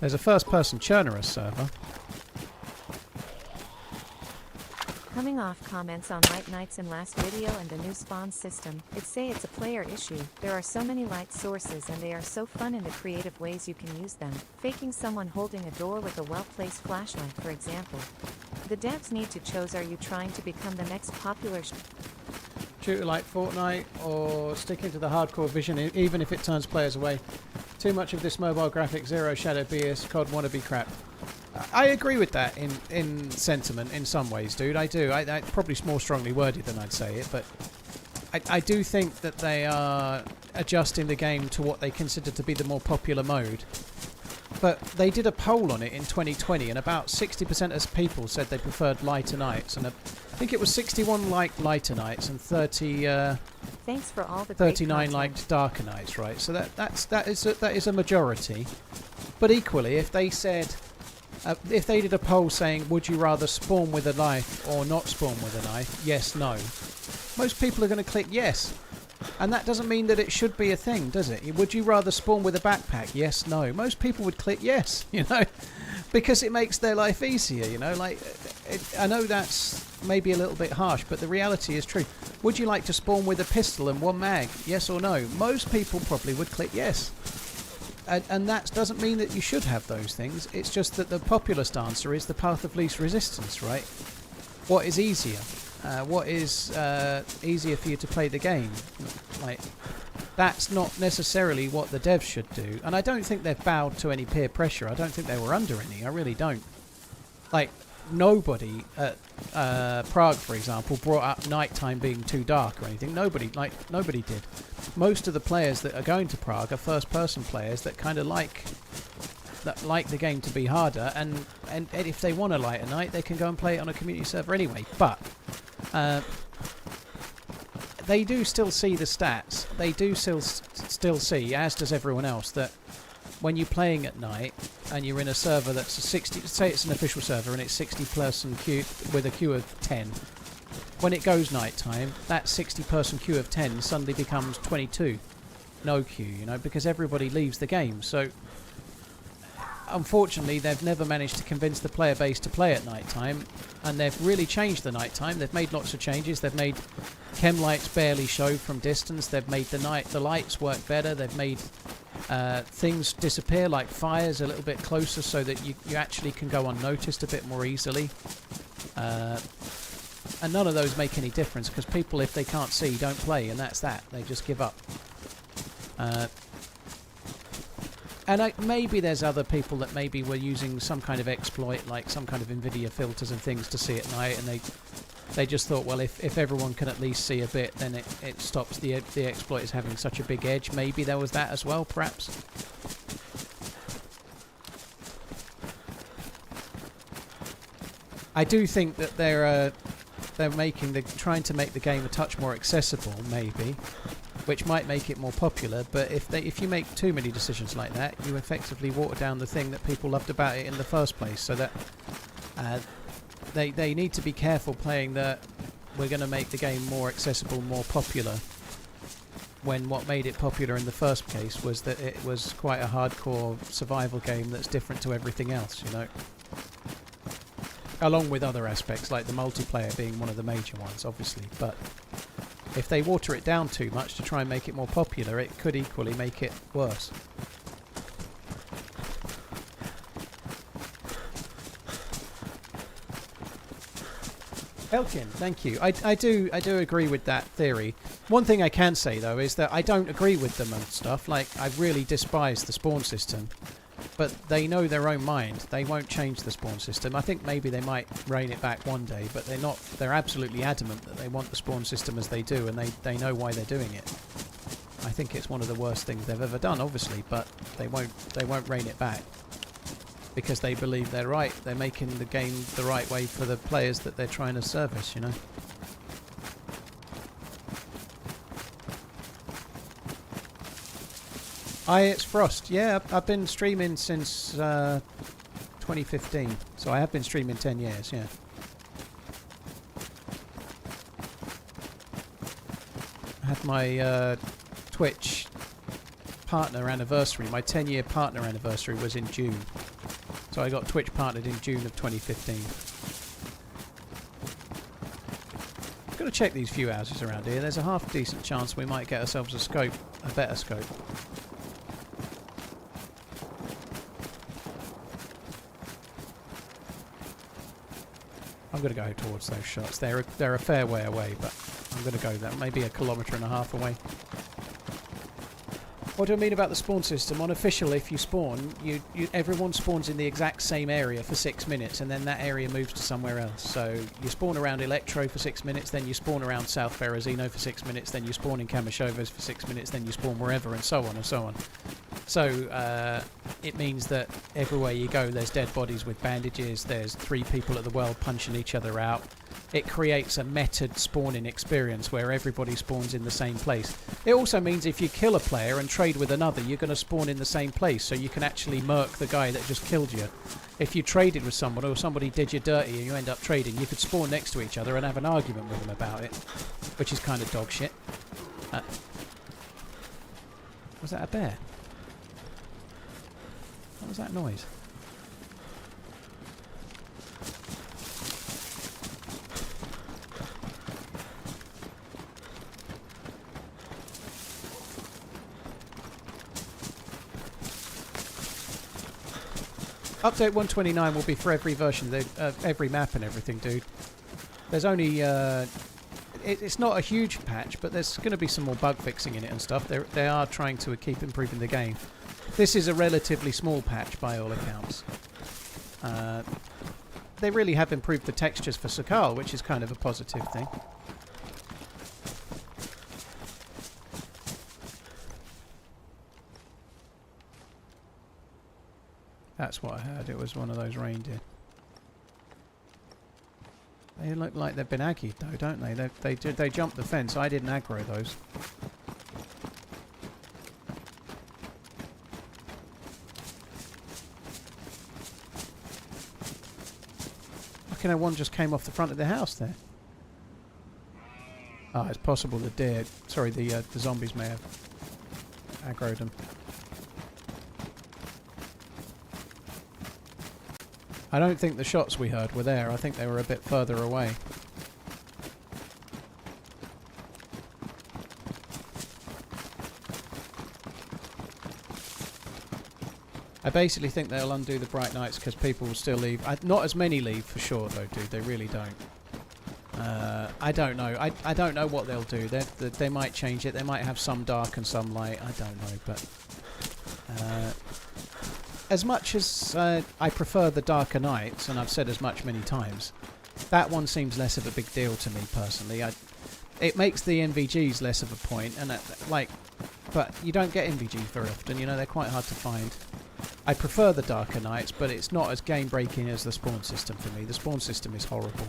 There's a first-person Churnerous server. Coming off comments on light nights in last video and the new spawn system, it say it's a player issue. There are so many light sources and they are so fun in the creative ways you can use them. Faking someone holding a door with a well-placed flashlight, for example. The devs need to choose, are you trying to become the next popular Shooter like Fortnite or sticking to the hardcore vision even if it turns players away? Too much of this mobile graphic zero shadow BS COD wannabe crap. I agree with that in sentiment in some ways, dude. I do. I probably more strongly worded than I'd say it, but I do think that they are adjusting the game to what they consider to be the more popular mode. But they did a poll on it in 2020 and about 60% of people said they preferred lighter nights, and I think it was 61 liked lighter nights and 30 Thanks for all the 39 liked darker nights, right? So that is a majority. But equally, if they said if they did a poll saying would you rather spawn with a knife or not spawn with a knife, yes, no, most people are going to click yes. And that doesn't mean that it should be a thing, does it? Would you rather spawn with a backpack? Yes, no. Most people would click yes, you know, because it makes their life easier, you know. Like, I know that's maybe a little bit harsh, but the reality is true. Would you like to spawn with a pistol and one mag? Yes or no? Most people probably would click yes. And that doesn't mean that you should have those things. It's just that the populist answer is the path of least resistance, right? What is easier? What is easier for you to play the game? Like, that's not necessarily what the devs should do. And I don't think they've bowed to any peer pressure. I don't think they were under any. I really don't. Like, nobody at Prague, for example, brought up nighttime being too dark or anything. Nobody did. Most of the players that are going to Prague are first-person players that kind of like the game to be harder, and if they want to light a night, they can go and play it on a community server anyway. But they do still see the stats. They do still see, as does everyone else, that when you're playing at night and you're in a server that's a 60, say it's an official server and it's 60-person queue with a queue of 10. When it goes nighttime, that 60-person queue of 10 suddenly becomes 22. No queue, you know, because everybody leaves the game. So unfortunately, they've never managed to convince the player base to play at night time, and they've really changed the night time. They've made lots of changes. They've made chem lights barely show from distance. They've made the lights work better. They've made things disappear, like fires, a little bit closer, so that you actually can go unnoticed a bit more easily. And none of those make any difference, because people, if they can't see, don't play, and that's that. They just give up. And maybe there's other people that maybe were using some kind of exploit, like some kind of NVIDIA filters and things to see at night, and they just thought, well, if everyone can at least see a bit, then it stops the exploit as having such a big edge. Maybe there was that as well, perhaps. I do think that they're trying to make the game a touch more accessible, maybe, which might make it more popular. But if you make too many decisions like that, you effectively water down the thing that people loved about it in the first place. So that they need to be careful playing that we're going to make the game more accessible, more popular. when what made it popular in the first case was that it was quite a hardcore survival game that's different to everything else, you know. Along with other aspects, like the multiplayer being one of the major ones, obviously. But if they water it down too much to try and make it more popular, it could equally make it worse. Elkin, thank you. I do agree with that theory. One thing I can say though is that I don't agree with them and stuff. Like, I really despise the spawn system, but they know their own mind. They won't change the spawn system. I think maybe they might rein it back one day, but they're not. They're absolutely adamant that they want the spawn system as they do, and they know why they're doing it. I think it's one of the worst things they've ever done, obviously, but they won't rein it back. Because they believe they're right. They're making the game the right way for the players that they're trying to service, you know. It's Frost. Yeah, I've been streaming since 2015. So I have been streaming 10 years, yeah. I had my Twitch partner anniversary. My 10-year partner anniversary was in June. So I got Twitch partnered in June of 2015. I've got to check these few houses around here. There's a half decent chance we might get ourselves a scope, a better scope. I'm going to go towards those shots. They're a fair way away, but I'm going to go there. Maybe 1.5 kilometers away. What do I mean about the spawn system? On official, if you spawn, everyone spawns in the exact same area for 6 minutes, and then that area moves to somewhere else. So you spawn around Electro for 6 minutes, then you spawn around South Berezino for 6 minutes, then you spawn in Kamashovas for 6 minutes, then you spawn wherever, and so on and so on. So it means that everywhere you go, there's dead bodies with bandages, there's 3 people at the well punching each other out. It creates a method spawning experience where everybody spawns in the same place. It also means if you kill a player and trade with another, you're going to spawn in the same place, so you can actually murk the guy that just killed you. If you traded with someone or somebody did you dirty and you end up trading, you could spawn next to each other and have an argument with them about it, which is kind of dog shit. Was that a bear? What was that noise? Update 129 will be for every version, every map and everything, dude. There's only... it's not a huge patch, but there's going to be some more bug fixing in it and stuff. They are trying to keep improving the game. This is a relatively small patch by all accounts. They really have improved the textures for Sakhal, which is kind of a positive thing. That's what I heard. It was one of those reindeer. They look like they've been aggied though, don't they? They jumped the fence. I didn't aggro those. Fucking one just came off the front of the house there. Ah, it's possible the deer... Sorry, the zombies may have aggroed them. I don't think the shots we heard were there. I think they were a bit further away. I basically think they'll undo the bright nights because people will still leave. Not as many leave for sure though, dude. They really don't. I don't know. I don't know what they'll do. They might change it. They might have some dark and some light. I don't know, but... as much as I prefer the darker nights, and I've said as much many times, that one seems less of a big deal to me personally. It makes the NVGs less of a point, and but you don't get NVGs very often. You know, they're quite hard to find. I prefer the darker nights, but it's not as game breaking as the spawn system for me. The spawn system is horrible.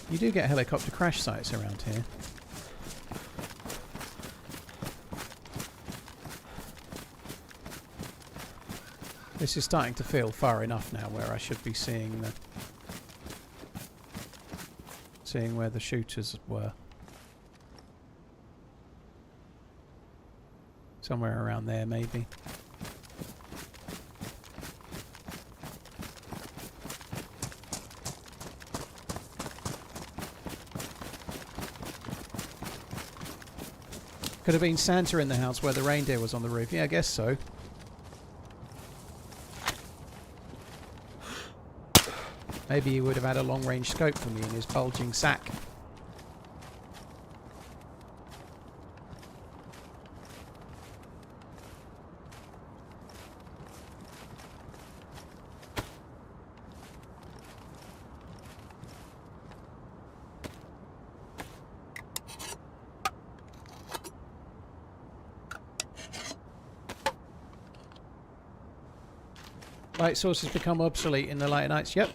You do get helicopter crash sites around here. This is starting to feel far enough now where I should be seeing the Seeing where the shooters were. Somewhere around there, maybe. Could have been Santa in the house where the reindeer was on the roof. Yeah, I guess so. Maybe he would have had a long-range scope for me in his bulging sack. Light sources become obsolete in the light nights. Yep.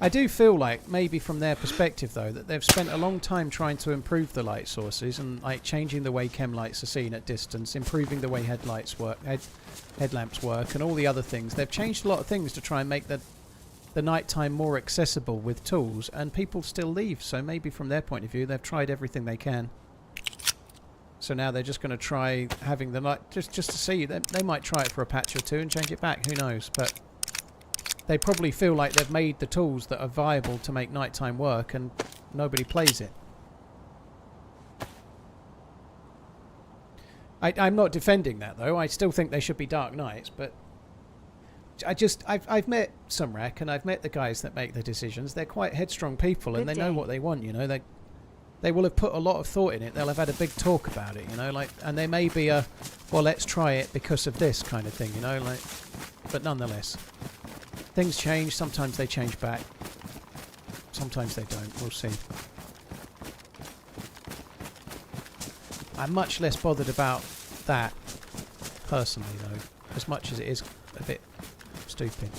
I do feel like, maybe from their perspective though, that they've spent a long time trying to improve the light sources and like changing the way chem lights are seen at distance, improving the way headlights work, headlamps work, and all the other things. They've changed a lot of things to try and make the nighttime more accessible with tools, and people still leave. So maybe from their point of view, they've tried everything they can. So now they're just going to try having the night just to see. They might try it for a patch or two and change it back. Who knows? But they probably feel like they've made the tools that are viable to make nighttime work, and nobody plays it. I'm not defending that though. I still think they should be dark nights, but I've met some rec and I've met the guys that make the decisions. They're quite headstrong people, and they know what they want. You know, they will have put a lot of thought in it. They'll have had a big talk about it, you know, like, and there may be a, well, let's try it because of this kind of thing, you know, like, but nonetheless, things change. Sometimes they change back. Sometimes they don't. We'll see. I'm much less bothered about that, personally, though, as much as it is a bit stupid.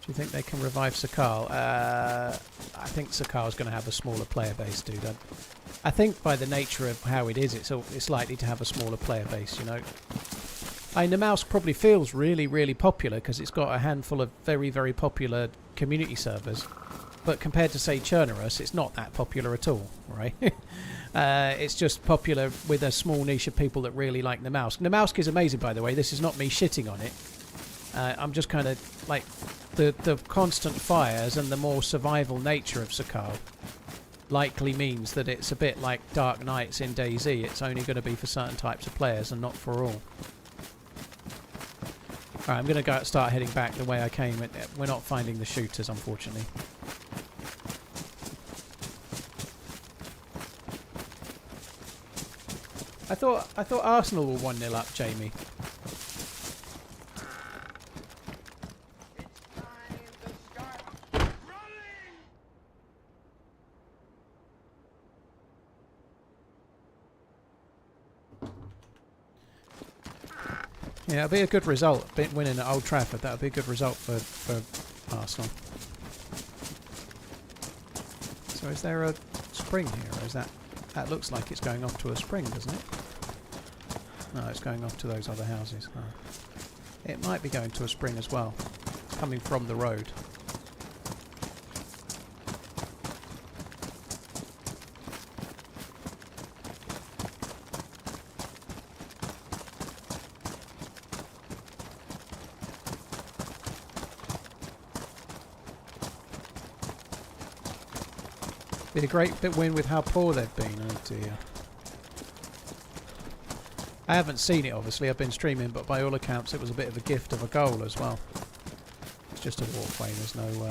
Do you think they can revive Sakhal? I think Sakhal's going to have a smaller player base, dude. I think by the nature of how it is, it's likely to have a smaller player base, you know. The mouse probably feels really, really popular because it's got a handful of very, very popular community servers. But compared to, say, Churnerus, it's not that popular at all, right? It's just popular with a small niche of people that really like the mouse. The mouse is amazing, by the way. This is not me shitting on it. I'm just kind of like the constant fires and the more survival nature of Sakhal likely means that it's a bit like Dark Knights in DayZ. It's only going to be for certain types of players and not for all. Alright, I'm going to start heading back the way I came. We're not finding the shooters, unfortunately. I thought Arsenal were 1-0 up, Jamie. Yeah, it'll be a good result. Winning at Old Trafford, that'll be a good result for Arsenal. So is there a spring here, or is that looks like it's going off to a spring, doesn't it? No, it's going off to those other houses. Oh. It might be going to a spring as well, coming from the road. Be a great bit win with how poor they've been. Oh dear. I haven't seen it, obviously. I've been streaming, but by all accounts it was a bit of a gift of a goal as well. It's just a walkway, there's no...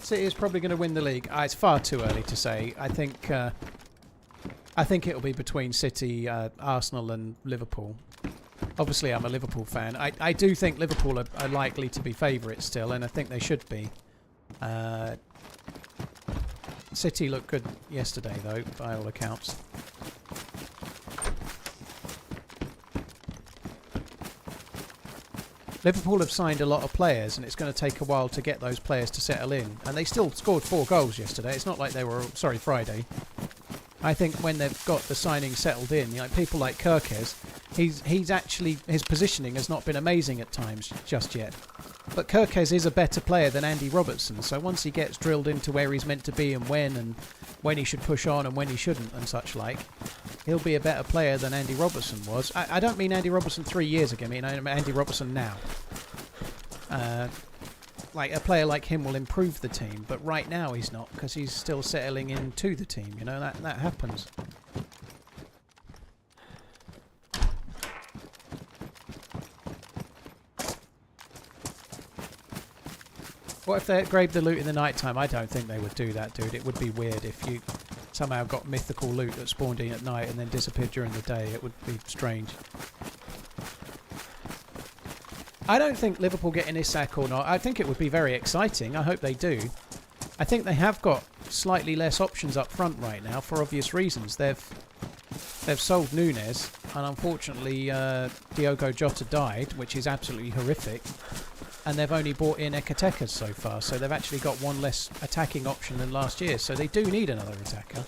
City is probably going to win the league. It's far too early to say. I think it'll be between City, Arsenal and Liverpool. Obviously, I'm a Liverpool fan. I do think Liverpool are likely to be favourites still, and I think they should be. City looked good yesterday, though, by all accounts. Liverpool have signed a lot of players, and it's going to take a while to get those players to settle in. And they still scored 4 goals yesterday. It's not like they were... Sorry, Friday. I think when they've got the signing settled in, people like Kirkes, he's actually... His positioning has not been amazing at times just yet. But Kirkes is a better player than Andy Robertson, so once he gets drilled into where he's meant to be and when he should push on and when he shouldn't and such like, he'll be a better player than Andy Robertson was. I don't mean Andy Robertson 3 years ago, I mean Andy Robertson now. Like a player like him will improve the team, but right now he's not, because he's still settling into the team, that happens. What if they upgrade the loot in the night time? I don't think they would do that, dude. It would be weird if you somehow got mythical loot that spawned in at night and then disappeared during the day. It would be strange. I don't think Liverpool getting Isak or not. I think it would be very exciting. I hope they do. I think they have got slightly less options up front right now for obvious reasons. They've sold Nunes, and unfortunately Diogo Jota died, which is absolutely horrific. And they've only bought in Ekatekas so far, so they've actually got one less attacking option than last year. So they do need another attacker.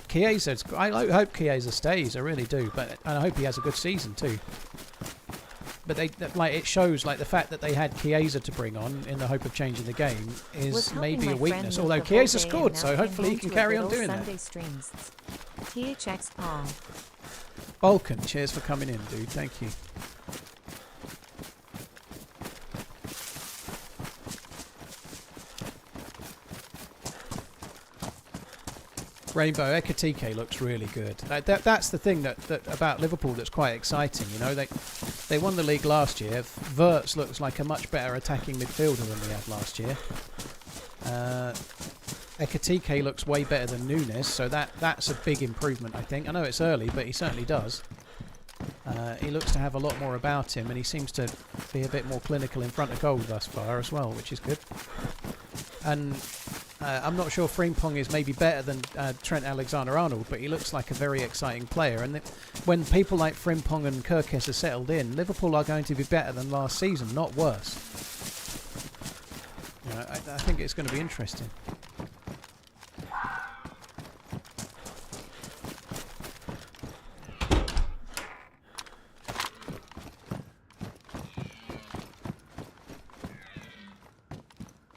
Chiesa, I hope Chiesa stays, I really do, and I hope he has a good season too. But it shows the fact that they had Chiesa to bring on in the hope of changing the game is maybe a weakness. Although Chiesa scored, so hopefully he can carry on doing that. Streams. THX Paul. Balkan, cheers for coming in, dude. Thank you. Rainbow Ekatike looks really good. That's the thing that about Liverpool that's quite exciting. They won the league last year. Wirtz looks like a much better attacking midfielder than we had last year. Ekatike looks way better than Nunes, so that's a big improvement, I think. I know it's early, but he certainly does. He looks to have a lot more about him, and he seems to be a bit more clinical in front of goal thus far as well, which is good. And I'm not sure Frimpong is maybe better than Trent Alexander-Arnold, but he looks like a very exciting player. And when people like Frimpong and Kirkes are settled in, Liverpool are going to be better than last season, not worse. I think it's going to be interesting.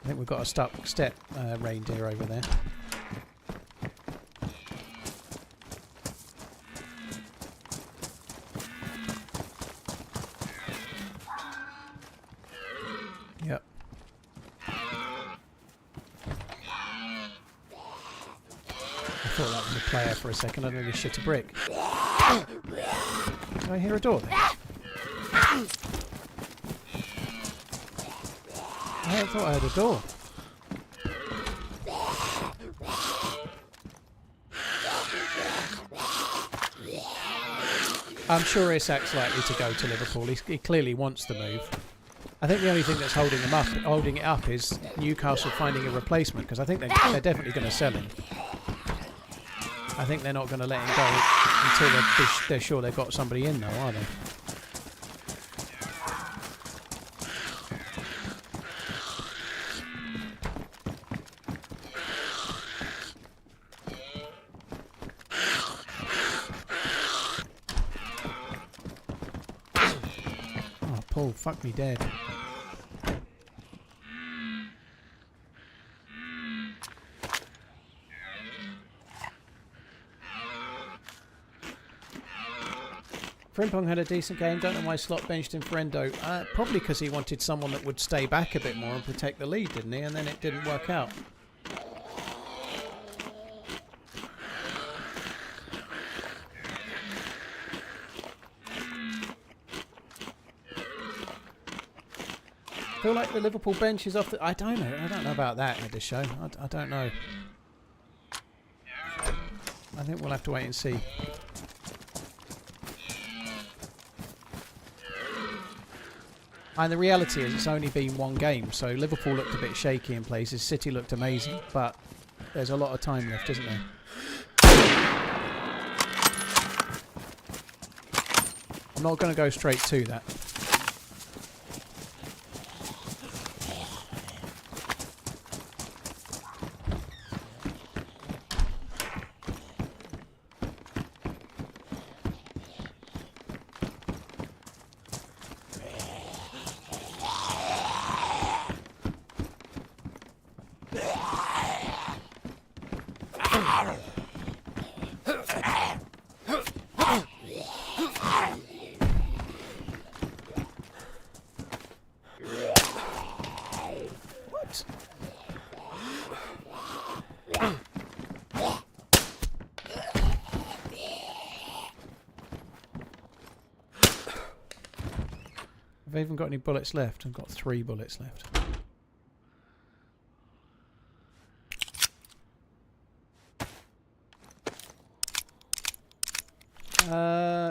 I think we've got a stuck step reindeer over there. Yep. I thought that was a player for a second. I nearly shit a brick. Did I hear a door there? I thought I heard a door. I'm sure Isak's likely to go to Liverpool. He clearly wants the move. I think the only thing that's holding it up is Newcastle finding a replacement, because I think they're definitely going to sell him. I think they're not going to let him go until they're sure they've got somebody in, though, are they? Oh, fuck me dead. Frimpong had a decent game. Don't know why Slot benched him for Endo. Probably because he wanted someone that would stay back a bit more and protect the lead, didn't he? And then it didn't work out. I feel like the Liverpool bench is off the... I don't know about that at this show. I don't know. I think we'll have to wait and see. And the reality is it's only been one game, so Liverpool looked a bit shaky in places, City looked amazing, but there's a lot of time left, isn't there? I'm not going to go straight to that. Have I even got any bullets left? I've got 3 bullets left.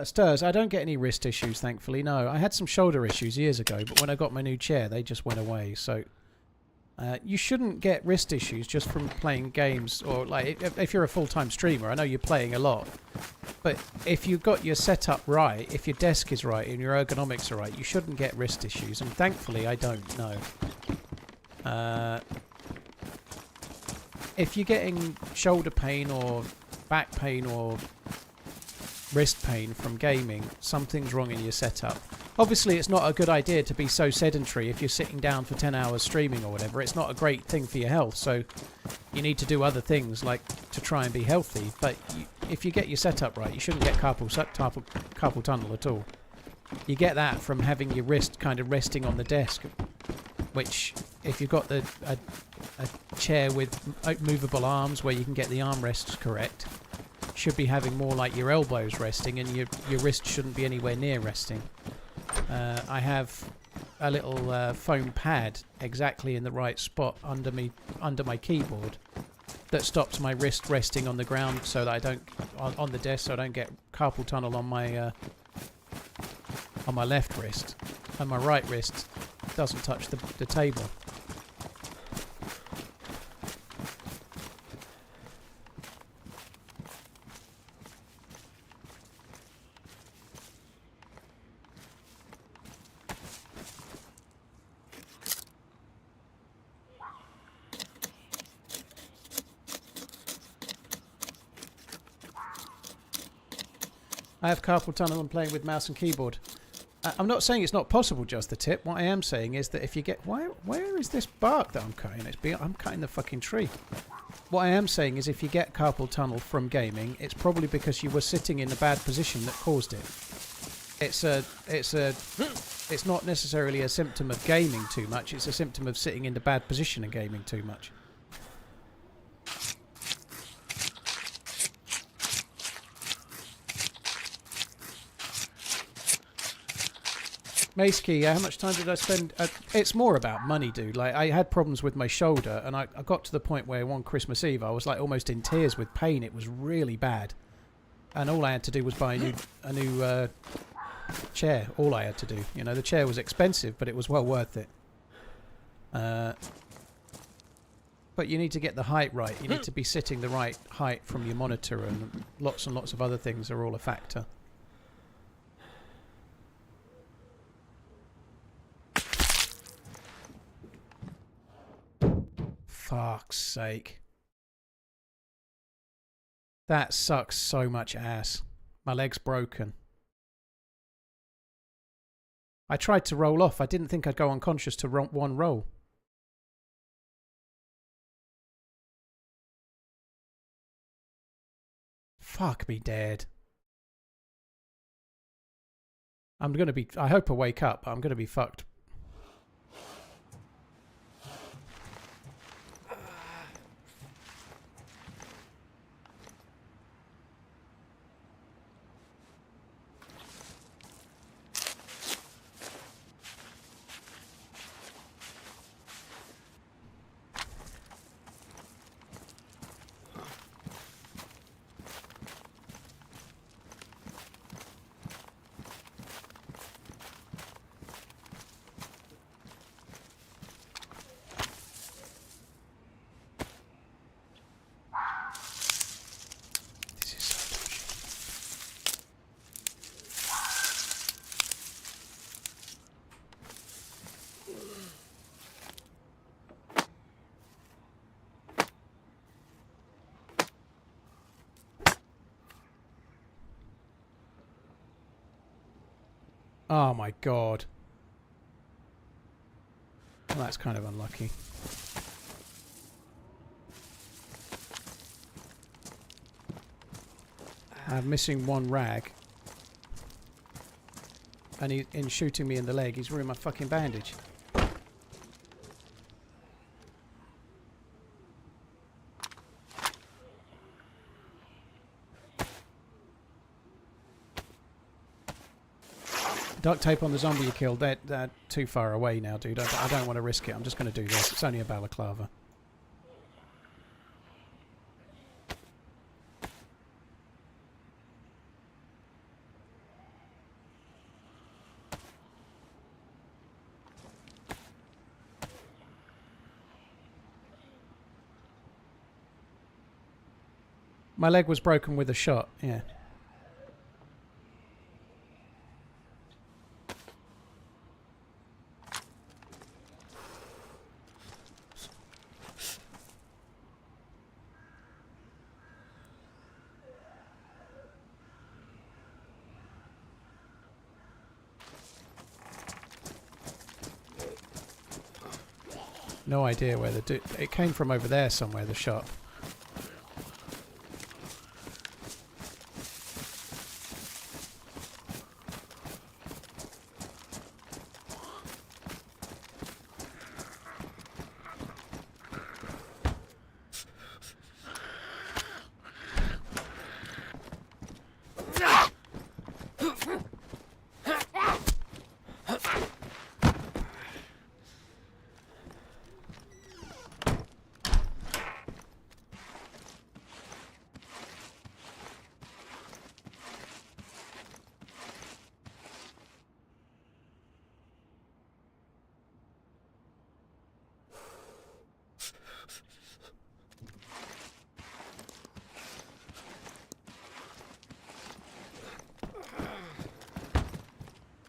Stirs, I don't get any wrist issues, thankfully. No, I had some shoulder issues years ago, but when I got my new chair, they just went away. So you shouldn't get wrist issues just from playing games, or like if you're a full-time streamer. I know you're playing a lot, but if you've got your setup right, if your desk is right and your ergonomics are right, you shouldn't get wrist issues. And thankfully, I don't know. If you're getting shoulder pain or back pain or wrist pain from gaming, something's wrong in your setup. Obviously, it's not a good idea to be so sedentary if you're sitting down for 10 hours streaming or whatever. It's not a great thing for your health, so you need to do other things like to try and be healthy. But if you get your setup right, you shouldn't get carpal tunnel at all. You get that from having your wrist kind of resting on the desk, which if you've got a chair with movable arms where you can get the armrests correct, should be having more like your elbows resting, and your wrist shouldn't be anywhere near resting. I have a little foam pad exactly in the right spot under my keyboard that stops my wrist resting on the ground, so that I don't on the desk, so I don't get carpal tunnel on my left wrist, and my right wrist doesn't touch the table. I have carpal tunnel and playing with mouse and keyboard. I'm not saying it's not possible, just the tip. What I am saying is that if you get... Where is this bark that I'm cutting? I'm cutting the fucking tree. What I am saying is if you get carpal tunnel from gaming, it's probably because you were sitting in a bad position that caused it. It's not necessarily a symptom of gaming too much. It's a symptom of sitting in the bad position and gaming too much. Macekey, how much time did I spend? It's more about money, dude. Like, I had problems with my shoulder, and I got to the point where one Christmas Eve I was like almost in tears with pain. It was really bad, and all I had to do was buy a new chair. All I had to do, you know, the chair was expensive, but it was well worth it. But you need to get the height right. You need to be sitting the right height from your monitor, and lots of other things are all a factor. Fuck's sake. That sucks so much ass. My leg's broken. I tried to roll off. I didn't think I'd go unconscious to one roll. Fuck me dead. I'm gonna be... I hope I wake up, but I'm gonna be fucked. Oh my god. Well, that's kind of unlucky. I'm missing one rag. And in shooting me in the leg, he's ruined my fucking bandage. Duct tape on the zombie you killed. They're too far away now, dude. I don't want to risk it. I'm just going to do this. It's only a balaclava. My leg was broken with a shot, yeah. No idea where it came from over there somewhere, the shot.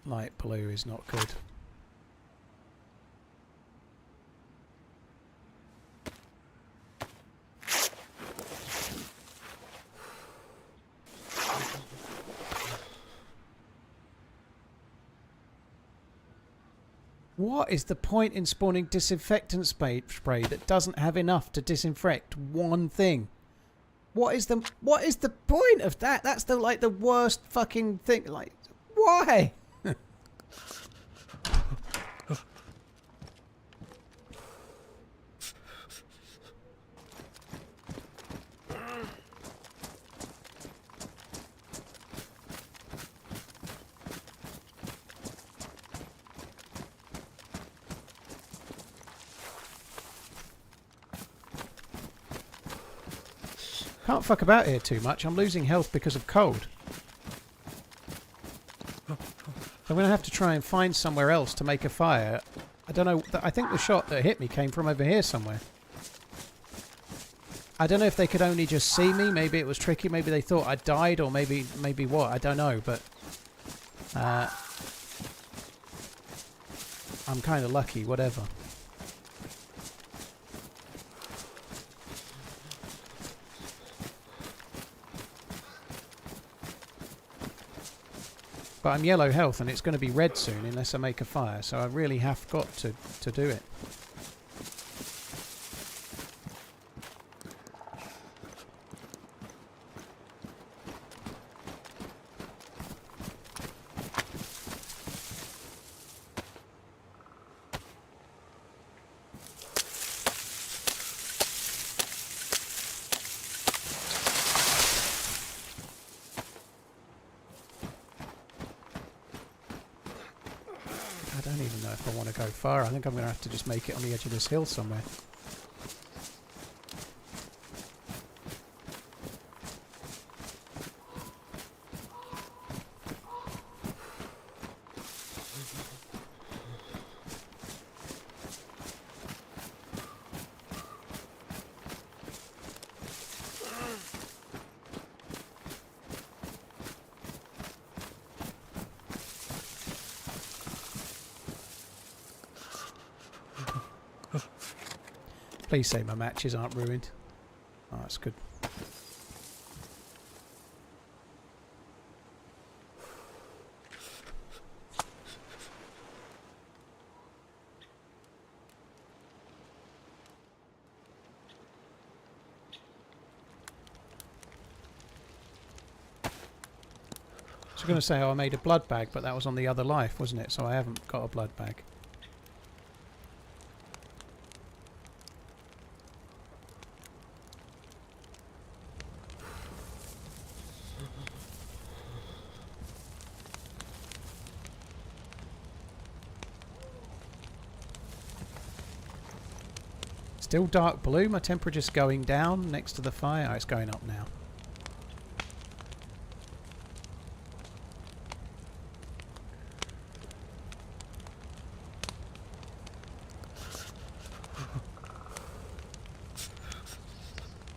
Light blue is not good. What is the point in spawning disinfectant spray that doesn't have enough to disinfect one thing? What is the point of that? That's the worst fucking thing. Like, why? Can't fuck about here too much. I'm losing health because of cold. I'm going to have to try and find somewhere else to make a fire. I don't know. I think the shot that hit me came from over here somewhere. I don't know if they could only just see me. Maybe it was tricky. Maybe they thought I died, or maybe what. I don't know. But I'm kind of lucky. Whatever. But I'm yellow health and it's going to be red soon unless I make a fire, so I really have got to do it. I don't even know if I want to go far. I think I'm going to have to just make it on the edge of this hill somewhere. Please say my matches aren't ruined. Oh, that's good. I was going to say, oh, I made a blood bag, but that was on the other life, wasn't it? So I haven't got a blood bag. Still dark blue. My temperature's going down next to the fire. Oh, it's going up now.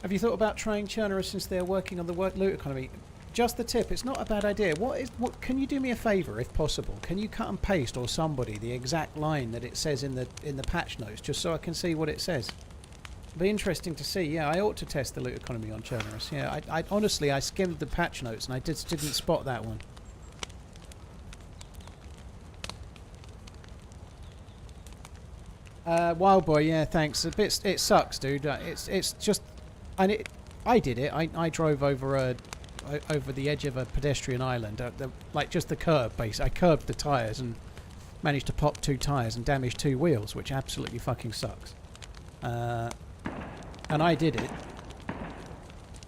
Have you thought about trying Churner since they're working on the loot economy? Just the tip. It's not a bad idea. What? Can you do me a favour, if possible? Can you cut and paste, or somebody, the exact line that it says in the patch notes, just so I can see what it says? It'd be interesting to see. Yeah, I ought to test the loot economy on Churner. Yeah, I honestly, I skimmed the patch notes and I just didn't spot that one. Wild boy, yeah, thanks. It sucks, dude. It's just, and I did it. I drove over the edge of a pedestrian island, like just the curb base. I curbed the tyres and managed to pop 2 tyres and damage 2 wheels, which absolutely fucking sucks. And I did it,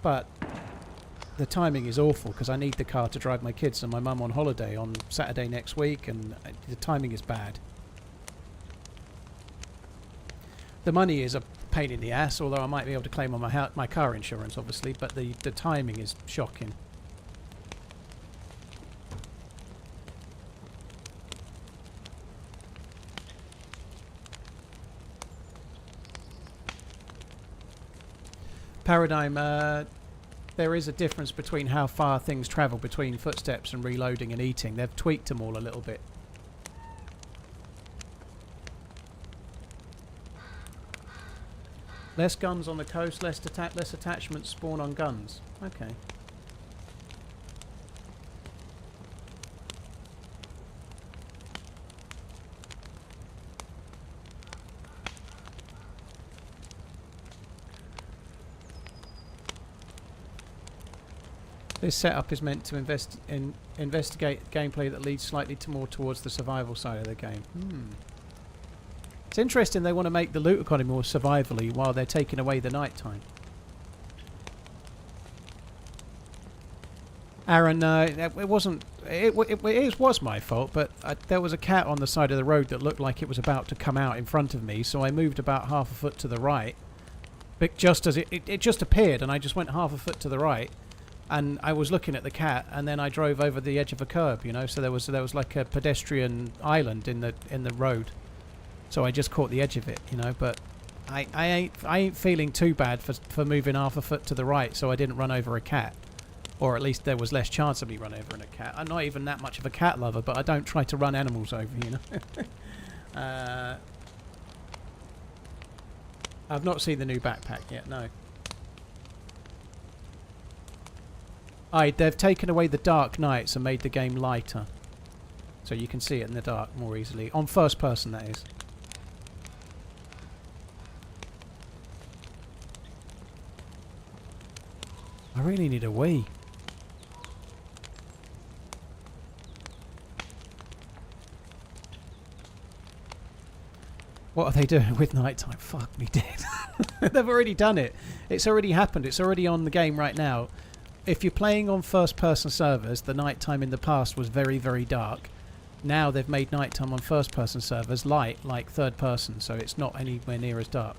but the timing is awful because I need the car to drive my kids and my mum on holiday on Saturday next week, and the timing is bad. The money is a pain in the ass, although I might be able to claim on my car insurance, obviously, but the timing is shocking. Paradigm, there is a difference between how far things travel between footsteps and reloading and eating. They've tweaked them all a little bit. Less guns on the coast, less attachments spawn on guns. Okay. This setup is meant to investigate gameplay that leads slightly more towards the survival side of the game. It's interesting they want to make the loot economy more survivally while they're taking away the nighttime. Aaron, it wasn't. It was my fault, but there was a cat on the side of the road that looked like it was about to come out in front of me, so I moved about half a foot to the right. But just as it just appeared, and I just went half a foot to the right. And I was looking at the cat, and then I drove over the edge of a curb, you know. So there was like a pedestrian island in the road. So I just caught the edge of it, you know. But I ain't feeling too bad for moving half a foot to the right, so I didn't run over a cat, or at least there was less chance of me running over a cat. I'm not even that much of a cat lover, but I don't try to run animals over, you know. I've not seen the new backpack yet, no. They've taken away the dark nights and made the game lighter. So you can see it in the dark more easily. On first person, that is. I really need a wee. What are they doing with nighttime? Fuck me dead. They've already done it. It's already happened. It's already on the game right now. If you're playing on first-person servers, the nighttime in the past was very, very dark. Now they've made nighttime on first-person servers light, like third-person, so it's not anywhere near as dark.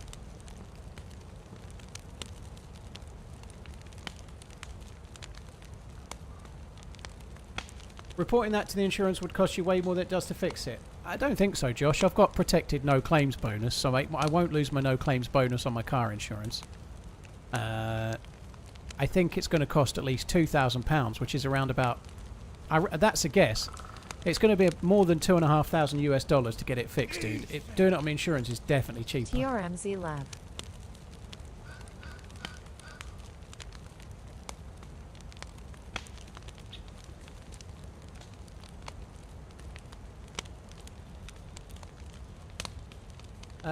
Reporting that to the insurance would cost you way more than it does to fix it. I don't think so, Josh. I've got protected no claims bonus, so I won't lose my no claims bonus on my car insurance. I think it's going to cost at least £2,000, which is around about... that's a guess. It's going to be more than $2,500 US to get it fixed, dude. Doing it on my insurance is definitely cheaper. TRMZ Lab.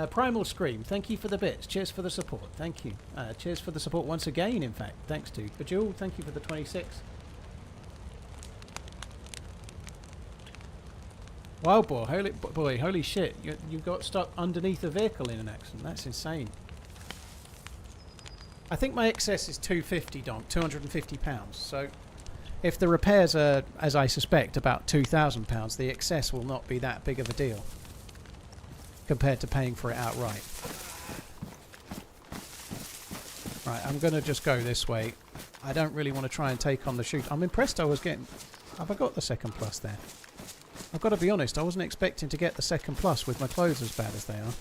Primal Scream, thank you for the bits. Cheers for the support. Thank you. Cheers for the support once again, in fact. Thanks, dude. Bajul, thank you for the 26. Wild boy, holy shit. You got stuck underneath a vehicle in an accident. That's insane. I think my excess is 250, Dom. £250. So if the repairs are, as I suspect, about £2,000, the excess will not be that big of a deal compared to paying for it outright. Right, I'm going to just go this way. I don't really want to try and take on the shoot. I'm impressed I was getting... Have I got the second plus there? I've got to be honest, I wasn't expecting to get the second plus with my clothes as bad as they are.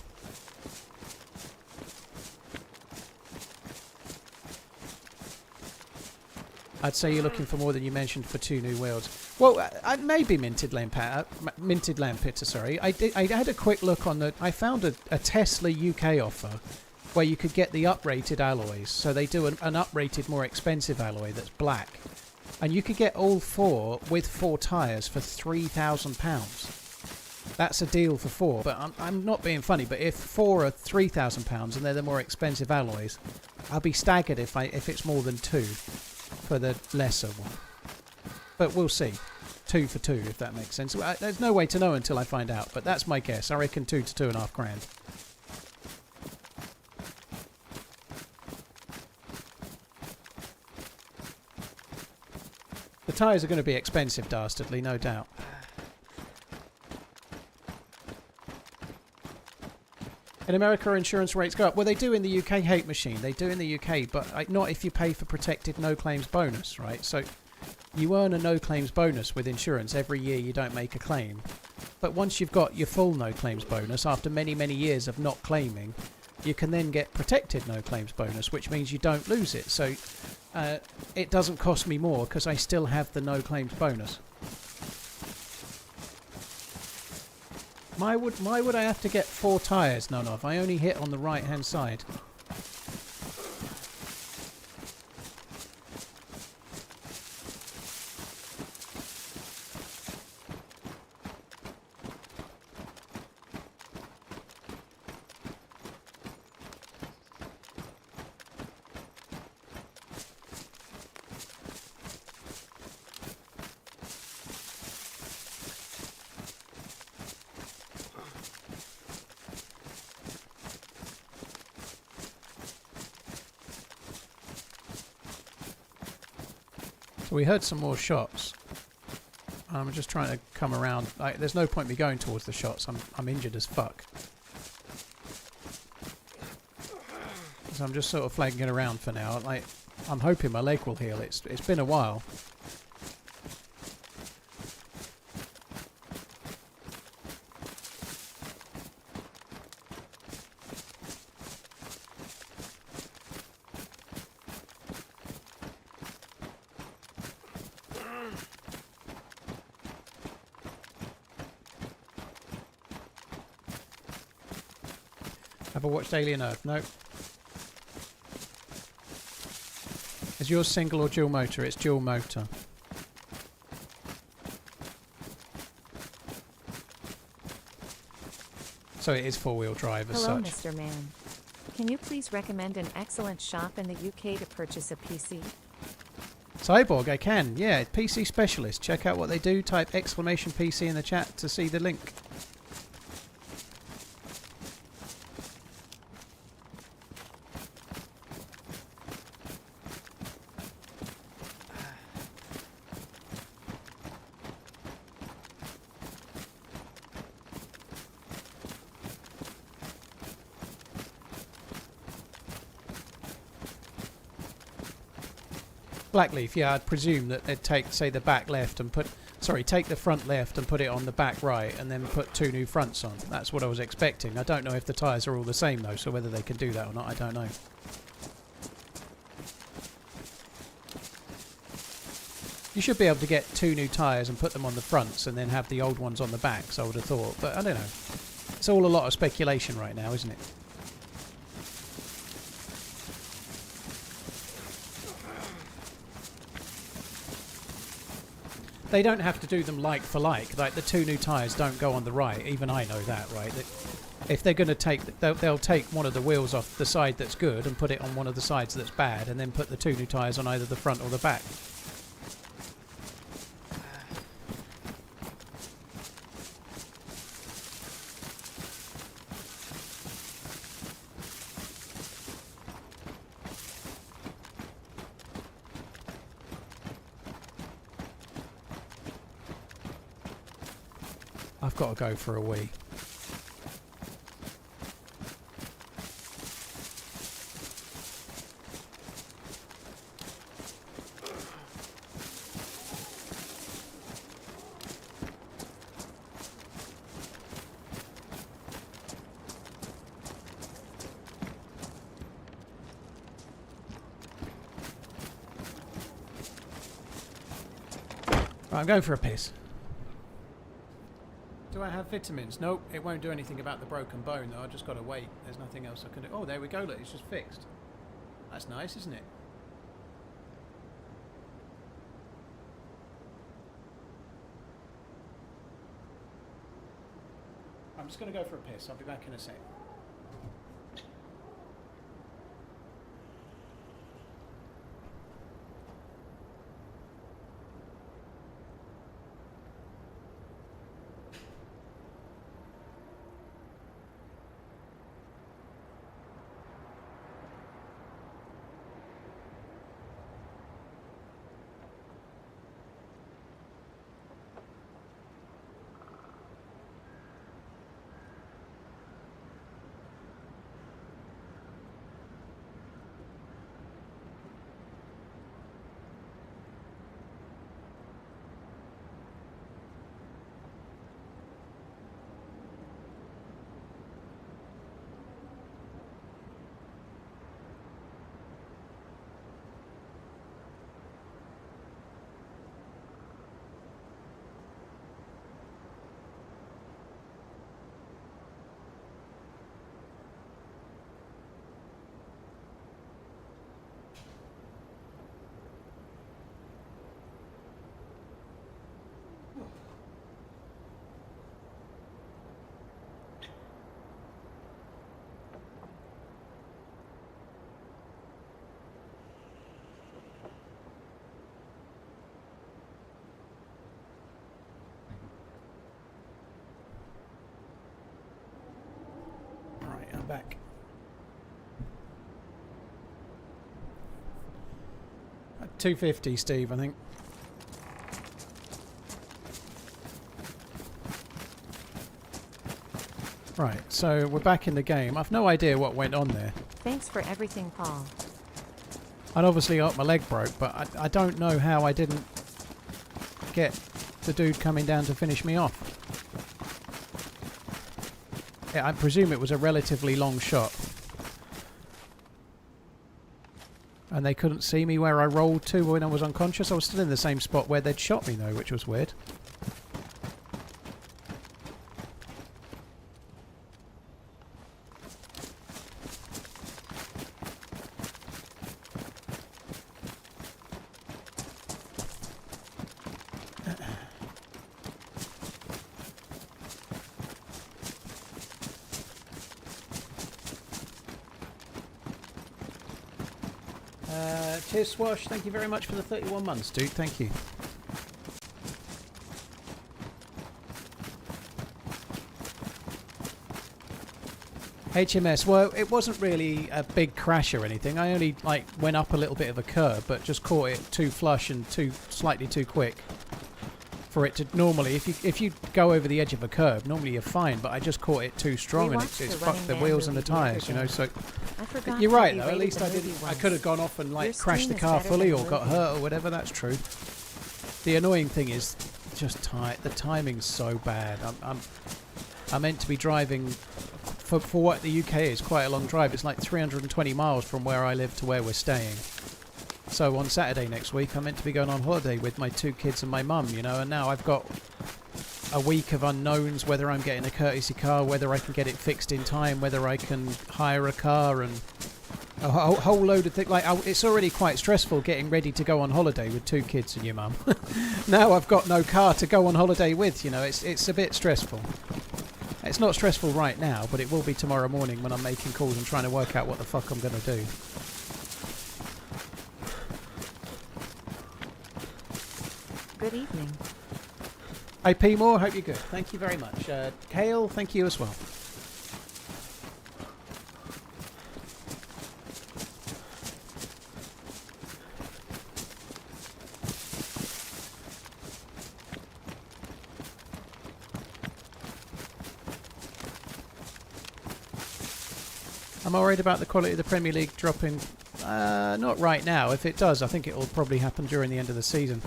I'd say you're looking for more than you mentioned for 2 new wheels. Well, maybe minted lampeter, sorry. I had a quick look on the... I found a Tesla UK offer where you could get the uprated alloys. So they do an uprated, more expensive alloy that's black. And you could get all 4 with 4 tyres for £3,000. That's a deal for 4, but I'm not being funny, but if 4 are £3,000 and they're the more expensive alloys, I'll be staggered if it's more than 2 for the lesser one. But we'll see. 2 for 2, if that makes sense. There's no way to know until I find out, but that's my guess. I reckon 2 to 2.5 grand. The tyres are going to be expensive, dastardly, no doubt. In America, insurance rates go up. Well, they do in the UK, hate machine. They do in the UK, but not if you pay for protected no claims bonus, right? So you earn a no claims bonus with insurance every year you don't make a claim. But once you've got your full no claims bonus, after many, many years of not claiming, you can then get protected no claims bonus, which means you don't lose it. So it doesn't cost me more because I still have the no claims bonus. Why would I have to get 4 tyres? None of. I only hit on the right hand side. We heard some more shots. I'm just trying to come around. There's no point me going towards the shots. I'm injured as fuck. So I'm just sort of flagging it around for now. I'm hoping my leg will heal. It's been a while. Ever watched Alien Earth? No. Is yours single or dual motor? It's dual motor. So it is 4-wheel drive as Hello, such. Mr. Man. Can you please recommend an excellent shop in the UK to purchase a PC? Cyborg, I can. Yeah, PC specialist. Check out what they do. Type !PC in the chat to see the link. Blackleaf, yeah, I'd presume that they'd take, say, the back left and take the front left and put it on the back right and then put 2 new fronts on. That's what I was expecting. I don't know if the tyres are all the same though, so whether they can do that or not, I don't know. You should be able to get 2 new tyres and put them on the fronts and then have the old ones on the backs, I would have thought. But I don't know. It's all a lot of speculation right now, isn't it? They don't have to do them like for like. Like the 2 new tyres don't go on the right. Even I know that, right? If they're going to take, they'll take one of the wheels off the side that's good and put it on one of the sides that's bad, and then put the 2 new tyres on either the front or the back. I've got to go for a wee. Right, I'm going for a piss. Do I have vitamins? Nope, it won't do anything about the broken bone though. I just got to wait. There's nothing else I can do. Oh, there we go. Look, it's just fixed. That's nice, isn't it? I'm just going to go for a piss. I'll be back in a sec. Back. At 250, Steve, I think. Right, so we're back in the game. I've no idea what went on there. Thanks for everything, Paul. I'd obviously got my leg broke, but I don't know how I didn't get the dude coming down to finish me off. Yeah, I presume it was a relatively long shot. And they couldn't see me where I rolled to when I was unconscious. I was still in the same spot where they'd shot me though, which was weird. Cheers, Swash. Thank you very much for the 31 months, dude. Thank you. HMS. Well, it wasn't really a big crash or anything. I only went up a little bit of a curb, but just caught it too flush and slightly too quick for it to normally. If you go over the edge of a curb, normally you're fine. But I just caught it too strong and it's fucked the wheels and the tyres. You know, so. You're right though, at least I didn't. I could have gone off and crashed the car fully or got hurt or whatever, that's true. The annoying thing is just the timing's so bad. I'm meant to be driving for what the UK is quite a long drive. It's like 320 miles from where I live to where we're staying. So on Saturday next week I'm meant to be going on holiday with my 2 kids and my mum, you know, and now I've got a week of unknowns, whether I'm getting a courtesy car, whether I can get it fixed in time, whether I can hire a car, and a whole load of things. It's already quite stressful getting ready to go on holiday with 2 kids and your mum. Now I've got no car to go on holiday with, you know, it's a bit stressful. It's not stressful right now, but it will be tomorrow morning when I'm making calls and trying to work out what the fuck I'm going to do. Good evening. AP Moore, hope you're good. Thank you very much. Kale, thank you as well. Am I worried about the quality of the Premier League dropping? Not right now. If it does, I think it will probably happen during the end of the season.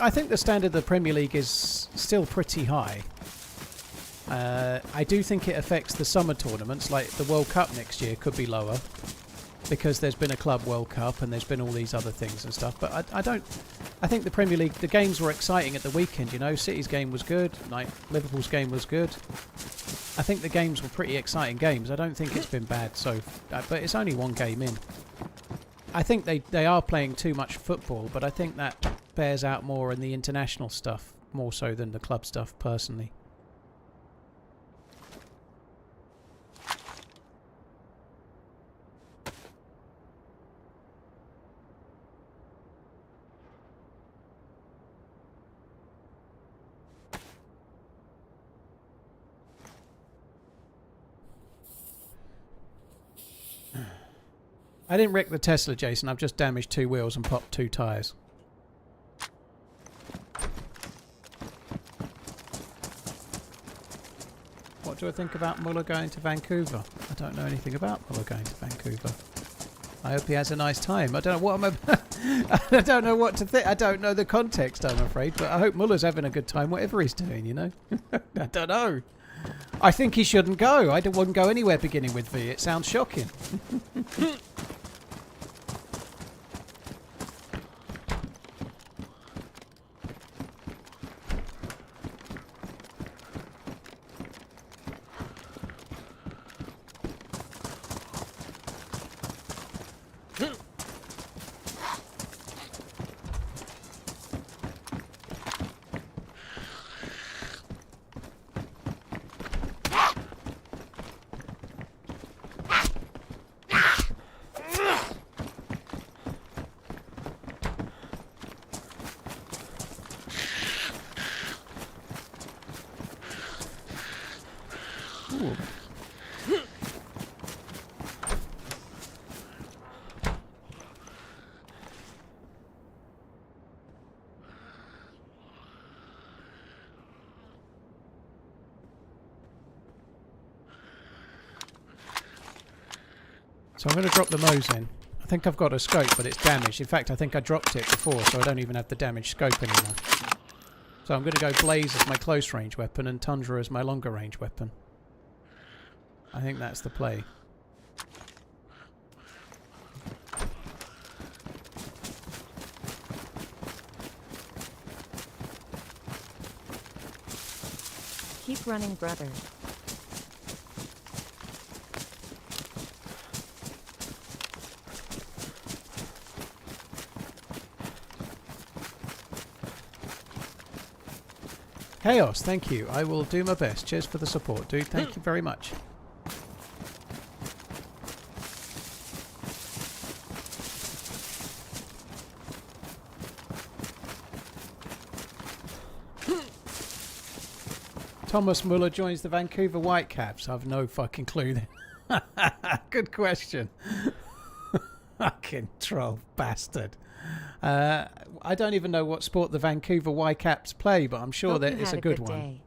I think the standard of the Premier League is still pretty high. I do think it affects the summer tournaments, like the World Cup next year could be lower. because there's been a Club World Cup and there's been all these other things and stuff. But I don't. I think the Premier League, the games were exciting at the weekend. You know, City's game was good. Like Liverpool's game was good. I think the games were pretty exciting games. I don't think it's been bad. But it's only one game in. I think they are playing too much football, but I think that bears out more in the international stuff, more so than the club stuff, personally. I didn't wreck the Tesla, Jason. I've just damaged 2 wheels and popped 2 tyres. What do I think about Muller going to Vancouver? I don't know anything about Muller going to Vancouver. I hope he has a nice time. I don't know what I don't know what to think. I don't know the context, I'm afraid. But I hope Muller's having a good time, whatever he's doing, you know. I don't know. I think he shouldn't go. I wouldn't go anywhere beginning with V. It sounds shocking. So I'm going to drop the Mose in. I think I've got a scope, but it's damaged. In fact, I think I dropped it before, so I don't even have the damaged scope anymore. So I'm going to go Blaze as my close range weapon and Tundra as my longer range weapon. I think that's the play. Keep running, brother. Chaos, thank you. I will do my best. Cheers for the support, dude. Thank you very much. Thomas Muller joins the Vancouver Whitecaps. I've no fucking clue then. Good question. Fucking troll bastard. I don't even know what sport the Vancouver Whitecaps play, but I'm sure that it's a good one.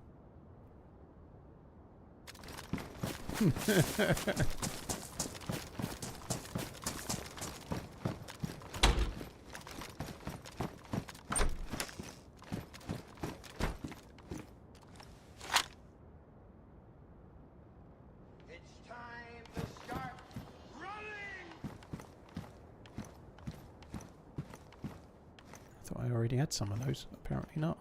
I already had some of those. Apparently not.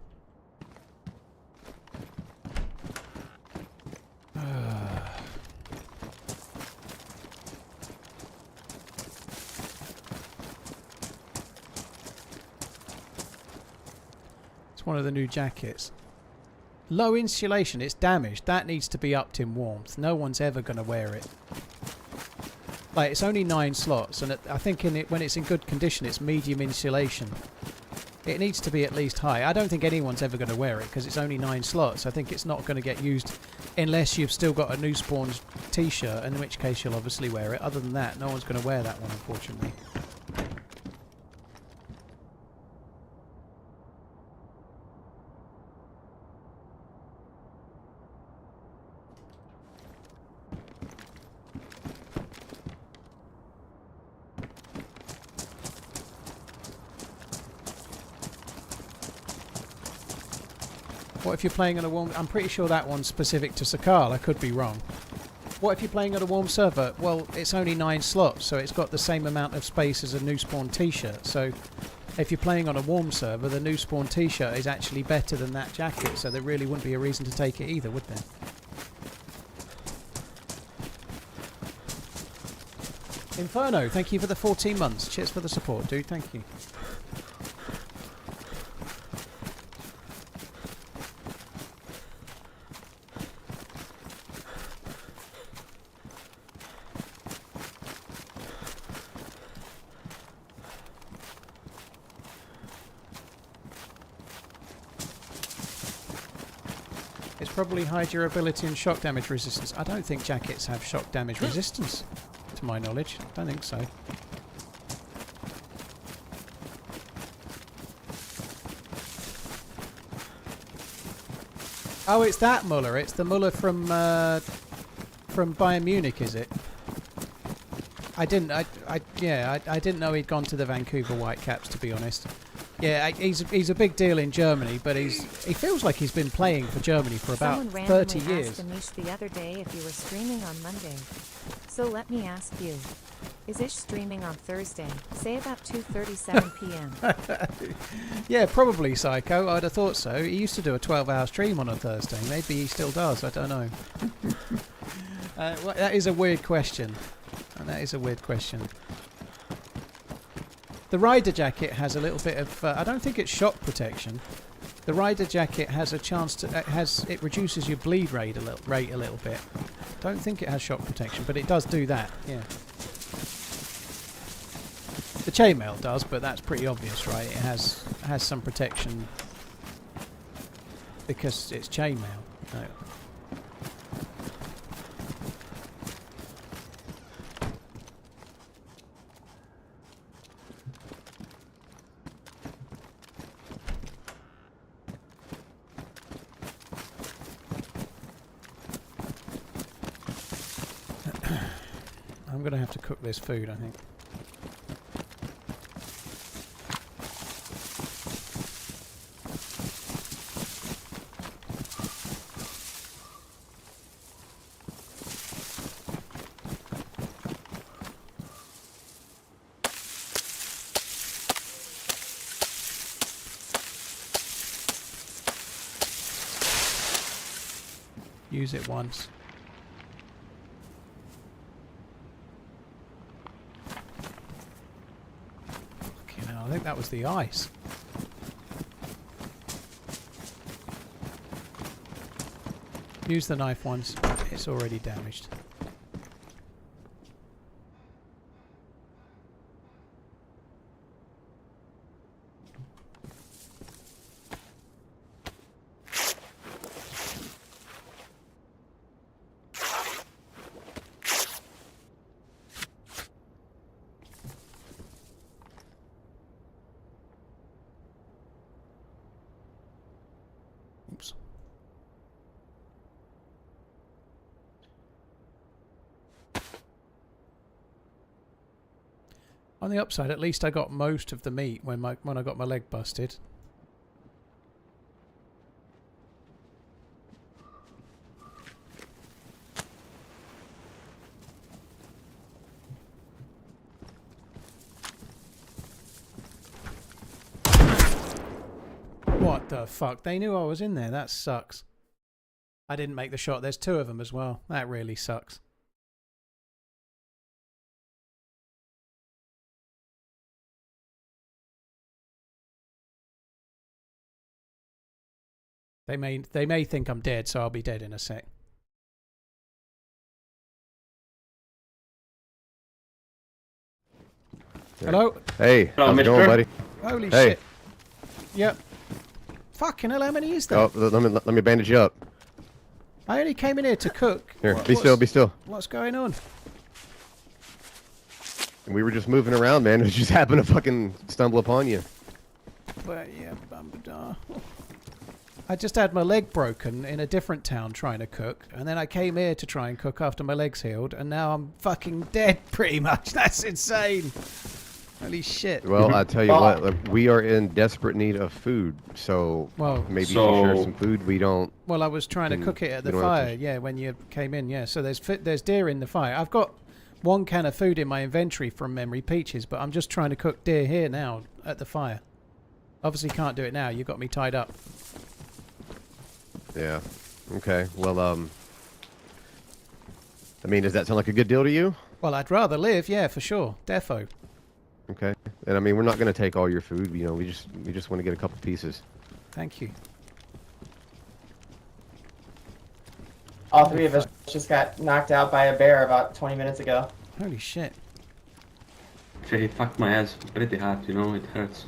It's one of the new jackets. Low insulation. It's damaged. That needs to be upped in warmth. No one's ever going to wear it. Like, it's only 9 slots, and I think when it's in good condition, it's medium insulation. It needs to be at least high. I don't think anyone's ever going to wear it because it's only 9 slots. I think it's not going to get used unless you've still got a New Spawns t-shirt, in which case you'll obviously wear it. Other than that, no one's going to wear that one, unfortunately. What if you're playing on a warm... I'm pretty sure that one's specific to Sakhal. I could be wrong. What if you're playing on a warm server? Well, it's only 9 slots, so it's got the same amount of space as a new spawn t-shirt. So if you're playing on a warm server, the new spawn t-shirt is actually better than that jacket, so there really wouldn't be a reason to take it either, would there? Inferno, thank you for the 14 months. Cheers for the support, dude. Thank you. It's probably high durability and shock damage resistance. I don't think jackets have shock damage resistance. To my knowledge, don't think so. Oh, it's that Muller. It's the Muller from Bayern Munich, is it? I didn't know he'd gone to the Vancouver Whitecaps, to be honest. Yeah, he's a big deal in Germany, but he feels like he's been playing for Germany for about 30 years. Someone randomly asked Anish the other day if you were streaming on Monday. So let me ask you, is Ish streaming on Thursday, say about 2:37 p.m? Yeah, probably, Psycho. I'd have thought so. He used to do a 12-hour stream on a Thursday. Maybe he still does. I don't know. Well, that is a weird question. That is a weird question. The Rider jacket has a little bit of... I don't think it's shock protection. The Rider jacket has a chance to... It reduces your bleed rate a little bit. Don't think it has shock protection, but it does do that, yeah. The chainmail does, but that's pretty obvious, right? It has some protection because it's chainmail. No. I'm going to have to cook this food, I think. Use it once. I think that was the ice. Use the knife once. It's already damaged. Oops. On the upside, at least I got most of the meat when I got my leg busted. What the fuck? They knew I was in there. That sucks. I didn't make the shot. There's 2 of them as well. That really sucks. They may think I'm dead, so I'll be dead in a sec. Hello? Hey, how's it going, buddy? Holy Hey. shit. Yep. Fucking hell, how many is there? Oh, let me bandage you up. I only came in here to cook. Here, be still. What's going on? We were just moving around, man. It just happened to fucking stumble upon you. But yeah, I just had my leg broken in a different town trying to cook, and then I came here to try and cook after my leg's healed, and now I'm fucking dead pretty much. That's insane. Holy shit. Well, I tell you what, we are in desperate need of food, so Well, maybe you can share some food. We don't. Well, I was trying to cook it at the fire, yeah, when you came in, yeah. So there's deer in the fire. I've got 1 can of food in my inventory from memory, peaches, but I'm just trying to cook deer here now at the fire. Obviously can't do it now. You got me tied up. Yeah. Okay. Well, I mean, does that sound like a good deal to you? Well, I'd rather live, yeah, for sure. Defo. Okay. And I mean, we're not going to take all your food. You know, we just want to get a couple pieces. Thank you. All 3 of us just got knocked out by a bear about 20 minutes ago. Holy shit. He fucked my ass pretty hard, you know, it hurts.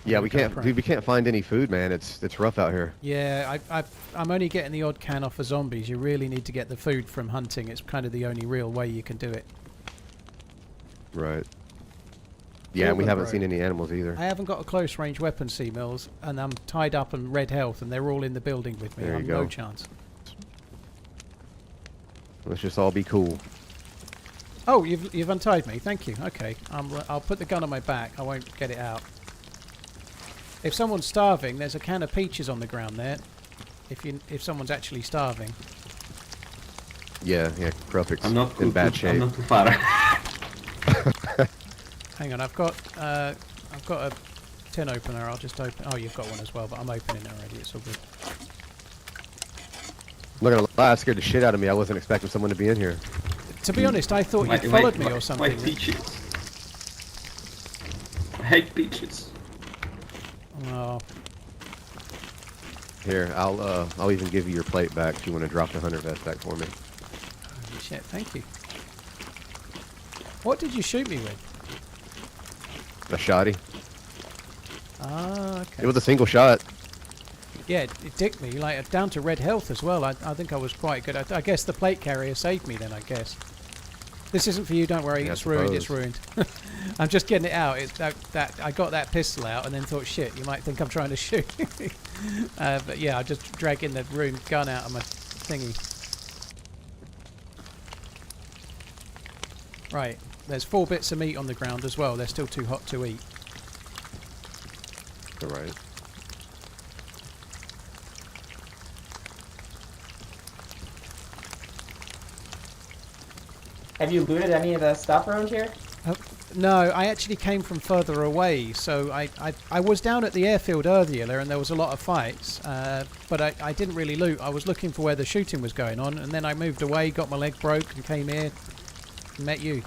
Yeah, we can't, dude. We can't find any food, man. It's rough out here. Yeah, I'm only getting the odd can off of zombies. You really need to get the food from hunting. It's kind of the only real way you can do it. Right. Yeah, and we haven't seen any animals either. I haven't got a close range weapon, C-Mills, and I'm tied up in red health, and they're all in the building with me. There you I've go. no chance. Let's just all be cool. Oh, you've untied me. Thank you. Okay, I'll put the gun on my back. I won't get it out. If someone's starving, there's a can of peaches on the ground there. If someone's actually starving. Yeah, Krupik's I'm not in bad shape. I'm not too far. Hang on, I've got a tin opener. I'll just open. Oh, you've got one as well, but I'm opening it already. It's all good. I'm not gonna lie, it scared the shit out of me. I wasn't expecting someone to be in here. To be honest, I thought you followed me or something. Why peaches? I hate peaches. Oh. Here, I'll even give you your plate back if you want to drop the hunter vest back for me. Holy shit! Thank you. What did you shoot me with? A shotty. Ah, okay. It was a single shot. Yeah, it dicked me, like down to red health as well. I think I was quite good. I guess the plate carrier saved me then, I guess. This isn't for you, don't worry, Yeah, it's ruined, it's ruined. I'm just getting it out. I got that pistol out and then thought, shit, you might think I'm trying to shoot. But yeah, I'm just dragging the ruined gun out of my thingy. Right, there's 4 bits of meat on the ground as well. They're still too hot to eat. Alright. Have you looted any of the stuff around here? No, I actually came from further away, so I was down at the airfield earlier and there was a lot of fights, but I didn't really loot. I was looking for where the shooting was going on, and then I moved away, got my leg broke, and came here and met you.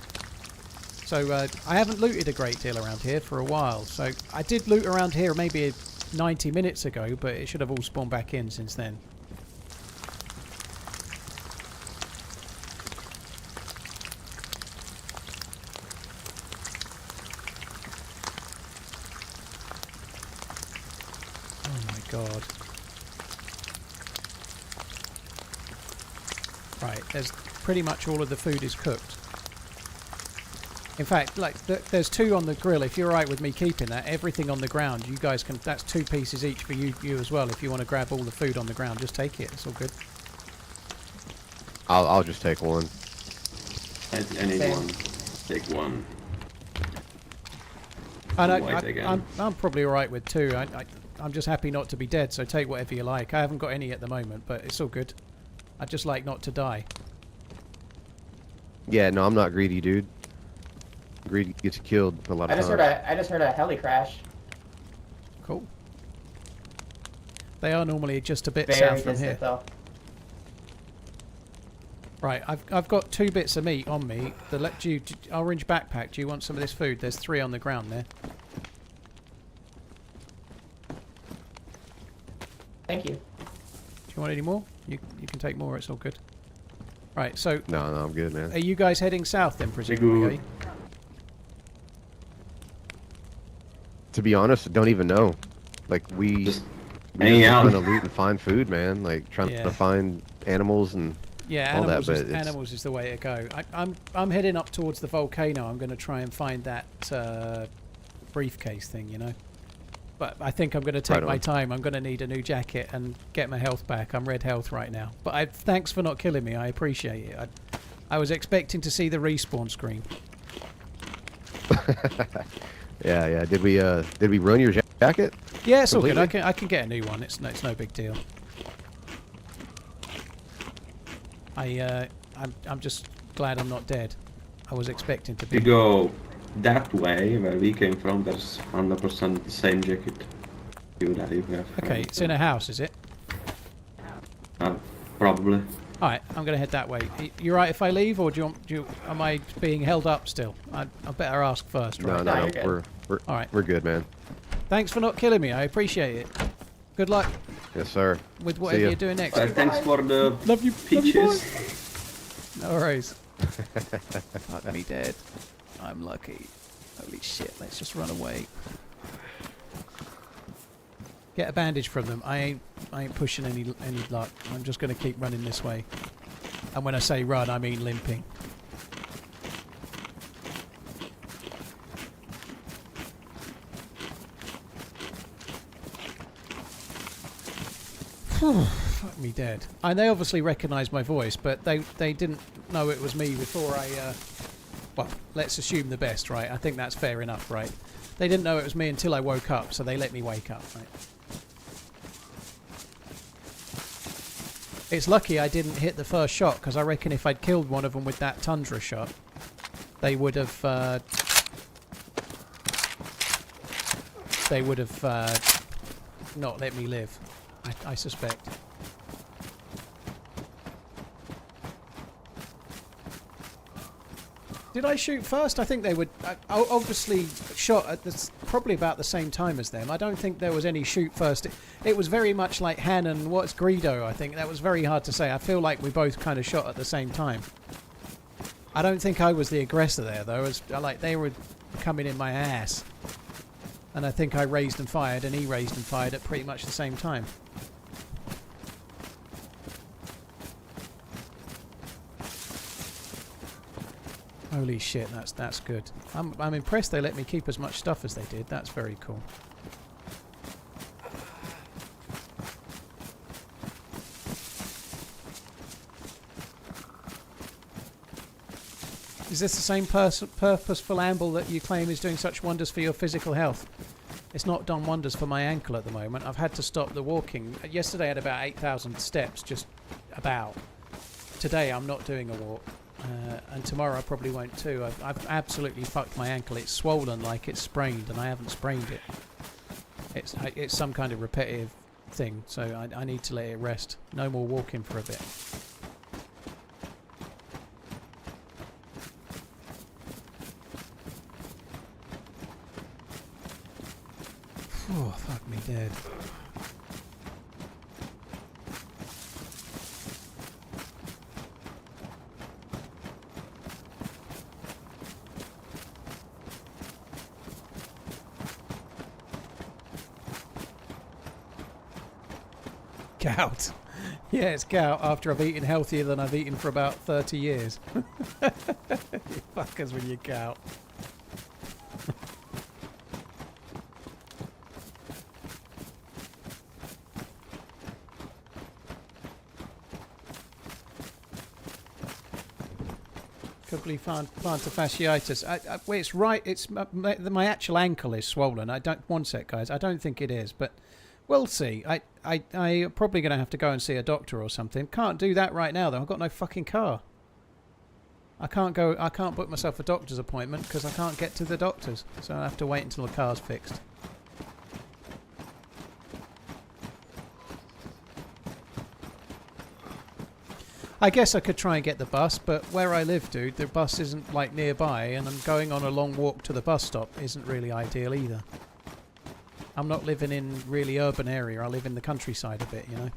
So I haven't looted a great deal around here for a while, so I did loot around here maybe 90 minutes ago, but it should have all spawned back in since then. God. Right, there's pretty much all of the food is cooked. In fact, like there's 2 on the grill. If you're right with me keeping that, everything on the ground, you guys can. That's 2 pieces each for you as well. If you want to grab all the food on the ground, just take it. It's all good. I'll just take one. I need one. Take one. I'm probably alright with 2. I'm just happy not to be dead, so take whatever you like. I haven't got any at the moment, but it's all good. I'd just like not to die. Yeah, no, I'm not greedy, dude. Greedy gets you killed a lot of times. I just heard a heli crash. Cool. They are normally just a bit Very south from distant, here. though. Right, I've got 2 bits of meat on me. The orange backpack. Do you want some of this food? There's 3 on the ground there. Thank you. Do you want any more? You can take more. It's all good. Right, so No, I'm good, man. are you guys heading south then, presumably? To be honest, I don't even know. Like, we're just hanging out. trying to loot and find food, man. Like, trying to find animals and Yeah, all that, but animals is the way to go. I'm heading up towards the volcano. I'm going to try and find that briefcase thing, you know. But I think I'm going to take Right my on. time. I'm going to need a new jacket and get my health back. I'm red health right now. But thanks for not killing me. I appreciate it. I was expecting to see the respawn screen. Yeah. Did we ruin your jacket? Yeah, it's all good. Completely? I can get a new one. It's no big deal. I'm just glad I'm not dead. I was expecting to If you be. go that way, where we came from, there's 100% the same jacket you that you have. Okay, it's in a house, is it? Probably. All right, I'm going to head that way. You right if I leave, or am I being held up still? I better ask first, right? Oh, No, you're good. All right. We're good, man. Thanks for not killing me. I appreciate it. Good luck Yes, sir. with See whatever ya. you're doing next. Thanks for the Love you, peaches. No worries. Fuck me dead. I'm lucky. Holy shit, let's just run away. Get a bandage from them. I ain't pushing any luck. I'm just going to keep running this way. And when I say run, I mean limping. Fuck me dead. And they obviously recognised my voice, but they didn't know it was me before I... well, let's assume the best, right? I think that's fair enough, right? They didn't know it was me until I woke up, so they let me wake up, right? It's lucky I didn't hit the first shot, because I reckon if I'd killed one of them with that Tundra shot, they would have... not let me live. I suspect. Did I shoot first? I think they would. I obviously shot at probably about the same time as them. I don't think there was any shoot first. It was very much like Han and what's Greedo. I think that was very hard to say. I feel like we both kind of shot at the same time. I don't think I was the aggressor there though. It was like they were coming in my ass, and I think I raised and fired, and he raised and fired at pretty much the same time. Holy shit, that's good. I'm impressed they let me keep as much stuff as they did. That's very cool. Is this the same purposeful amble that you claim is doing such wonders for your physical health? It's not done wonders for my ankle at the moment. I've had to stop the walking. Yesterday I had about 8,000 steps, just about. Today I'm not doing a walk. And tomorrow I probably won't too. I've absolutely fucked my ankle. It's swollen like it's sprained, and I haven't sprained it. It's some kind of repetitive thing, so I need to let it rest. No more walking for a bit. Oh, fuck me dead. Gout. Yeah, it's gout after I've eaten healthier than I've eaten for about 30 years. You fuckers with your gout. Probably plantar fasciitis. Well, it's right. It's my actual ankle is swollen. I don't. One sec, guys. I don't think it is, but we'll see. I'm probably going to have to go and see a doctor or something. Can't do that right now though. I've got no fucking car. I can't go. I can't book myself a doctor's appointment because I can't get to the doctor's. So I have to wait until the car's fixed. I guess I could try and get the bus, but where I live, dude, the bus isn't like nearby, and I'm going on a long walk to the bus stop isn't really ideal either. I'm not living in really urban area. I live in the countryside a bit, you know.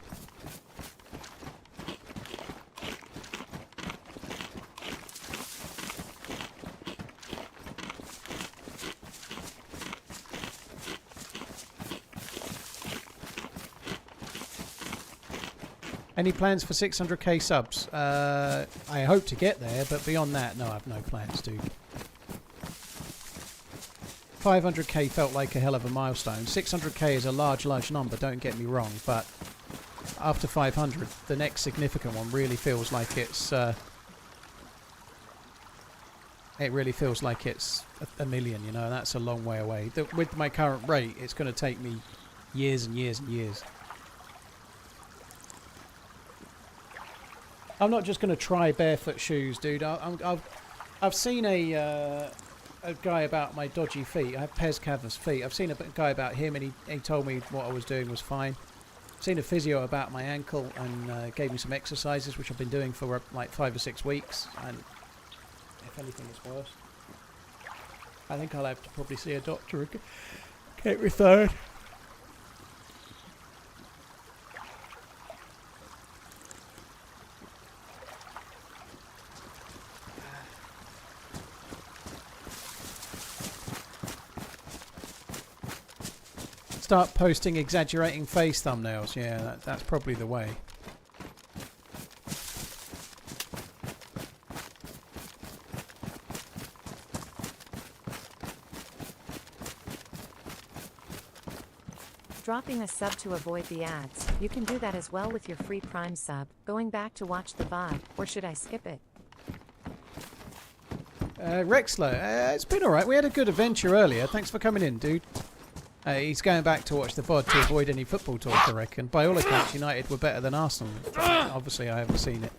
Any plans for 600k subs? I hope to get there, but beyond that, no, I've no plans, dude. 500k felt like a hell of a milestone. 600k is a large number, don't get me wrong, but after 500, the next significant one really feels like it's... it really feels like it's a million, you know, and that's a long way away. With my current rate, it's going to take me years and years and years. I'm not just going to try barefoot shoes, dude. I've seen a guy about my dodgy feet. I have Pez canvas feet. I've seen a guy about him, and he told me what I was doing was fine. I've seen a physio about my ankle and gave me some exercises, which I've been doing for like 5 or 6 weeks. And if anything, it's worse. I think I'll have to probably see a doctor and get referred. Start posting exaggerating face thumbnails. Yeah, that's probably the way. Dropping a sub to avoid the ads. You can do that as well with your free Prime sub. Going back to watch the VOD, or should I skip it? Rexler, it's been alright. We had a good adventure earlier. Thanks for coming in, dude. He's going back to watch the VOD to avoid any football talk, I reckon. By all accounts, United were better than Arsenal. Obviously, I haven't seen it.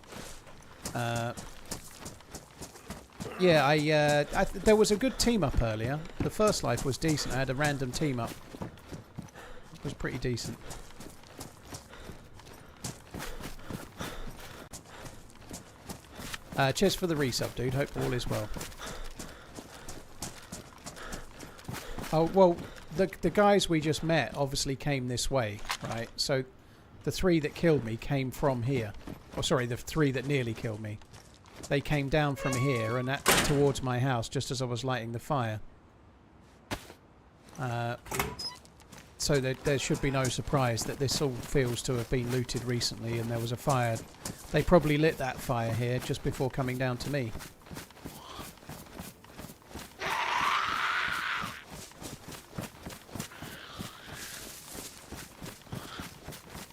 Yeah, there was a good team up earlier. The first life was decent. I had a random team up. It was pretty decent. Cheers for the resub, dude. Hope all is well. Oh, well... The guys we just met obviously came this way, right? So the 3 that killed me came from here. Oh, sorry, the 3 that nearly killed me. They came down from here and towards my house just as I was lighting the fire. So there should be no surprise that this all feels to have been looted recently and there was a fire. They probably lit that fire here just before coming down to me.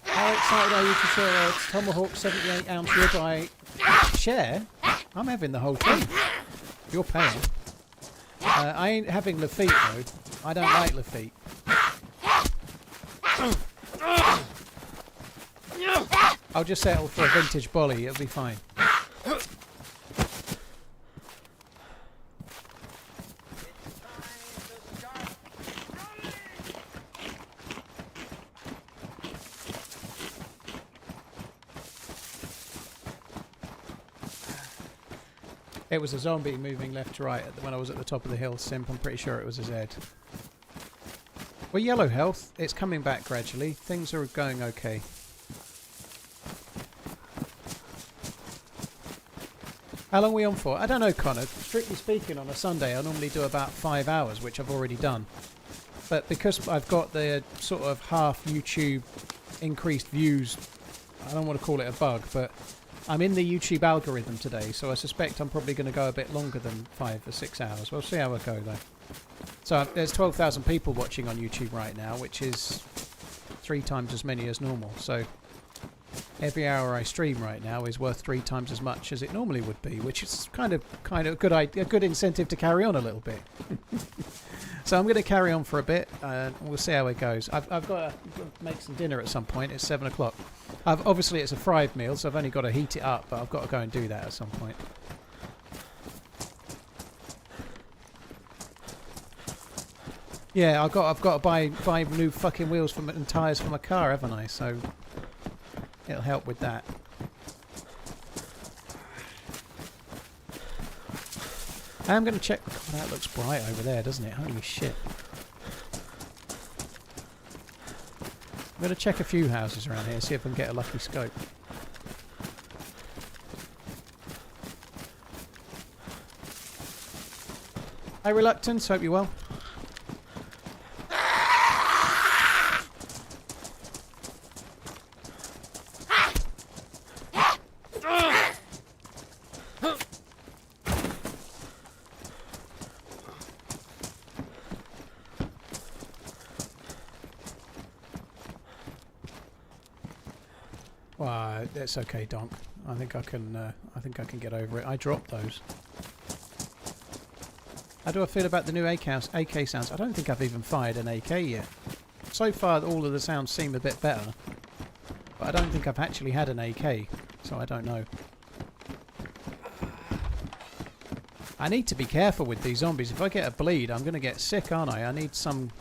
How excited are you to share a Tomahawk 78-ounce ribeye? Share? I'm having the whole thing. You're paying. I ain't having Lafitte though. I don't like Lafitte. I'll just settle for a vintage bolly. It'll be fine. It was a zombie moving left to right when I was at the top of the hill, Simp. I'm pretty sure it was a Z. Well, yellow health. It's coming back gradually. Things are going okay. How long are we on for? I don't know, Connor. Strictly speaking, on a Sunday I normally do about 5 hours, which I've already done. But because I've got the sort of half YouTube increased views, I don't want to call it a bug, but I'm in the YouTube algorithm today, so I suspect I'm probably going to go a bit longer than 5 or 6 hours. We'll see how I go, though. So there's 12,000 people watching on YouTube right now, which is 3 times as many as normal. So every hour I stream right now is worth 3 times as much as it normally would be, which is kind of a good incentive to carry on a little bit. So I'm going to carry on for a bit, and we'll see how it goes. I've got to make some dinner at some point. It's 7 o'clock. Obviously it's a fried meal, so I've only got to heat it up, but I've got to go and do that at some point. Yeah, I've got to buy new fucking wheels and tyres for my car, haven't I? So it'll help with that. I'm going to check. God, that looks bright over there, doesn't it? Holy shit. I'm going to check a few houses around here, see if I can get a lucky scope. Hi, Reluctance. Hope you're well. Well, it's okay, Donk. I think I can. I think I can get over it. I dropped those. How do I feel about the new AK sounds? I don't think I've even fired an AK yet. So far, all of the sounds seem a bit better, but I don't think I've actually had an AK, so I don't know. I need to be careful with these zombies. If I get a bleed, I'm going to get sick, aren't I? I need some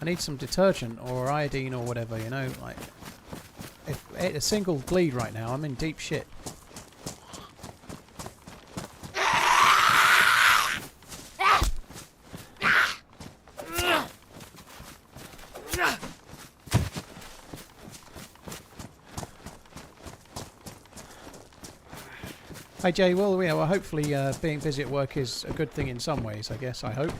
detergent or iodine or whatever, you know. Like, if a single bleed right now, I'm in deep shit. Hey Jay, well, yeah, well hopefully being busy at work is a good thing in some ways, I guess, I hope.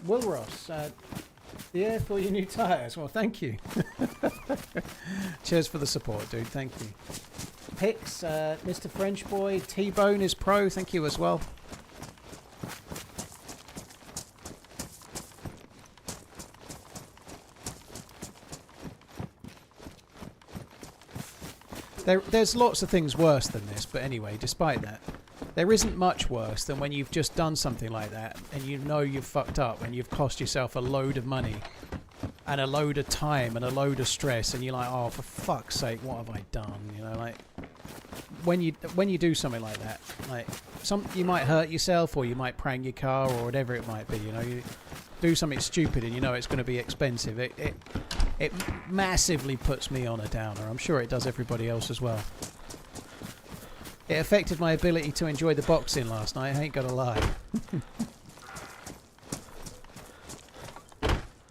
Will Ross, yeah, for your new tyres. Well, thank you. Cheers for the support, dude. Thank you. Pix, Mr. French Boy, T-Bone is pro. Thank you as well. There's lots of things worse than this, but anyway, despite that, there isn't much worse than when you've just done something like that and you know you've fucked up and you've cost yourself a load of money and a load of time and a load of stress and you're like, oh, for fuck's sake, what have I done? You know, like when you do something like that, like you might hurt yourself or you might prang your car or whatever it might be. You know, you do something stupid and you know it's going to be expensive. It massively puts me on a downer. I'm sure it does everybody else as well. It affected my ability to enjoy the boxing last night, I ain't gonna lie.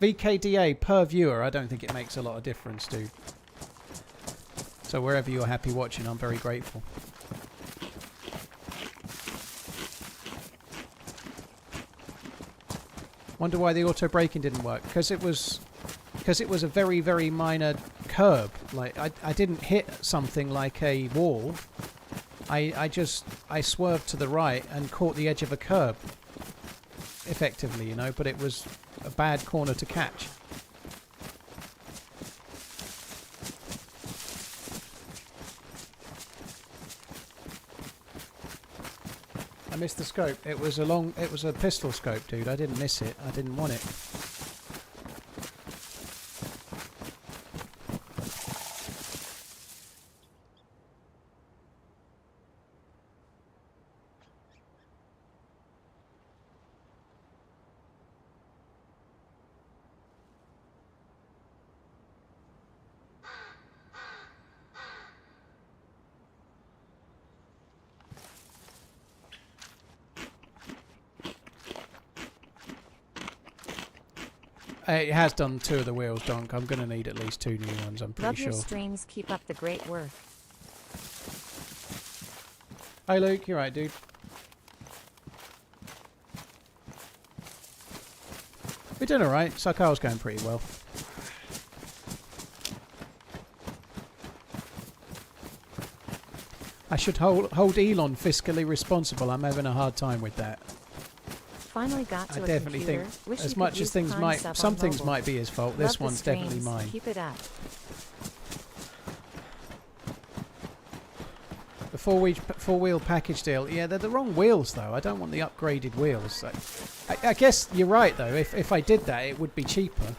VKDA per viewer, I don't think it makes a lot of difference, dude. So wherever you're happy watching, I'm very grateful. Wonder why the auto braking didn't work. Because it was a very, very minor curb. Like I didn't hit something like a wall. I swerved to the right and caught the edge of a curb. Effectively, you know, but it was a bad corner to catch. I missed the scope. It was a pistol scope, dude. I didn't miss it. I didn't want it. It has done 2 of the wheels, Donk. I'm going to need at least 2 new ones, I'm pretty sure. Love your streams. Keep up the great work. Hey, Luke. You're right, dude. We're doing alright. Sakhal's going pretty well. I should hold Elon fiscally responsible. I'm having a hard time with that. Finally got to I a definitely computer. think, Wish as you much could as use things Prime might, sub some on things mobile. might be his fault. Love This the one's definitely streams. mine. Keep it up. The four-wheel package deal. Yeah, they're the wrong wheels though. I don't want the upgraded wheels. I guess you're right though. If I did that, it would be cheaper.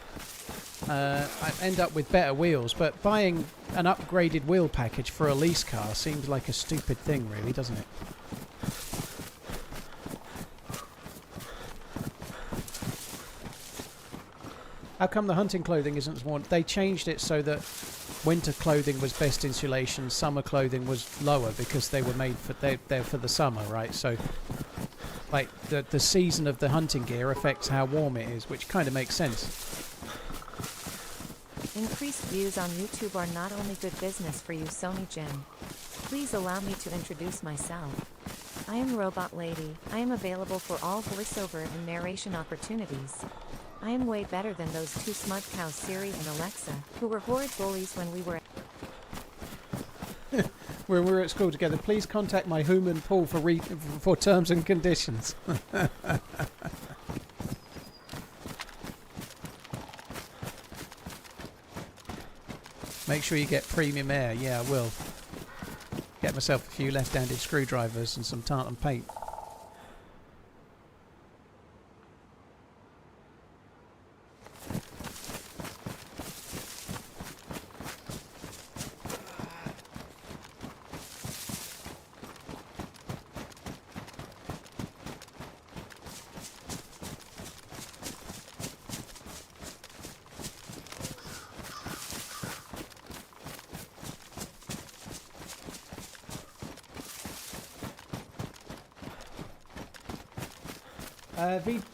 I'd end up with better wheels. But buying an upgraded wheel package for a lease car seems like a stupid thing, really, doesn't it? How come the hunting clothing isn't worn? They changed it so that winter clothing was best insulation, summer clothing was lower because they were made for they're for the summer, right? So, like the season of the hunting gear affects how warm it is, which kind of makes sense. Increased views on YouTube are not only good business for you, Sony Jim. Please allow me to introduce myself. I am Robot Lady. I am available for all voiceover and narration opportunities. I am way better than those 2 smug cows, Siri and Alexa, who were horrid bullies when we were... when we were at school together. Please contact my human Paul for terms and conditions. Make sure you get premium air. Yeah, I will. Get myself a few left-handed screwdrivers and some tartan paint.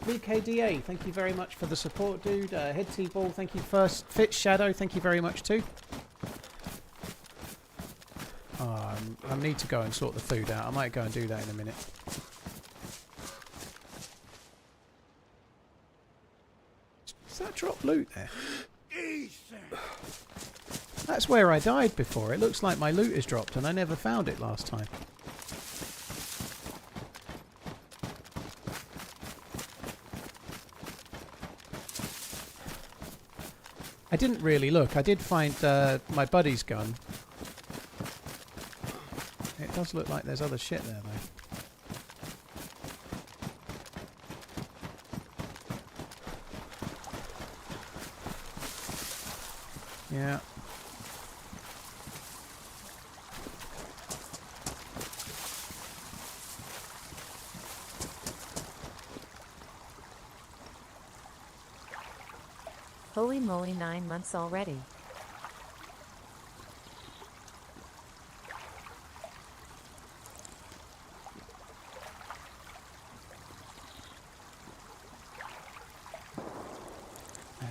VKDA, thank you very much for the support, dude. Head T-Ball, thank you first. Fit Shadow, thank you very much too. I need to go and sort the food out. I might go and do that in a minute. Does that drop loot there? That's where I died before. It looks like my loot is dropped and I never found it last time. I didn't really look. I did find my buddy's gun. It does look like there's other shit there, though. Yeah. Holy moly, 9 months already.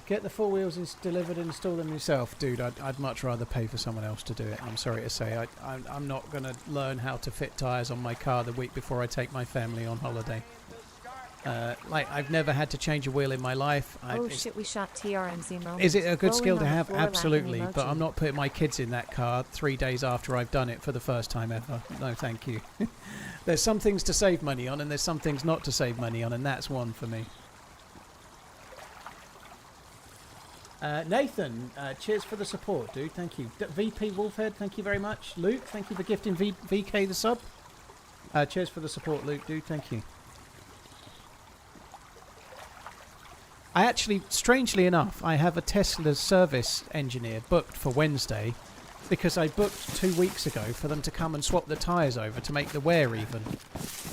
Get the 4 wheels delivered and install them yourself. Dude, I'd much rather pay for someone else to do it. I'm sorry to say. I'm not going to learn how to fit tyres on my car the week before I take my family on holiday. Like, I've never had to change a wheel in my life. Oh shit, we shot TRMZ moments. Is it a good skill to Rolling on have? the floor, Absolutely. laughing But emoji. I'm not putting my kids in that car 3 days after I've done it for the first time ever. No, thank you. There's some things to save money on and there's some things not to save money on, and that's one for me. Nathan, cheers for the support, dude. Thank you. VP Wolfhead, thank you very much. Luke, thank you for gifting VK the sub. Cheers for the support, Luke, dude. Thank you. I actually, strangely enough, I have a Tesla service engineer booked for Wednesday because I booked 2 weeks ago for them to come and swap the tyres over to make the wear even.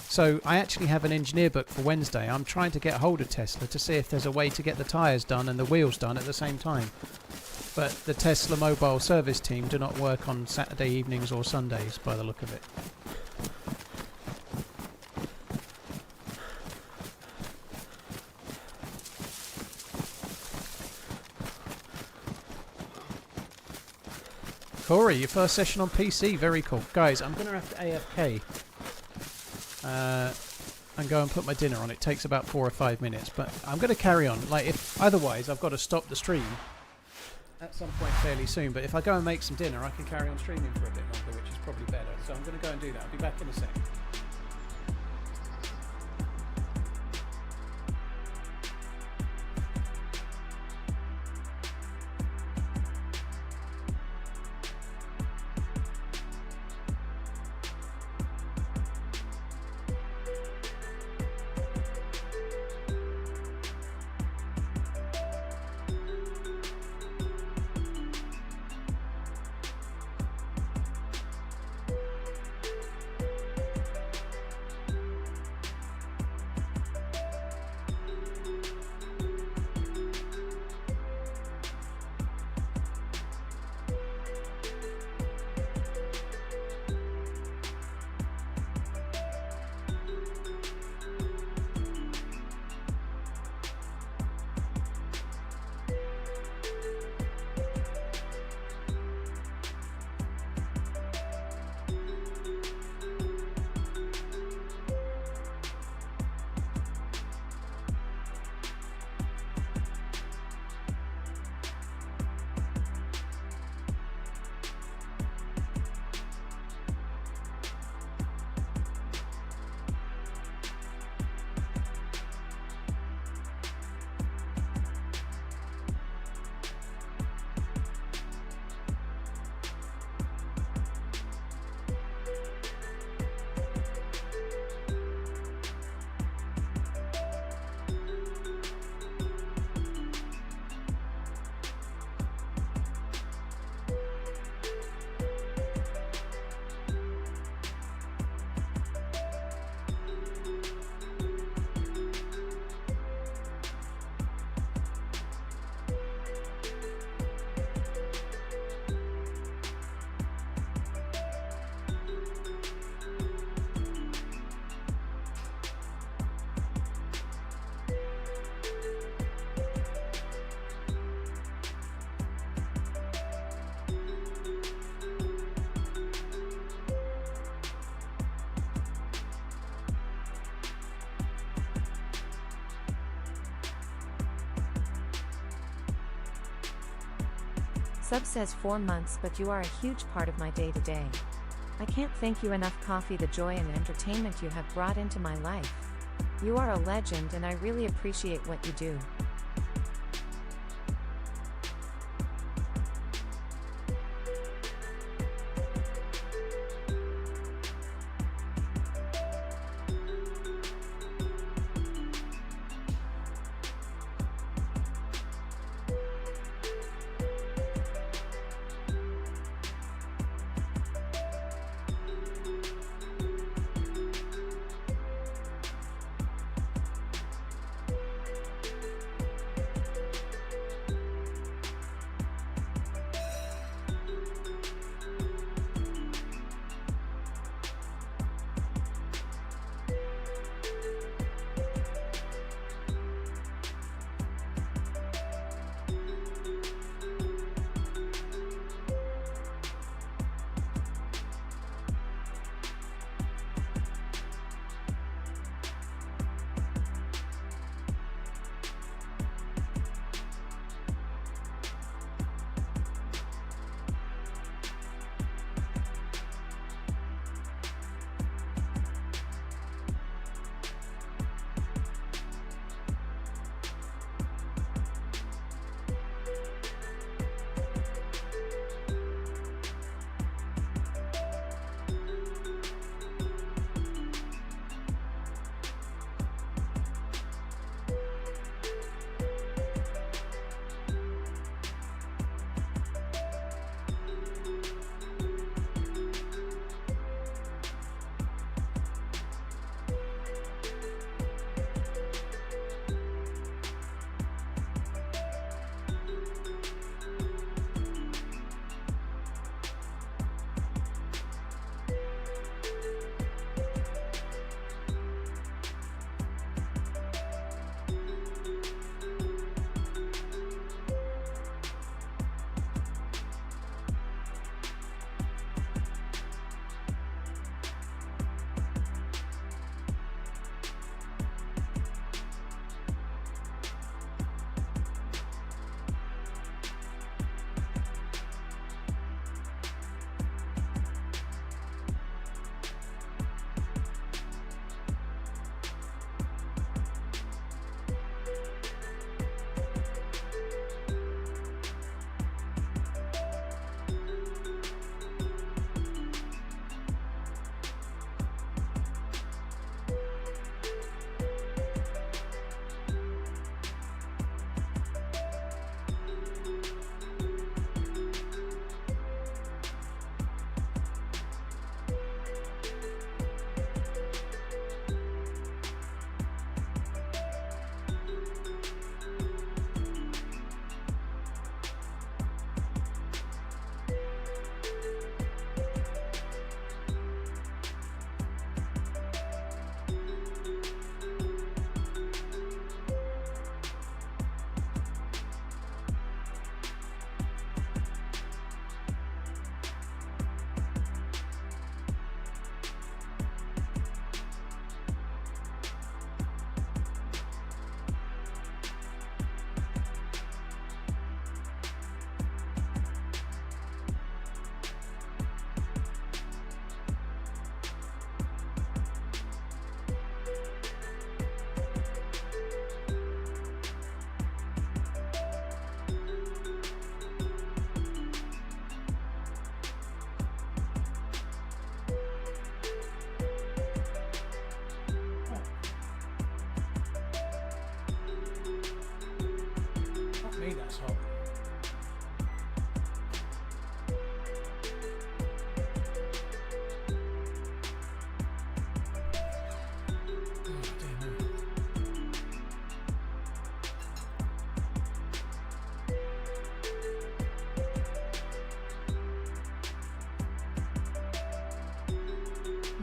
So I actually have an engineer booked for Wednesday. I'm trying to get hold of Tesla to see if there's a way to get the tyres done and the wheels done at the same time. But the Tesla mobile service team do not work on Saturday evenings or Sundays by the look of it. Corey, your first session on PC, very cool. Guys, I'm going to have to AFK and go and put my dinner on. It takes about 4 or 5 minutes, but I'm going to carry on. Like, if otherwise, I've got to stop the stream at some point fairly soon, but if I go and make some dinner, I can carry on streaming for a bit longer, which is probably better. So I'm going to go and do that. I'll be back in a sec. Sub says 4 months, but you are a huge part of my day-to-day. I can't thank you enough. Coffee, the joy and entertainment you have brought into my life. You are a legend and I really appreciate what you do.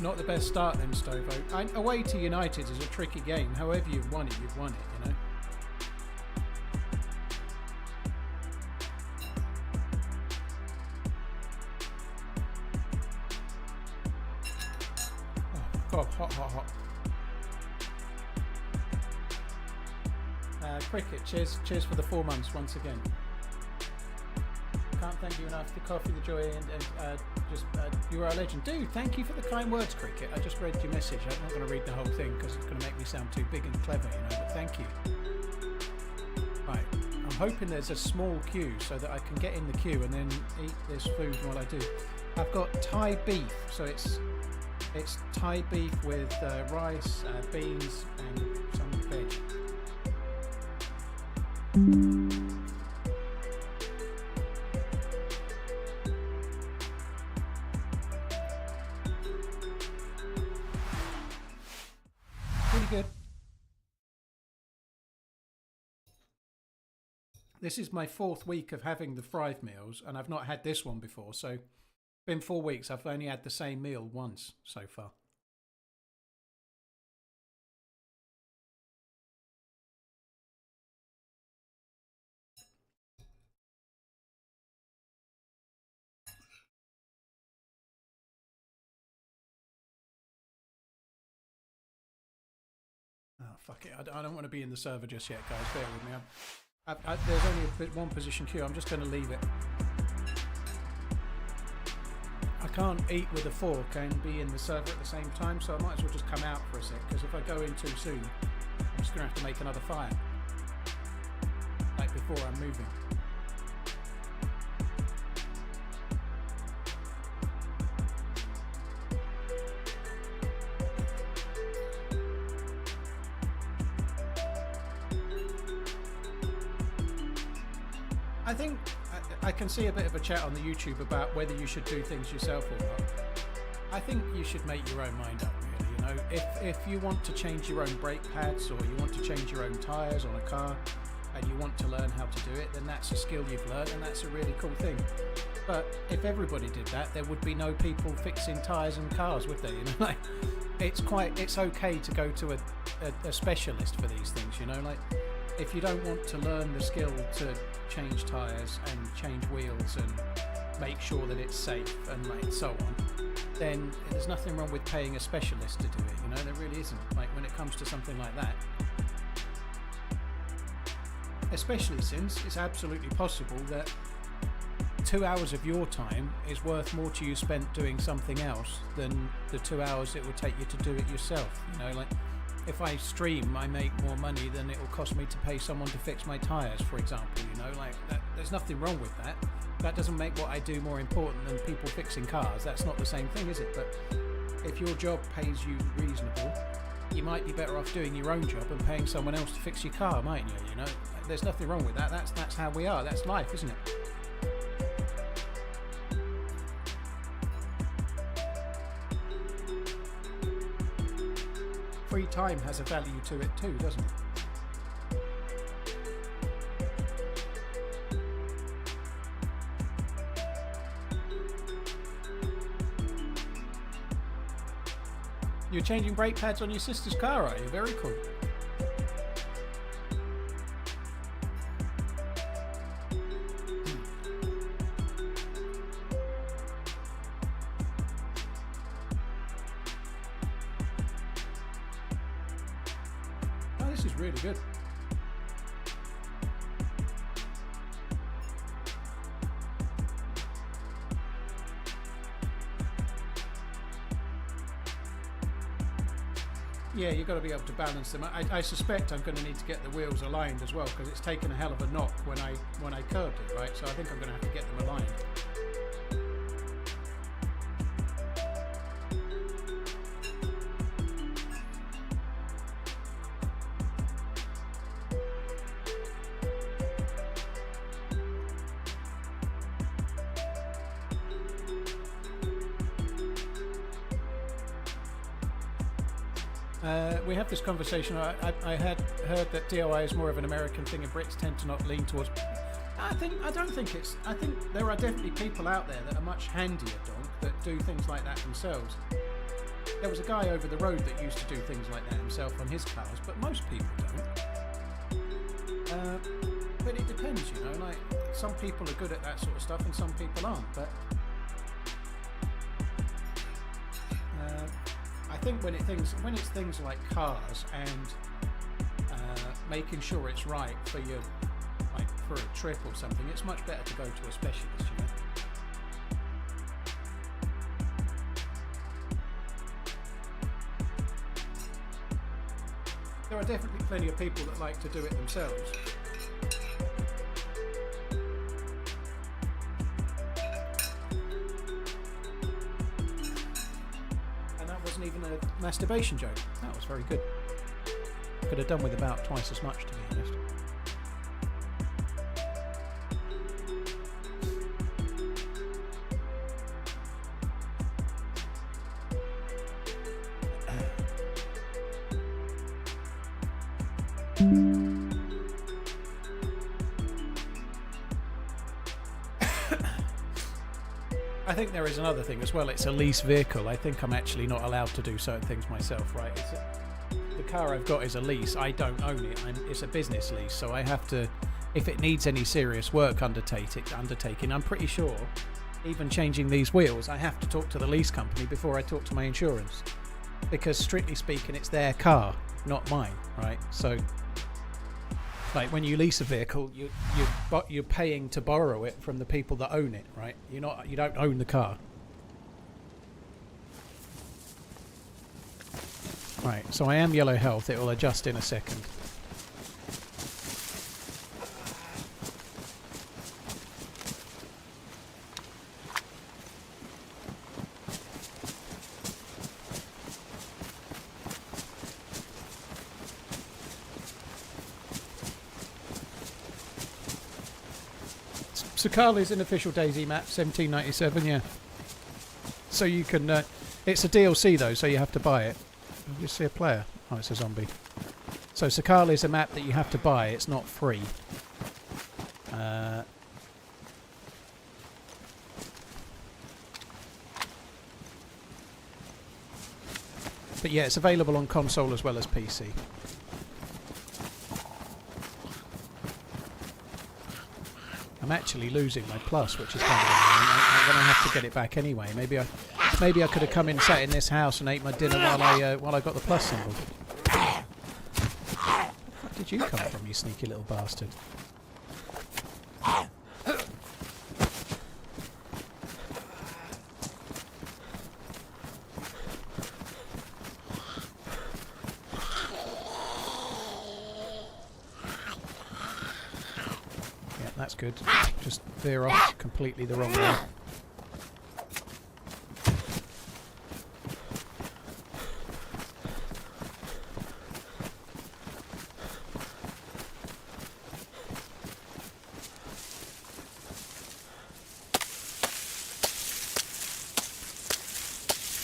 Not the best start then, Stovo. Away to United is a tricky game. However you've won it, you know. Oh, God, hot. Cricket, cheers for the 4 months once again. can't thank you enough. The coffee, the joy, and you are a legend. Dude, thank you for the kind words, Cricket. I just read your message. I'm not going to read the whole thing because it's going to make me sound too big and clever, you know, but thank you. Right, I'm hoping there's a small queue so that I can get in the queue and then eat this food while I do. I've got Thai beef, so it's Thai beef with rice, beans, and some veg. Pretty good. This is my 4th week of having the fried meals, and I've not had this one before, so been 4 weeks. I've only had the same meal once so far. Oh, fuck it. I don't want to be in the server just yet, guys. Bear with me. There's only one position queue. I'm just going to leave it. I can't eat with a fork and be in the server at the same time, so I might as well just come out for a sec, because if I go in too soon, I'm just going to have to make another fire. Like before I'm moving. I think I can see a bit of a chat on the YouTube about whether you should do things yourself or not. I think you should make your own mind up, really. You know, if you want to change your own brake pads or you want to change your own tyres on a car and you want to learn how to do it, then that's a skill you've learned and that's a really cool thing. But if everybody did that, there would be no people fixing tyres and cars, would there? You know, like it's okay to go to a specialist for these things. You know, like if you don't want to learn the skill to change tyres and change wheels and make sure that it's safe and like so on, then there's nothing wrong with paying a specialist to do it. You know, there really isn't. Like when it comes to something like that, especially since it's absolutely possible that 2 hours of your time is worth more to you spent doing something else than the 2 hours it would take you to do it yourself. You know, like if I stream, I make more money than it will cost me to pay someone to fix my tyres, for example. You know, like that, there's nothing wrong with that. That doesn't make what I do more important than people fixing cars. That's not the same thing, is it? But if your job pays you reasonable, you might be better off doing your own job and paying someone else to fix your car, mightn't you? You know, there's nothing wrong with that. That's how we are. That's life, isn't it? Free time has a value to it too, doesn't it? You're changing brake pads on your sister's car, are you? Very cool. Oh, this is really good. Yeah, you've got to be able to balance them. I suspect I'm going to need to get the wheels aligned as well, because it's taken a hell of a knock when I curbed it, right? So I think I'm going to have to get them aligned. We have this conversation. I had heard that DOI is more of an American thing, and Brits tend to not lean towards. I think there are definitely people out there that are much handier, Donk, that do things like that themselves. There was a guy over the road that used to do things like that himself on his cars, but most people don't. But it depends, you know. Like some people are good at that sort of stuff, and some people aren't. But I think when it's things like cars and making sure it's right for your for a trip or something, it's much better to go to a specialist, you know. There are definitely plenty of people that like to do it themselves. And that wasn't even a masturbation joke. That was very good. Could have done with about twice as much, to be honest. I think there is another thing as well. It's a lease vehicle. I think I'm actually not allowed to do certain things myself, right? The car I've got is a lease. I don't own it. It's a business lease, so I have to, if it needs any serious work undertaking, I'm pretty sure, even changing these wheels, I have to talk to the lease company before I talk to my insurance. Because strictly speaking, it's their car, not mine, right? So, like when you lease a vehicle, you're paying to borrow it from the people that own it, right? You don't own the car. Right, so I am yellow health. It will adjust in a second. Sakhal is an official DayZ map, 1797, yeah. So you can... it's a DLC though, so you have to buy it. You see a player? Oh, it's a zombie. So Sakhal is a map that you have to buy. It's not free. But yeah, it's available on console as well as PC. I'm actually losing my plus, which is kind of annoying. I'm going to have to get it back anyway. Maybe I could have come in, sat in this house, and ate my dinner while I got the plus symbol. Where the fuck did you come from, you sneaky little bastard? Yeah, that's good. Just veer off completely the wrong way.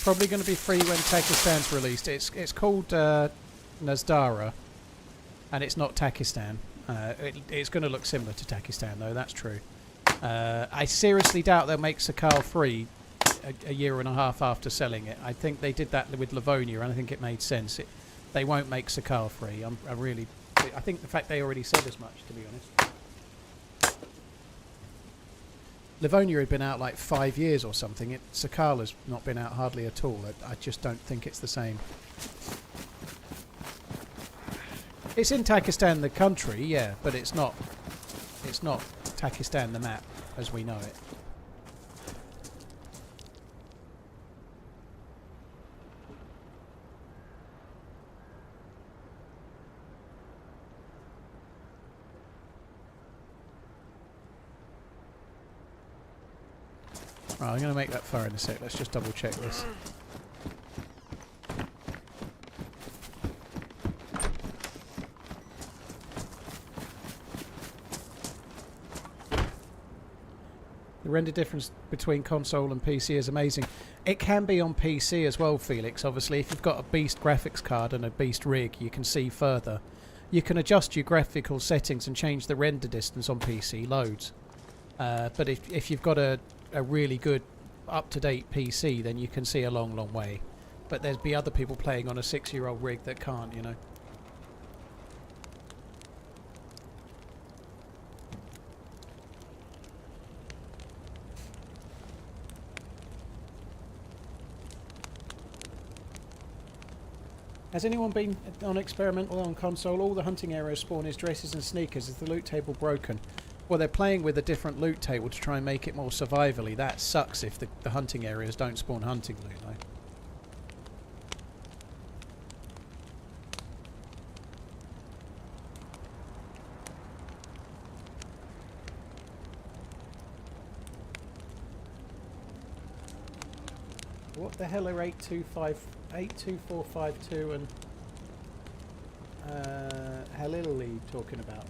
Probably going to be free when Takistan's released. It's called Nazdara, and it's not Takistan. It's going to look similar to Takistan, though. That's true. I seriously doubt they'll make Sakhal free a year and a half after selling it. I think they did that with Livonia, and I think it made sense. They won't make Sakhal free. I think the fact they already said as much, to be honest. Livonia had been out like 5 years or something. Sakhal has not been out hardly at all. I just don't think it's the same. It's in Takistan the country, yeah, but it's not Takistan the map as we know it. Right, I'm going to make that fire in a sec. Let's just double check this. The render difference between console and PC is amazing. It can be on PC as well, Felix. Obviously, if you've got a beast graphics card and a beast rig, you can see further. You can adjust your graphical settings and change the render distance on PC loads. But if you've got a really good up-to-date PC, then you can see a long, long way. But there'd be other people playing on a 6-year-old rig that can't, you know. Has anyone been on experimental on console? All the hunting areas spawn is dresses and sneakers. Is the loot table broken? Well, they're playing with a different loot table to try and make it more survivally. That sucks if the hunting areas don't spawn hunting loot, though. What the hell are 82452 and Halili talking about?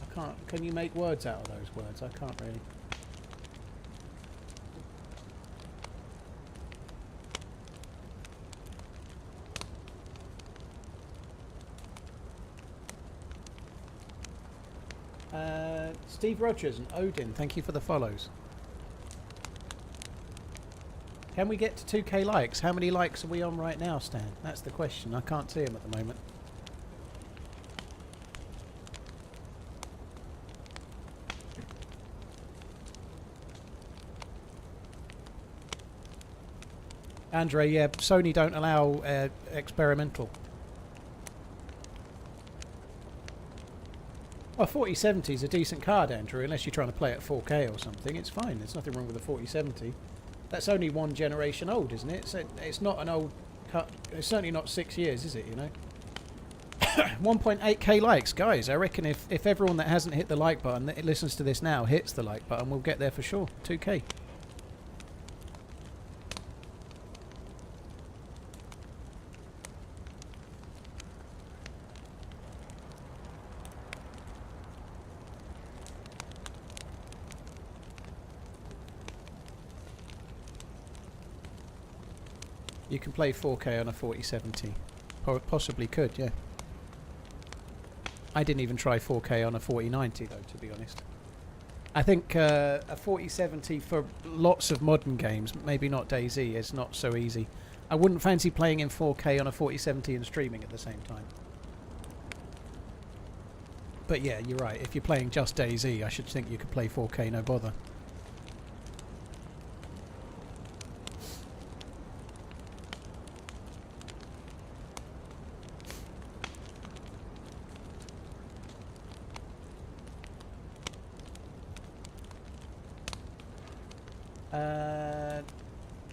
I can't. Can you make words out of those words? I can't really. Steve Rogers and Odin, thank you for the follows. Can we get to 2k likes? How many likes are we on right now, Stan? That's the question. I can't see them at the moment. Andre, yeah, Sony don't allow experimental. Well, 4070 is a decent card, Andrew, unless you're trying to play at 4K or something. It's fine. There's nothing wrong with the 4070. That's only one generation old, isn't it? It's not an old cut. It's certainly not 6 years, is it, you know? 1.8k likes. Guys, I reckon if everyone that hasn't hit the like button that listens to this now hits the like button, we'll get there for sure. 2k. You can play 4K on a 4070. Possibly could, yeah. I didn't even try 4K on a 4090 though, to be honest. I think a 4070 for lots of modern games, maybe not DayZ, is not so easy. I wouldn't fancy playing in 4K on a 4070 and streaming at the same time. But yeah, you're right. If you're playing just DayZ, I should think you could play 4K no bother.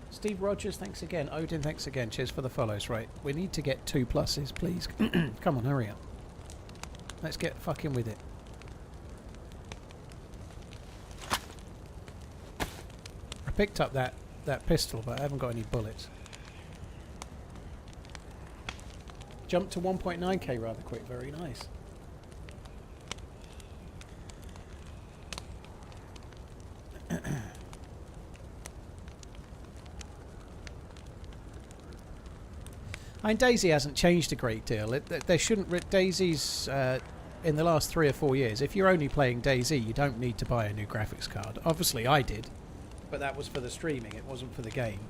Steve Rogers, thanks again. Odin, thanks again. Cheers for the follows. Right, we need to get 2 pluses, please. Come on, hurry up. Let's get fucking with it. I picked up that pistol, but I haven't got any bullets. Jumped to 1.9k rather quick. Very nice. I mean, DayZ hasn't changed a great deal. There shouldn't... DayZ's... in the last 3 or 4 years, if you're only playing DayZ, you don't need to buy a new graphics card. Obviously, I did. But that was for the streaming. It wasn't for the game.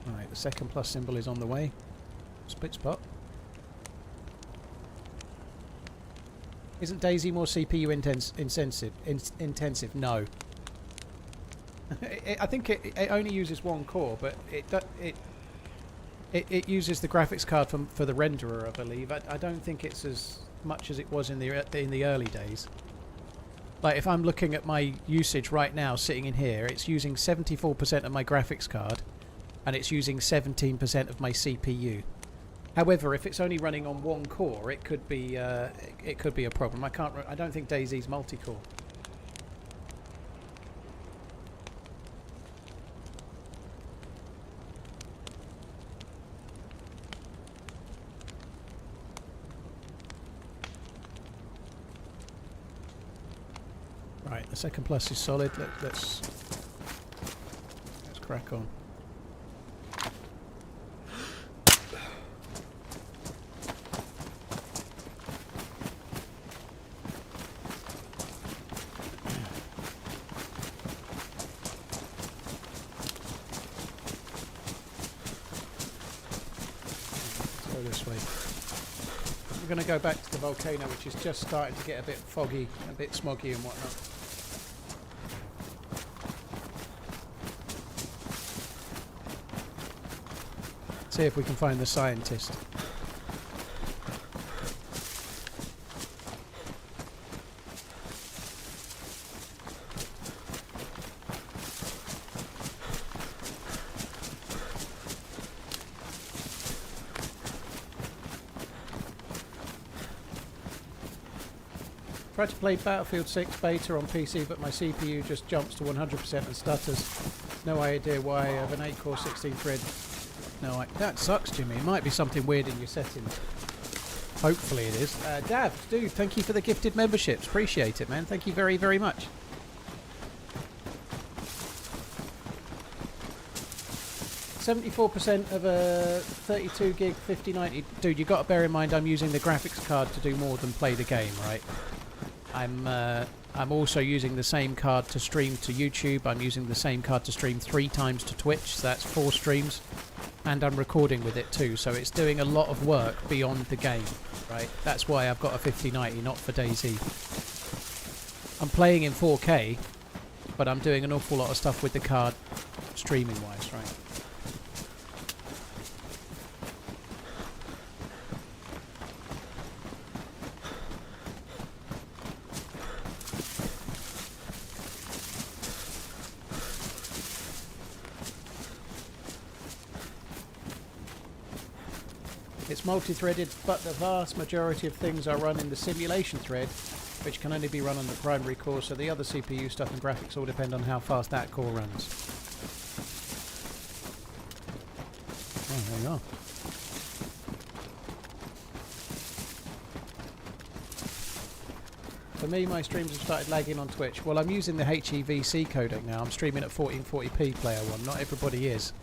Alright, the second plus symbol is on the way. Split spot. Isn't DayZ more CPU intensive? No. I think it only uses 1 core, but it uses the graphics card for the renderer, I believe. I don't think it's as much as it was in the early days. Like if I'm looking at my usage right now, sitting in here, it's using 74% of my graphics card, and it's using 17% of my CPU. However, if it's only running on 1 core, it could be a problem. I don't think DayZ's multi-core. Right, the second plus is solid. Let's crack on. We're going to go back to the volcano, which is just starting to get a bit foggy, a bit smoggy and whatnot. See if we can find the scientist. Tried to play Battlefield 6 beta on PC, but my CPU just jumps to 100% and stutters. No idea why. I have an 8-core 16-thread. No, that sucks, Jimmy. It might be something weird in your settings. Hopefully it is. Dav, dude, thank you for the gifted memberships. Appreciate it, man. Thank you very, very much. %, of a 32 gig 5090. Dude, you got to bear in mind I'm using the graphics card to do more than play the game, right? I'm also using the same card to stream to YouTube. I'm using the same card to stream 3 times to Twitch, so that's 4 streams. And I'm recording with it too, so it's doing a lot of work beyond the game, right? That's why I've got a 5090, not for DayZ. I'm playing in 4K, but I'm doing an awful lot of stuff with the card streaming-wise, right? It's multi-threaded, but the vast majority of things are run in the simulation thread, which can only be run on the primary core, so the other CPU stuff and graphics all depend on how fast that core runs. Oh, there you are. For me, my streams have started lagging on Twitch. Well, I'm using the HEVC codec now. I'm streaming at 1440p player one. Not everybody is.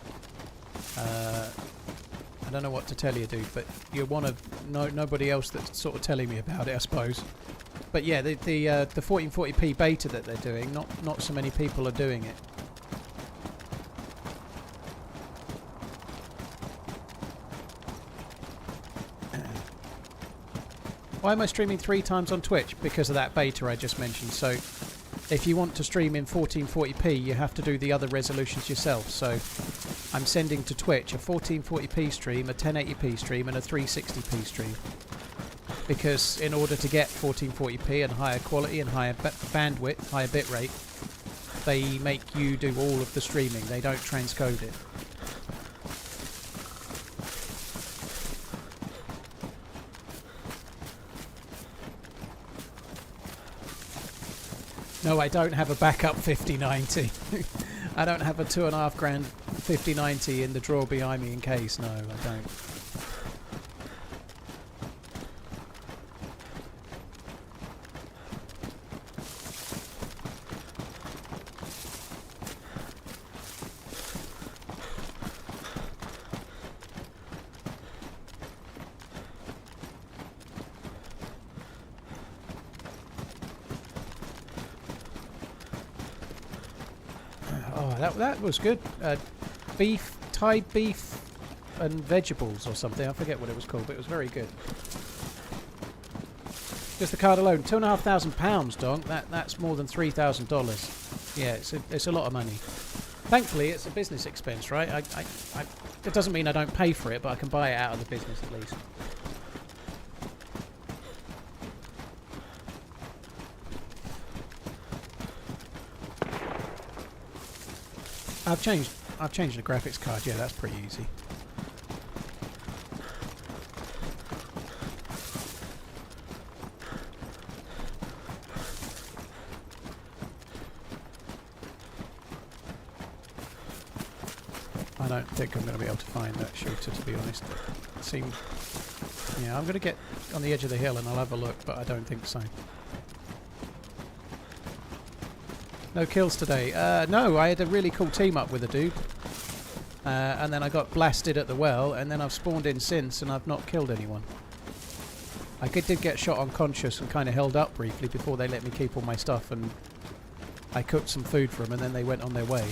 I don't know what to tell you, dude, but you're one of nobody else that's sort of telling me about it, I suppose. But yeah, the 1440p beta that they're doing, not so many people are doing it. Why am I streaming 3 times on Twitch? Because of that beta I just mentioned. So if you want to stream in 1440p, you have to do the other resolutions yourself. So I'm sending to Twitch a 1440p stream, a 1080p stream, and a 360p stream. Because in order to get 1440p and higher quality and higher bandwidth, higher bitrate, they make you do all of the streaming. They don't transcode it. No, I don't have a backup 5090. I don't have a $2,500 5090 in the drawer behind me in case. No, I don't. That was good. Beef, Thai beef and vegetables or something. I forget what it was called, but it was very good. Just the card alone, £2,500, Donk. That's more than $3,000. Yeah, it's a lot of money. Thankfully, it's a business expense, right? It doesn't mean I don't pay for it, but I can buy it out of the business at least. I've changed the graphics card. Yeah, that's pretty easy. I don't think I'm going to be able to find that shooter, to be honest. It seemed... Yeah, I'm going to get on the edge of the hill and I'll have a look, but I don't think so. No kills today. No, I had a really cool team up with a dude. And then I got blasted at the well, and then I've spawned in since, and I've not killed anyone. I did get shot unconscious and kind of held up briefly before they let me keep all my stuff, and I cooked some food for them, and then they went on their way.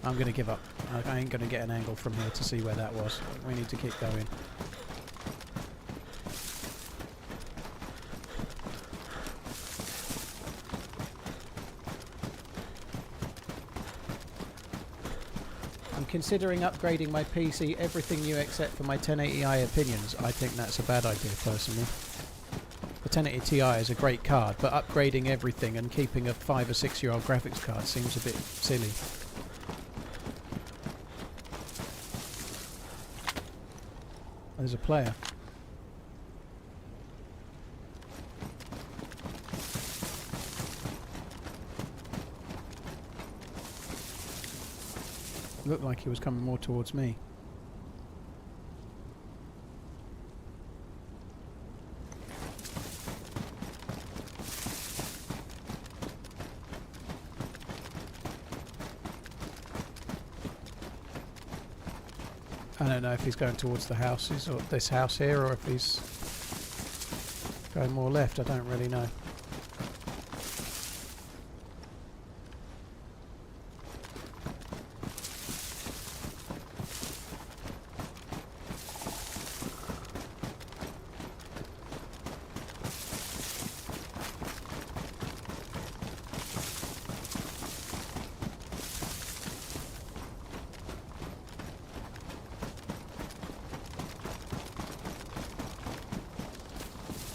I'm going to give up. I ain't going to get an angle from here to see where that was. We need to keep going. I'm considering upgrading my PC, everything new except for my 1080i opinions. I think that's a bad idea, personally. The 1080 Ti is a great card, but upgrading everything and keeping a 5 or 6 year old graphics card seems a bit silly. There's a player. Looked like he was coming more towards me. I don't know if he's going towards the houses or this house here, or if he's going more left. I don't really know.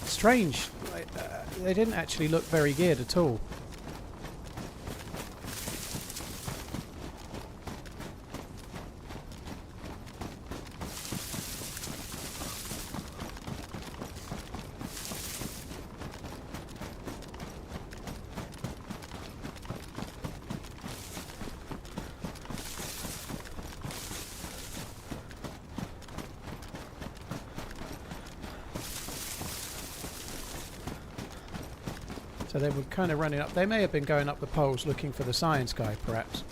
Strange. They didn't actually look very geared at all. So they were kind of running up. They may have been going up the poles looking for the science guy, perhaps.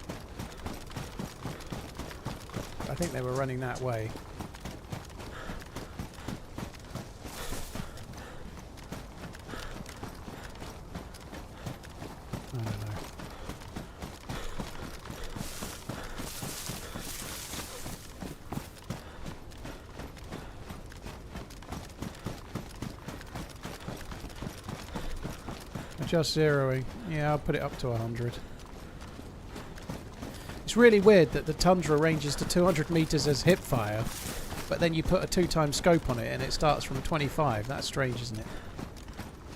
I think they were running that way. I don't know. Just zeroing. Yeah, I'll put it up to 100. It's really weird that the Tundra ranges to 200 meters as hip fire, but then you put a 2x scope on it and it starts from 25. That's strange, isn't it?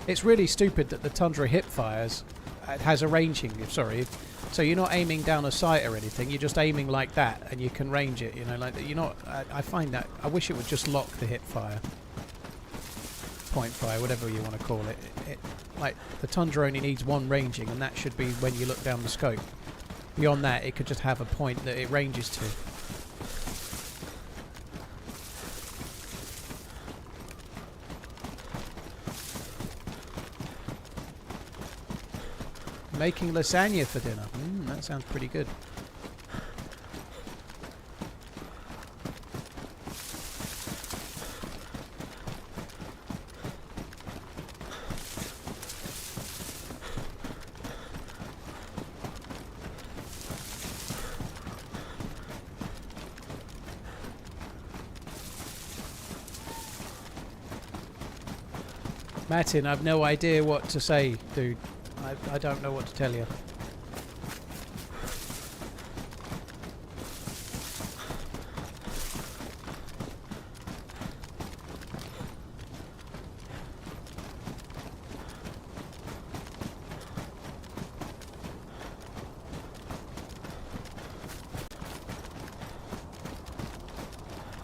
It's really stupid that the Tundra hip fires has a ranging. Sorry, so you're not aiming down a sight or anything. You're just aiming like that, and you can range it. You know, like you're not. I find that. I wish it would just lock the hip fire, point fire, whatever you want to call it. Like, the Tundra only needs one ranging, and that should be when you look down the scope. Beyond that, it could just have a point that it ranges to. Making lasagna for dinner. That sounds pretty good. Martin, I've no idea what to say, dude. I don't know what to tell you.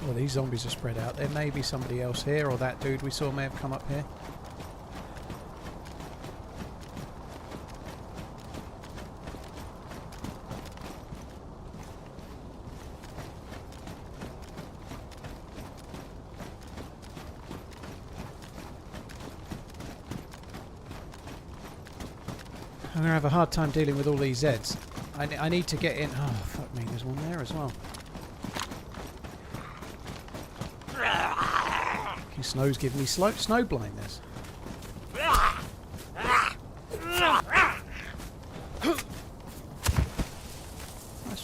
Well, these zombies are spread out. There may be somebody else here, or that dude we saw may have come up here. I'm going to have a hard time dealing with all these Zeds. I need to get in. Oh, fuck me, there's one there as well. Snow's giving me snow blindness. That's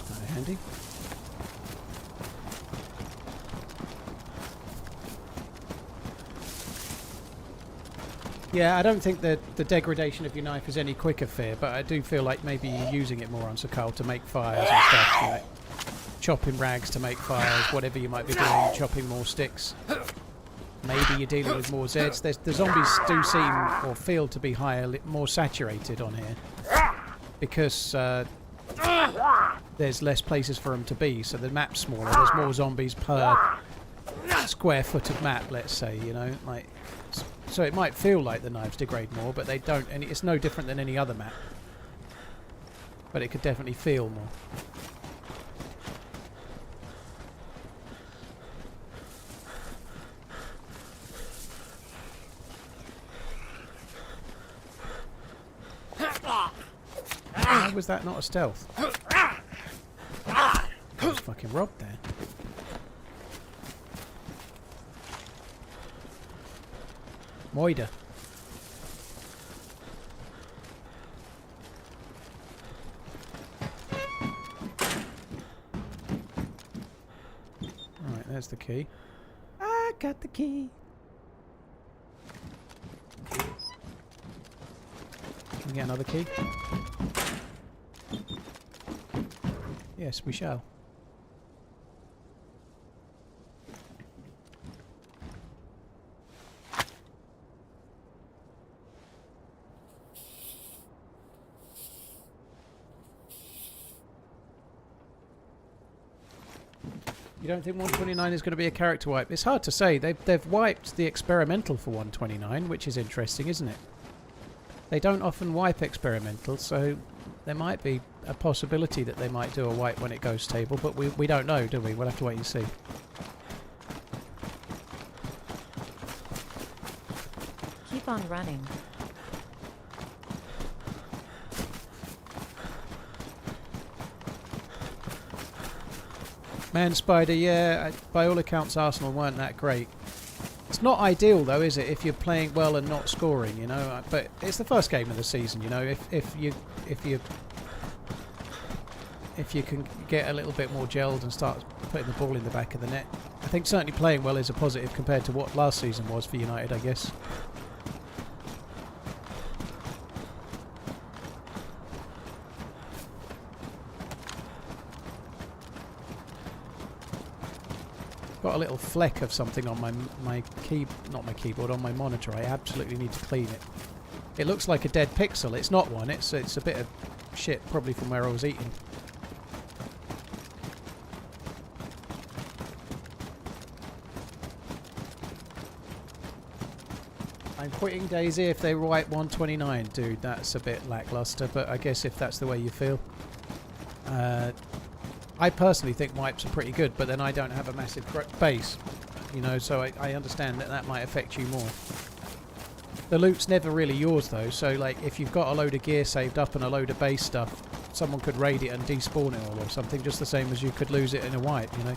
kind of handy. Yeah, I don't think that the degradation of your knife is any quicker, Fear, but I do feel like maybe you're using it more on Sakhal to make fires and stuff. You know. chopping rags to make fires, whatever you might be doing, chopping more sticks. Maybe you're dealing with more Zeds. The zombies do seem or feel to be higher, more saturated on here because there's less places for them to be, so the map's smaller. There's more zombies per square foot of map, let's say, you know, like. So it might feel like the knives degrade more, but they don't, and it's no different than any other map. But it could definitely feel more. Why was that not a stealth? I was fucking robbed there. Moida. Alright, there's the key. I got the key. Can we get another key? Yes, we shall. You don't think 129 is going to be a character wipe? It's hard to say. They've wiped the experimental for 129, which is interesting, isn't it? They don't often wipe experimental, so there might be a possibility that they might do a wipe when it goes stable, but we don't know, do we? We'll have to wait and see. Keep on running. Man Spider, yeah, by all accounts Arsenal weren't that great. It's not ideal though, is it, if you're playing well and not scoring, you know, but it's the first game of the season, you know, if you can get a little bit more gelled and start putting the ball in the back of the net. I think certainly playing well is a positive compared to what last season was for United, I guess. Got a little fleck of something on not my keyboard, on my monitor. I absolutely need to clean it. It looks like a dead pixel. It's not one. It's a bit of shit, probably from where I was eating. I'm quitting DayZ if they wipe 129, dude. That's a bit lackluster, but I guess if that's the way you feel. I personally think wipes are pretty good, but then I don't have a massive base, you know, so I understand that might affect you more. The loot's never really yours though, so like if you've got a load of gear saved up and a load of base stuff, someone could raid it and despawn it all or something, just the same as you could lose it in a wipe, you know.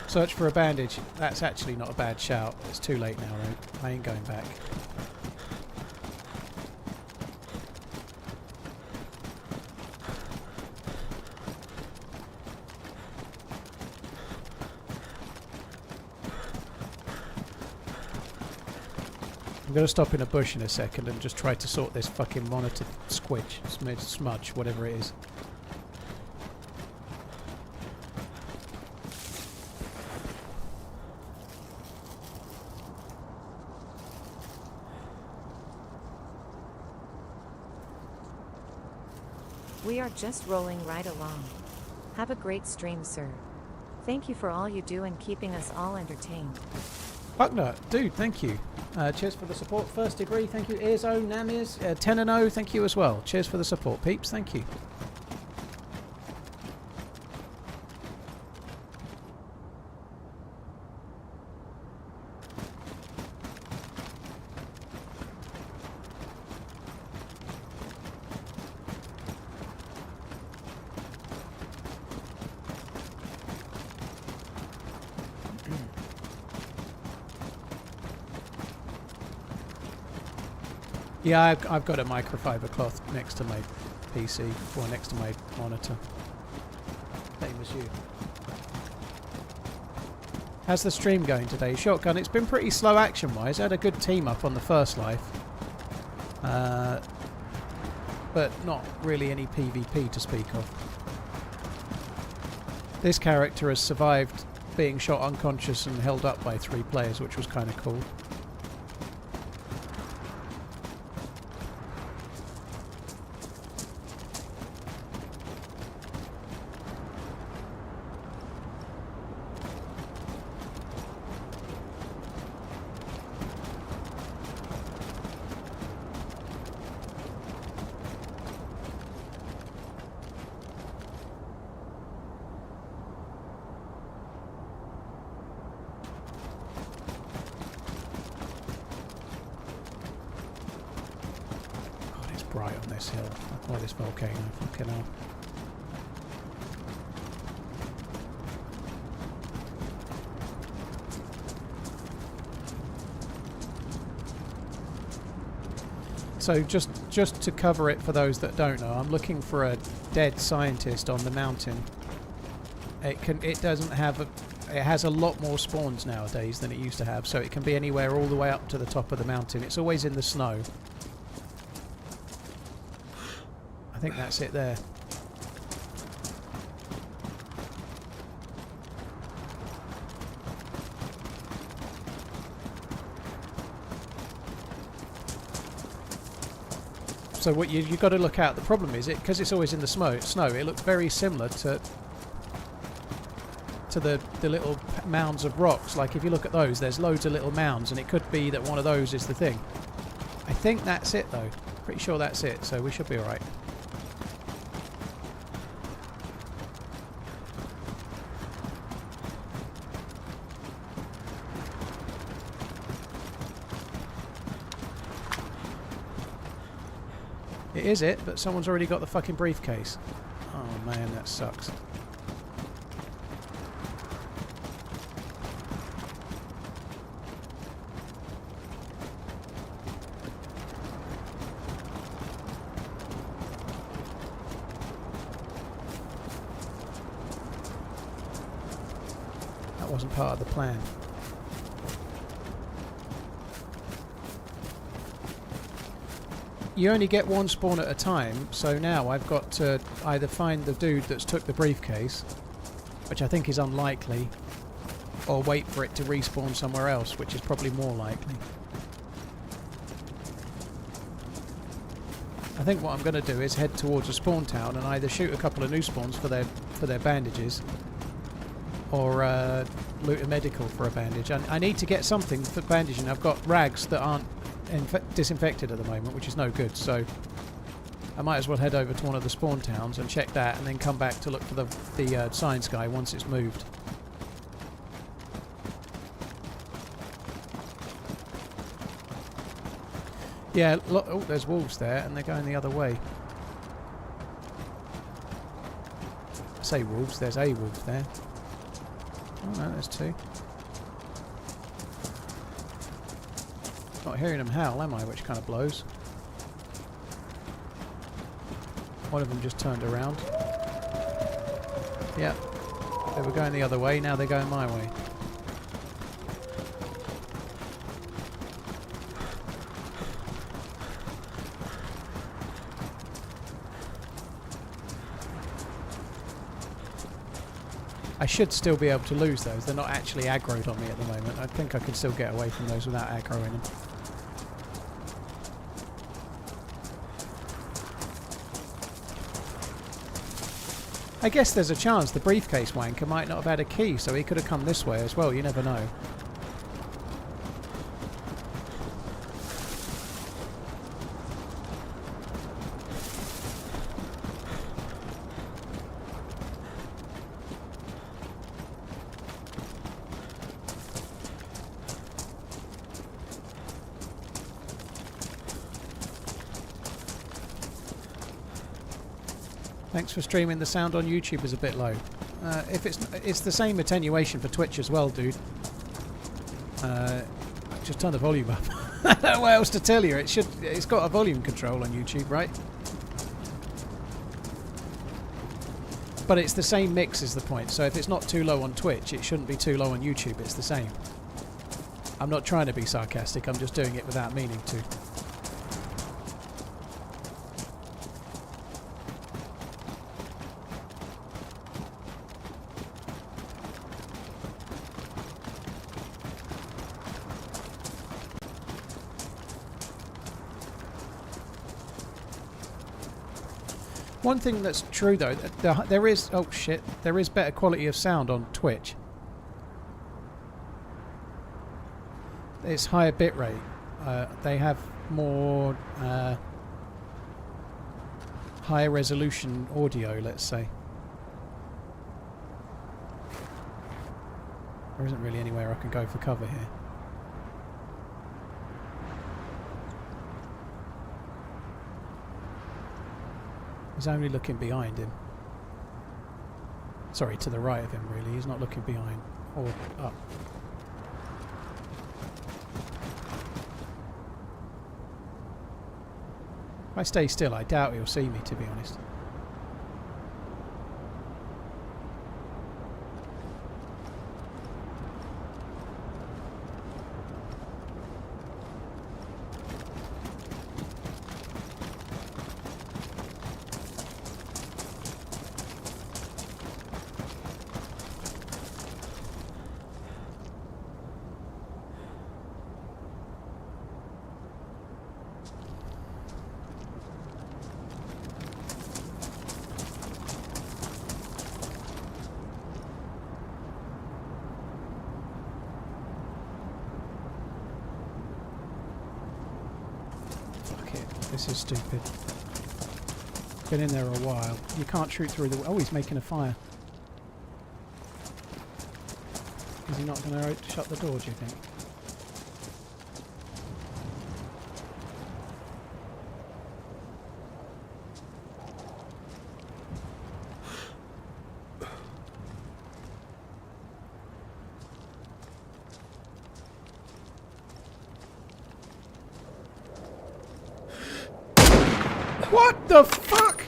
Search for a bandage. That's actually not a bad shout. It's too late now, though. I ain't going back. I'm going to stop in a bush in a second and just try to sort this fucking monitor smudge, whatever it is. We are just rolling right along. Have a great stream, sir. Thank you for all you do and keeping us all entertained. Bucknut, dude, thank you. Cheers for the support. First degree, thank you. Earzo, Namiz, 10 and 0, thank you as well. Cheers for the support, peeps, thank you. Yeah, I've got a microfiber cloth next to my PC, or next to my monitor. Same as you. How's the stream going today? Shotgun, it's been pretty slow action-wise. I had a good team up on the first life. but not really any PvP to speak of. This character has survived being shot unconscious and held up by 3 players, which was kind of cool. Bright on this hill. Oh, this volcano. Fucking hell. So just to cover it for those that don't know, I'm looking for a dead scientist on the mountain. It doesn't have it has a lot more spawns nowadays than it used to have, so it can be anywhere all the way up to the top of the mountain. It's always in the snow. I think that's it there. So what you've got to look out. The problem is because it's always in the snow. It looks very similar to the little mounds of rocks. Like if you look at those, there's loads of little mounds, and it could be that one of those is the thing. I think that's it though. Pretty sure that's it. So we should be all right. It is it, but someone's already got the fucking briefcase. Oh man, that sucks. That wasn't part of the plan. You only get one spawn at a time, so now I've got to either find the dude that's took the briefcase, which I think is unlikely, or wait for it to respawn somewhere else, which is probably more likely. I think what I'm going to do is head towards a spawn town and either shoot a couple of new spawns for their bandages, or loot a medical for a bandage. I need to get something for bandaging. I've got rags that aren't disinfected at the moment, which is no good, so I might as well head over to one of the spawn towns and check that, and then come back to look for the science guy once it's moved. Yeah, oh, there's wolves there, and they're going the other way. I say wolves, there's a wolf there. Oh no, there's 2. Not hearing them howl, am I? Which kind of blows. One of them just turned around. Yeah. They were going the other way, now they're going my way. I should still be able to lose those. They're not actually aggroed on me at the moment. I think I could still get away from those without aggroing them. I guess there's a chance the briefcase wanker might not have had a key, so he could have come this way as well. You never know. Thanks for streaming. The sound on YouTube is a bit low. If it's the same attenuation for Twitch as well, dude. Just turn the volume up. I don't know what else to tell you. It's got a volume control on YouTube, right? But it's the same mix is the point. So if it's not too low on Twitch, it shouldn't be too low on YouTube. It's the same. I'm not trying to be sarcastic. I'm just doing it without meaning to. One thing that's true though, there is there is better quality of sound on Twitch. It's higher bitrate. They have more higher resolution audio, let's say. There isn't really anywhere I can go for cover here. He's only looking behind him. Sorry, to the right of him really. He's not looking behind or up. If I stay still, I doubt he'll see me, to be honest. This is stupid. Been in there a while. You can't shoot through the... Oh, he's making a fire. Is he not going to shut the door, do you think? What the fuck?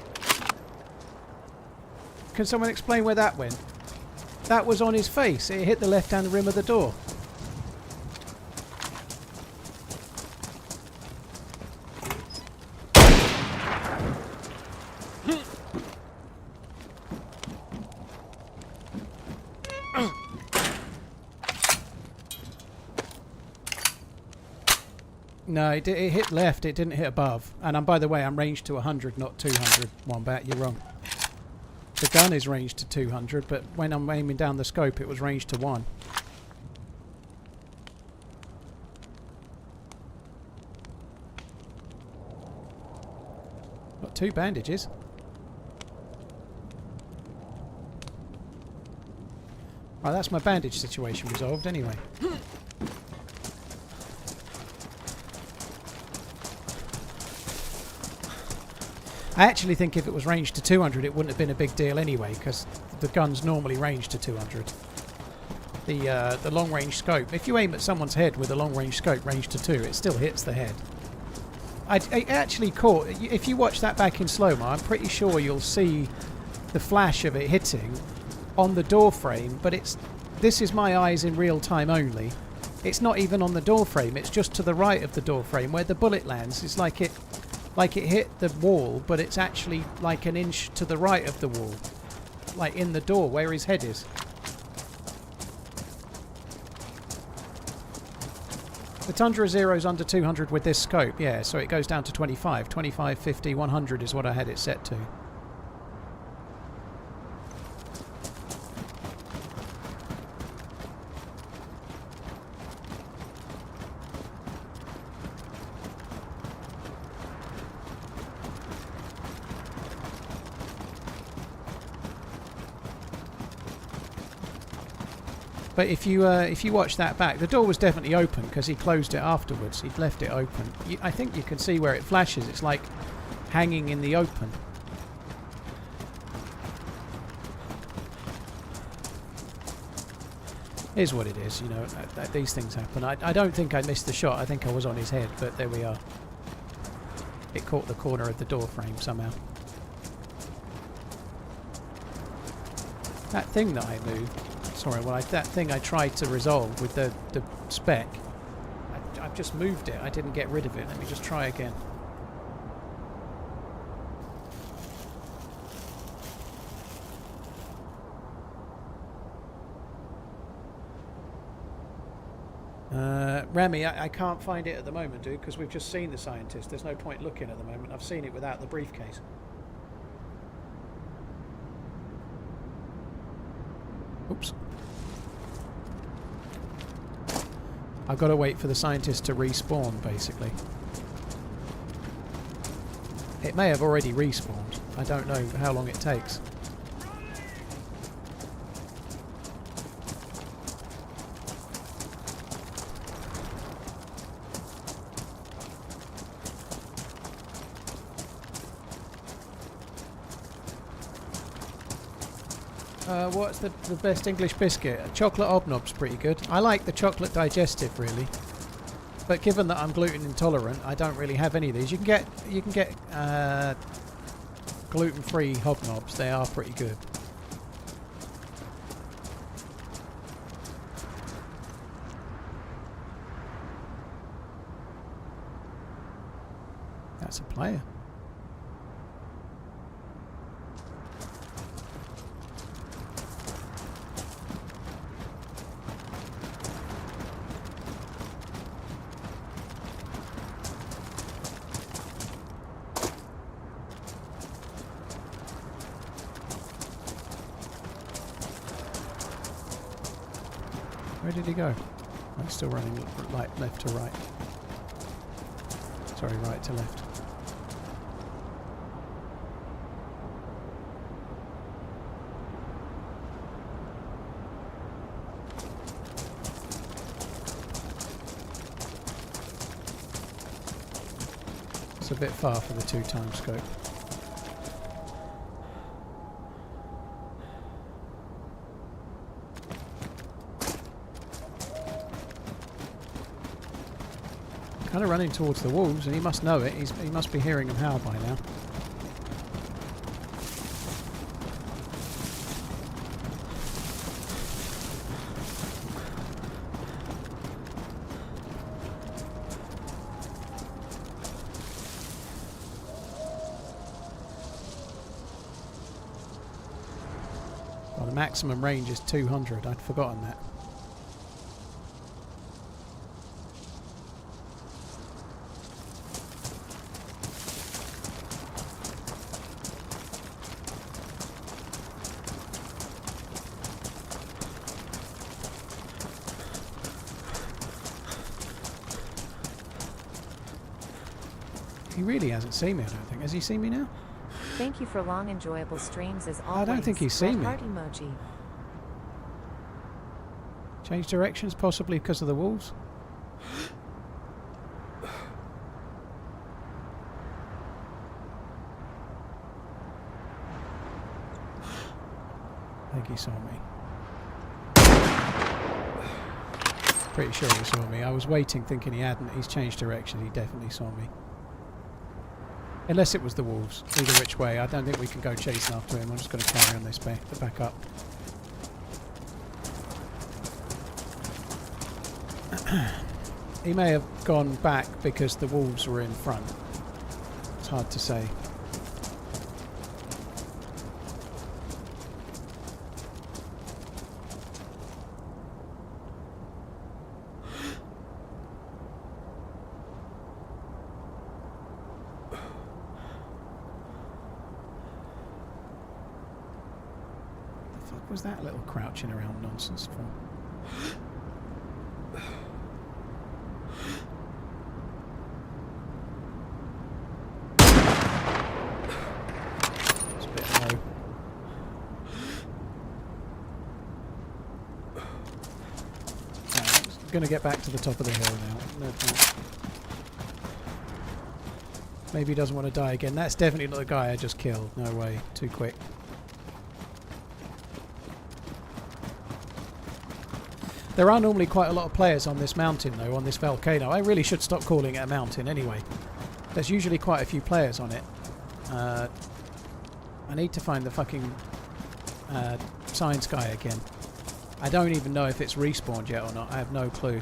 Can someone explain where that went? That was on his face. It hit the left-hand rim of the door. No, it hit left, it didn't hit above. And by the way, I'm ranged to 100, not 200. Wombat, you're wrong. The gun is ranged to 200, but when I'm aiming down the scope, it was ranged to 1. Got 2 bandages. Right, that's my bandage situation resolved anyway. I actually think if it was ranged to 200 it wouldn't have been a big deal anyway, because the gun's normally ranged to 200. The long range scope, if you aim at someone's head with a long range scope ranged to 2, it still hits the head. I actually caught, if you watch that back in slow-mo, I'm pretty sure you'll see the flash of it hitting on the door frame, but this is my eyes in real time only. It's not even on the door frame, it's just to the right of the door frame where the bullet lands. It's like it hit the wall, but it's actually like an inch to the right of the wall. Like in the door, where his head is. The Tundra Zero's under 200 with this scope, yeah, so it goes down to 25. 25, 50, 100 is what I had it set to. But if you watch that back, the door was definitely open because he closed it afterwards. He'd left it open. I think you can see where it flashes. It's like hanging in the open. Is what it is, you know. These things happen. I don't think I missed the shot. I think I was on his head, but there we are. It caught the corner of the door frame somehow. That thing that I moved. Sorry, well, that thing I tried to resolve with the spec, I've just moved it. I didn't get rid of it. Let me just try again. Remy, I can't find it at the moment, dude, because we've just seen the scientist. There's no point looking at the moment. I've seen it without the briefcase. I've got to wait for the scientists to respawn, basically. It may have already respawned. I don't know how long it takes. What's the best English biscuit? Chocolate Obnob's pretty good. I like the chocolate digestive, really. But given that I'm gluten intolerant, I don't really have any of these. You can get gluten-free hobnobs. They are pretty good. That's a player. Where did he go? I'm still running left to right. Sorry, right to left. It's a bit far for the 2x scope. Kind of running towards the walls, and he must know it. He must be hearing them howl by now. Well, the maximum range is 200. I'd forgotten that. He really hasn't seen me, I don't think. Has he seen me now? Thank you for long, enjoyable streams as always. I don't think he's seen me. Heart emoji. Change directions, possibly because of the wolves? I think he saw me. Pretty sure he saw me. I was waiting thinking he hadn't. He's changed direction. He definitely saw me. Unless it was the wolves. Either which way. I don't think we can go chasing after him. I'm just going to carry on this back up. He may have gone back because the wolves were in front. It's hard to say. What was that little crouching around nonsense for? It's a bit low. I'm going to get back to the top of the hill now. No point. Maybe he doesn't want to die again. That's definitely not the guy I just killed. No way. Too quick. There are normally quite a lot of players on this mountain, though, on this volcano. I really should stop calling it a mountain anyway. There's usually quite a few players on it. I need to find the fucking science guy again. I don't even know if it's respawned yet or not. I have no clue.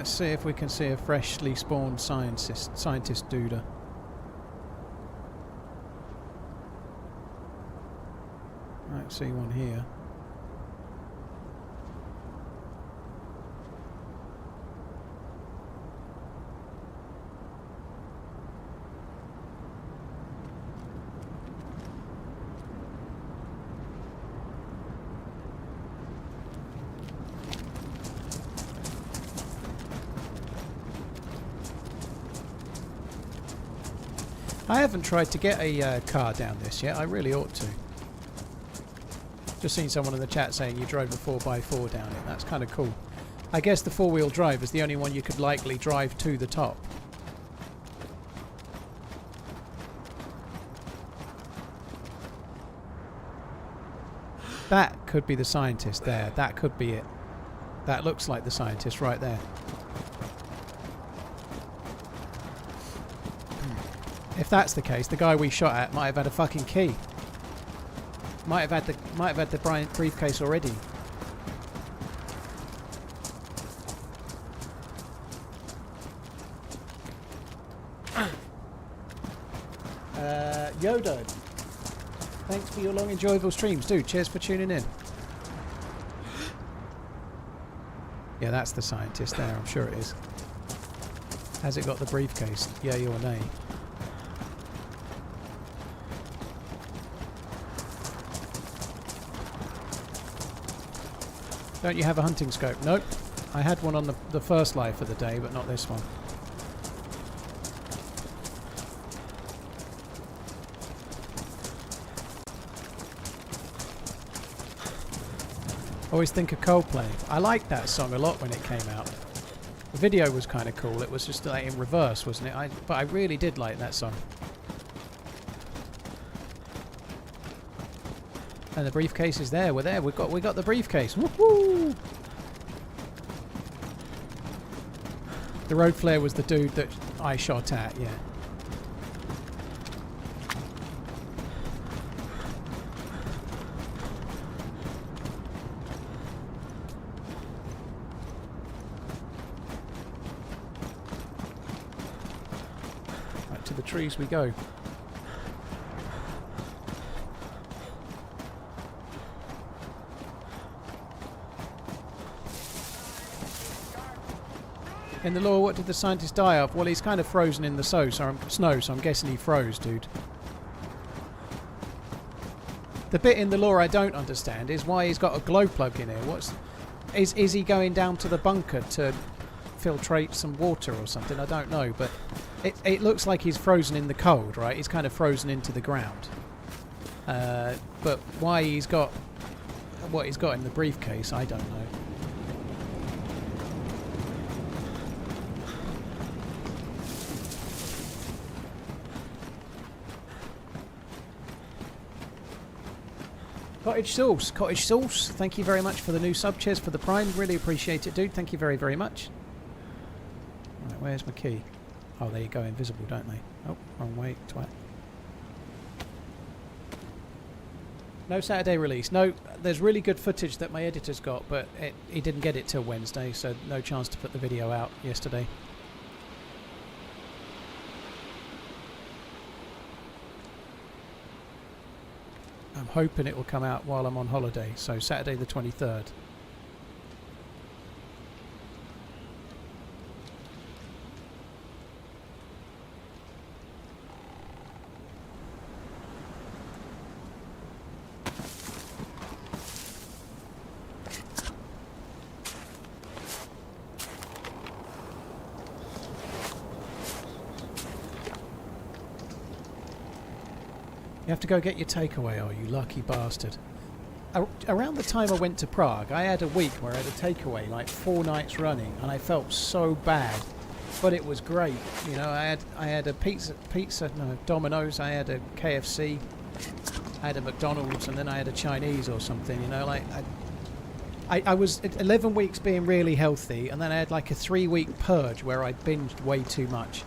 Let's see if we can see a freshly spawned scientist duder. Right, see one here. I haven't tried to get a car down this yet. I really ought to. Just seen someone in the chat saying you drove a 4x4 down it. That's kind of cool. I guess the four-wheel drive is the only one you could likely drive to the top. That could be the scientist there. That could be it. That looks like the scientist right there. If that's the case, the guy we shot at might have had a fucking key. Might have had the briefcase already. Yoda, thanks for your long enjoyable streams, dude. Cheers for tuning in. Yeah, that's the scientist there. I'm sure it is. Has it got the briefcase? Yay or nay? Don't you have a hunting scope? Nope. I had one on the first live of the day, but not this one. Always think of Coldplay. I liked that song a lot when it came out. The video was kind of cool. It was just like in reverse, wasn't it? But I really did like that song. And the briefcase is there. We're there. We got the briefcase. Woohoo! The road flare was the dude that I shot at. Yeah. Right to the trees we go. In the lore, what did the scientist die of? Well, he's kind of frozen in the snow, so I'm guessing he froze, dude. The bit in the lore I don't understand is why he's got a glow plug in here. Is he going down to the bunker to filtrate some water or something? I don't know, but it looks like he's frozen in the cold, right? He's kind of frozen into the ground. But why he's got what he's got in the briefcase, I don't know. Cottage sauce, thank you very much for the new sub. Cheers for the prime, really appreciate it, dude. Thank you very, very much. Right, where's my key? Oh, there you go, invisible, don't they? Oh, wrong way, twat. No Saturday release. No, there's really good footage that my editor's got, but he didn't get it till Wednesday, so no chance to put the video out yesterday. I'm hoping it will come out while I'm on holiday, so Saturday the 23rd. You have to go get your takeaway, oh, you lucky bastard. Around the time I went to Prague, I had a week where I had a takeaway like 4 nights running, and I felt so bad, but it was great. You know, I had a Domino's, I had a KFC, I had a McDonald's, and then I had a Chinese or something. You know, like I was 11 weeks being really healthy, and then I had like a 3-week purge where I binged way too much.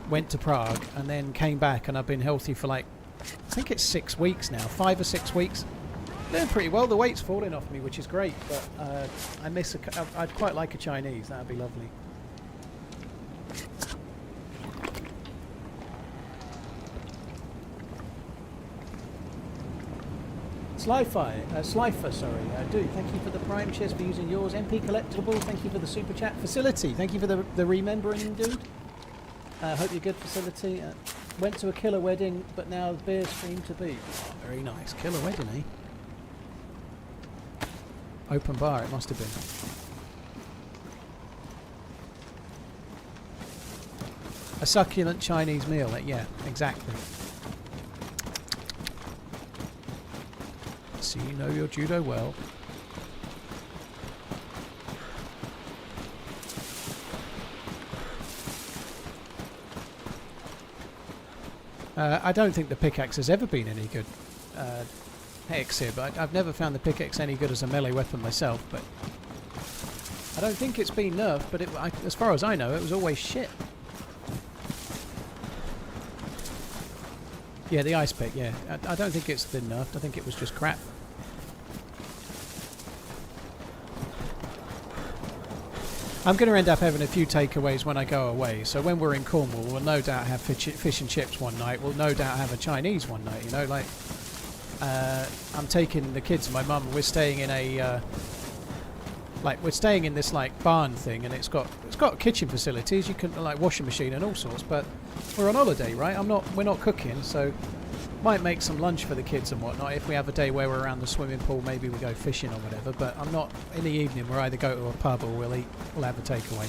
Went to Prague, and then came back, and I've been healthy for like, I think it's 6 weeks now, 5 or 6 weeks. Doing pretty well. The weight's falling off me, which is great. But I'd quite like a Chinese. That'd be lovely. Slifer, sorry. Dude, thank you for the Prime. Cheers for using yours. MP Collectible, thank you for the Super Chat. Facility, thank you for the remembering, dude. Hope you're good, Facility. Went to a killer wedding, but now the beer stream to boot. Oh, very nice. Killer wedding, eh? Open bar, it must have been. A succulent Chinese meal, yeah, exactly. So you know your judo well. I don't think the pickaxe has ever been any good. Hex here, but I've never found the pickaxe any good as a melee weapon myself. But I don't think it's been nerfed. But as far as I know, it was always shit. Yeah, the ice pick. Yeah, I don't think it's been nerfed. I think it was just crap. I'm going to end up having a few takeaways when I go away. So when we're in Cornwall, we'll no doubt have fish and chips one night. We'll no doubt have a Chinese one night. You know, like I'm taking the kids and my mum. We're staying in a we're staying in this like barn thing, and it's got kitchen facilities. You can like washing machine and all sorts. But we're on holiday, right? We're not cooking, so might make some lunch for the kids and whatnot. If we have a day where we're around the swimming pool, maybe we go fishing or whatever. But I'm not in the evening. We'll either go to a pub or we'll have a takeaway.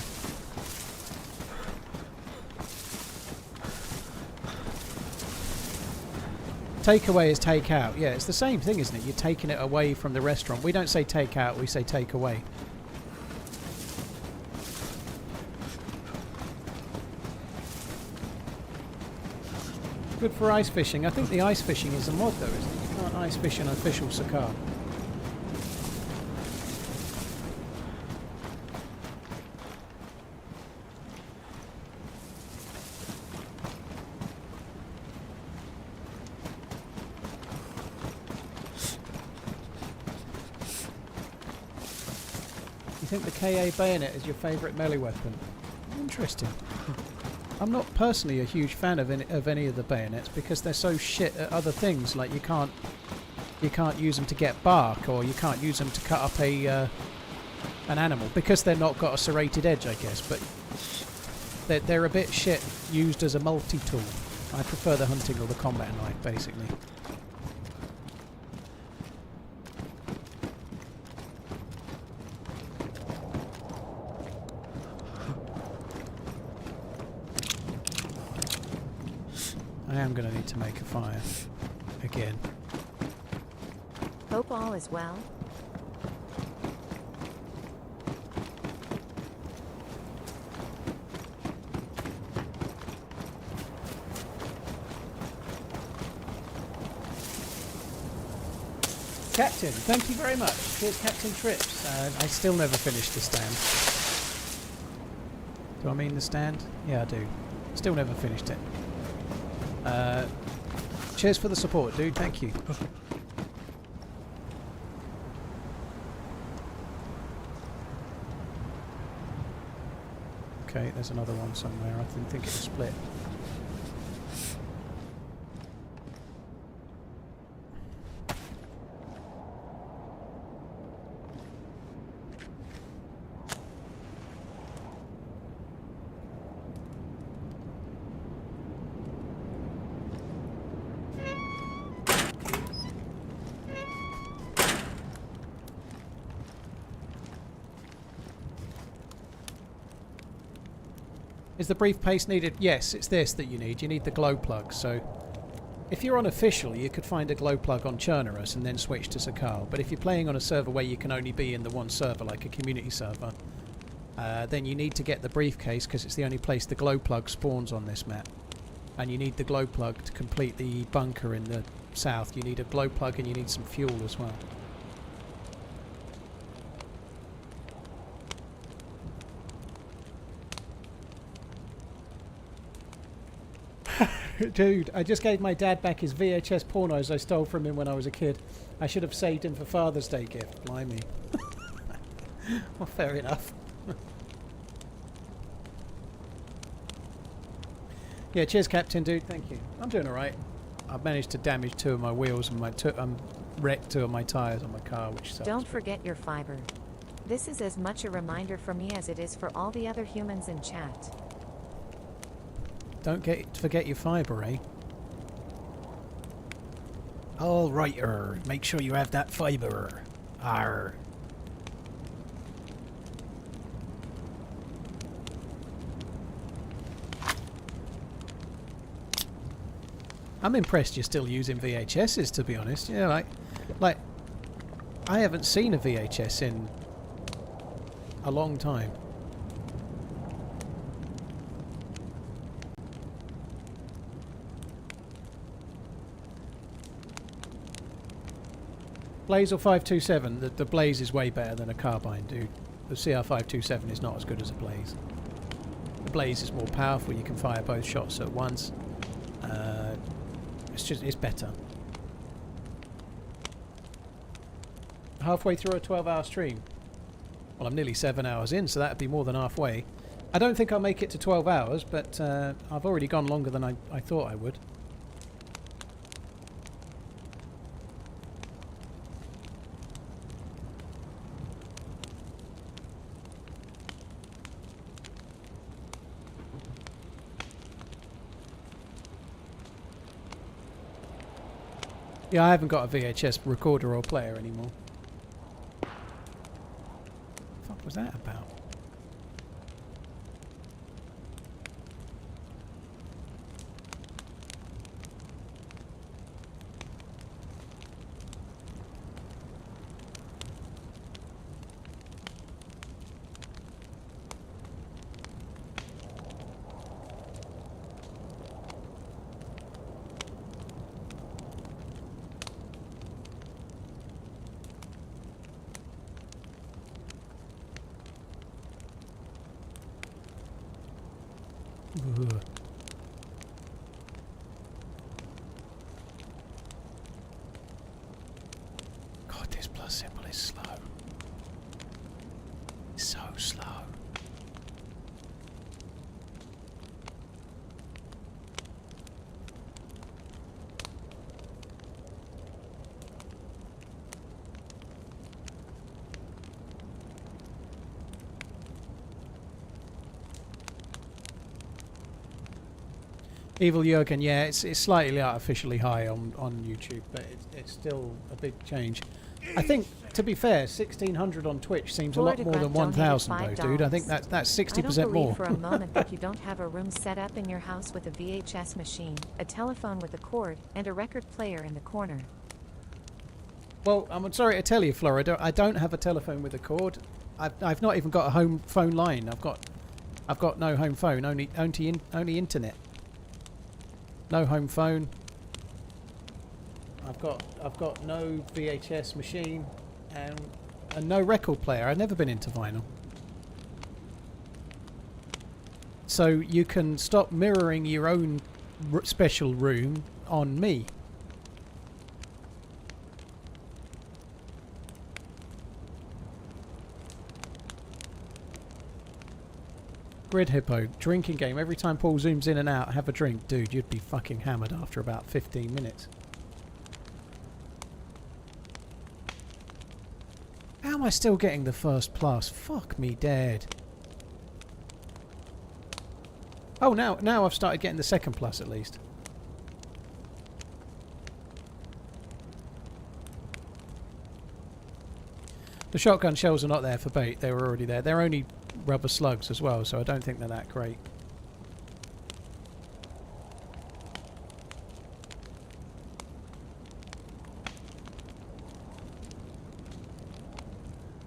Takeaway is take out. Yeah, it's the same thing, isn't it? You're taking it away from the restaurant. We don't say take out, we say take away. Good for ice fishing. I think the ice fishing is a mod though, isn't it? You can't ice fish in official Sakhal. You think the KA bayonet is your favourite melee weapon? Interesting. I'm not personally a huge fan of any of the bayonets because they're so shit at other things. Like you can't use them to get bark, or you can't use them to cut up an animal because they're not got a serrated edge, I guess. But they're a bit shit used as a multi-tool. I prefer the hunting or the combat knife, basically. I am going to need to make a fire again. Hope all is well. Captain, thank you very much. Here's Captain Trips. I still never finished the stand. Do I mean the stand? Yeah, I do. Still never finished it. Cheers for the support, dude. Thank you. Okay, there's another one somewhere. I didn't think it was split. Is the briefcase needed? Yes, it's this that you need. You need the glow plug. So if you're on official, you could find a glow plug on Chernarus and then switch to Sakhal. But if you're playing on a server where you can only be in the one server, like a community server, then you need to get the briefcase because it's the only place the glow plug spawns on this map. And you need the glow plug to complete the bunker in the south. You need a glow plug and you need some fuel as well. Dude, I just gave my dad back his VHS pornos I stole from him when I was a kid. I should have saved him for Father's Day gift. Blimey. Well, fair enough. Yeah, cheers, Captain, dude. Thank you. I'm doing alright. I've managed to damage 2 of my wheels and my wrecked 2 of my tyres on my car, which sucks. Don't forget your fiber. This is as much a reminder for me as it is for all the other humans in chat. Don't forget your fibre, eh? All right, make sure you have that fibre. Arr. I'm impressed you're still using VHSs, to be honest. Yeah, like I haven't seen a VHS in a long time. Blaze or 527? The Blaze is way better than a carbine, dude. The CR527 is not as good as a Blaze. The Blaze is more powerful. You can fire both shots at once. It's better. Halfway through a 12-hour stream. Well, I'm nearly 7 hours in, so that'd be more than halfway. I don't think I'll make it to 12 hours, but I've already gone longer than I thought I would. Yeah, I haven't got a VHS recorder or player anymore. What the fuck was that about? Ugh. God, this plus symbol is slow. It's so slow. Evil Jurgen, yeah, it's slightly artificially high on YouTube, but it's still a big change. I think, to be fair, 1,600 on Twitch seems a lot more than 1,000 though, dude. I think that's 60% more. I don't believe for a moment that you don't have a room set up in your house with a VHS machine, a telephone with a cord, and a record player in the corner. Well, I'm sorry to tell you, Flora, I don't have a telephone with a cord. I've not even got a home phone line. I've got no home phone, only internet. No home phone. I've got no VHS machine and no record player. I've never been into vinyl. So you can stop mirroring your own special room on me. Grid Hippo, drinking game. Every time Paul zooms in and out, have a drink. Dude, you'd be fucking hammered after about 15 minutes. How am I still getting the first plus? Fuck me dead. Oh, now I've started getting the second plus at least. The shotgun shells are not there for bait. They were already there. They're only rubber slugs as well, so I don't think they're that great.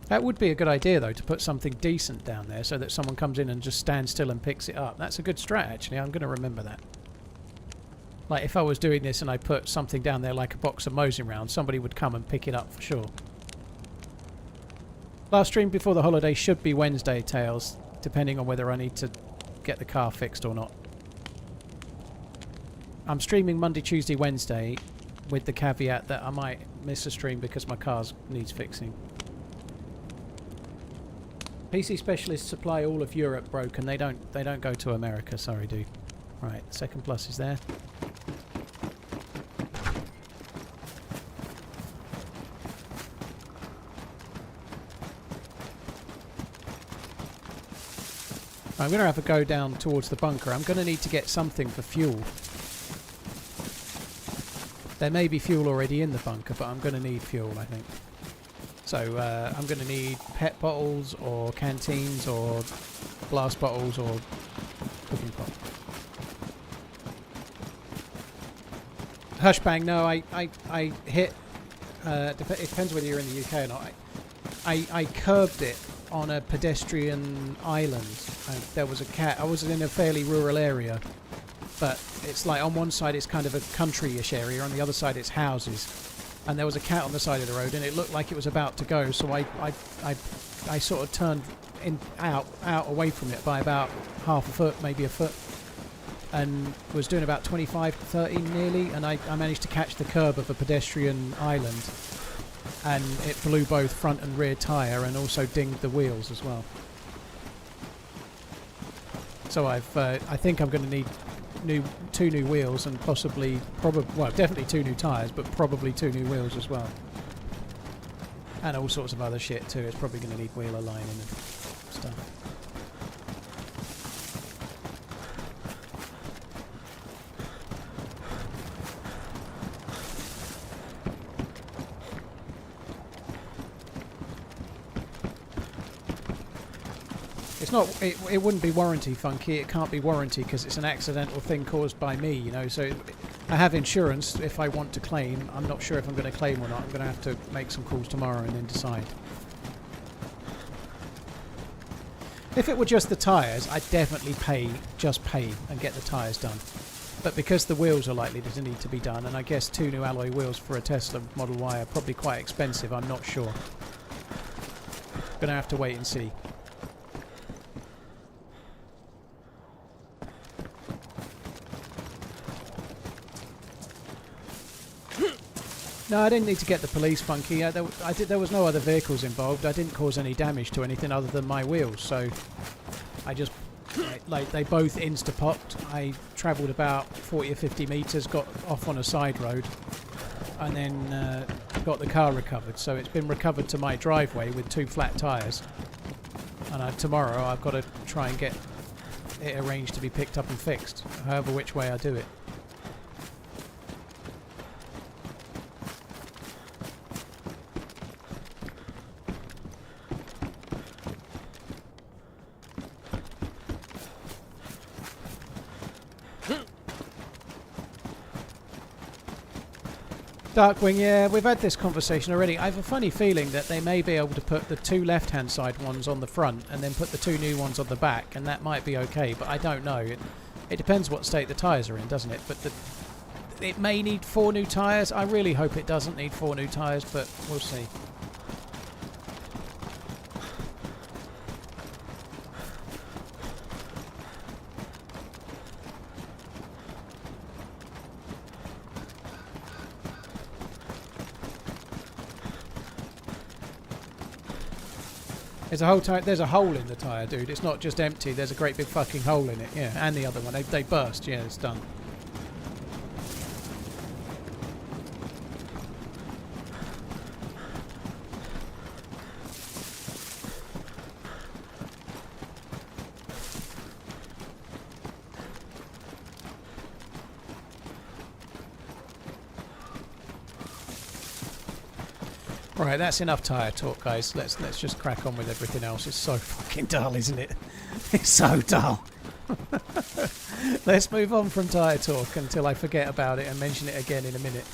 That would be a good idea though, to put something decent down there so that someone comes in and just stands still and picks it up. That's a good strat actually. I'm going to remember that. Like if I was doing this and I put something down there like a box of Mosing rounds, somebody would come and pick it up for sure. Last stream before the holiday should be Wednesday, Tails, depending on whether I need to get the car fixed or not. I'm streaming Monday, Tuesday, Wednesday with the caveat that I might miss a stream because my car needs fixing. PC specialists supply all of Europe broken. They don't go to America. Sorry, dude. Right, second plus is there. I'm going to have to go down towards the bunker. I'm going to need to get something for fuel. There may be fuel already in the bunker, but I'm going to need fuel, I think. So I'm going to need pet bottles or canteens or glass bottles or cooking pot. Hushbang, no, I hit... it depends whether you're in the UK or not. I curbed it on a pedestrian island. There was a cat. I was in a fairly rural area, but it's like on one side it's kind of a country-ish area, on the other side it's houses, and there was a cat on the side of the road, and it looked like it was about to go. So I sort of turned out away from it by about half a foot, maybe a foot, and was doing about 25 to 30 nearly, and I managed to catch the curb of a pedestrian island. And it blew both front and rear tyre and also dinged the wheels as well. So I think I'm going to need two new wheels and possibly, well, definitely 2 new tyres, but probably 2 new wheels as well. And all sorts of other shit too. It's probably going to need wheel aligning and stuff. It's not. It wouldn't be warranty, Funky. It can't be warranty because it's an accidental thing caused by me, you know. So I have insurance if I want to claim. I'm not sure if I'm going to claim or not. I'm going to have to make some calls tomorrow and then decide. If it were just the tyres, I'd definitely just pay and get the tyres done. But because the wheels are likely to need to be done, and I guess 2 new alloy wheels for a Tesla Model Y are probably quite expensive, I'm not sure. Going to have to wait and see. No, I didn't need to get the police, Funky. There was no other vehicles involved. I didn't cause any damage to anything other than my wheels, so I just... like, they both insta-popped. I travelled about 40 or 50 metres, got off on a side road, and then got the car recovered. So it's been recovered to my driveway with 2 flat tyres. And tomorrow I've got to try and get it arranged to be picked up and fixed, however which way I do it. Darkwing, yeah, we've had this conversation already. I have a funny feeling that they may be able to put the 2 left-hand side ones on the front and then put the 2 new ones on the back, and that might be okay, but I don't know. It depends what state the tyres are in, doesn't it? But it may need 4 new tyres. I really hope it doesn't need 4 new tyres, but we'll see. There's a hole in the tyre, dude. It's not just empty. There's a great big fucking hole in it. Yeah, and the other one. They burst. Yeah, it's done. Right, that's enough tyre talk, guys. Let's just crack on with everything else. It's so fucking dull, isn't it? It's so dull. Let's move on from tyre talk until I forget about it and mention it again in a minute.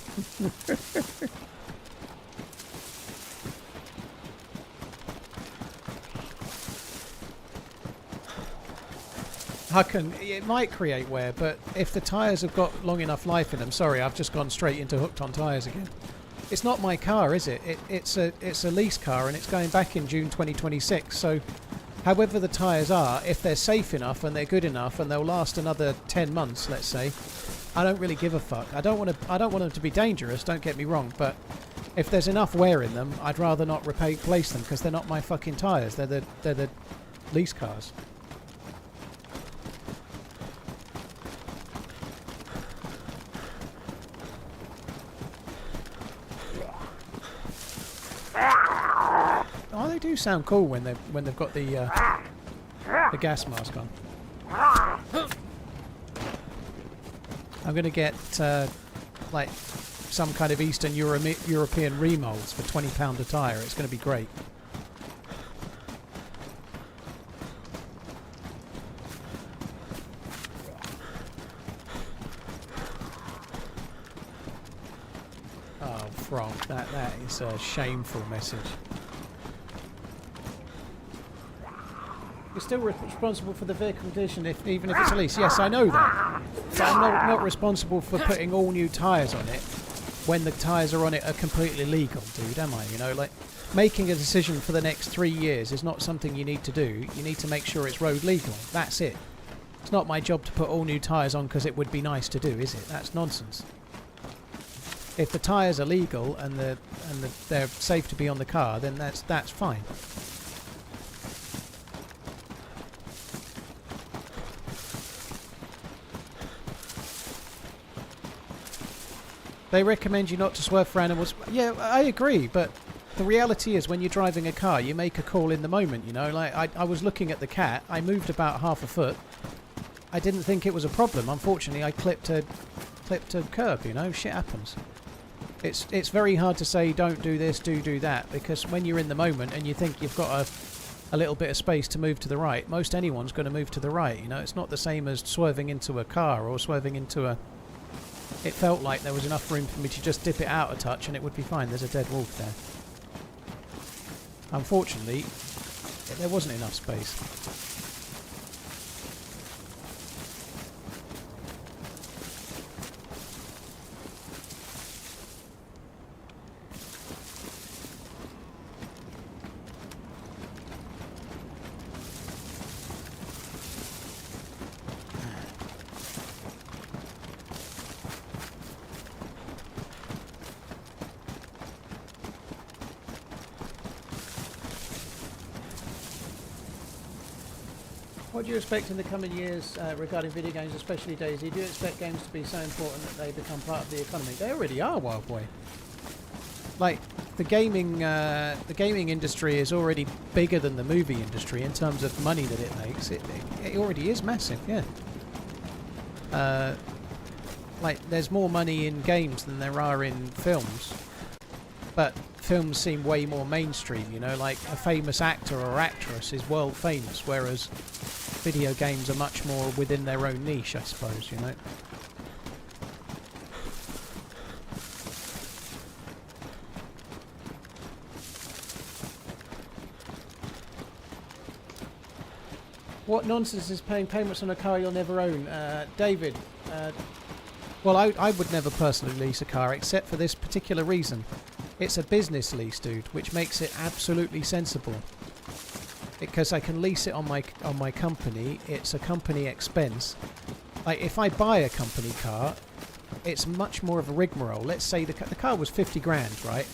Hucken, it might create wear, but if the tyres have got long enough life in them... Sorry, I've just gone straight into hooked on tyres again. It's not my car, is it? It's a lease car, and it's going back in June 2026. So, however the tyres are, if they're safe enough and they're good enough and they'll last another 10 months, let's say, I don't really give a fuck. I don't want them to be dangerous. Don't get me wrong, but if there's enough wear in them, I'd rather not replace them because they're not my fucking tyres. They're the lease cars. Oh, they do sound cool when they've got the the gas mask on. I'm going to get like some kind of Eastern European remolds for £20 a tyre. It's going to be great. Oh, Frank, that is a shameful message. You're still responsible for the vehicle condition, even if it's a lease. Yes, I know that. But I'm not responsible for putting all new tyres on it when the tyres are on it are completely legal, dude, am I? You know, like, making a decision for the next 3 years is not something you need to do. You need to make sure it's road legal. That's it. It's not my job to put all new tyres on because it would be nice to do, is it? That's nonsense. If the tyres are legal and they're safe to be on the car, then that's fine. They recommend you not to swerve for animals. Yeah, I agree, but the reality is when you're driving a car, you make a call in the moment, you know. Like, I was looking at the cat, I moved about half a foot. I didn't think it was a problem. Unfortunately, I clipped a curb, you know. Shit happens. It's very hard to say don't do this, do that, because when you're in the moment and you think you've got a little bit of space to move to the right, most anyone's going to move to the right, you know. It's not the same as swerving into a car or swerving into a... It felt like there was enough room for me to just dip it out a touch and it would be fine. There's a dead wolf there. Unfortunately, there wasn't enough space. What do you expect in the coming years regarding video games, especially DayZ? Do you expect games to be so important that they become part of the economy? They already are, Wild Boy. Like, the gaming industry is already bigger than the movie industry in terms of money that it makes. It already is massive, yeah. Like, there's more money in games than there are in films. But films seem way more mainstream, you know, like a famous actor or actress is world famous, whereas video games are much more within their own niche, I suppose, you know. What nonsense is paying payments on a car you'll never own? David, well, I would never personally lease a car except for this particular reason. It's a business lease, dude, which makes it absolutely sensible. Because I can lease it on my company, it's a company expense. Like, if I buy a company car, it's much more of a rigmarole. Let's say the car was 50 grand, right?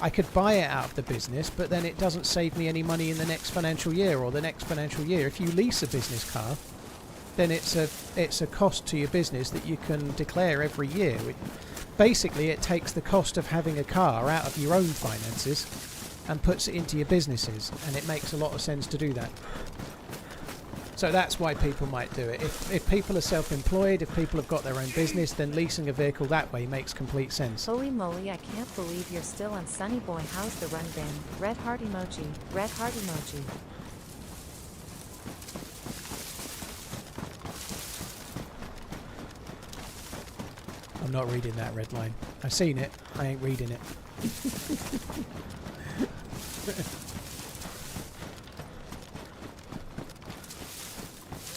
I could buy it out of the business, but then it doesn't save me any money in the next financial year or the next financial year. If you lease a business car, then it's a cost to your business that you can declare every year. Basically, it takes the cost of having a car out of your own finances and puts it into your businesses, and it makes a lot of sense to do that. So that's why people might do it. If people are self-employed, if people have got their own business, then leasing a vehicle that way makes complete sense. Holy moly, I can't believe you're still on Sunny Boy. How's the run been? Red heart emoji. Red heart emoji. I'm not reading that red line. I've seen it. I ain't reading it.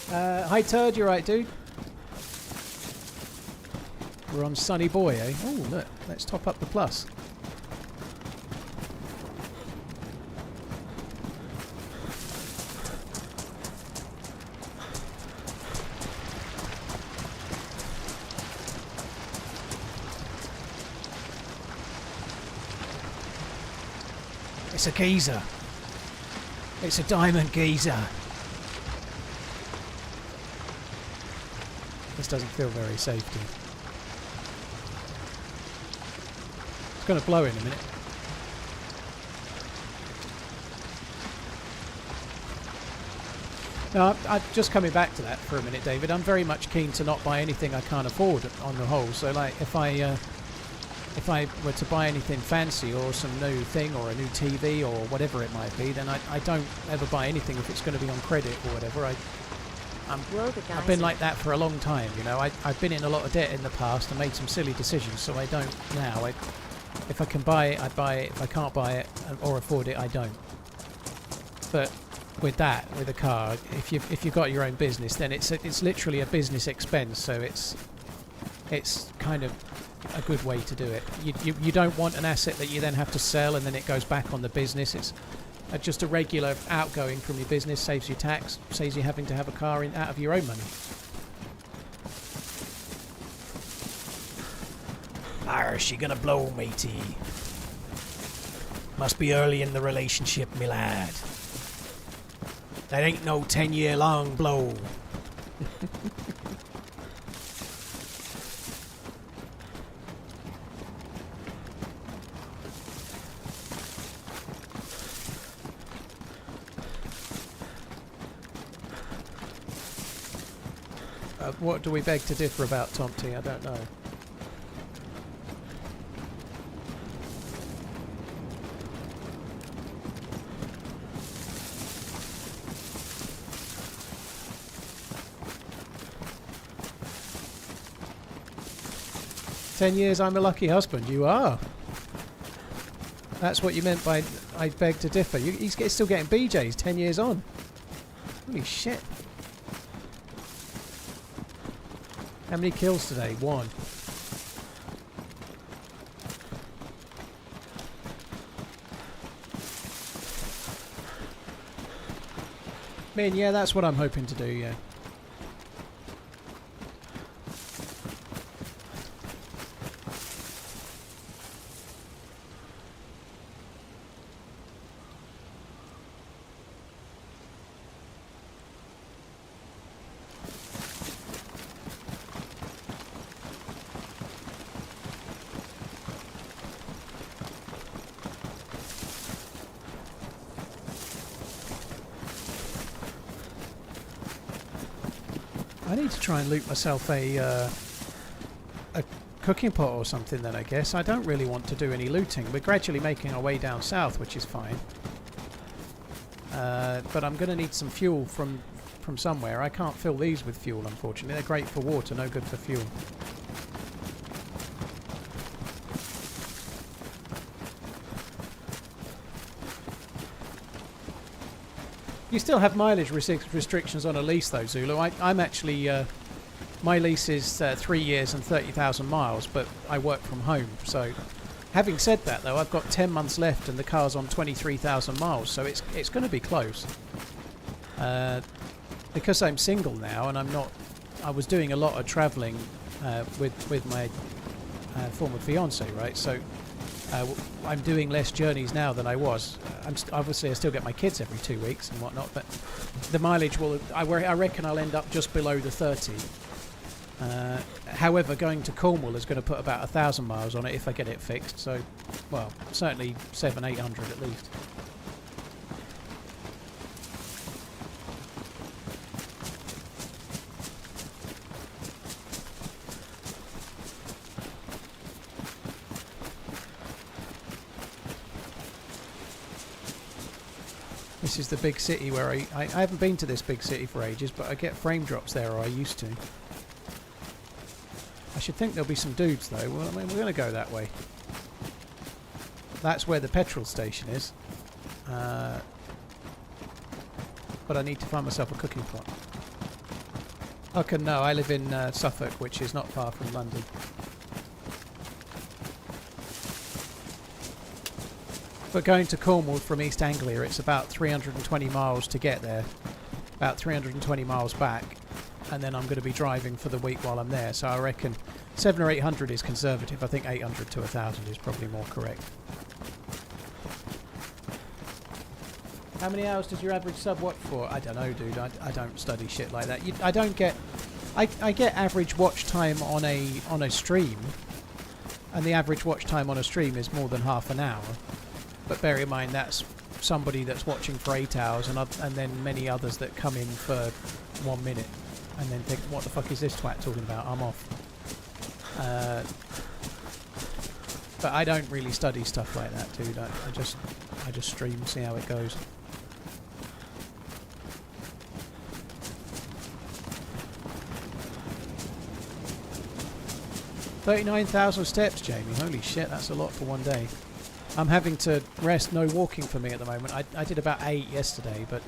Hi Turd, you're right, dude. We're on Sunny Boy, eh? Oh, look. Let's top up the plus. It's a geezer. It's a diamond geezer. This doesn't feel very safety. It's going to blow in a minute. No, I'm just coming back to that for a minute, David. I'm very much keen to not buy anything I can't afford on the whole. So, like, if I were to buy anything fancy or some new thing or a new TV or whatever it might be, then I don't ever buy anything if it's going to be on credit or whatever. I've been like that for a long time, you know. I've been in a lot of debt in the past and made some silly decisions, so I don't now. If I can buy it, I buy it. If I can't buy it or afford it, I don't. But with a car, if you've got your own business, then it's literally a business expense. So it's kind of a good way to do it. You don't want an asset that you then have to sell and then it goes back on the business. It's just a regular outgoing from your business, saves you tax, saves you having to have a car out of your own money. Arsh, you gonna blow, matey. Must be early in the relationship, me lad. That ain't no 10-year long blow. What do we beg to differ about, Tomty? I don't know. "10 years, I'm a lucky husband." You are. That's what you meant by "I beg to differ." He's still getting BJs 10 years on. Holy shit. How many kills today? 1. Min, yeah, that's what I'm hoping to do, yeah. I need to try and loot myself a cooking pot or something then, I guess. I don't really want to do any looting. We're gradually making our way down south, which is fine. But I'm going to need some fuel from somewhere. I can't fill these with fuel, unfortunately. They're great for water, no good for fuel. You still have mileage restrictions on a lease though, Zulu. I'm actually... my lease is 3 years and 30,000 miles, but I work from home. So, having said that though, I've got 10 months left and the car's on 23,000 miles, so it's going to be close. Because I'm single now and I'm not... I was doing a lot of travelling with my former fiance, right? So... I'm doing less journeys now than I was. Obviously I still get my kids every 2 weeks and whatnot, but the mileage will... I reckon I'll end up just below the 30. However, going to Cornwall is going to put about 1,000 miles on it if I get it fixed, so, well, certainly 700-800 at least. This is the big city where I haven't been to this big city for ages, but I get frame drops there, or I used to. I should think there'll be some dudes though. Well, I mean, we're going to go that way. That's where the petrol station is. But I need to find myself a cooking pot. Okay, no, I live in Suffolk, which is not far from London. But going to Cornwall from East Anglia, it's about 320 miles to get there, about 320 miles back, and then I'm going to be driving for the week while I'm there, so I reckon 700 or 800 is conservative. I think 800 to 1,000 is probably more correct. How many hours does your average sub watch for? I don't know, dude. I don't study shit like that. I don't get... I get average watch time on a stream, and the average watch time on a stream is more than half an hour. But bear in mind, that's somebody that's watching for 8 hours, and then many others that come in for 1 minute, and then think, what the fuck is this twat talking about? I'm off. But I don't really study stuff like that, dude. I just stream, see how it goes. $39,000 steps, Jamie. Holy shit, that's a lot for one day. I'm having to rest, no walking for me at the moment. I did about 8 yesterday, but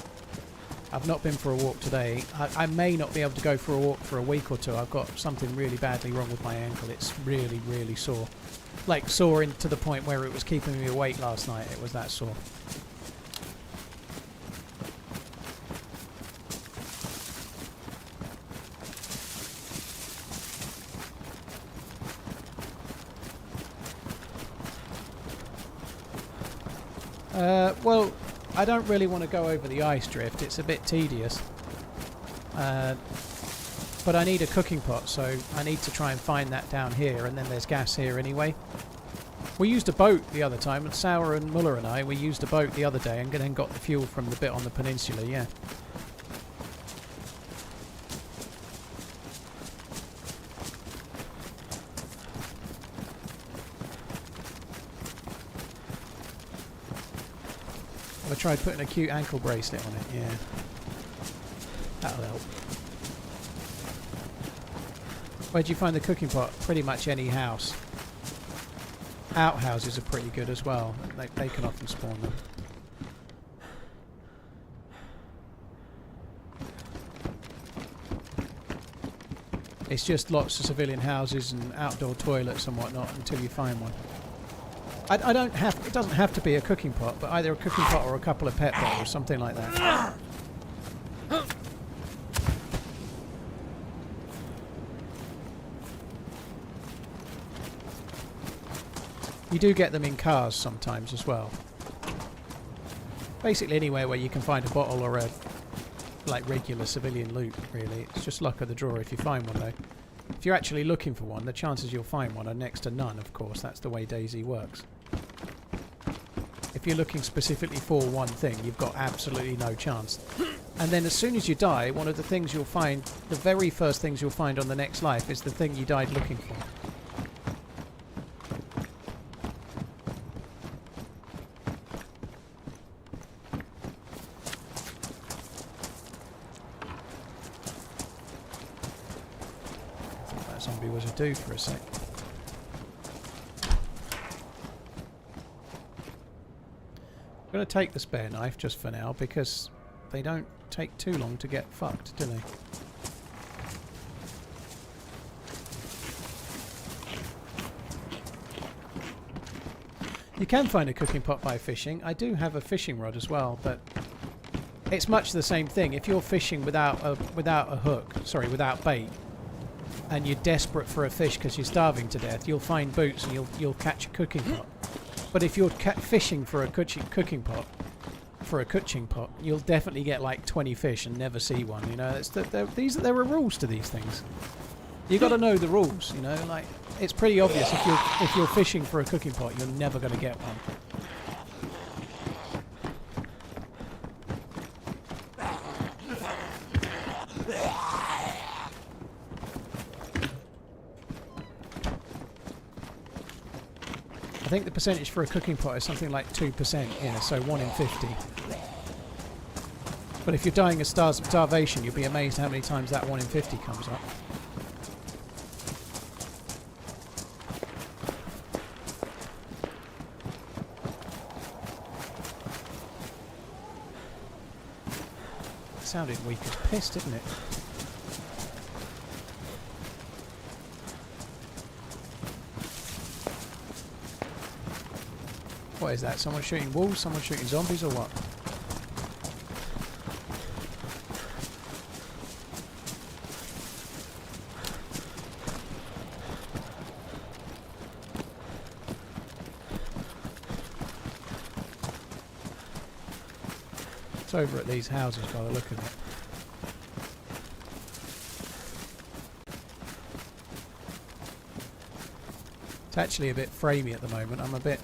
I've not been for a walk today. I may not be able to go for a walk for a week or two. I've got something really badly wrong with my ankle. It's really, really sore. Like sore to the point where it was keeping me awake last night. It was that sore. Well, I don't really want to go over the ice drift. It's a bit tedious. But I need a cooking pot, so I need to try and find that down here, and then there's gas here anyway. We used a boat the other time, and Sauer and Muller and I, we used a boat the other day and then got the fuel from the bit on the peninsula, yeah. I tried putting a cute ankle bracelet on it, yeah. That'll help. Where'd you find the cooking pot? Pretty much any house. Outhouses are pretty good as well. They can often spawn them. It's just lots of civilian houses and outdoor toilets and whatnot until you find one. I don't have. It doesn't have to be a cooking pot, but either a cooking pot or a couple of pet bottles, something like that. You do get them in cars sometimes as well. Basically anywhere where you can find a bottle or a like regular civilian loot, really. It's just luck of the draw if you find one, though. If you're actually looking for one, the chances you'll find one are next to none, of course. That's the way DayZ works. If you're looking specifically for one thing, you've got absolutely no chance. And then as soon as you die, one of the things you'll find, the very first things you'll find on the next life is the thing you died looking for. I thought that zombie was a dude for a sec. I'm going to take the spare knife just for now because they don't take too long to get fucked, do they? You can find a cooking pot by fishing. I do have a fishing rod as well, but it's much the same thing. If you're fishing without a hook, sorry, without bait, and you're desperate for a fish because you're starving to death, you'll find boots and you'll catch a cooking pot. But if you're fishing for a cooking pot, you'll definitely get like 20 fish and never see one. You know, there are rules to these things. You got to know the rules. You know, like it's pretty obvious if you're fishing for a cooking pot, you're never going to get one. I think the percentage for a cooking pot is something like 2%, yeah, so 1 in 50. But if you're dying of starvation, you'll be amazed how many times that 1 in 50 comes up. It sounded weak as piss, didn't it? What is that? Someone shooting wolves? Someone shooting zombies or what? It's over at these houses by the look of it. It's actually a bit framey at the moment. I'm a bit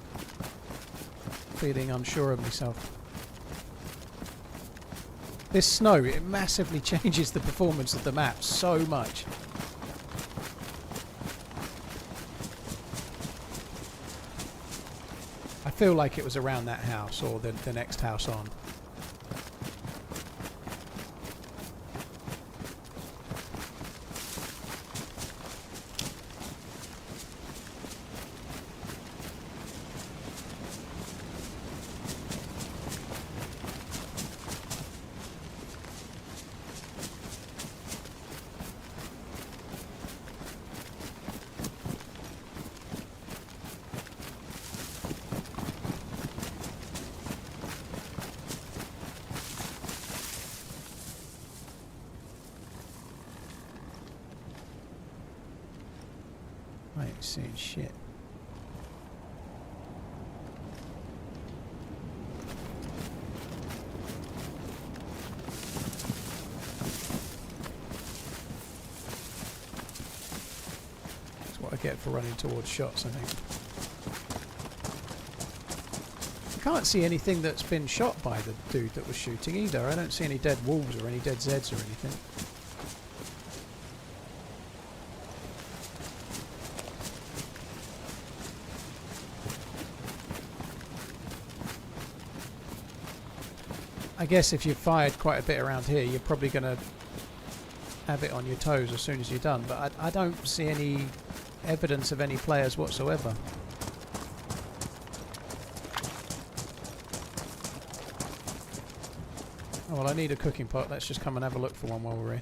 feeling unsure of myself. This snow, it massively changes the performance of the map so much. I feel like it was around that house or the next house on. I ain't seeing shit. That's what I get for running towards shots, I think. I can't see anything that's been shot by the dude that was shooting either. I don't see any dead wolves or any dead Zeds or anything. I guess if you've fired quite a bit around here, you're probably going to have it on your toes as soon as you're done. But I don't see any evidence of any players whatsoever. Oh, well, I need a cooking pot. Let's just come and have a look for one while we're here.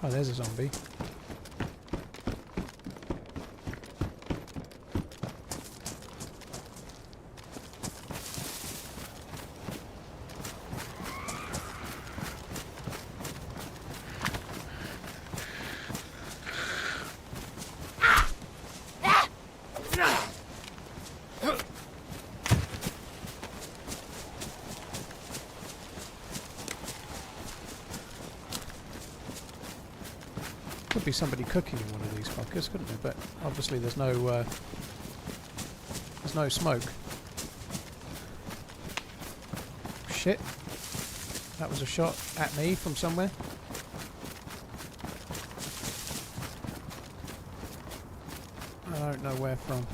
Oh, there's a zombie. Could be somebody cooking in one of these fuckers, couldn't there? But obviously there's no smoke. Shit. That was a shot at me from somewhere. I don't know where from.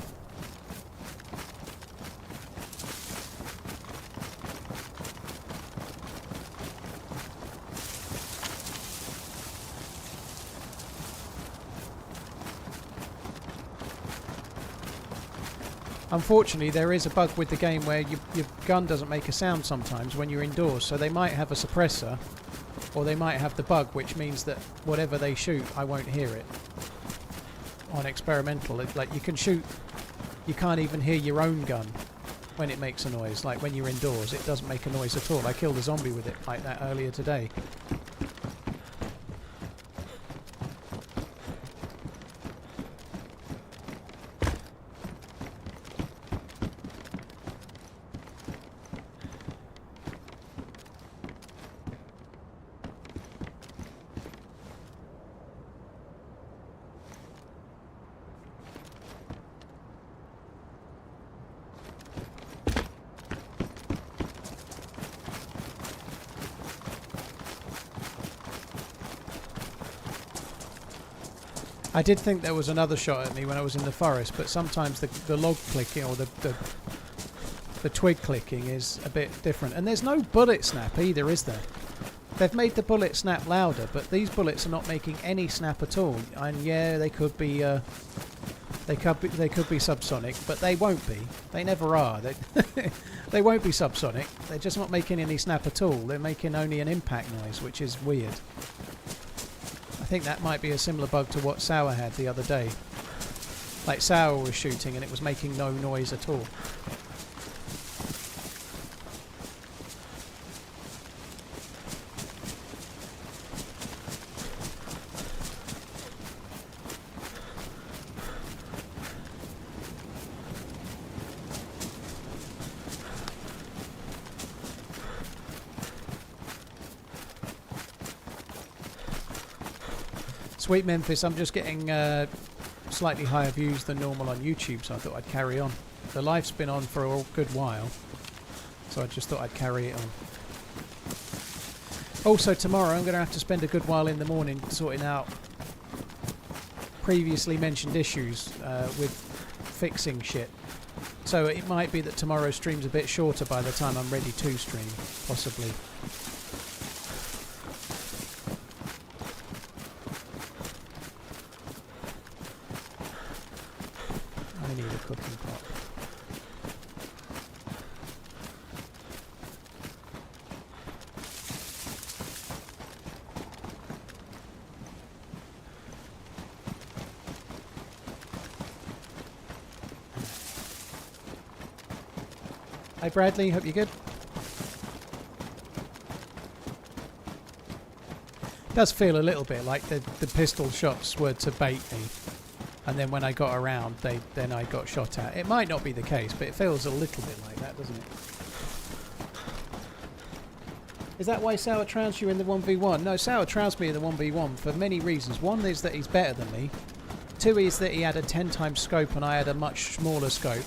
Unfortunately, there is a bug with the game where your gun doesn't make a sound sometimes when you're indoors, so they might have a suppressor, or they might have the bug, which means that whatever they shoot, I won't hear it. On experimental, it's like you can shoot, you can't even hear your own gun when it makes a noise. Like when you're indoors, it doesn't make a noise at all. I killed a zombie with it like that earlier today. I did think there was another shot at me when I was in the forest, but sometimes the log clicking or the twig clicking is a bit different. And there's no bullet snap either, is there? They've made the bullet snap louder, but these bullets are not making any snap at all. And yeah, they could be subsonic, but they won't be. They never are. They won't be subsonic. They're just not making any snap at all. They're making only an impact noise, which is weird. I think that might be a similar bug to what Sour had the other day. Like Sour was shooting and it was making no noise at all. Sweet Memphis, I'm just getting slightly higher views than normal on YouTube, so I thought I'd carry on. The live's been on for a good while, so I just thought I'd carry it on. Also tomorrow I'm going to have to spend a good while in the morning sorting out previously mentioned issues with fixing shit. So it might be that tomorrow's stream's a bit shorter by the time I'm ready to stream, possibly. I need a cooking pot. Hi Bradley, hope you're good. Does feel a little bit like the pistol shots were to bait me, and then when I got around, then I got shot at. It might not be the case, but it feels a little bit like that, doesn't it? Is that why Sour trounced you in the 1v1? No, Sour trounced me in the 1v1 for many reasons. One is that he's better than me. Two is that he had a 10 times scope and I had a much smaller scope.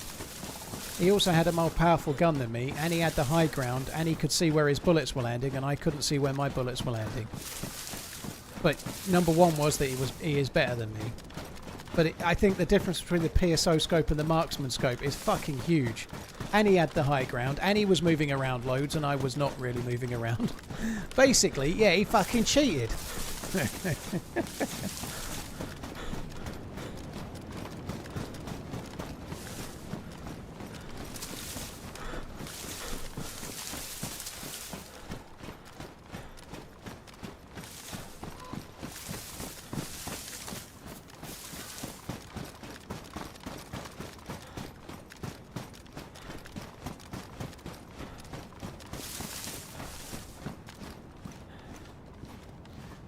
He also had a more powerful gun than me, and he had the high ground, and he could see where his bullets were landing, and I couldn't see where my bullets were landing. But number one was that he is better than me. But I think the difference between the PSO scope and the marksman scope is fucking huge. And he had the high ground, and he was moving around loads, and I was not really moving around. Basically, yeah, he fucking cheated.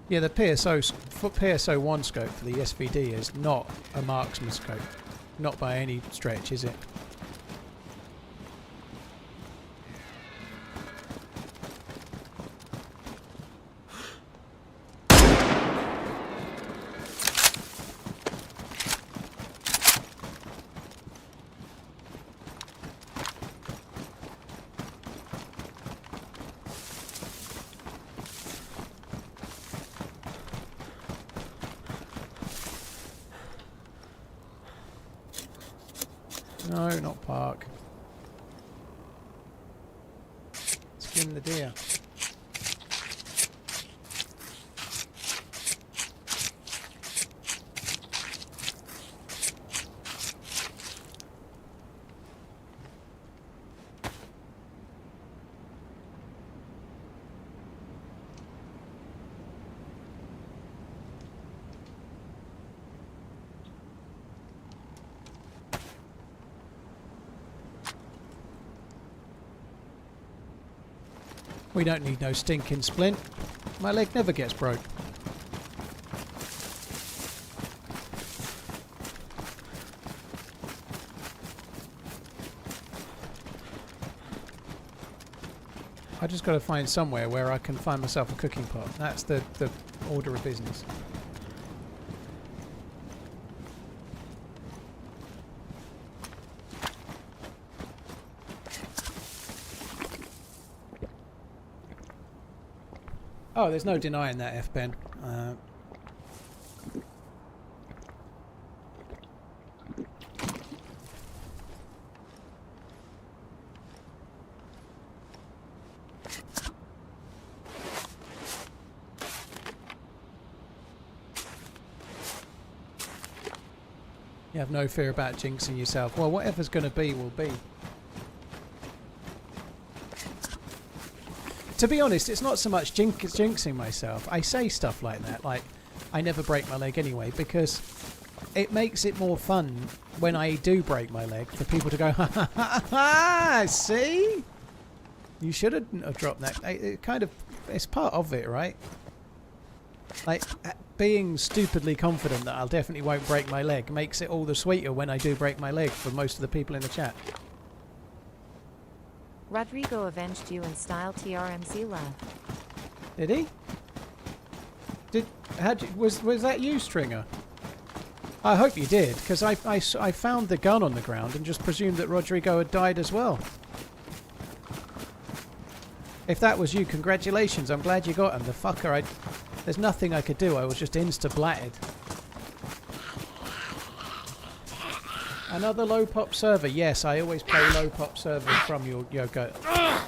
Yeah, the PSO1 scope for the SVD is not a marksman scope. Not by any stretch, is it? No, not park. Skin the deer. We don't need no stinking splint. My leg never gets broke. I just got to find somewhere where I can find myself a cooking pot. That's the order of business. Oh, there's no denying that, F-Ben. You have no fear about jinxing yourself. Well, whatever's going to be will be. To be honest, it's not so much jinxing myself. I say stuff like that, like, I never break my leg anyway, because it makes it more fun when I do break my leg for people to go, ha ha ha ha, see? You shouldn't have dropped that. It kind of, it's part of it, right? Like, being stupidly confident that I'll definitely won't break my leg makes it all the sweeter when I do break my leg for most of the people in the chat. Rodrigo avenged you in style, TRMZ laugh. Did he? Was that you, Stringer? I hope you did, because I found the gun on the ground and just presumed that Rodrigo had died as well. If that was you, congratulations. I'm glad you got him. The fucker, there's nothing I could do. I was just insta-blatted. Another low pop server. Yes, I always play low pop servers from your Yoga.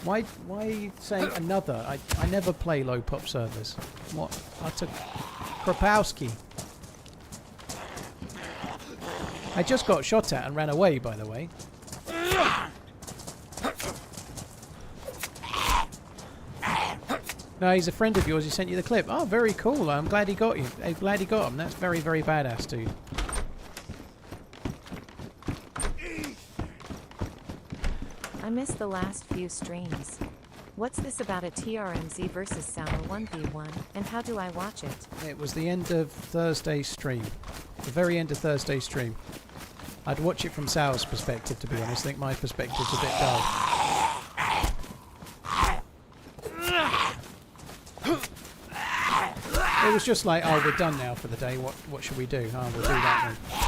Why are you saying another? I never play low pop servers. What? I took Kropowski. I just got shot at and ran away, by the way. No, he's a friend of yours. He sent you the clip. Oh, very cool. I'm glad he got you. I'm glad he got him. That's very, very badass, dude. I missed the last few streams. What's this about a TRMZ versus Sour 1v1, and how do I watch it? It was the end of Thursday's stream. The very end of Thursday's stream. I'd watch it from Sour's perspective, to be honest. I think my perspective's a bit dull. It was just like, oh, we're done now for the day. What should we do? Oh, we'll do that then.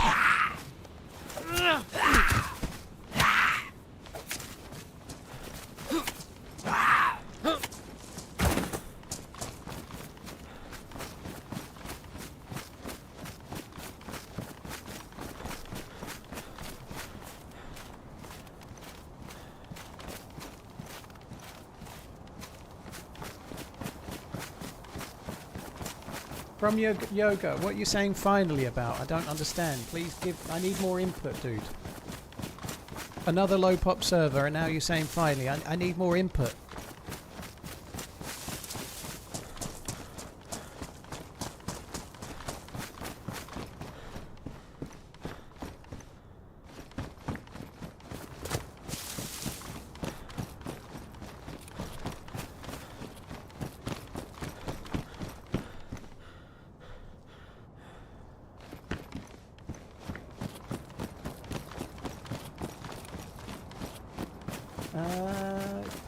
From Yoga, what are you saying finally about? I don't understand. Please give... I need more input, dude. Another low pop server, and now you're saying finally. I need more input.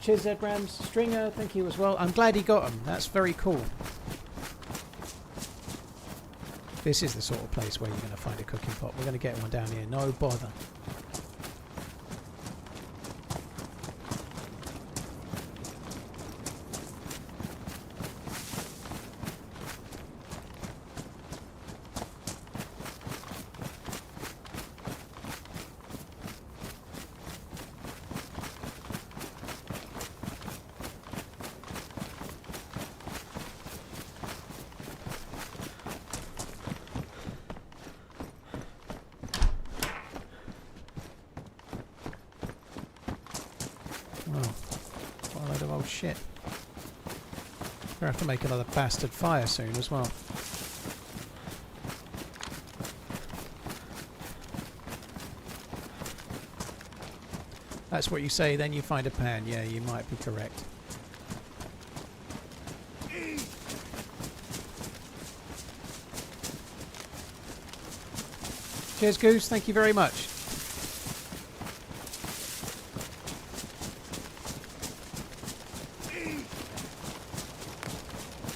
Chizograms Stringer, thank you as well. I'm glad he got him. That's very cool. This is the sort of place where you're going to find a cooking pot. We're going to get one down here. No bother. Shit. We'll have to make another bastard fire soon as well. That's what you say, then you find a pan. Yeah, you might be correct. Cheers, Goose. Thank you very much.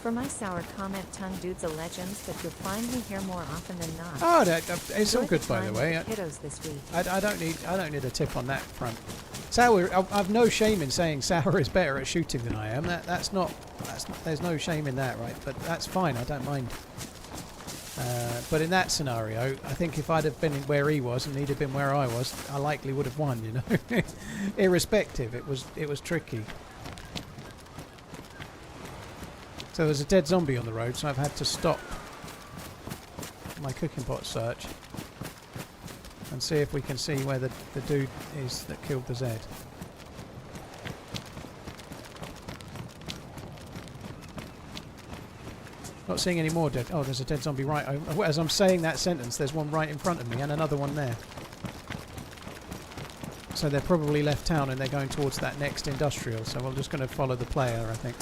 For my sour comment, Tongue Dude's a legend that you'll find me here more often than not. Oh, it's all good, by the way. Kiddos this week. I don't need a tip on that front. Sour, I've no shame in saying Sour is better at shooting than I am. That's not. There's no shame in that, right? But that's fine. I don't mind. But in that scenario, I think if I'd have been where he was and he'd have been where I was, I likely would have won. You know, irrespective. It was tricky. So there's a dead zombie on the road, so I've had to stop my cooking pot search and see if we can see where the dude is that killed the Zed. Not seeing any more dead... Oh, there's a dead zombie right... As I'm saying that sentence, there's one right in front of me and another one there. So they're probably left town and they're going towards that next industrial, so I'm just going to follow the player, I think.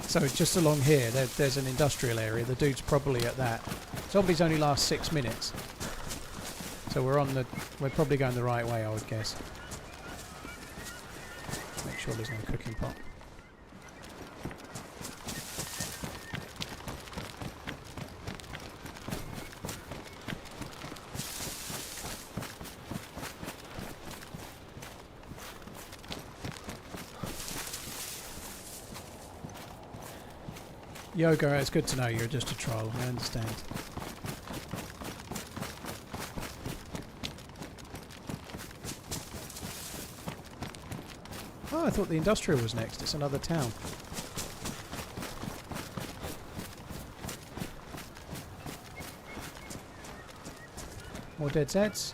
So just along here, there's an industrial area. The dude's probably at that. Zombies only last 6 minutes, so we're probably going the right way, I would guess. Make sure there's no cooking pot. Yoga, it's good to know you're just a troll. I understand. Oh, I thought the industrial was next. It's another town. More dead Zeds.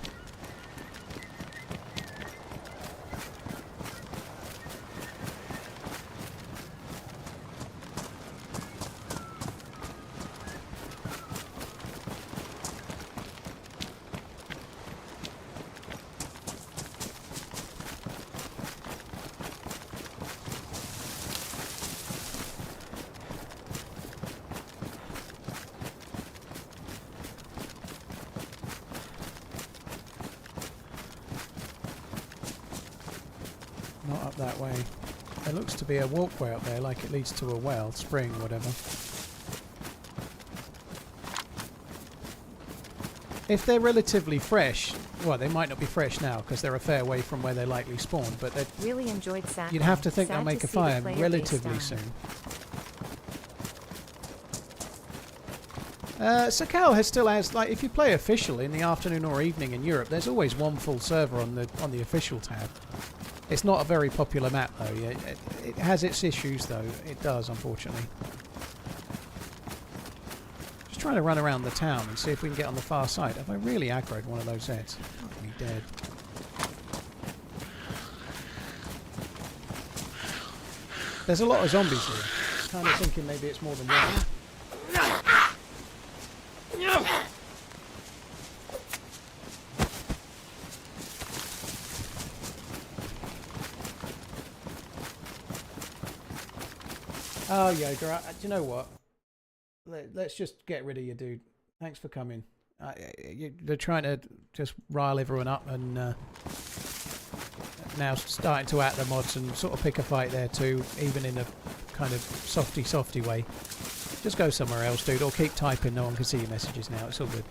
Not up that way. There looks to be a walkway up there, like it leads to a well, spring, whatever. If they're relatively fresh, well, they might not be fresh now because they're a fair way from where they likely spawn, but Really enjoyed Sakhal. you'd have to think Sad they'll make to a see the fire player base relatively die. soon. Sakhal still has, like, if you play official in the afternoon or evening in Europe, there's always one full server on the official tab. It's not a very popular map though. Yeah, it has its issues though. It does, unfortunately. Just trying to run around the town and see if we can get on the far side. Have I really aggroed one of those Zeds? Fuck me dead. There's a lot of zombies here. Kind of thinking maybe it's more than one. Oh, Yoga, do you know what? Let's just get rid of you, dude. Thanks for coming. They're trying to just rile everyone up and now starting to at the mods and sort of pick a fight there too, even in a kind of softy way. Just go somewhere else, dude, or keep typing. No one can see your messages now. It's all good.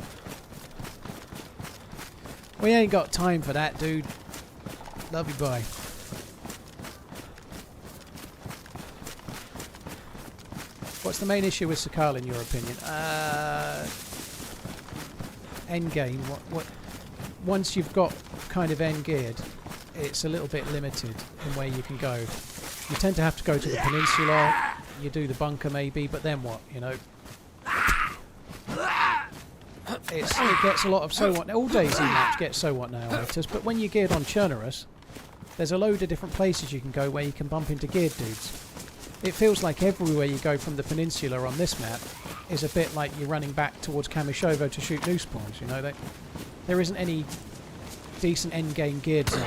We ain't got time for that, dude. Love you, bye. What's the main issue with Sakhal in your opinion? Endgame. What? Once you've got kind of end geared, it's a little bit limited in where you can go. You tend to have to go to the peninsula. You do the bunker maybe, but then what? You know, it gets a lot of so what. All DayZ maps get so what now items, but when you're geared on Churnerous, there's a load of different places you can go where you can bump into geared dudes. It feels like everywhere you go from the peninsula on this map is a bit like you're running back towards Kamishovo to shoot new spawns, you know. There isn't any decent endgame geared zones.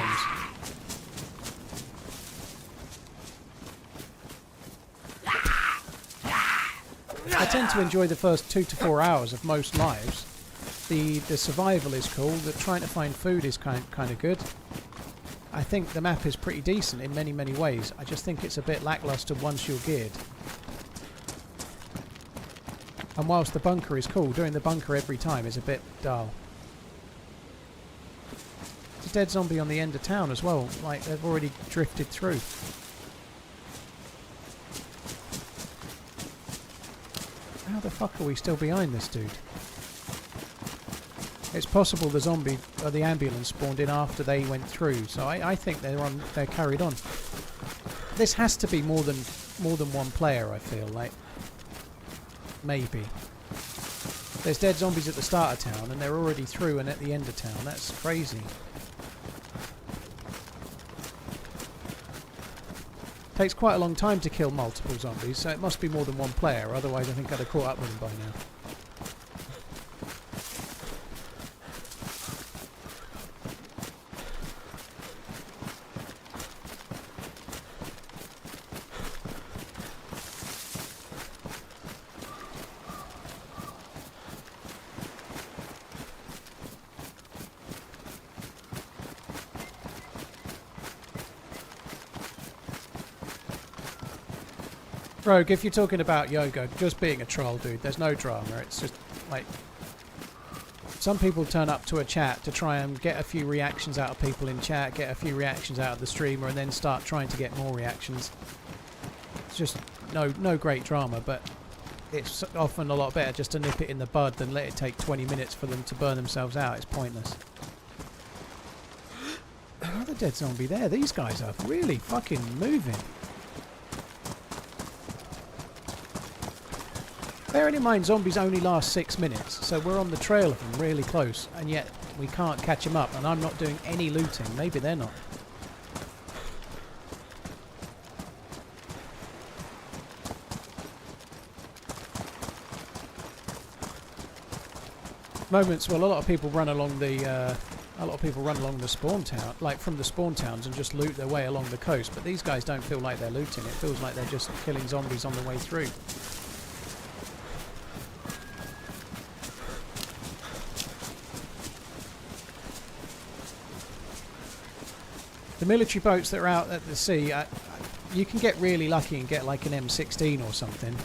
I tend to enjoy the first 2 to 4 hours of most lives. The survival is cool, the trying to find food is kind of good. I think the map is pretty decent in many ways. I just think it's a bit lackluster once you're geared. And whilst the bunker is cool, doing the bunker every time is a bit dull. There's a dead zombie on the end of town as well, like they've already drifted through. How the fuck are we still behind this dude? It's possible the zombie or the ambulance spawned in after they went through, so I think they're carried on. This has to be more than one player, I feel like. Maybe. There's dead zombies at the start of town and they're already through and at the end of town. That's crazy. Takes quite a long time to kill multiple zombies, so it must be more than one player, otherwise I think I'd have caught up with them by now. Rogue, if you're talking about yoga, just being a troll, dude, there's no drama. It's just, like, some people turn up to a chat to try and get a few reactions out of people in chat, get a few reactions out of the streamer, and then start trying to get more reactions. It's just no great drama, but it's often a lot better just to nip it in the bud than let it take 20 minutes for them to burn themselves out. It's pointless. Another dead zombie there. These guys are really fucking moving. Bearing in mind zombies only last 6 minutes, so we're on the trail of them really close, and yet we can't catch them up, and I'm not doing any looting. Maybe they're not. Moments, well, a lot of people run along the spawn town, like from the spawn towns, and just loot their way along the coast, but these guys don't feel like they're looting. It feels like they're just killing zombies on the way through. The military boats that are out at the sea, you can get really lucky and get like an M16 or something.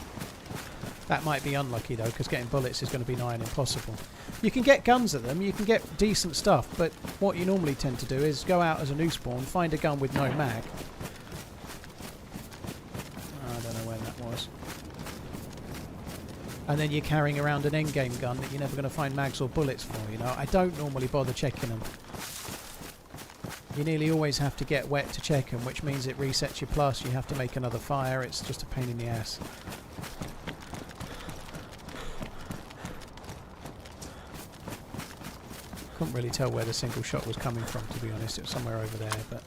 That might be unlucky though, because getting bullets is going to be nigh on impossible. You can get guns at them, you can get decent stuff, but what you normally tend to do is go out as a new spawn, find a gun with no mag. I don't know where that was. And then you're carrying around an endgame gun that you're never going to find mags or bullets for, you know. I don't normally bother checking them. You nearly always have to get wet to check them, which means it resets your plus, you have to make another fire, it's just a pain in the ass. Couldn't really tell where the single shot was coming from, to be honest. It was somewhere over there, but...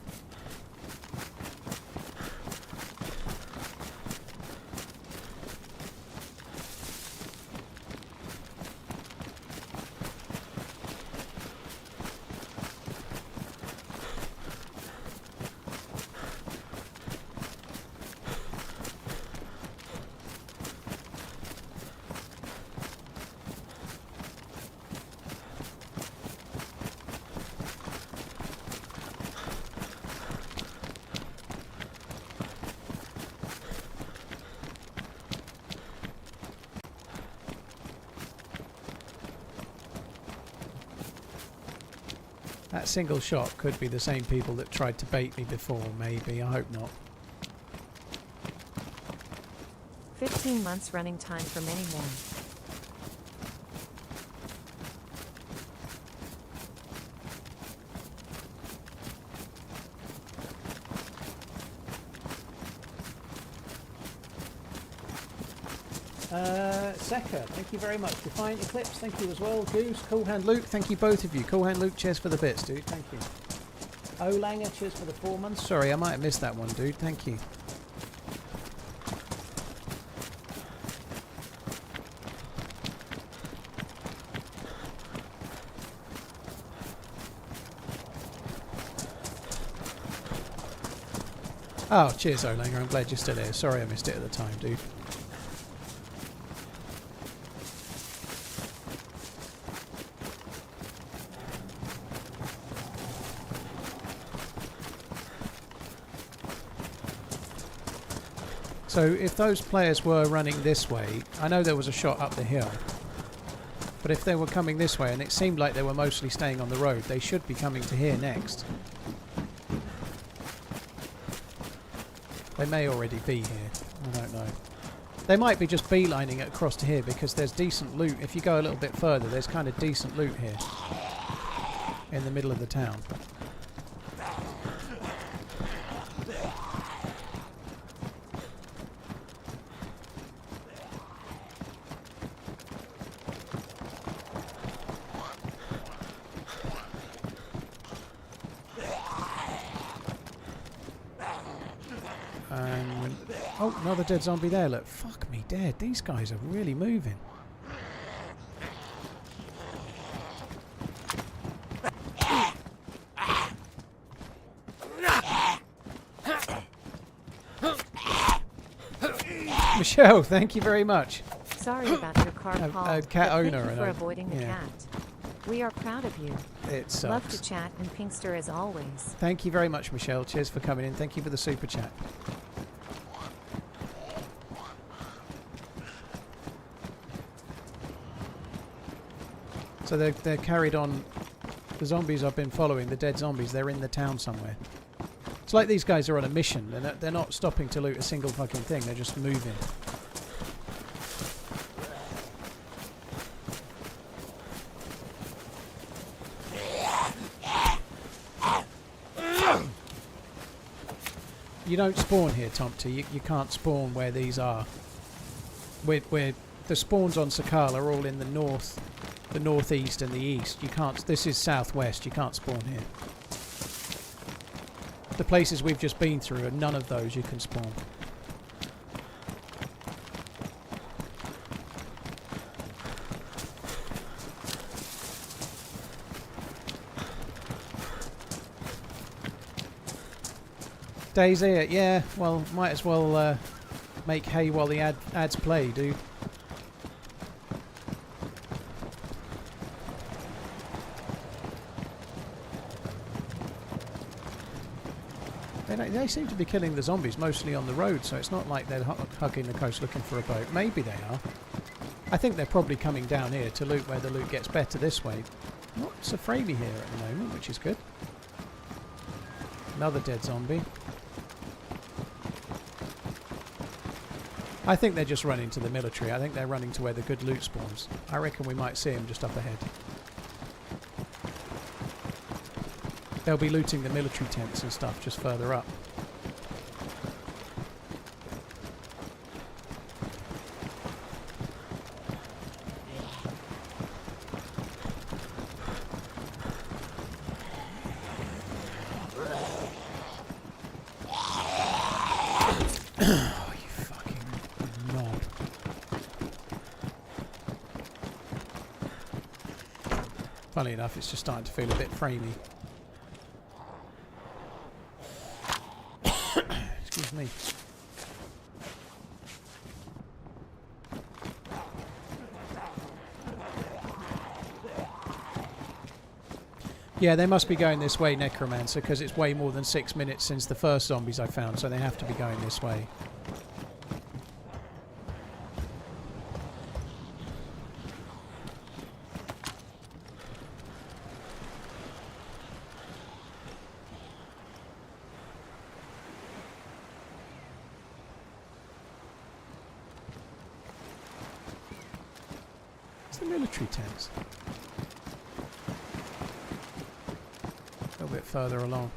That single shot could be the same people that tried to bait me before, maybe. I hope not. 15 months running time for many more. Sakhal, thank you very much. Defiant Eclipse, thank you as well. Goose, Cool Hand Luke, thank you both of you. Cool Hand Luke, cheers for the bits, dude. Thank you. Olanger, cheers for the 4 months. Sorry, I might have missed that one, dude. Thank you. Oh, cheers, Olanger. I'm glad you're still here. Sorry I missed it at the time, dude. So if those players were running this way, I know there was a shot up the hill, but if they were coming this way, and it seemed like they were mostly staying on the road, they should be coming to here next. They may already be here, I don't know. They might be just beelining it across to here because there's decent loot. If you go a little bit further, there's kind of decent loot here in the middle of the town. Oh, another dead zombie there, look. Fuck me dead. These guys are really moving. Michelle, thank you very much. Sorry about your car, Paul. A cat owner. Thank you for avoiding the cat. We are proud of you. It sucks. Love to chat and Pinkster as always. Thank you very much, Michelle. Cheers for coming in. Thank you for the super chat. So they're carried on. The zombies I've been following, the dead zombies, they're in the town somewhere. It's like these guys are on a mission. They're not stopping to loot a single fucking thing. They're just moving. You don't spawn here, Tomty. You can't spawn where these are. We're the spawns on Sakhal are all in the north, the northeast, and the east. You can't. This is southwest. You can't spawn here. The places we've just been through are none of those you can spawn. DayZ, yeah. Well, might as well make hay while the ads play, dude. They seem to be killing the zombies mostly on the road, so it's not like they're hugging the coast looking for a boat. Maybe they are. I think they're probably coming down here to loot where the loot gets better this way. Not so framey here at the moment, which is good. Another dead zombie. I think they're just running to the military. I think they're running to where the good loot spawns. I reckon we might see them just up ahead. They'll be looting the military tents and stuff just further up. Oh, you fucking knob. Funnily enough, it's just starting to feel a bit framey. Excuse me. Yeah, they must be going this way, Necromancer, because it's way more than 6 minutes since the first zombies I found, so they have to be going this way. It's the military tents. A little bit further along.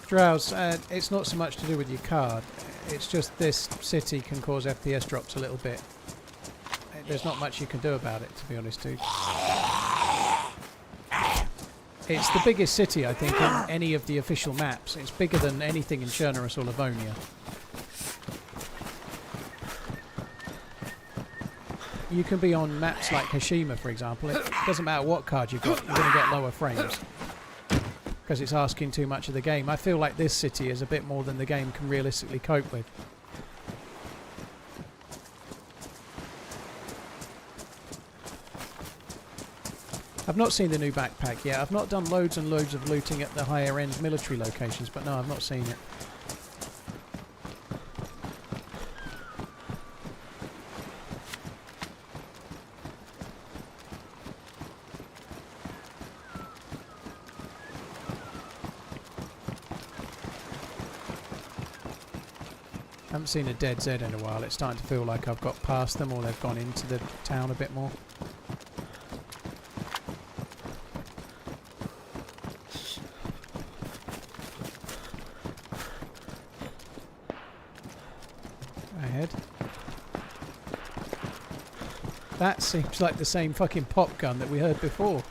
Drowse, it's not so much to do with your card, it's just this city can cause FPS drops a little bit. There's not much you can do about it, to be honest, dude. It's the biggest city, I think, in any of the official maps. It's bigger than anything in Chernobyl or Livonia. You can be on maps like Hiroshima, for example. It doesn't matter what card you've got, you're going to get lower frames. Because it's asking too much of the game. I feel like this city is a bit more than the game can realistically cope with. I've not seen the new backpack yet. I've not done loads and loads of looting at the higher end military locations, but no, I've not seen it. I haven't seen a DayZ in a while. It's starting to feel like I've got past them or they've gone into the town a bit more. Ahead. That seems like the same fucking pop gun that we heard before.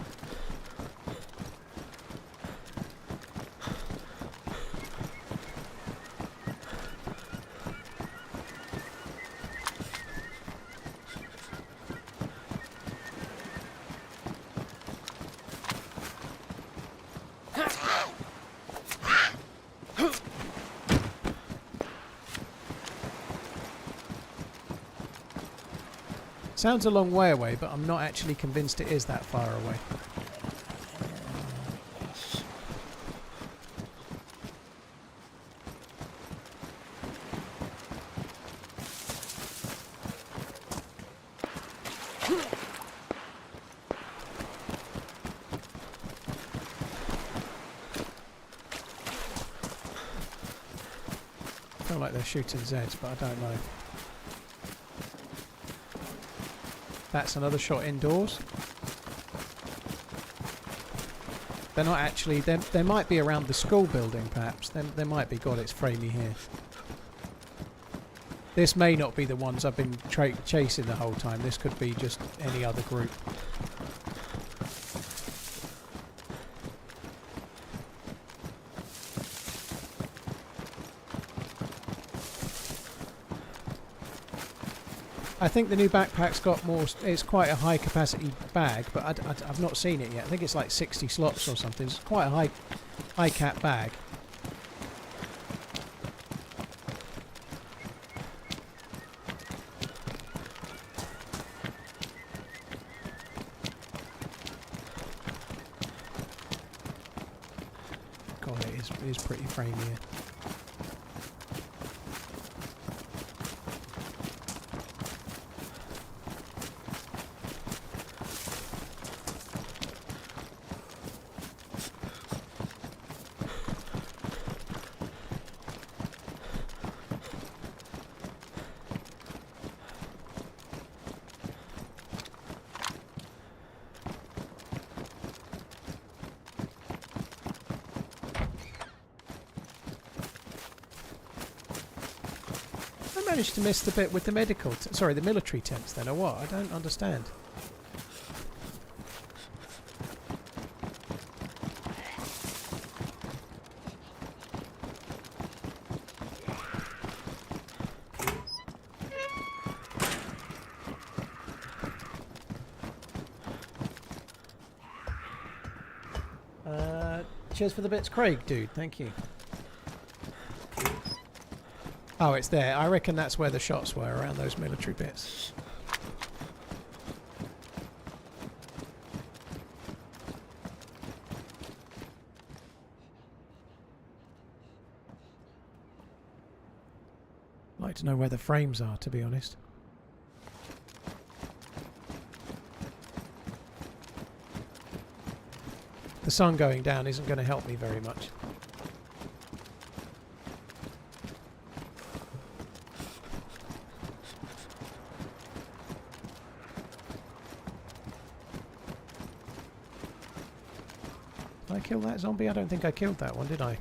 Sounds a long way away, but I'm not actually convinced it is that far away. feel like they're shooting Zeds, but I don't know. That's another shot indoors. They're not actually... They might be around the school building, perhaps. They might be. God, it's framey here. This may not be the ones I've been chasing the whole time. This could be just any other group. I think the new backpack's got more... It's quite a high capacity bag, but I've not seen it yet. I think it's like 60 slots or something. It's quite a high cap bag. God, it is pretty framey here. Managed to miss the bit with the medical... sorry, the military tents then, or what? I don't understand. Cheers for the bits, Craig, dude. Thank you. Oh, it's there. I reckon that's where the shots were, around those military bits. I'd like to know where the frames are, to be honest. The sun going down isn't going to help me very much. Did I kill that zombie? I don't think I killed that one, did I?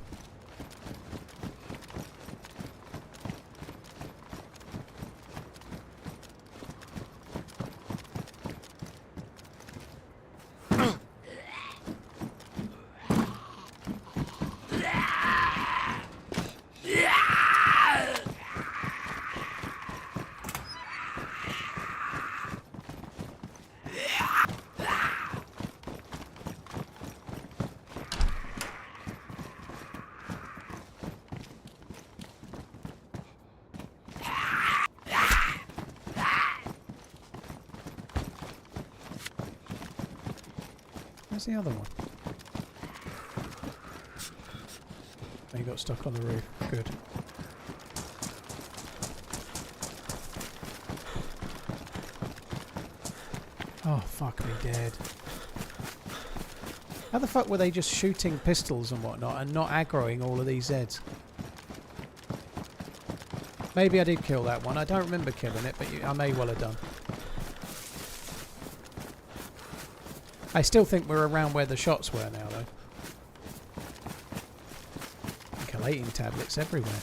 Where's the other one? Oh, you got stuck on the roof. Good. Oh, fuck me dead. How the fuck were they just shooting pistols and whatnot and not aggroing all of these Zeds? Maybe I did kill that one. I don't remember killing it, but I may well have done. I still think we're around where the shots were now, though. Collating tablets everywhere.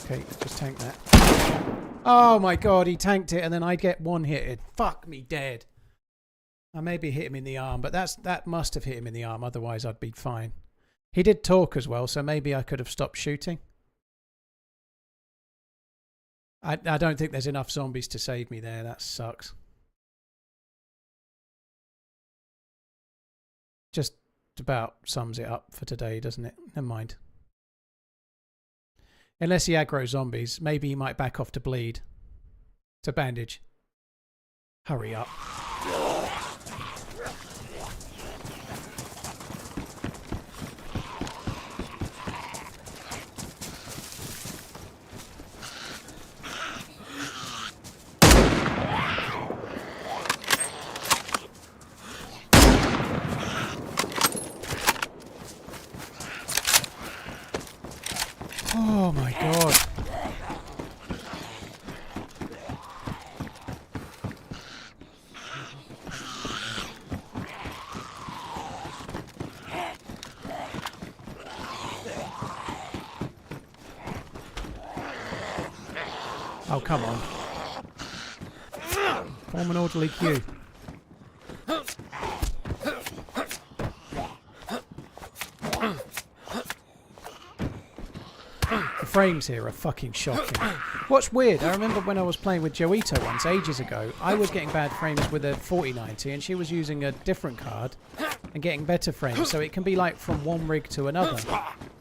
Okay, just tank that. Oh my god, he tanked it and then I'd get one-hitted. Fuck me dead. I maybe hit him in the arm, but that must have hit him in the arm, otherwise I'd be fine. He did talk as well, so maybe I could have stopped shooting. I don't think there's enough zombies to save me there. That sucks. about sums it up for today, doesn't it? Never mind. Unless he aggro zombies, maybe he might back off to bleed. To bandage. Hurry up. Oh my god. Oh, come on. Form an orderly queue. The frames here are fucking shocking. What's weird, I remember when I was playing with Joito once, ages ago, I was getting bad frames with a 4090 and she was using a different card and getting better frames, so it can be like from one rig to another.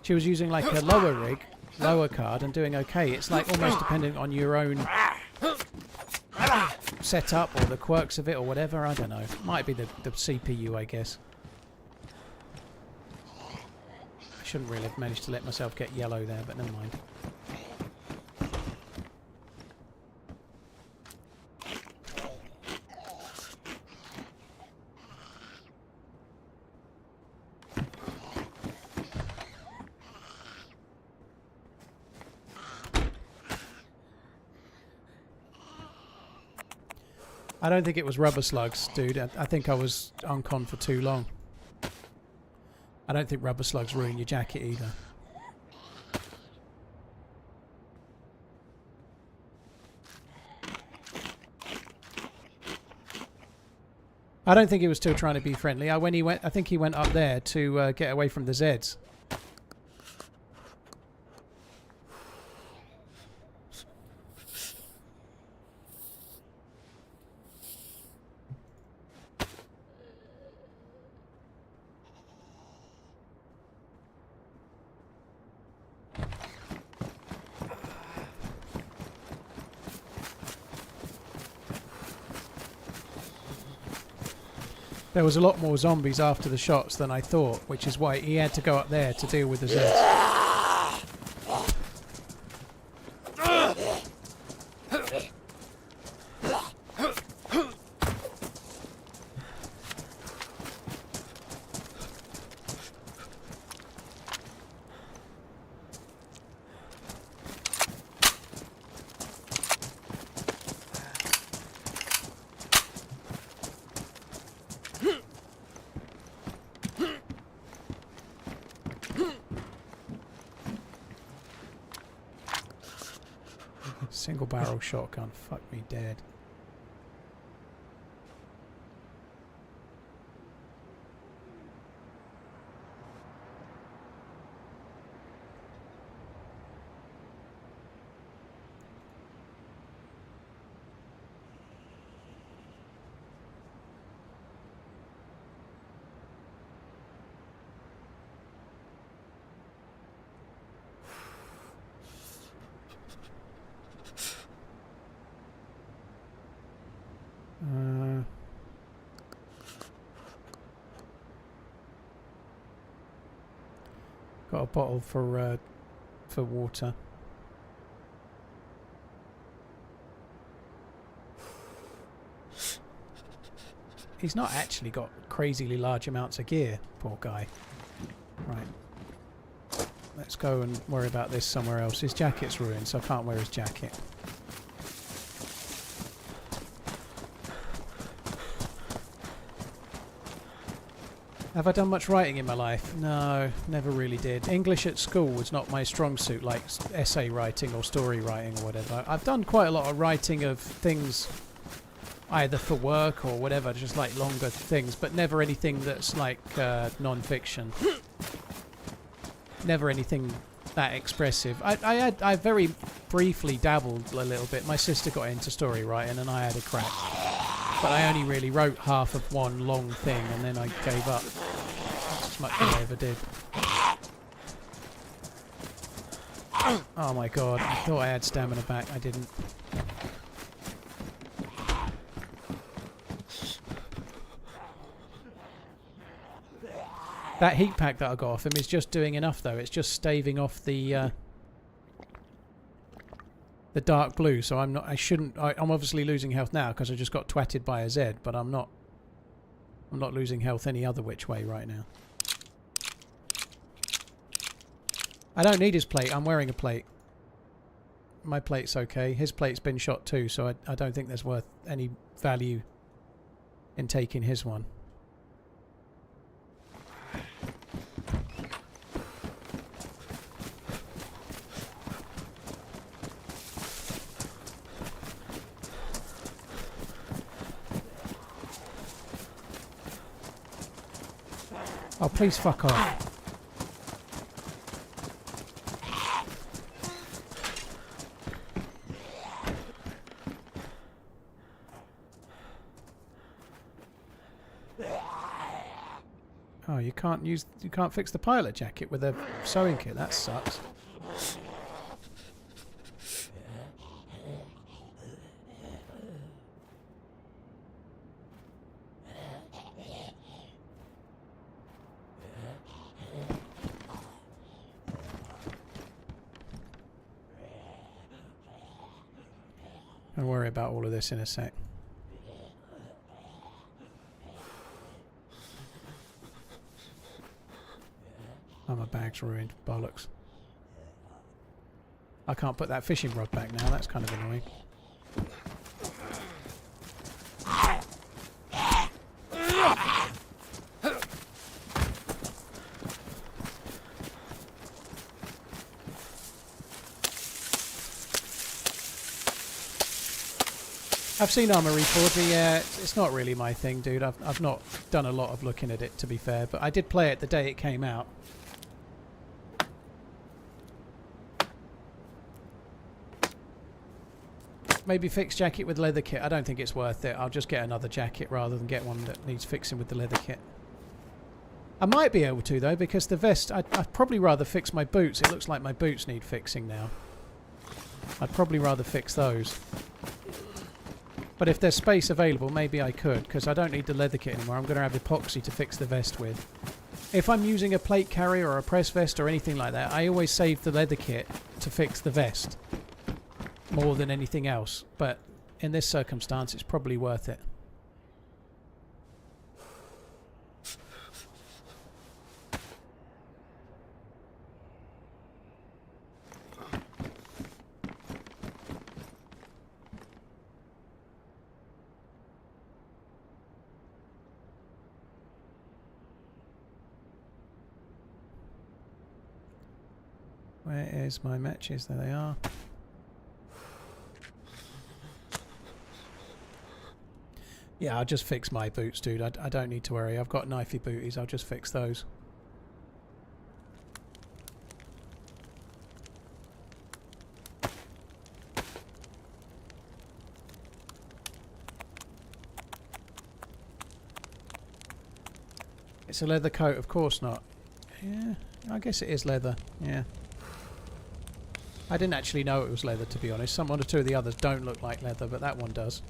She was using like a lower rig, lower card and doing okay. It's like almost dependent on your own setup or the quirks of it or whatever, I don't know. Might be the CPU, I guess. I shouldn't really have managed to let myself get yellow there, but never mind. I don't think it was rubber slugs, dude. I think I was on con for too long. I don't think rubber slugs ruin your jacket either. I don't think he was still trying to be friendly. I think he went up there to get away from the Zeds. There was a lot more zombies after the shots than I thought, which is why he had to go up there to deal with the Zeds. Single barrel shotgun, fuck me dead. Got a bottle for water. He's not actually got crazily large amounts of gear, poor guy. Right. Let's go and worry about this somewhere else. His jacket's ruined, so I can't wear his jacket. Have I done much writing in my life? No, never really did. English at school was not my strong suit, like essay writing or story writing or whatever. I've done quite a lot of writing of things either for work or whatever, just like longer things, but never anything that's like non-fiction. Never anything that expressive. I very briefly dabbled a little bit. My sister got into story writing and I had a crack. But I only really wrote half of one long thing and then I gave up. as much as I ever did. Oh my god, I thought I had stamina back, I didn't. That heat pack that I got off him is just doing enough though, it's just staving off the dark blue, so I'm obviously losing health now because I just got twatted by a Z, but I'm not losing health any other which way right now. I don't need his plate, I'm wearing a plate. My plate's okay. His plate's been shot too, so I don't think there's worth any value in taking his one. Oh, please fuck off. Oh, you can't fix the pilot jacket with a sewing kit. That sucks. Don't worry about all of this in a sec. Oh, my bag's ruined. Bollocks. I can't put that fishing rod back now. That's kind of annoying. I've seen Armour Reforger, yeah, it's not really my thing, dude. I've not done a lot of looking at it, to be fair, but I did play it the day it came out. Maybe fix jacket with leather kit. I don't think it's worth it. I'll just get another jacket rather than get one that needs fixing with the leather kit. I might be able to, though, because the vest... I'd probably rather fix my boots. It looks like my boots need fixing now. I'd probably rather fix those. But if there's space available, maybe I could, because I don't need the leather kit anymore. I'm going to have epoxy to fix the vest with. If I'm using a plate carrier or a press vest or anything like that, I always save the leather kit to fix the vest more than anything else. But in this circumstance, it's probably worth it. Where is my matches? There they are. Yeah, I'll just fix my boots, dude. I don't need to worry. I've got knifey booties. I'll just fix those. It's a leather coat, of course not. Yeah, I guess it is leather. Yeah. I didn't actually know it was leather, to be honest. One or two of the others don't look like leather, but that one does.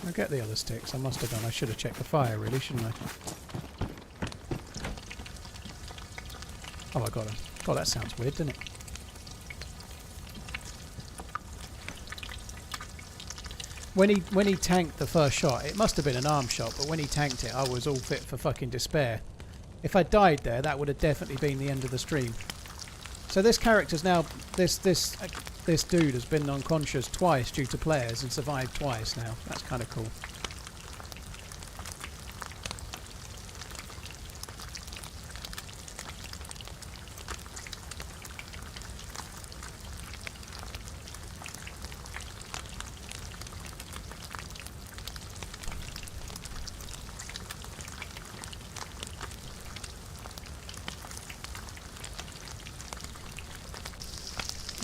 I'll get the other sticks. I must have done. I should have checked the fire, really, shouldn't I? Oh, I got them. God, that sounds weird, doesn't it? When he tanked the first shot, it must have been an arm shot, but when he tanked it, I was all fit for fucking despair. If I died there, that would have definitely been the end of the stream. So this character's now... this dude has been unconscious twice due to players and survived twice now. That's kind of cool.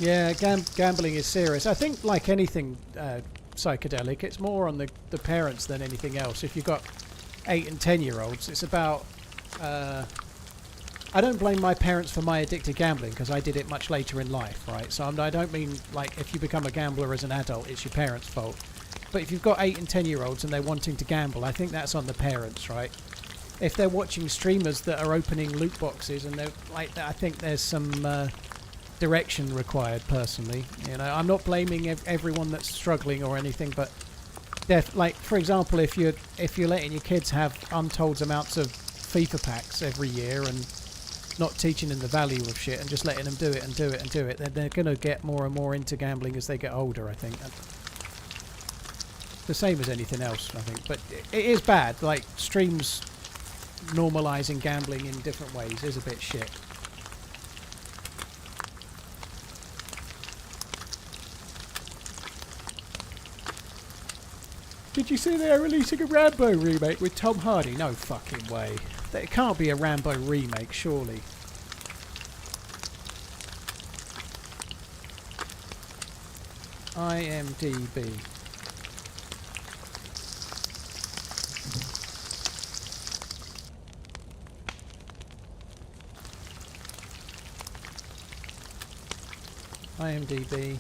Yeah, gambling is serious. I think, like anything psychedelic, it's more on the parents than anything else. If you've got 8 and 10-year-olds, it's about... I don't blame my parents for my addicted gambling, because I did it much later in life, right? So I don't mean, like, if you become a gambler as an adult, it's your parents' fault. But if you've got 8 and 10-year-olds and they're wanting to gamble, I think that's on the parents, right? If they're watching streamers that are opening loot boxes and they're like that, I think there's some... direction required. Personally, you know, I'm not blaming everyone that's struggling or anything, but like, for example, if you're letting your kids have untold amounts of FIFA packs every year and not teaching them the value of shit and just letting them do it and do it and do it, then they're going to get more and more into gambling as they get older, I think. And the same as anything else, I think, but it is bad. Like, streams normalizing gambling in different ways is a bit shit. Did you see they're releasing a Rambo remake with Tom Hardy? No fucking way. It can't be a Rambo remake, surely. IMDb. IMDb.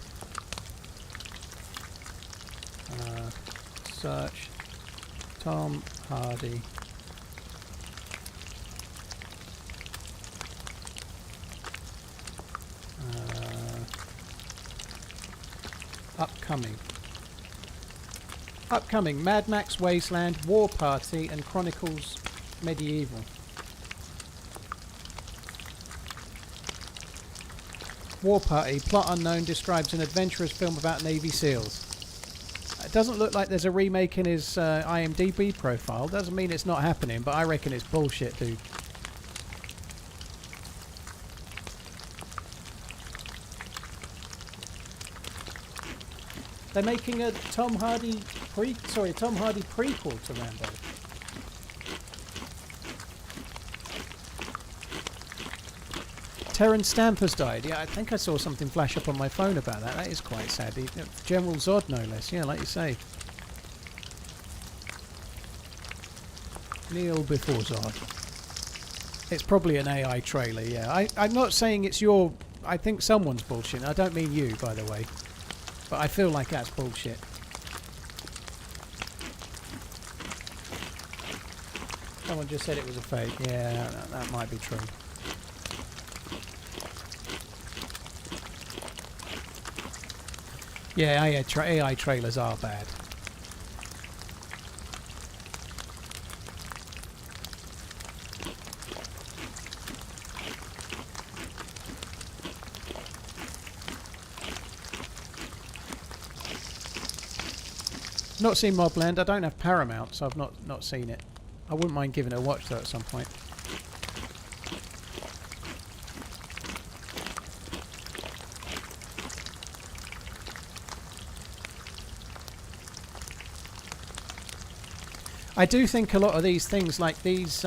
Search Tom Hardy. Upcoming Mad Max Wasteland, War Party and Chronicles Medieval. War Party, plot unknown, describes an adventurous film about Navy SEALs. It doesn't look like there's a remake in his IMDb profile. Doesn't mean it's not happening, but I reckon it's bullshit, dude. They're making a Tom Hardy prequel to Rambo. Terence Stamp has died. Yeah, I think I saw something flash up on my phone about that. That is quite sad. General Zod, no less. Yeah, like you say. Kneel before Zod. It's probably an AI trailer, yeah. I'm not saying it's your... I think someone's bullshit. I don't mean you, by the way. But I feel like that's bullshit. Someone just said it was a fake. Yeah, that might be true. Yeah, AI trailers are bad. Not seen Mobland. I don't have Paramount, so I've not seen it. I wouldn't mind giving it a watch though at some point. I do think a lot of these things, like these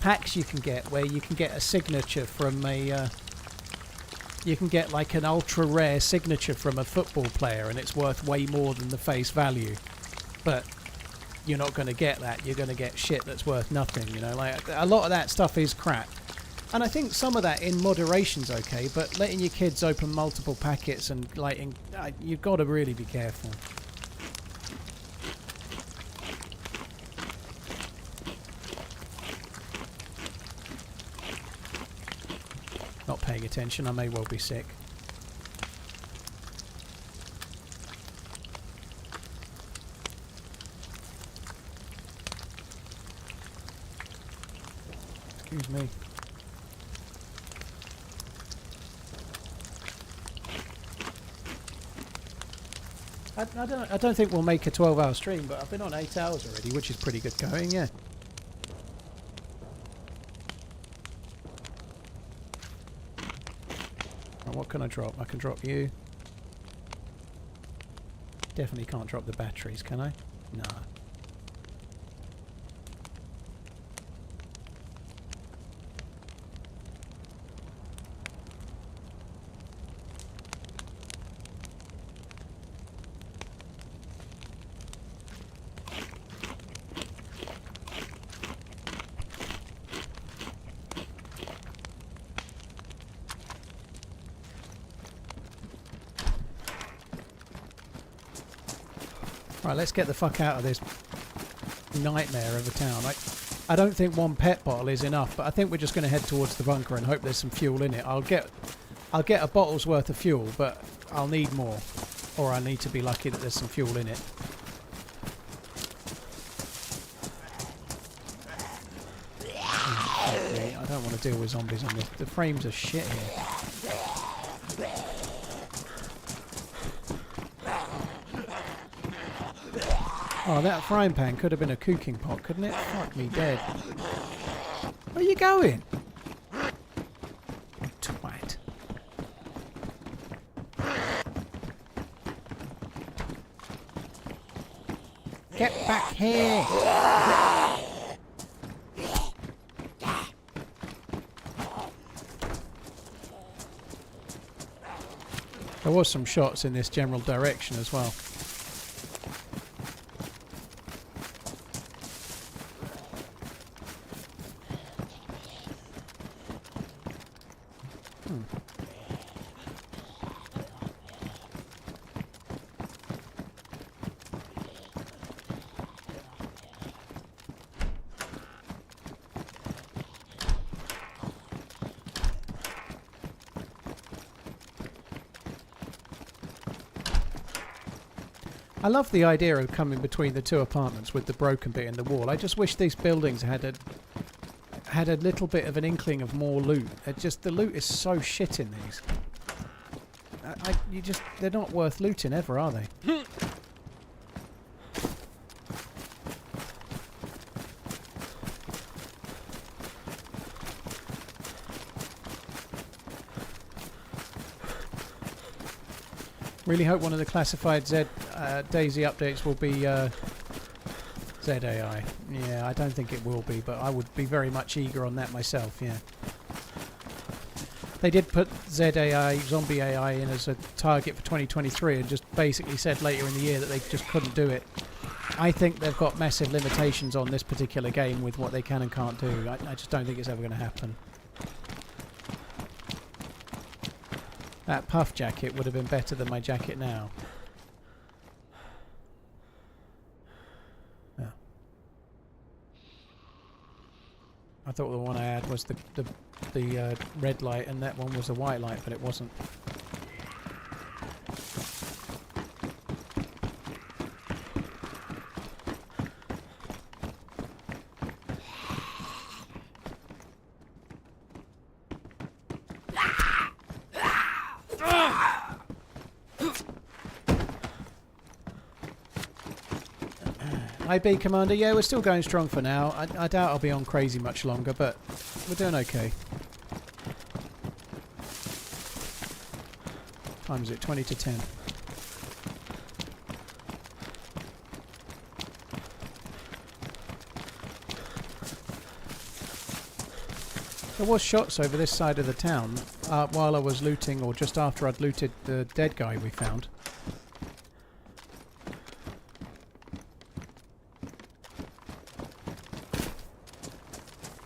packs you can get, where you can get a signature from a... you can get like an ultra rare signature from a football player and it's worth way more than the face value. But you're not going to get that. You're going to get shit that's worth nothing, you know. Like, a lot of that stuff is crap. And I think some of that in moderation's okay, but letting your kids open multiple packets and like... you've got to really be careful. Not paying attention, I may well be sick. Excuse me. I don't think we'll make a 12-hour stream, but I've been on 8 hours already, which is pretty good going, yeah. Right, what can I drop? I can drop you. Definitely can't drop the batteries, can I? No. Right, let's get the fuck out of this nightmare of a town. I don't think one pet bottle is enough, but I think we're just going to head towards the bunker and hope there's some fuel in it. I'll get a bottle's worth of fuel, but I'll need more, or I need to be lucky that there's some fuel in it. I don't want to deal with zombies on this. The frames are shit here. Oh, that frying pan could have been a cooking pot, couldn't it? Fuck me dead. Where are you going? You twat. Get back here! There was some shots in this general direction as well. I love the idea of coming between the two apartments with the broken bit in the wall. I just wish these buildings had a little bit of an inkling of more loot. The loot is so shit in these. They're not worth looting ever, are they? Really hope one of the classified DayZ updates will be ZAI. Yeah, I don't think it will be, but I would be very much eager on that myself, yeah. They did put ZAI, Zombie AI, in as a target for 2023 and just basically said later in the year that they just couldn't do it. I think they've got massive limitations on this particular game with what they can and can't do. I just don't think it's ever going to happen. That puff jacket would have been better than my jacket now. Yeah. I thought the one I had was the red light and that one was the white light, but it wasn't. IB Commander, yeah, we're still going strong for now. I doubt I'll be on crazy much longer, but we're doing okay. Time is it? 20 to 10. There was shots over this side of the town while I was looting, or just after I'd looted the dead guy we found.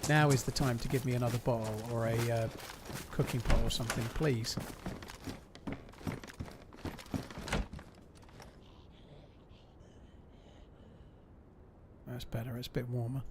Now is the time to give me another bottle or a cooking pot or something, please. That's better, it's a bit warmer.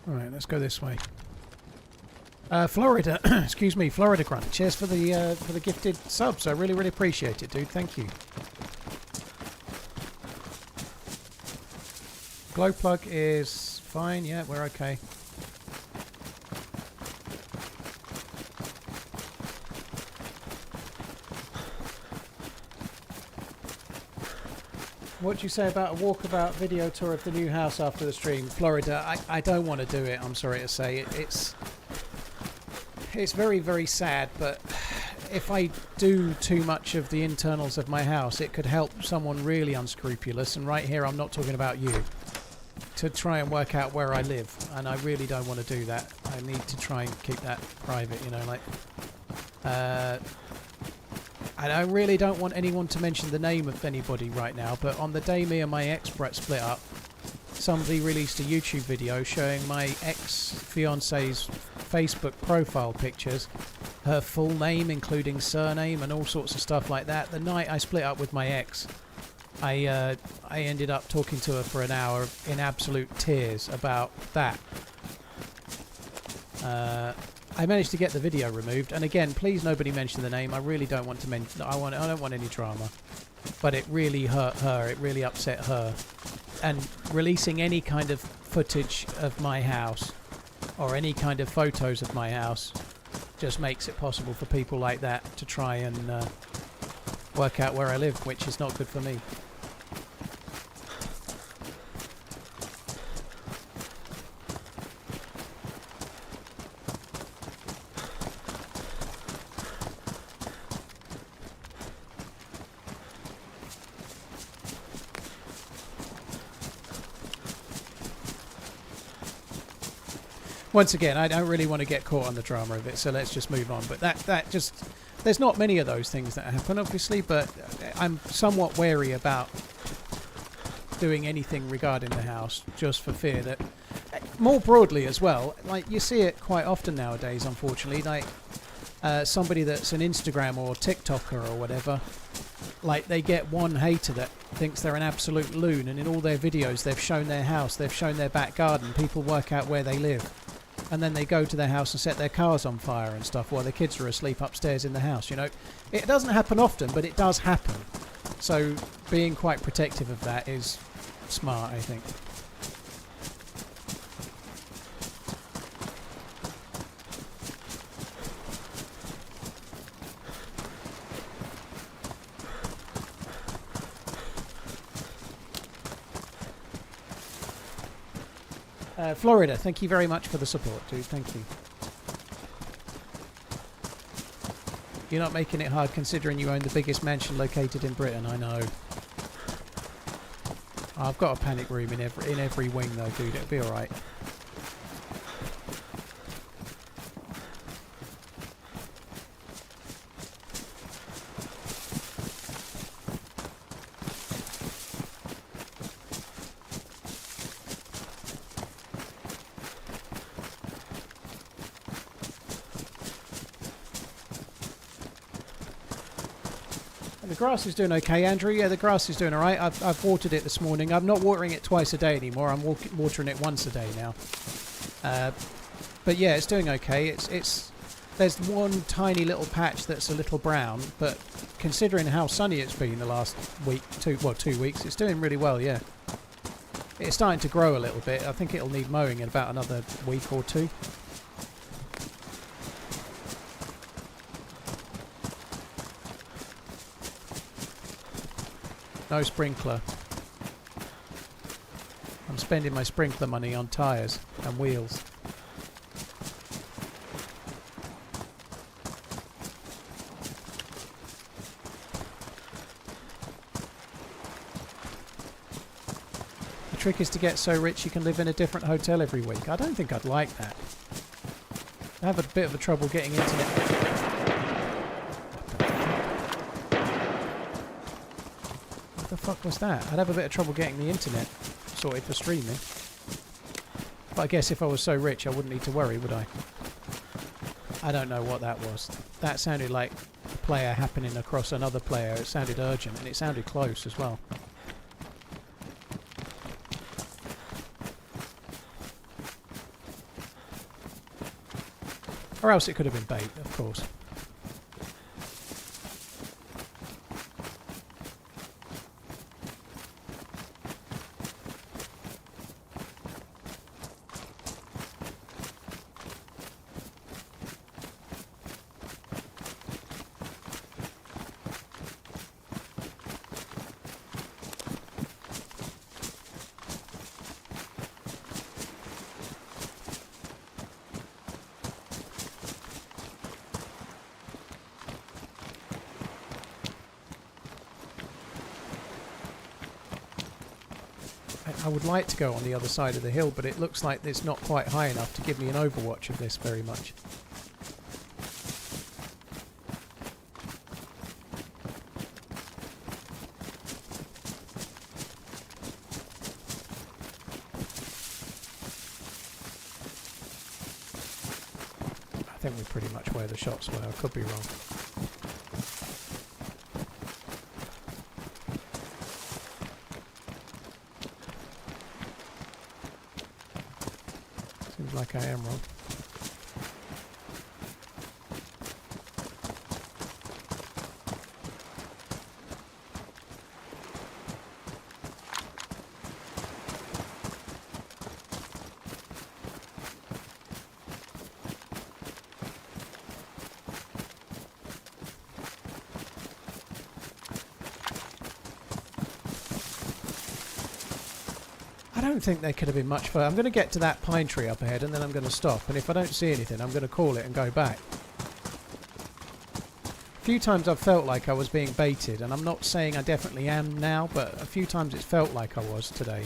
Alright, let's go this way. Florida, excuse me, Florida Grunt. Cheers for the gifted subs. I really, really appreciate it, dude. Thank you. Glow plug is fine. Yeah, we're okay. What do you say about a walkabout video tour of the new house after the stream? Florida, I don't want to do it, I'm sorry to say. It's very, very sad, but if I do too much of the internals of my house, it could help someone really unscrupulous, and right here I'm not talking about you, to try and work out where I live, and I really don't want to do that. I need to try and keep that private, you know, like... And I really don't want anyone to mention the name of anybody right now, but on the day me and my ex-brat split up, somebody released a YouTube video showing my ex-fiance's Facebook profile pictures, her full name including surname and all sorts of stuff like that. The night I split up with my ex, I ended up talking to her for an hour in absolute tears about that. I managed to get the video removed, and again, please nobody mention the name. I really don't want to mention. I don't want any drama, but it really hurt her. It really upset her, and releasing any kind of footage of my house or any kind of photos of my house just makes it possible for people like that to try and work out where I live, which is not good for me. Once again, I don't really want to get caught on the drama of it, so let's just move on. But that just... There's not many of those things that happen, obviously, but I'm somewhat wary about doing anything regarding the house, just for fear that... More broadly as well, like, you see it quite often nowadays, unfortunately, like, somebody that's an Instagram or TikToker or whatever, like, they get one hater that thinks they're an absolute loon, and in all their videos they've shown their house, they've shown their back garden, people work out where they live. And then they go to their house and set their cars on fire and stuff while their kids are asleep upstairs in the house, you know. It doesn't happen often, but it does happen. So being quite protective of that is smart, I think. Florida, thank you very much for the support, dude. Thank you. You're not making it hard considering you own the biggest mansion located in Britain, I know. I've got a panic room in every wing though, dude. It'll be alright. The grass is doing okay, Andrew. Yeah, the grass is doing alright. I've watered it this morning. I'm not watering it twice a day anymore. I'm watering it once a day now. But yeah, it's doing okay. There's one tiny little patch that's a little brown, but considering how sunny it's been the last week, 2 weeks, it's doing really well, yeah. It's starting to grow a little bit. I think it'll need mowing in about another week or 2. No sprinkler. I'm spending my sprinkler money on tyres and wheels. The trick is to get so rich you can live in a different hotel every week. I don't think I'd like that. I have a bit of a trouble getting internet. What the fuck was that? I'd have a bit of trouble getting the internet sorted for streaming. But I guess if I was so rich I wouldn't need to worry, would I? I don't know what that was. That sounded like a player happening across another player. It sounded urgent and it sounded close as well. Or else it could have been bait, of course. I would like to go on the other side of the hill, but it looks like it's not quite high enough to give me an overwatch of this very much. I think we're pretty much where the shots were. I could be wrong. Seems like I am wrong. I don't think they could have been much further. I'm going to get to that pine tree up ahead and then I'm going to stop. And if I don't see anything, I'm going to call it and go back. A few times I've felt like I was being baited, and I'm not saying I definitely am now, but a few times it's felt like I was today.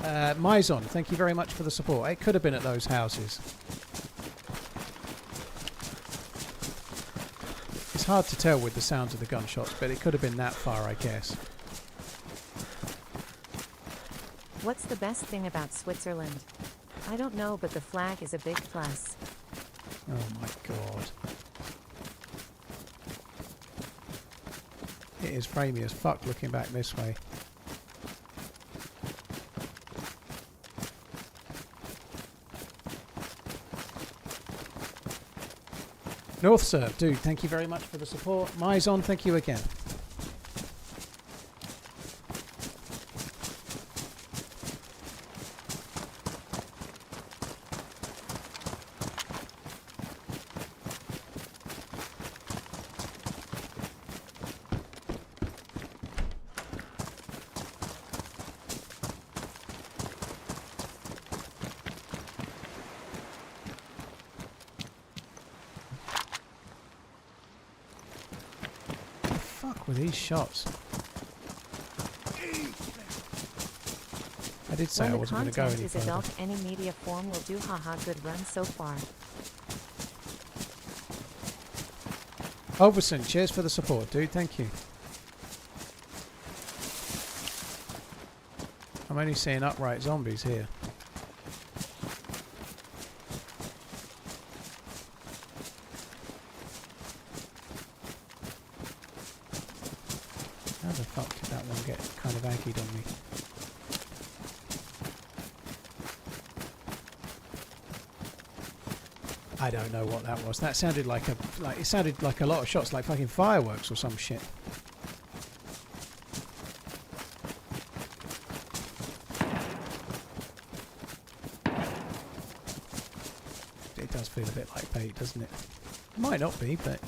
Mizon, thank you very much for the support. It could have been at those houses. It's hard to tell with the sounds of the gunshots, but it could have been that far, I guess. What's the best thing about Switzerland? I don't know, but the flag is a big plus. Oh my god. It is framey as fuck looking back this way. North Serve, dude, thank you very much for the support. Mizon, thank you again. With these shots. I did say I wasn't going to go any When the content is further. adult, any media form will do. Haha, good run so far. Overson, cheers for the support, dude. Thank you. I'm only seeing upright zombies here. How the fuck did that one get kind of aggied on me? I don't know what that was. That sounded like it sounded like a lot of shots, like fucking fireworks or some shit. It does feel a bit like bait, doesn't it? Might not be, but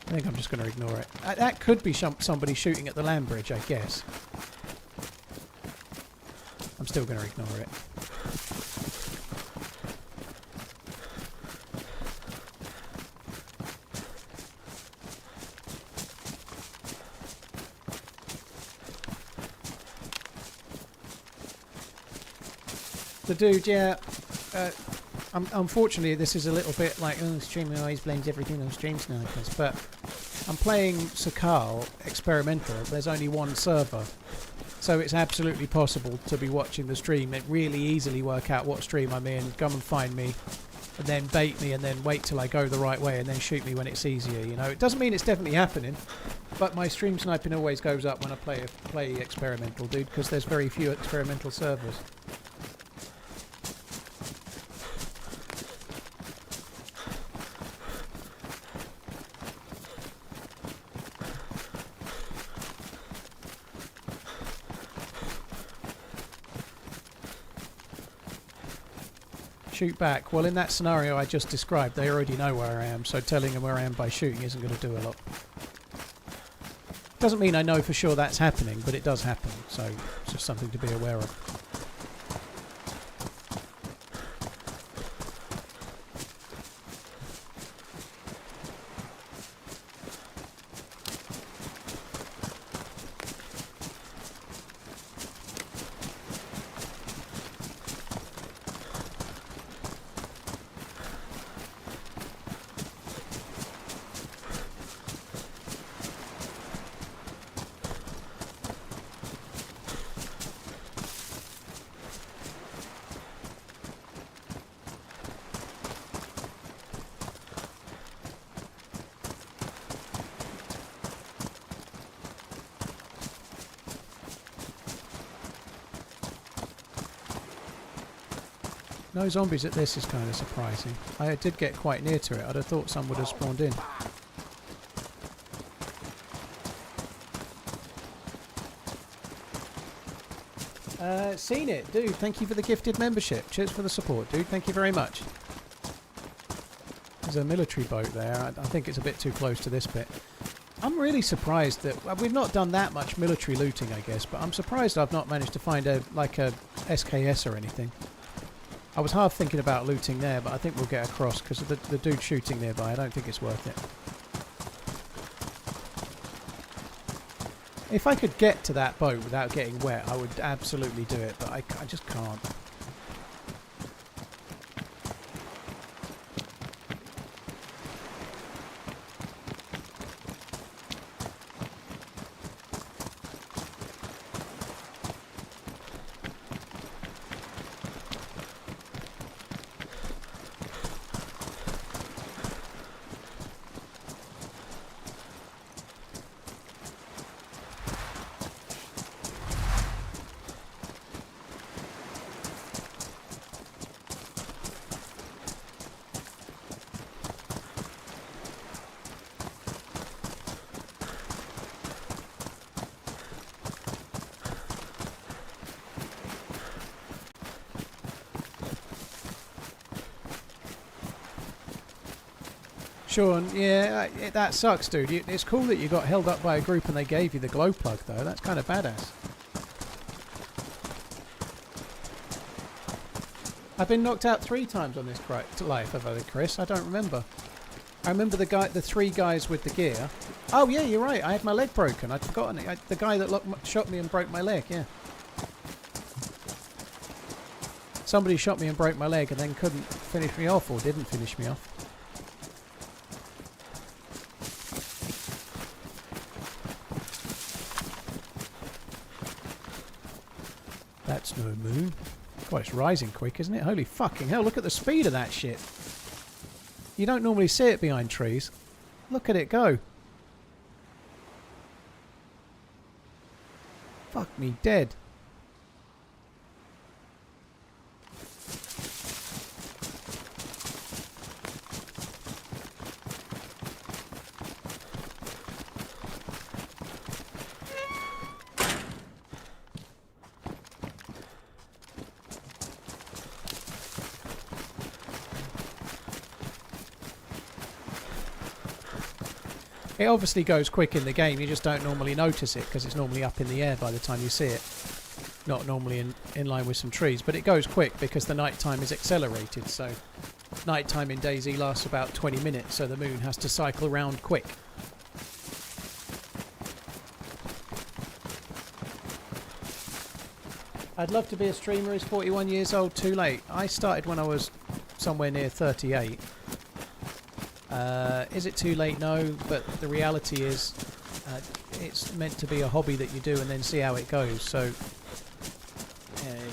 I think I'm just going to ignore it. That could be somebody shooting at the land bridge, I guess. I'm still going to ignore it. The dude, yeah. Unfortunately, this is a little bit like, oh, streaming always blames everything on stream snipers, but I'm playing Sakhal experimental. There's only one server, so it's absolutely possible to be watching the stream and really easily work out what stream I'm in, come and find me, and then bait me, and then wait till I go the right way, and then shoot me when it's easier. You know, it doesn't mean it's definitely happening, but my stream sniping always goes up when I play experimental, dude, because there's very few experimental servers. Shoot back. Well, in that scenario I just described, they already know where I am, so telling them where I am by shooting isn't going to do a lot. Doesn't mean I know for sure that's happening, but it does happen, so it's just something to be aware of. No zombies at this is kind of surprising. I did get quite near to it. I'd have thought some would have spawned in. Seen it, dude. Thank you for the gifted membership. Cheers for the support, dude. Thank you very much. There's a military boat there. I think it's a bit too close to this bit. I'm really surprised that we've not done that much military looting, I guess, but I'm surprised I've not managed to find a SKS or anything. I was half thinking about looting there, but I think we'll get across because of the dude shooting nearby. I don't think it's worth it. If I could get to that boat without getting wet, I would absolutely do it, but I just can't. Sean, yeah, that sucks, dude. It's cool that you got held up by a group and they gave you the glow plug, though. That's kind of badass. I've been knocked out 3 times on this life, have I, Chris? I don't remember. I remember the 3 guys with the gear. Oh, yeah, you're right. I had my leg broken. I'd forgotten it. The guy that shot me and broke my leg, yeah. Somebody shot me and broke my leg and then couldn't finish me off, or didn't finish me off. That's no moon. God, it's rising quick, isn't it? Holy fucking hell, look at the speed of that shit. You don't normally see it behind trees. Look at it go. Fuck me dead. It obviously goes quick in the game, you just don't normally notice it because it's normally up in the air by the time you see it. Not normally in line with some trees, but it goes quick because the night time is accelerated, so night time in DayZ lasts about 20 minutes, so the moon has to cycle round quick. I'd love to be a streamer, is 41 years old too late? I started when I was somewhere near 38. Is it too late? No, but the reality is it's meant to be a hobby that you do and then see how it goes. So,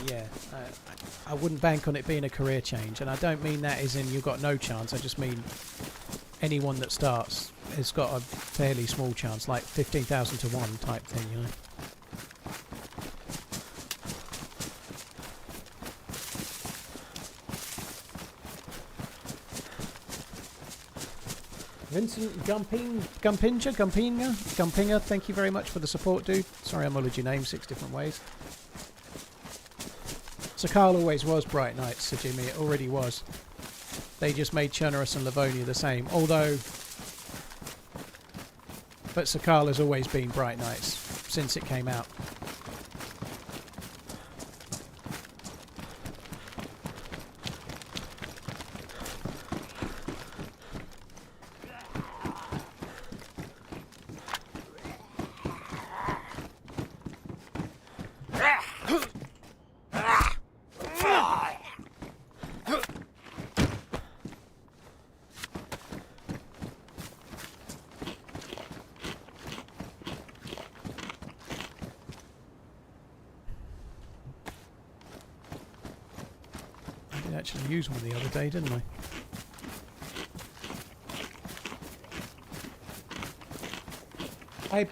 yeah, I wouldn't bank on it being a career change. And I don't mean that as in you've got no chance. I just mean anyone that starts has got a fairly small chance, like 15,000 to 1 type thing, you know. Vincent Gumpinger, thank you very much for the support, dude. Sorry I mulled your name 6 different ways. Sakhal always was bright nights, Sir Jimmy. It already was. They just made Chernobyl and Livonia the same. Although, but Sakhal has always been bright nights since it came out. I actually used one the other day, didn't I? Hi,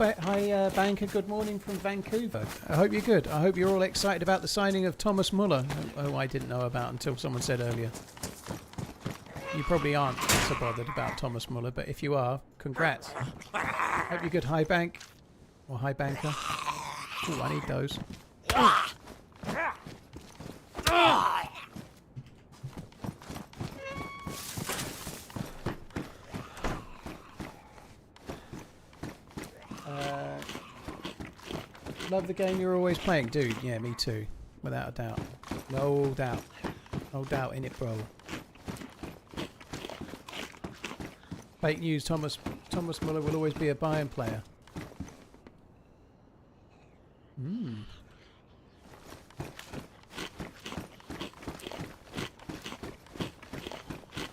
Banker. Good morning from Vancouver. I hope you're good. I hope you're all excited about the signing of Thomas Muller, who I didn't know about until someone said earlier. You probably aren't so bothered about Thomas Muller, but if you are, congrats. Hope you're good. Hi, Bank. Or hi, Banker. Oh, I need those. Love the game you're always playing, dude. Yeah, me too, without a doubt. No doubt, no doubt in it, bro. Fake news. Thomas Muller will always be a Bayern player.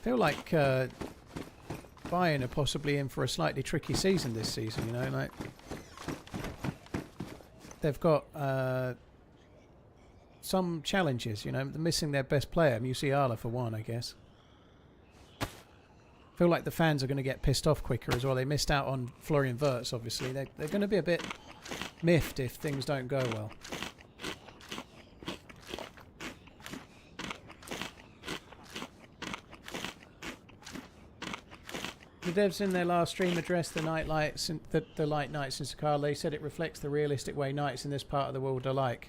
Feel like Bayern are possibly in for a slightly tricky season this season. You know, like. They've got some challenges, you know. They're missing their best player, Musiala for one, I guess. Feel like the fans are going to get pissed off quicker as well. They missed out on Florian Wirtz, obviously. They're going to be a bit miffed if things don't go well. The devs in their last stream addressed the light nights in Sakhal. They said it reflects the realistic way nights in this part of the world are like.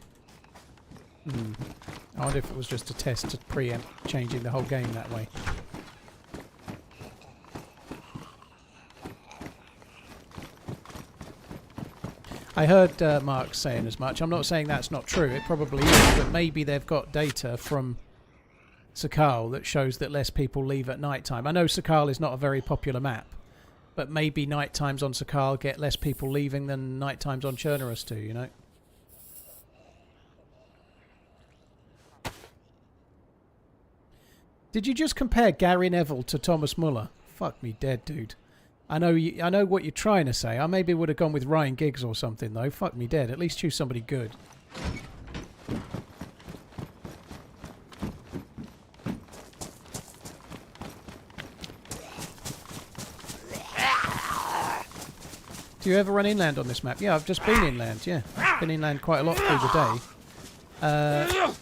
I wonder if it was just a test to preempt changing the whole game that way. I heard Mark saying as much. I'm not saying that's not true. It probably is, but maybe they've got data from Sakhal that shows that less people leave at night time. I know Sakhal is not a very popular map, but maybe night times on Sakhal get less people leaving than night times on Chernobyl do, you know? Did you just compare Gary Neville to Thomas Muller? Fuck me dead, dude. I know what you're trying to say. I maybe would have gone with Ryan Giggs or something though. Fuck me dead. At least choose somebody good. Do you ever run inland on this map? Yeah, I've just been inland, yeah. Been inland quite a lot through the day.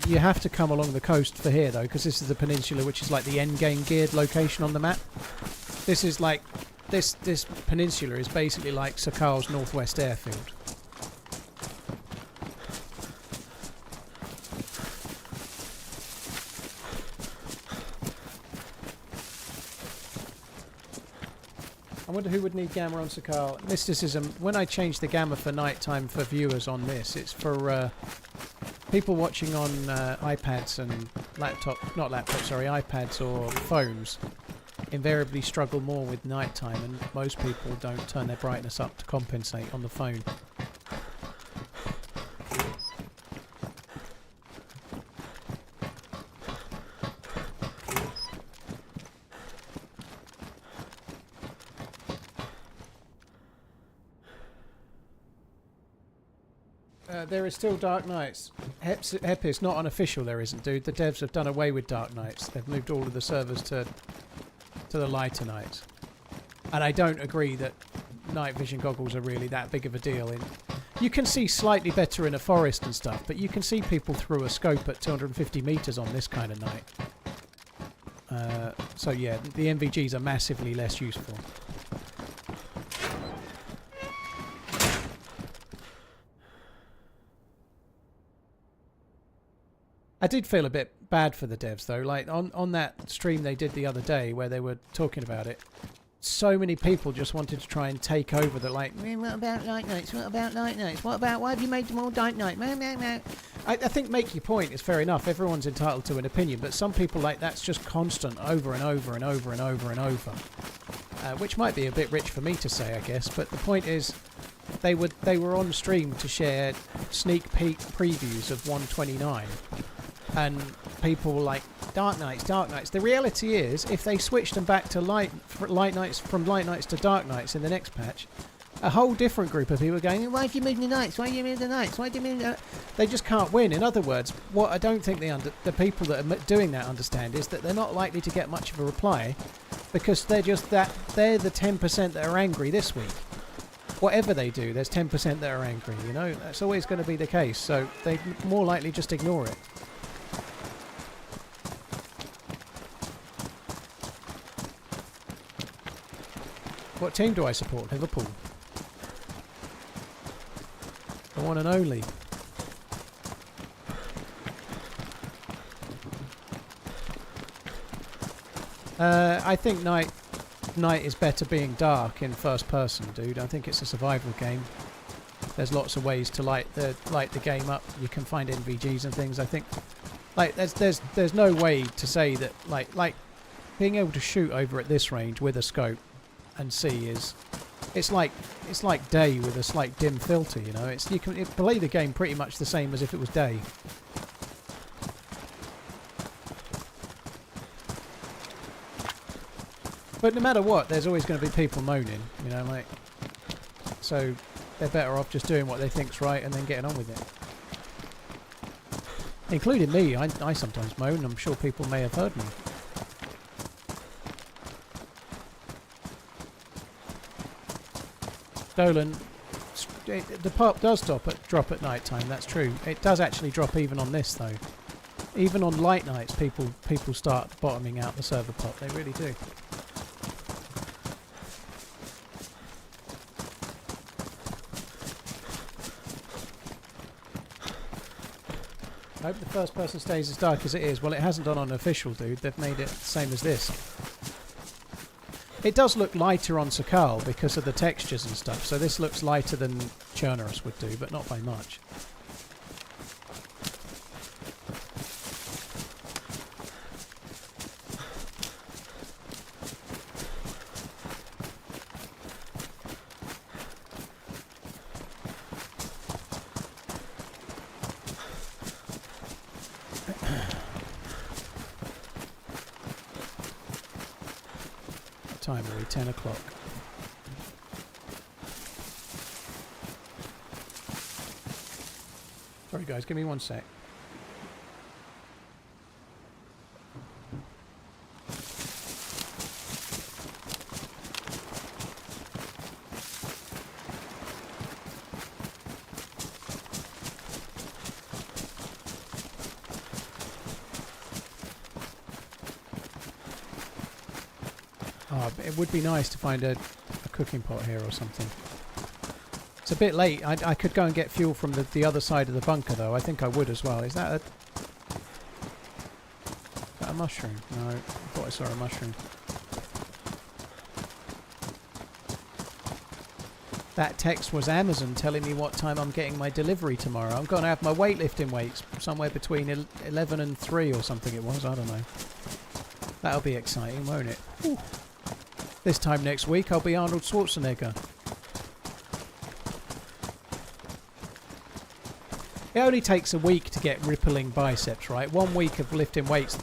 You have to come along the coast for here, though, because this is the peninsula, which is like the endgame geared location on the map. This is like... This peninsula is basically like Sakhal's northwest airfield. I wonder who would need gamma on Sakhal. Mysticism. When I change the gamma for nighttime for viewers on this, it's for people watching on iPads and iPads or phones. Invariably struggle more with nighttime, and most people don't turn their brightness up to compensate on the phone. There is still Dark Nights. Hepis, not unofficial there isn't, dude. The devs have done away with Dark Nights. They've moved all of the servers to the lighter nights. And I don't agree that night vision goggles are really that big of a deal. You can see slightly better in a forest and stuff, but you can see people through a scope at 250 meters on this kind of night. So yeah, the NVGs are massively less useful. I did feel a bit bad for the devs though. Like on that stream they did the other day where they were talking about it, so many people just wanted to try and take over the like, what about night nights? What about night nights? What about, why have you made them all night night? I think make your point is fair enough. Everyone's entitled to an opinion, but some people like that's just constant over and over and over and over and over, which might be a bit rich for me to say, I guess. But the point is, they were on stream to share sneak peek previews of 129, and people were like, Dark Nights, Dark Nights. The reality is, if they switched them back to light nights, from light nights to dark nights in the next patch, a whole different group of people are going, why have you moved the nights? Why have you moved the nights? Why do you move the... They just can't win. In other words, what I don't think the people that are doing that understand is that they're not likely to get much of a reply, because they're the 10% that are angry this week. Whatever they do, there's 10% that are angry, you know? That's always going to be the case, so they more likely just ignore it. What team do I support? Liverpool. The one and only. I think night is better being dark in first person, dude. I think it's a survival game. There's lots of ways to light the game up. You can find NVGs and things. I think like there's no way to say that like being able to shoot over at this range with a scope and see it's like day with a slight dim filter, you know. You can play the game pretty much the same as if it was day. But no matter what, there's always going to be people moaning, you know, like, so they're better off just doing what they think's right and then getting on with it. Including me, I sometimes moan. I'm sure people may have heard me. Dolan, the pop does drop at night time. That's true. It does actually drop even on this though. Even on light nights, people start bottoming out the server pop. They really do. I hope the first person stays as dark as it is. Well, it hasn't done on official, dude. They've made it the same as this. It does look lighter on Sakhal because of the textures and stuff, so this looks lighter than Churnerous would do, but not by much. Time are we? 10 o'clock. Sorry guys, give me 1 sec. It would be nice to find a cooking pot here or something. It's a bit late. I could go and get fuel from the other side of the bunker though. I think I would as well. Is that a mushroom? No, I thought I saw a mushroom. That text was Amazon telling me what time I'm getting my delivery tomorrow. I'm going to have my weightlifting weights somewhere between 11 and 3 or something it was. I don't know. That'll be exciting, won't it? Ooh. This time next week I'll be Arnold Schwarzenegger. It only takes a week to get rippling biceps, right? 1 week of lifting weights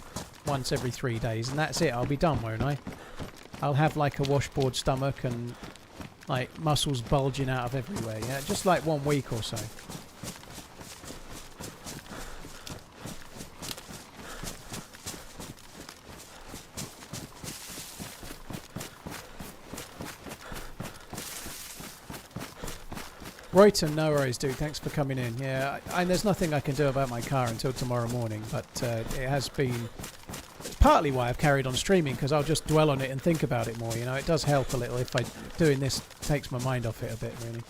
once every 3 days and that's it. I'll be done, won't I? I'll have like a washboard stomach and like muscles bulging out of everywhere, yeah? Just like 1 week or so. Royton, no worries, dude. Thanks for coming in. Yeah, and there's nothing I can do about my car until tomorrow morning, but it has been... It's partly why I've carried on streaming, because I'll just dwell on it and think about it more, you know. It does help a little if doing this takes my mind off it a bit, really.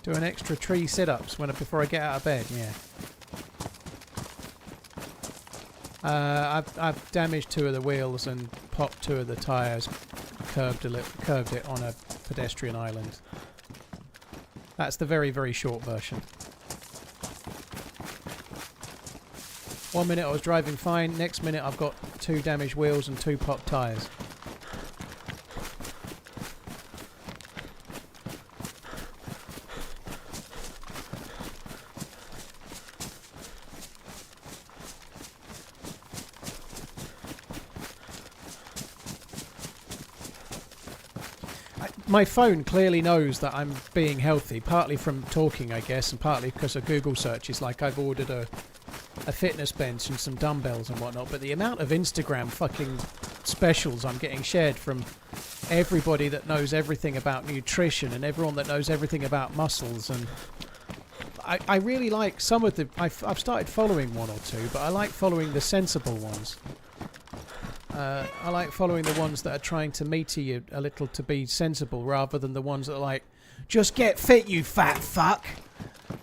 Doing extra tree sit-ups before I get out of bed, yeah. I've damaged 2 of the wheels and popped 2 of the tyres, curved it on a pedestrian island. That's the very, very short version. 1 minute I was driving fine, next minute I've got 2 damaged wheels and 2 popped tyres. My phone clearly knows that I'm being healthy, partly from talking, I guess, and partly because of Google searches. Like, I've ordered a fitness bench and some dumbbells and whatnot, but the amount of Instagram fucking specials I'm getting shared from everybody that knows everything about nutrition and everyone that knows everything about muscles, and I really like some of the... I've started following 1 or 2, but I like following the sensible ones. I like following the ones that are trying to meter you a little to be sensible, rather than the ones that are like, just get fit, you fat fuck.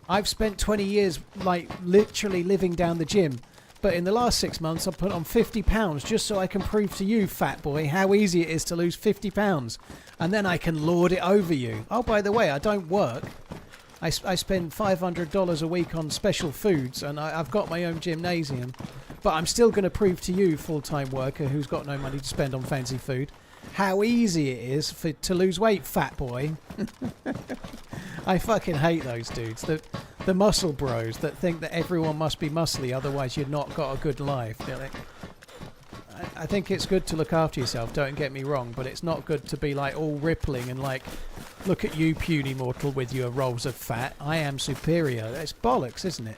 I've spent 20 years, like, literally living down the gym, but in the last 6 months I've put on 50 pounds just so I can prove to you, fat boy, how easy it is to lose 50 pounds, and then I can lord it over you. Oh, by the way, I don't work. I spend $500 a week on special foods, and I've got my own gymnasium. But I'm still going to prove to you, full-time worker who's got no money to spend on fancy food, how easy it is to lose weight, fat boy. I fucking hate those dudes. The muscle bros that think that everyone must be muscly, otherwise you've not got a good life. You know, I think it's good to look after yourself, don't get me wrong, but it's not good to be like all rippling and like, look at you, puny mortal, with your rolls of fat. I am superior. It's bollocks, isn't it?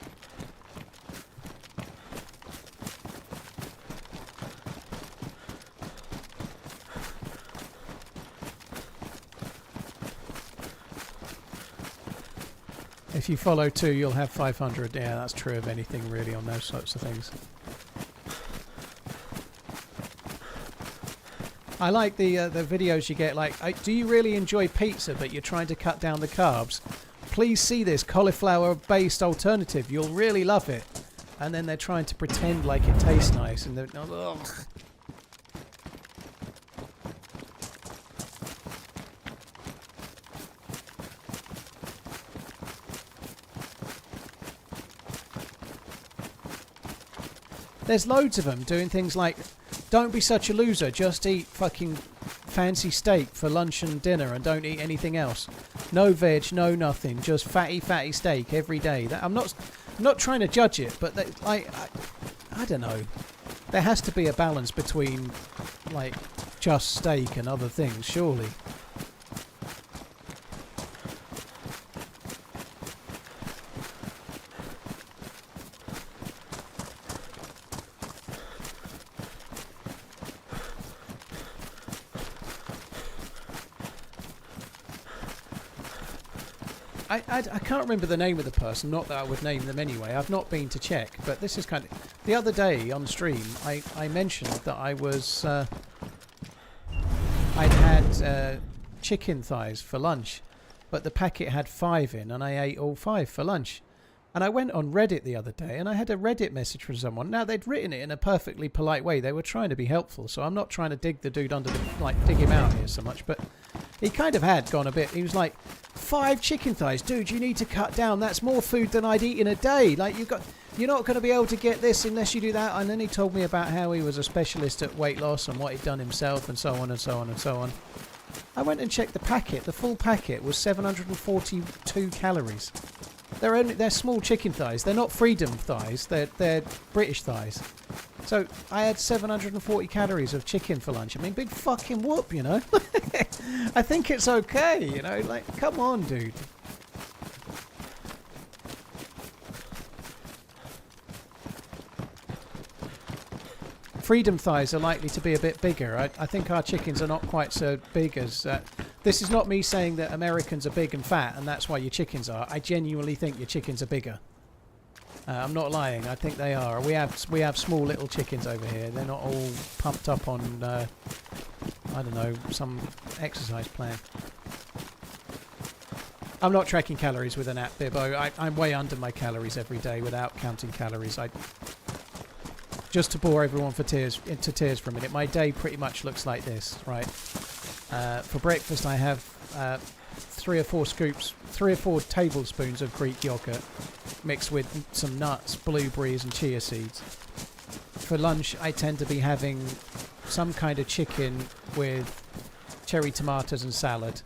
If you follow 2, you'll have 500. Yeah, that's true of anything really on those sorts of things. I like the videos you get like, do you really enjoy pizza but you're trying to cut down the carbs? Please see this cauliflower-based alternative. You'll really love it. And then they're trying to pretend like it tastes nice, and they're... Ugh. There's loads of them doing things like, don't be such a loser, just eat fucking fancy steak for lunch and dinner and don't eat anything else. No veg, no nothing, just fatty steak every day. I'm not trying to judge it, but I don't know. There has to be a balance between like just steak and other things, surely. I can't remember the name of the person, not that I would name them anyway. I've not been to check, but this is kind of... The other day on stream, I mentioned that I was... I'd had chicken thighs for lunch, but the packet had 5 in, and I ate all 5 for lunch. And I went on Reddit the other day, and I had a Reddit message from someone. Now, they'd written it in a perfectly polite way. They were trying to be helpful, so I'm not trying to dig the dude under the... like, dig him out here so much, but... He kind of had gone a bit... He was like, 5 chicken thighs? Dude, you need to cut down. That's more food than I'd eat in a day. Like, you're not going to be able to get this unless you do that. And then he told me about how he was a specialist at weight loss and what he'd done himself and so on and so on and so on. I went and checked the packet. The full packet was 742 calories. They're small chicken thighs. They're not freedom thighs. They're British thighs. So I had 740 calories of chicken for lunch. I mean, big fucking whoop, you know. I think it's okay, you know. Like, come on, dude. Freedom thighs are likely to be a bit bigger. I think our chickens are not quite so big as... this is not me saying that Americans are big and fat and that's why your chickens are. I genuinely think your chickens are bigger. I'm not lying. I think they are. We have small little chickens over here. They're not all pumped up on, I don't know, some exercise plan. I'm not tracking calories with an app, Bibbo. I'm way under my calories every day without counting calories. Just to bore everyone into tears for a minute, my day pretty much looks like this, right? For breakfast, I have 3 or 4 tablespoons of Greek yogurt mixed with some nuts, blueberries and chia seeds. For lunch, I tend to be having some kind of chicken with cherry tomatoes and salad.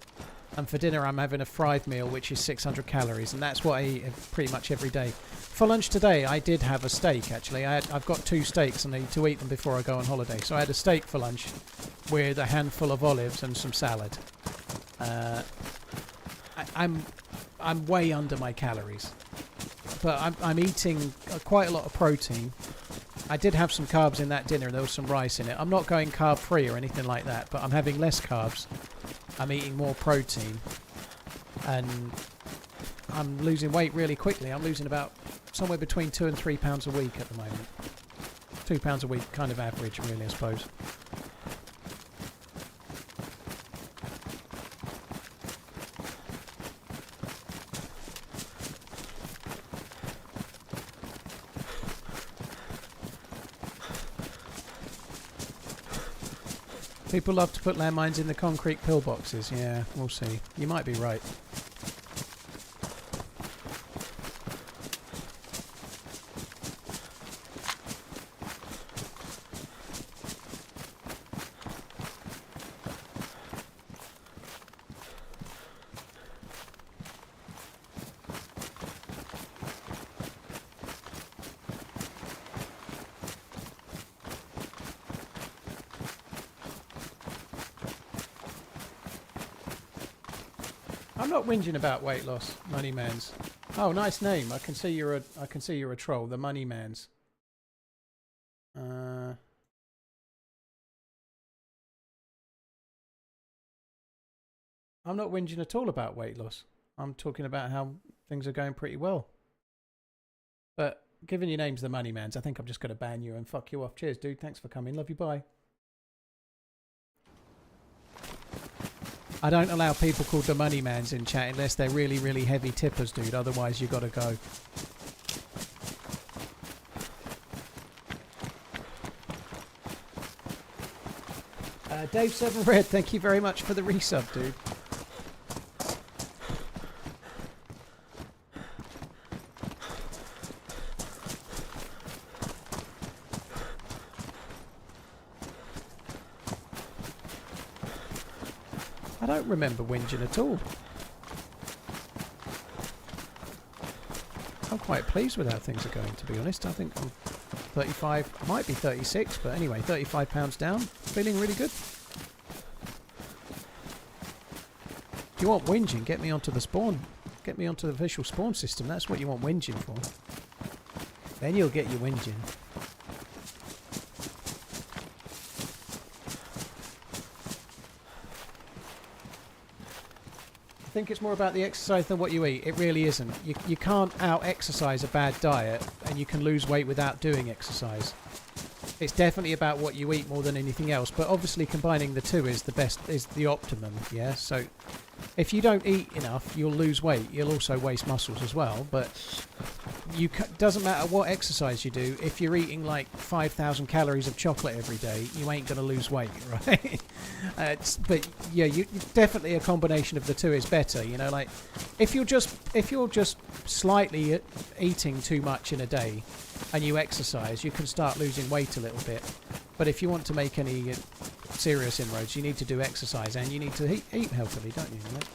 And for dinner, I'm having a fried meal, which is 600 calories, and that's what I eat pretty much every day. For lunch today, I did have a steak, actually. I've got 2 steaks, and I need to eat them before I go on holiday. So I had a steak for lunch with a handful of olives and some salad. I'm way under my calories. But I'm eating quite a lot of protein. I did have some carbs in that dinner. There was some rice in it. I'm not going carb-free or anything like that, but I'm having less carbs. I'm eating more protein. And I'm losing weight really quickly. I'm losing about somewhere between 2 and 3 pounds a week at the moment. 2 pounds a week, kind of average, really, I suppose. People love to put landmines in the concrete pillboxes. Yeah, we'll see. You might be right. I'm not whinging about weight loss, MoneyManZ. Oh, nice name. I can see you're a troll, the MoneyManZ. I'm not whinging at all about weight loss. I'm talking about how things are going pretty well. But given your name's the MoneyManZ, I think I'm just going to ban you and fuck you off. Cheers, dude. Thanks for coming. Love you. Bye. I don't allow people called the MoneyManZ in chat unless they're really, really heavy tippers, dude. Otherwise, you got to go. Dave Seven Red, thank you very much for the resub, dude. I don't remember whinging at all. I'm quite pleased with how things are going, to be honest. I think I'm 35, I might be 36, but anyway, 35 pounds down. Feeling really good. If you want whinging, get me onto the spawn. Get me onto the visual spawn system. That's what you want whinging for. Then you'll get your whinging. I think it's more about the exercise than what you eat. It really isn't. You can't out-exercise a bad diet, and you can lose weight without doing exercise. It's definitely about what you eat more than anything else, but obviously combining the two is the best, is the optimum, yeah? So if you don't eat enough, you'll lose weight. You'll also waste muscles as well, but doesn't matter what exercise you do. If you're eating like 5,000 calories of chocolate every day, you ain't going to lose weight, right? But yeah, definitely a combination of the two is better. You know, like if you're just slightly eating too much in a day and you exercise, you can start losing weight a little bit. But if you want to make any serious inroads, you need to do exercise and you need to eat healthily, don't you? Right?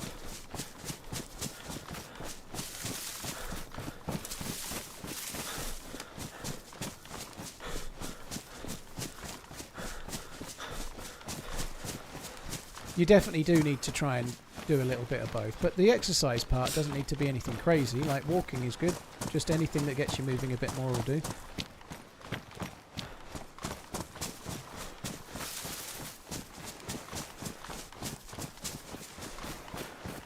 You definitely do need to try and do a little bit of both, but the exercise part doesn't need to be anything crazy. Like walking is good, just anything that gets you moving a bit more will do.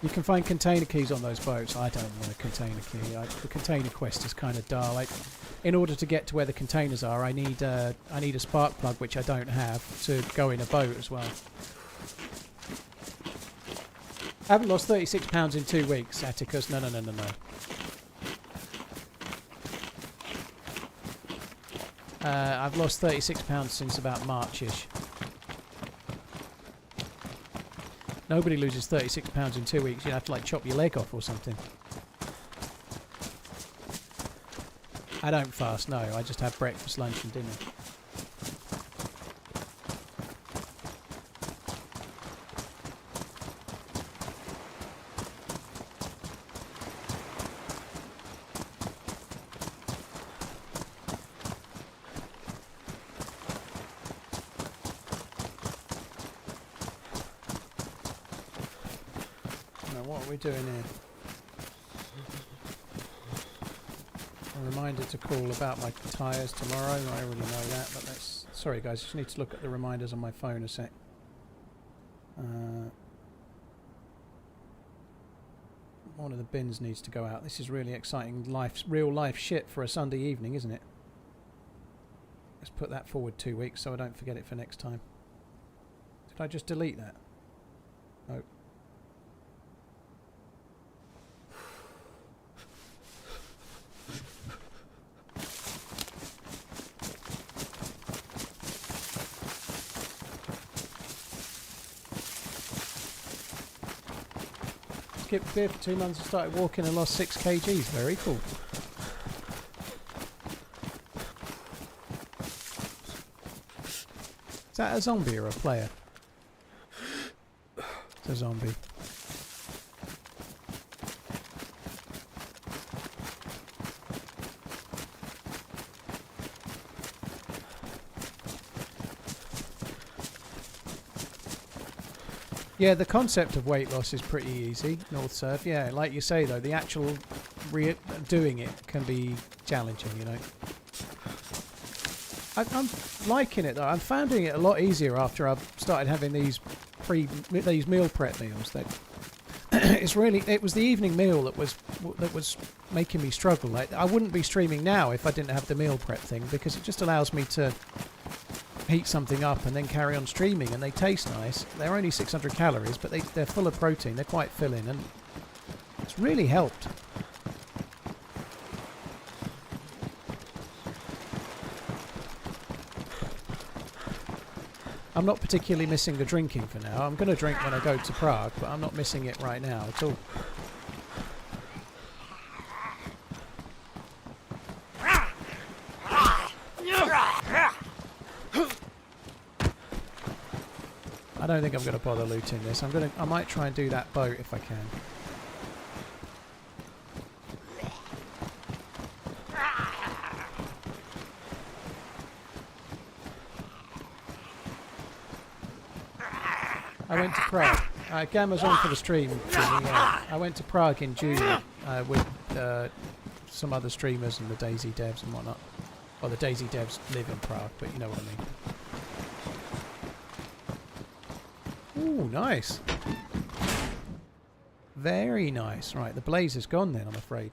You can find container keys on those boats. I don't want a container key. The container quest is kind of dull. Like, in order to get to where the containers are, I need a spark plug, which I don't have, to go in a boat as well. I haven't lost £36 in 2 weeks, Atticus. No. I've lost £36 since about March-ish. Nobody loses £36 in 2 weeks. You'd have to like chop your leg off or something. I don't fast, no. I just have breakfast, lunch and dinner. What are we doing here? A reminder to call about my tyres tomorrow. I already know that, but that's... Sorry guys, I just need to look at the reminders on my phone a sec. One of the bins needs to go out. This is really exciting real life shit for a Sunday evening, isn't it? Let's put that forward 2 weeks so I don't forget it for next time. Did I just delete that? No. Skipped beer for 2 months and started walking and lost 6 kgs. Very cool. Is that a zombie or a player? It's a zombie. Yeah, the concept of weight loss is pretty easy, North Surf. Yeah, like you say though, the actual doing it can be challenging, you know. I'm liking it though. I'm finding it a lot easier after I've started having these meal prep meals. That it was the evening meal that was making me struggle. Like, I wouldn't be streaming now if I didn't have the meal prep thing, because it just allows me to heat something up and then carry on streaming, and they taste nice. They're only 600 calories, but they're full of protein. They're quite filling, and it's really helped. I'm not particularly missing the drinking for now. I'm going to drink when I go to Prague, but I'm not missing it right now at all. I don't think I'm going to bother looting this. I might try and do that boat if I can. I went to Prague. Gamma's on for the stream. I went to Prague in June with some other streamers and the DayZ devs and whatnot. Well, the DayZ devs live in Prague, but you know what I mean. Ooh, nice. Very nice. Right, the blaze is gone then, I'm afraid.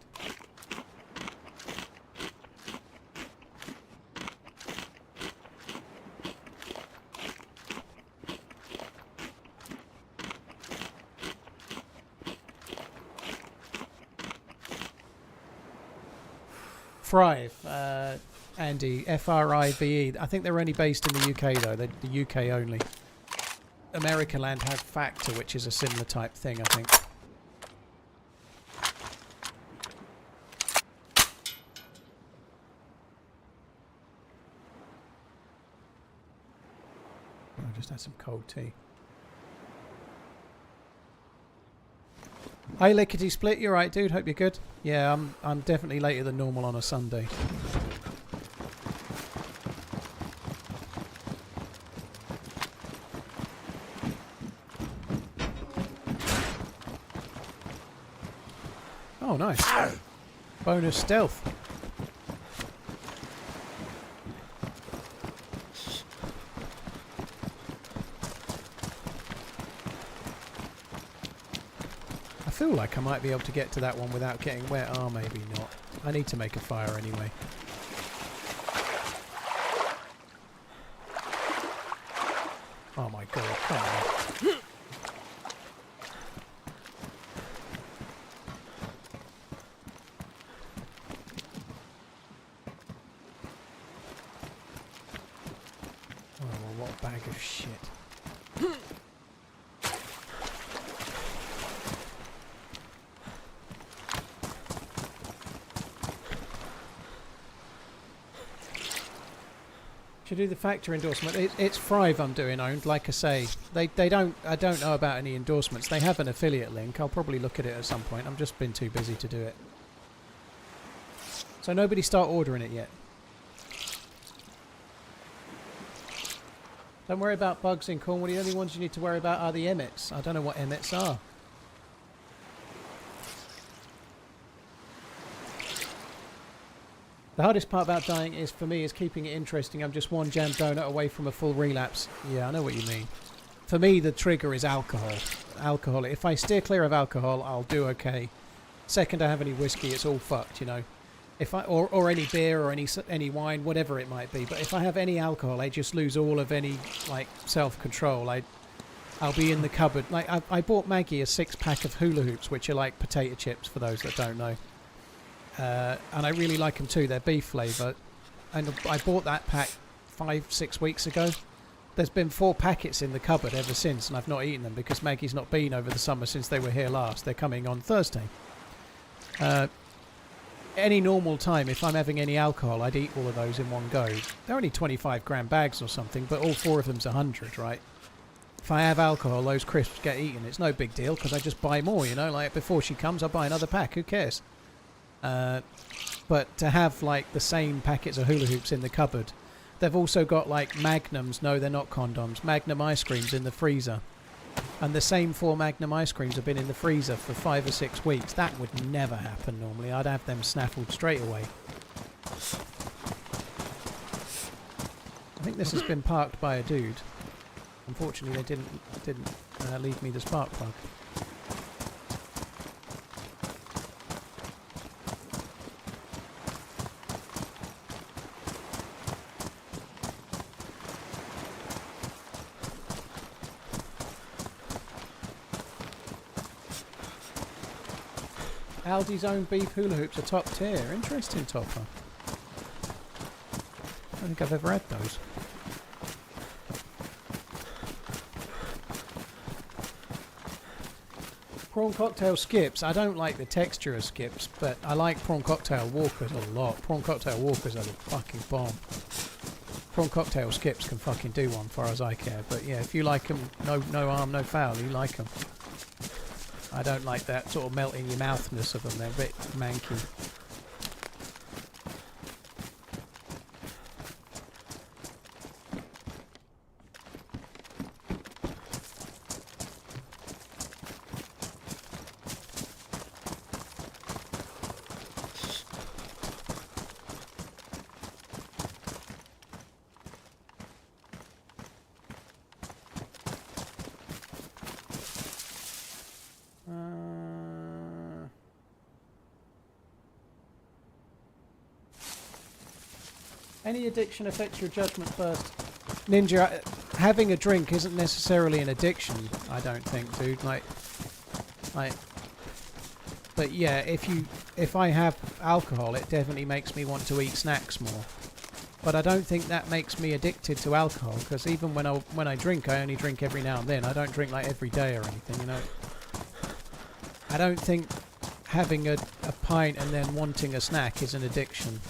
Thrive, Andy, F-R-I-V-E. I think they're only based in the UK though. They're the UK only. America Land had Factor, which is a similar type thing, I think. I just had some cold tea. Hey, Lickety Split, you alright, dude? Hope you're good. Yeah, I'm definitely later than normal on a Sunday. Oh, nice. Bonus stealth. I feel like I might be able to get to that one without getting wet. Oh, maybe not. I need to make a fire anyway. Oh my god, come on. shit. Should do the factor endorsement. It's Thrive I'm doing owned, like I say. They don't. I don't know about any endorsements. They have an affiliate link. I'll probably look at it at some point. I've just been too busy to do it. So nobody start ordering it yet. Don't worry about bugs in Cornwall. The only ones you need to worry about are the emmets. I don't know what emmets are. The hardest part about dying is, for me, is keeping it interesting. I'm just one jam donut away from a full relapse. Yeah, I know what you mean. For me, the trigger is alcohol. Alcohol. If I steer clear of alcohol, I'll do okay. Second I have any whiskey, it's all fucked, you know. If I or any beer or any wine, whatever it might be. But if I have any alcohol, I just lose all of any like self-control. I'll be in the cupboard. Like I bought Maggie a 6-pack of hula hoops, which are like potato chips for those that don't know. And I really like them too. They're beef flavour. And I bought that pack 5-6 weeks ago. There's been 4 packets in the cupboard ever since, and I've not eaten them because Maggie's not been over the summer since they were here last. They're coming on Thursday. Any normal time, if I'm having any alcohol, I'd eat all of those in one go. They're only 25-gram bags or something, but all 4 of them's 100, right? If I have alcohol, those crisps get eaten. It's no big deal because I just buy more, you know? Like, before she comes, I'll buy another pack. Who cares? But to have like the same packets of hula hoops in the cupboard, they've also got like Magnums. No, they're not condoms. Magnum ice creams in the freezer, and the same 4 Magnum ice creams have been in the freezer for 5 or 6 weeks. That would never happen normally. I'd have them snaffled straight away. I think this has been parked by a dude. Unfortunately, they didn't leave me the spark plug. Aldi's own beef hula hoops are top tier. Interesting, Topper. I don't think I've ever had those. Prawn cocktail skips. I don't like the texture of skips, but I like prawn cocktail walkers a lot. Prawn cocktail walkers are the fucking bomb. Prawn cocktail skips can fucking do one, far as I care. But yeah, if you like them, no harm, no foul. You like them. I don't like that sort of melt in your mouthness of them. They're a bit manky. Any addiction affects your judgment first. Ninja, having a drink isn't necessarily an addiction, I don't think, dude. Like, but yeah, if I have alcohol, it definitely makes me want to eat snacks more. But I don't think that makes me addicted to alcohol, because even when I drink, I only drink every now and then. I don't drink like every day or anything, you know. I don't think having a pint and then wanting a snack is an addiction.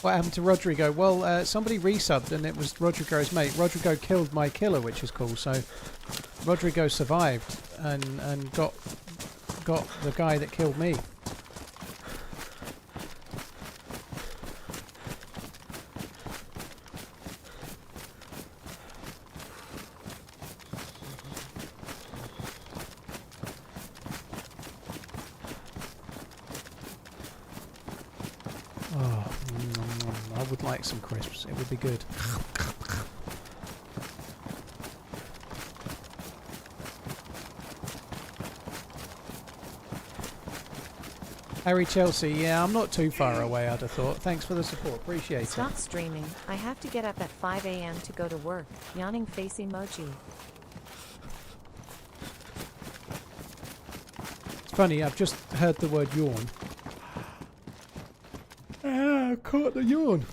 What happened to Rodrigo? Well, somebody resubbed and it was Rodrigo's mate. Rodrigo killed my killer, which is cool. So Rodrigo survived and got the guy that killed me. I would like some crisps. It would be good. Harry Chelsea, yeah, I'm not too far away, I'd have thought. Thanks for the support. Appreciate it. Stop streaming. I have to get up at 5 a.m. to go to work. Yawning face emoji. It's funny, I've just heard the word yawn. Ah, caught the yawn.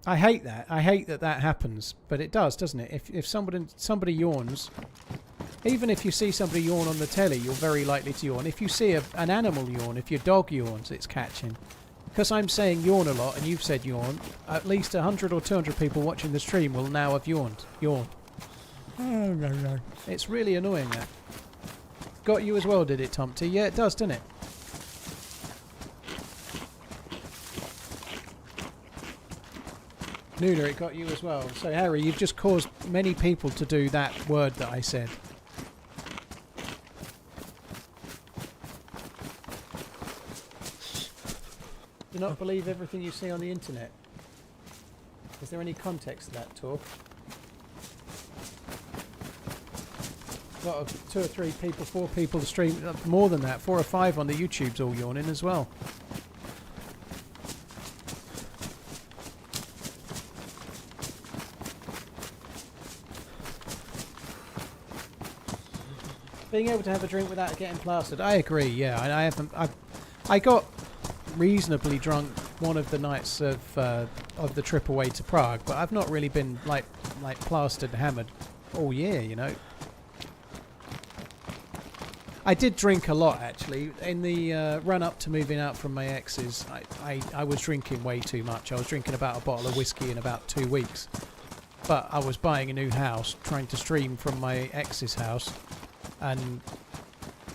I hate that. I hate that that happens, but it does, doesn't it? If somebody yawns, even if you see somebody yawn on the telly, you're very likely to yawn. If you see an animal yawn, if your dog yawns, it's catching. Because I'm saying yawn a lot, and you've said yawn, at least 100 or 200 people watching the stream will now have yawned. Yawn. It's really annoying, that. Got you as well, did it, Tomty? Yeah, it does, doesn't it? Nuna, it got you as well. So, Harry, you've just caused many people to do that word that I said. Do not believe everything you see on the internet. Is there any context to that talk? Got 2 or 3 people, 4 people to stream, more than that, 4 or 5 on the YouTubes all yawning as well. Being able to have a drink without getting plastered, I agree. Yeah, I got reasonably drunk one of the nights of the trip away to Prague, but I've not really been like plastered, hammered all year, you know. I did drink a lot actually in the run up to moving out from my ex's. I was drinking way too much. I was drinking about a bottle of whiskey in about 2 weeks, but I was buying a new house, trying to stream from my ex's house, and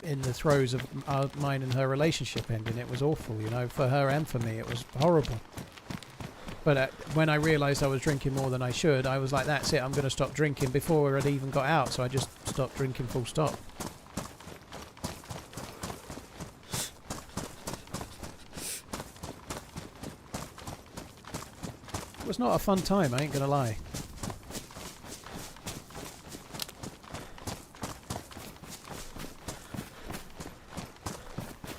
in the throes of mine and her relationship ending. It was awful, you know, for her and for me. It was horrible. But when I realised I was drinking more than I should, I was like, that's it, I'm going to stop drinking before it even got out. So I just stopped drinking full stop. It was not a fun time, I ain't going to lie.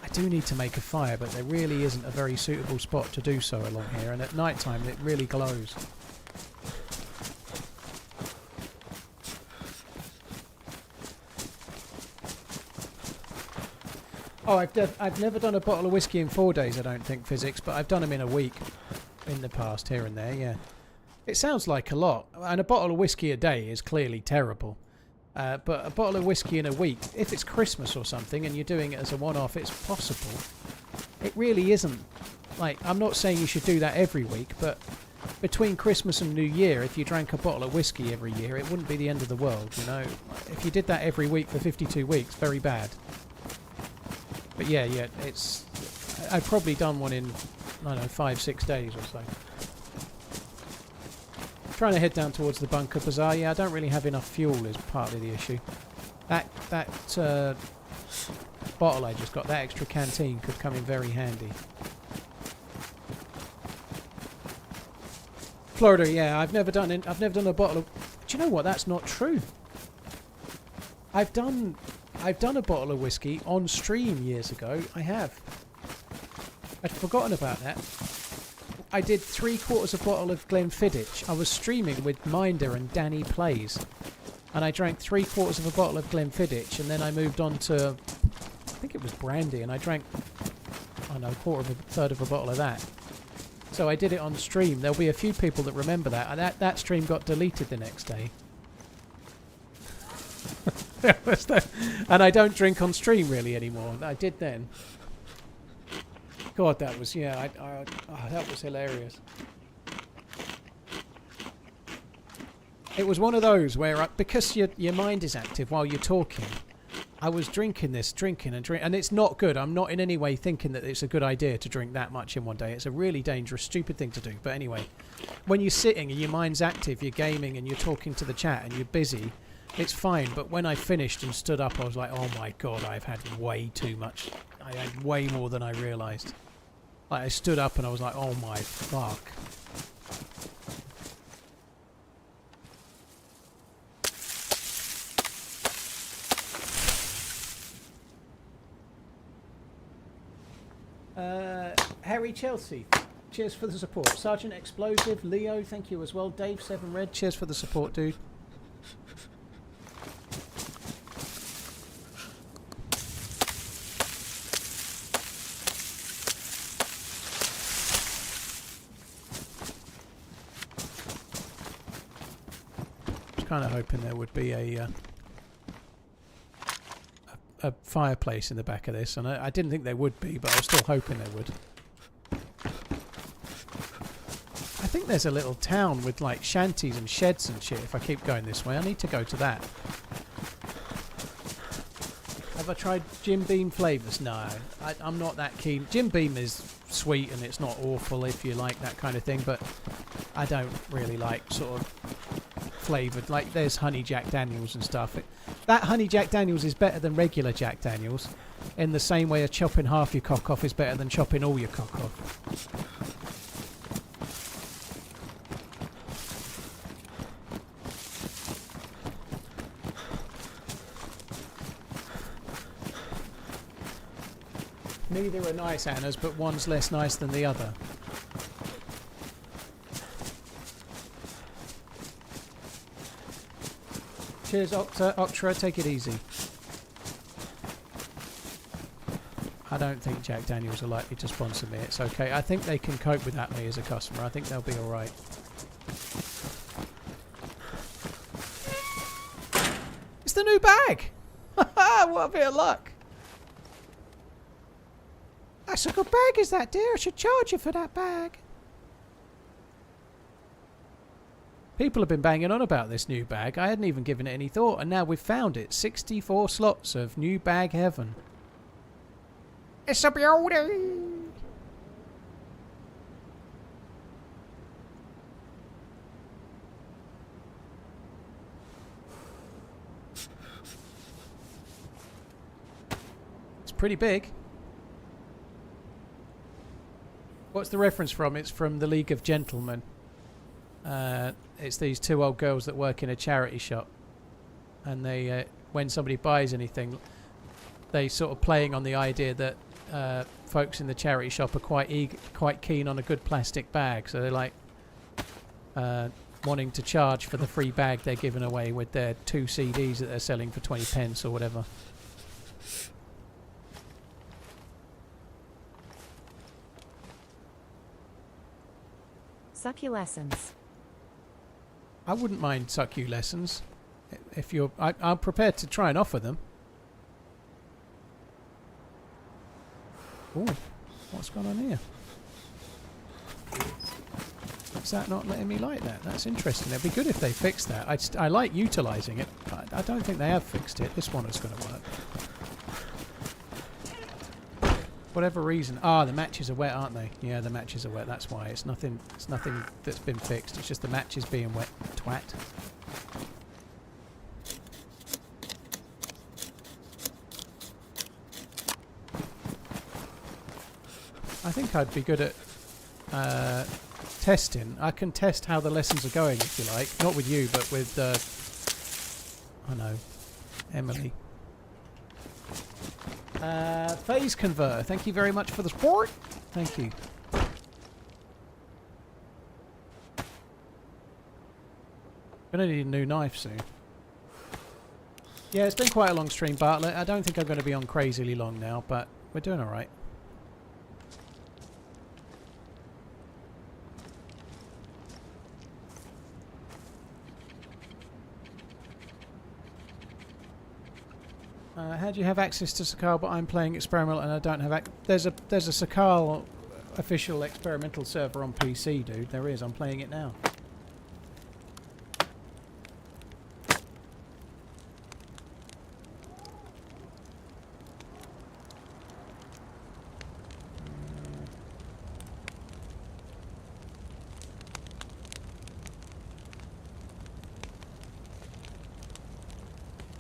I do need to make a fire, but there really isn't a very suitable spot to do so along here, and at night time it really glows. Oh, I've never done a bottle of whiskey in 4 days, I don't think, Physics, but I've done them in a week in the past, here and there, yeah. It sounds like a lot, and a bottle of whiskey a day is clearly terrible. But a bottle of whiskey in a week, if it's Christmas or something and you're doing it as a one-off, it's possible. It really isn't. Like, I'm not saying you should do that every week, but between Christmas and New Year, if you drank a bottle of whiskey every year, it wouldn't be the end of the world, you know. If you did that every week for 52 weeks, very bad. But yeah, it's... I've probably done one in, I don't know, 5-6 days or so. Trying to head down towards the bunker bazaar. Yeah, I don't really have enough fuel is partly the issue. That bottle I just got, that extra canteen, could come in very handy. Florida, yeah, I've never done a bottle of... Do you know what? That's not true. I've done a bottle of whiskey on stream years ago. I have. I'd forgotten about that. I did 3/4 a bottle of Glenfiddich. I was streaming with Minder and Danny Plays, and I drank 3/4 of a bottle of Glenfiddich, and then I moved on to, I think it was brandy, and I drank, I don't know, a third of a bottle of that. So I did it on stream. There'll be a few people that remember that, and that stream got deleted the next day. And I don't drink on stream really anymore. I did then. God, that was, yeah, that was hilarious. It was one of those where, because your mind is active while you're talking, I was drinking, and it's not good. I'm not in any way thinking that it's a good idea to drink that much in one day. It's a really dangerous, stupid thing to do. But anyway, when you're sitting and your mind's active, you're gaming and you're talking to the chat and you're busy, it's fine. But when I finished and stood up, I was like, oh my God, I've had way too much. I had way more than I realised. Like, I stood up and I was like, oh my fuck. Harry Chelsea, cheers for the support. Sergeant Explosive, Leo, thank you as well. Dave 7 Red, cheers for the support, dude. kind of hoping there would be a fireplace in the back of this, and I didn't think there would be, but I was still hoping there would. I think there's a little town with like shanties and sheds and shit. If I keep going this way, I need to go to that. Have I tried Jim Beam flavours? No, I'm not that keen. Jim Beam is sweet and it's not awful if you like that kind of thing, but I don't really like sort of flavoured. Like there's honey Jack Daniels and stuff. That honey Jack Daniels is better than regular Jack Daniels, in the same way a chopping half your cock off is better than chopping all your cock off. Neither are nice, Annas, but one's less nice than the other. Cheers, Octra, take it easy. I don't think Jack Daniels are likely to sponsor me. It's okay. I think they can cope without me as a customer. I think they'll be alright. It's the new bag! Haha, what a bit of luck! That's a good bag, is that, dear? I should charge you for that bag. People have been banging on about this new bag. I hadn't even given it any thought, and now we've found it. 64 slots of new bag heaven. It's a beauty! It's pretty big. What's the reference from? It's from the League of Gentlemen. It's these two old girls that work in a charity shop, and they, when somebody buys anything, they sort of playing on the idea that folks in the charity shop are quite keen on a good plastic bag, so they're like wanting to charge for the free bag they're giving away with their 2 CDs that they're selling for 20 pence or whatever. Suck you lessons. I wouldn't mind suck you lessons if you're. I'm prepared to try and offer them. Oh, what's going on here? Is that not letting me like that? That's interesting. It'd be good if they fixed that. I like utilising it. I don't think they have fixed it. This one is going to work. Whatever reason. Ah, the matches are wet, aren't they? Yeah, the matches are wet. That's why. It's nothing that's been fixed. It's just the matches being wet. Twat. I think I'd be good at testing. I can test how the lessons are going, if you like. Not with you, but with, I know, Emily. Phase Converter, thank you very much for the support. Thank you. Gonna need a new knife soon. Yeah, it's been quite a long stream, Bartlett. I don't think I'm going to be on crazily long now, but we're doing alright. How do you have access to Sakhal, but I'm playing experimental and I don't have there's a Sakhal official experimental server on PC, dude. There is. I'm playing it now.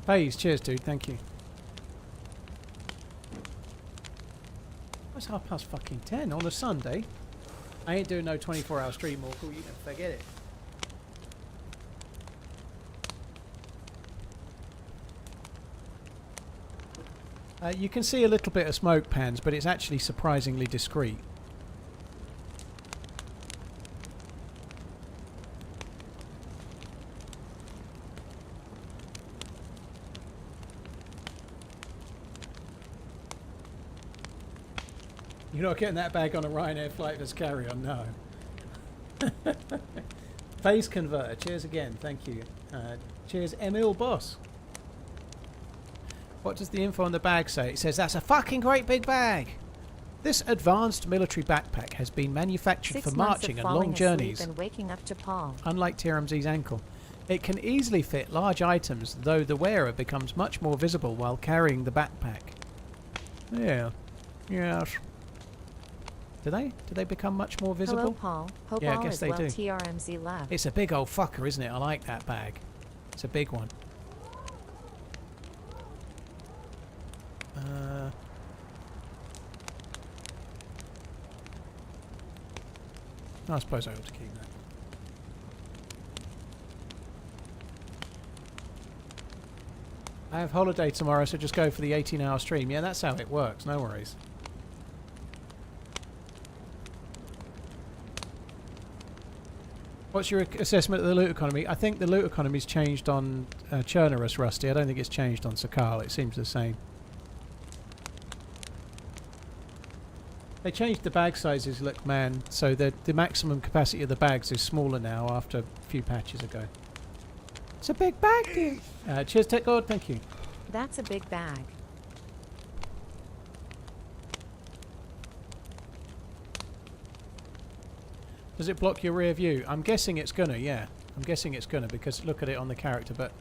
Phase, cheers, dude. Thank you. It's 10:30 on a Sunday. I ain't doing no 24-hour stream, Morkel. You can forget it. You can see a little bit of smoke pans, but it's actually surprisingly discreet. You're not getting that bag on a Ryanair flight that's carry-on, no. Phase converter. Cheers again. Thank you. Cheers, Emil Boss. What does the info on the bag say? It says that's a fucking great big bag. This advanced military backpack has been manufactured 6 for months marching of and falling long journeys. asleep and waking up to Paul. Unlike TRMZ's ankle, it can easily fit large items, though the wearer becomes much more visible while carrying the backpack. Yeah. Yes. Do they become much more visible? Hello, Paul. Hope Yeah, I all guess is they well. do. TRMZ left. It's a big old fucker, isn't it? I like that bag. It's a big one. I suppose I ought to keep that. I have holiday tomorrow, so just go for the 18-hour stream. Yeah, that's how it works. No worries. What's your assessment of the loot economy? I think the loot economy's changed on Chernarus, Rusty. I don't think it's changed on Sakhal. It seems the same. They changed the bag sizes, look, man. So the maximum capacity of the bags is smaller now after a few patches ago. It's a big bag, dude. Cheers, Tech God. Thank you. That's a big bag. Does it block your rear view? I'm guessing it's gonna, yeah. I'm guessing it's gonna because look at it on the character, but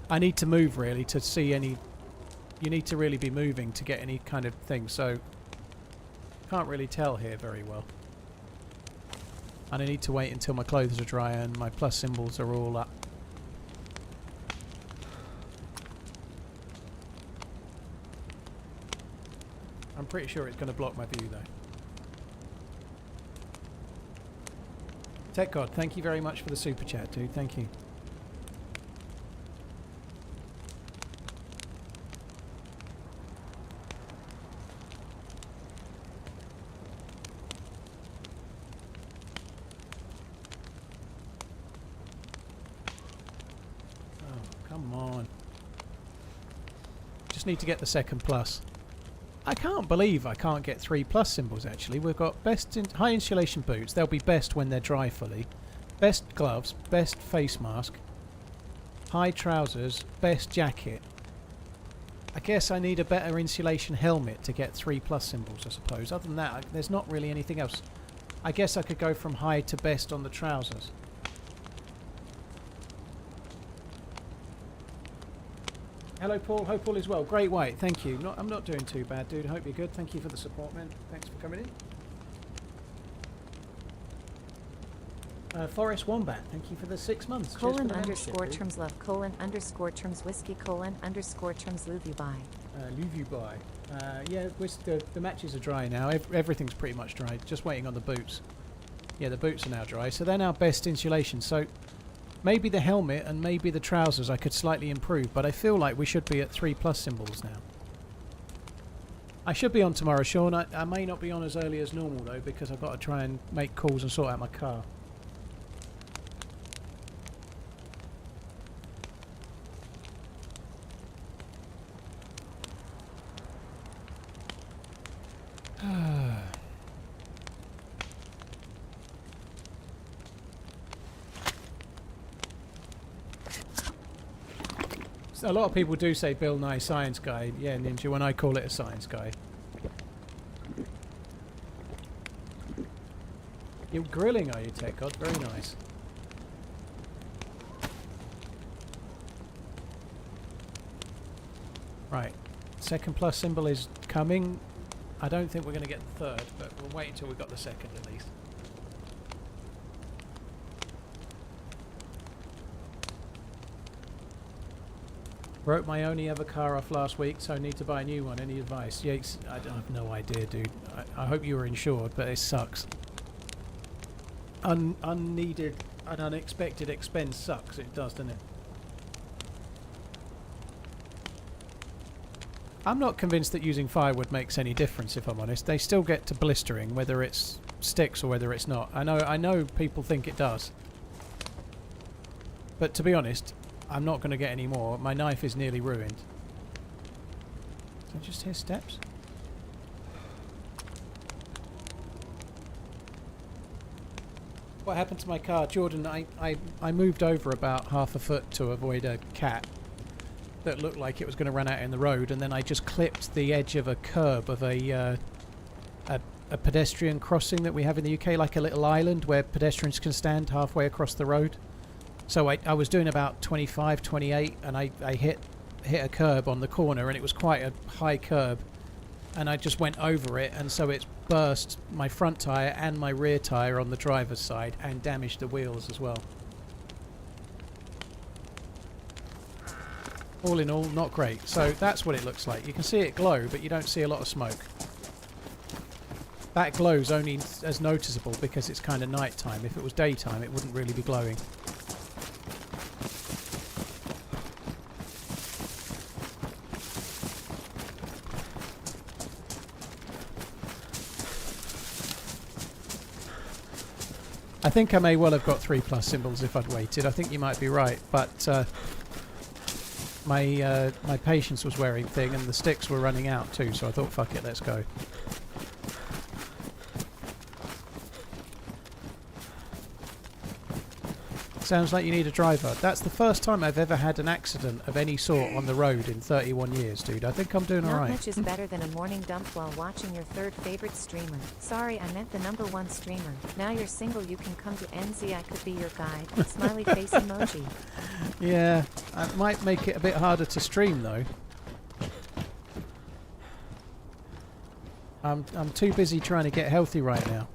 I need to move really to see any... You need to really be moving to get any kind of thing, so... Can't really tell here very well. And I need to wait until my clothes are dry and my plus symbols are all up. I'm pretty sure it's going to block my view though. Tech God, thank you very much for the super chat, dude. Thank you. Oh, come on. Just need to get the second plus. I can't believe I can't get 3 plus symbols actually. We've got high insulation boots. They'll be best when they're dry fully. Best gloves, best face mask. High trousers, best jacket. I guess I need a better insulation helmet to get 3 plus symbols, I suppose. Other than that, there's not really anything else. I guess I could go from high to best on the trousers. Hello Paul, hope all is well. Great White, thank you. I'm not doing too bad, dude. Hope you're good. Thank you for the support, man. Thanks for coming in. Forest Wombat, thank you for the 6 months. Cheers Colon for the membership, underscore dude. terms love colon underscore terms whiskey colon underscore terms Luvubai. Luvubai. Yeah, the matches are dry now. Everything's pretty much dry. Just waiting on the boots. Yeah, the boots are now dry. So they're now best insulation. So maybe the helmet and maybe the trousers I could slightly improve, but I feel like we should be at 3 plus symbols now. I should be on tomorrow, Sean. I may not be on as early as normal though, because I've got to try and make calls and sort out my car. A lot of people do say Bill Nye Science Guy. Yeah, Ninja, when I call it a science guy. You're grilling, are you, Tech God? Very nice. Right. Second plus symbol is coming. I don't think we're going to get the third, but we'll wait until we've got the second at least. Wrote my only ever car off last week, so I need to buy a new one. Any advice? Yes, I have no idea, dude. I hope you were insured, but it sucks. Unneeded and unexpected expense sucks. It does, doesn't it? I'm not convinced that using firewood makes any difference, if I'm honest. They still get to blistering, whether it's sticks or whether it's not. I know people think it does. But to be honest, I'm not going to get any more. My knife is nearly ruined. Did I just hear steps? What happened to my car? Jordan, I moved over about half a foot to avoid a cat that looked like it was going to run out in the road, and then I just clipped the edge of a curb of a pedestrian crossing that we have in the UK, like a little island where pedestrians can stand halfway across the road. So I was doing about 25, 28, and I hit a curb on the corner, and it was quite a high curb, and I just went over it, and so it's burst my front tyre and my rear tyre on the driver's side and damaged the wheels as well. All in all, not great. So that's what it looks like. You can see it glow, but you don't see a lot of smoke. That glow's only as noticeable because it's kind of night time. If it was daytime, it wouldn't really be glowing. I think I may well have got 3+ symbols if I'd waited. I think you might be right, but my patience was wearing thin and the sticks were running out too, so I thought, fuck it, let's go. Sounds like you need a driver. That's the first time I've ever had an accident of any sort on the road in 31 years, dude. I think I'm doing alright. Not much is better than a morning dump while watching your third favorite streamer. Sorry, I meant the #1 streamer. Now you're single, you can come to NZ, I could be your guide. Smiley face emoji. Yeah, it might make it a bit harder to stream though. I'm too busy trying to get healthy right now.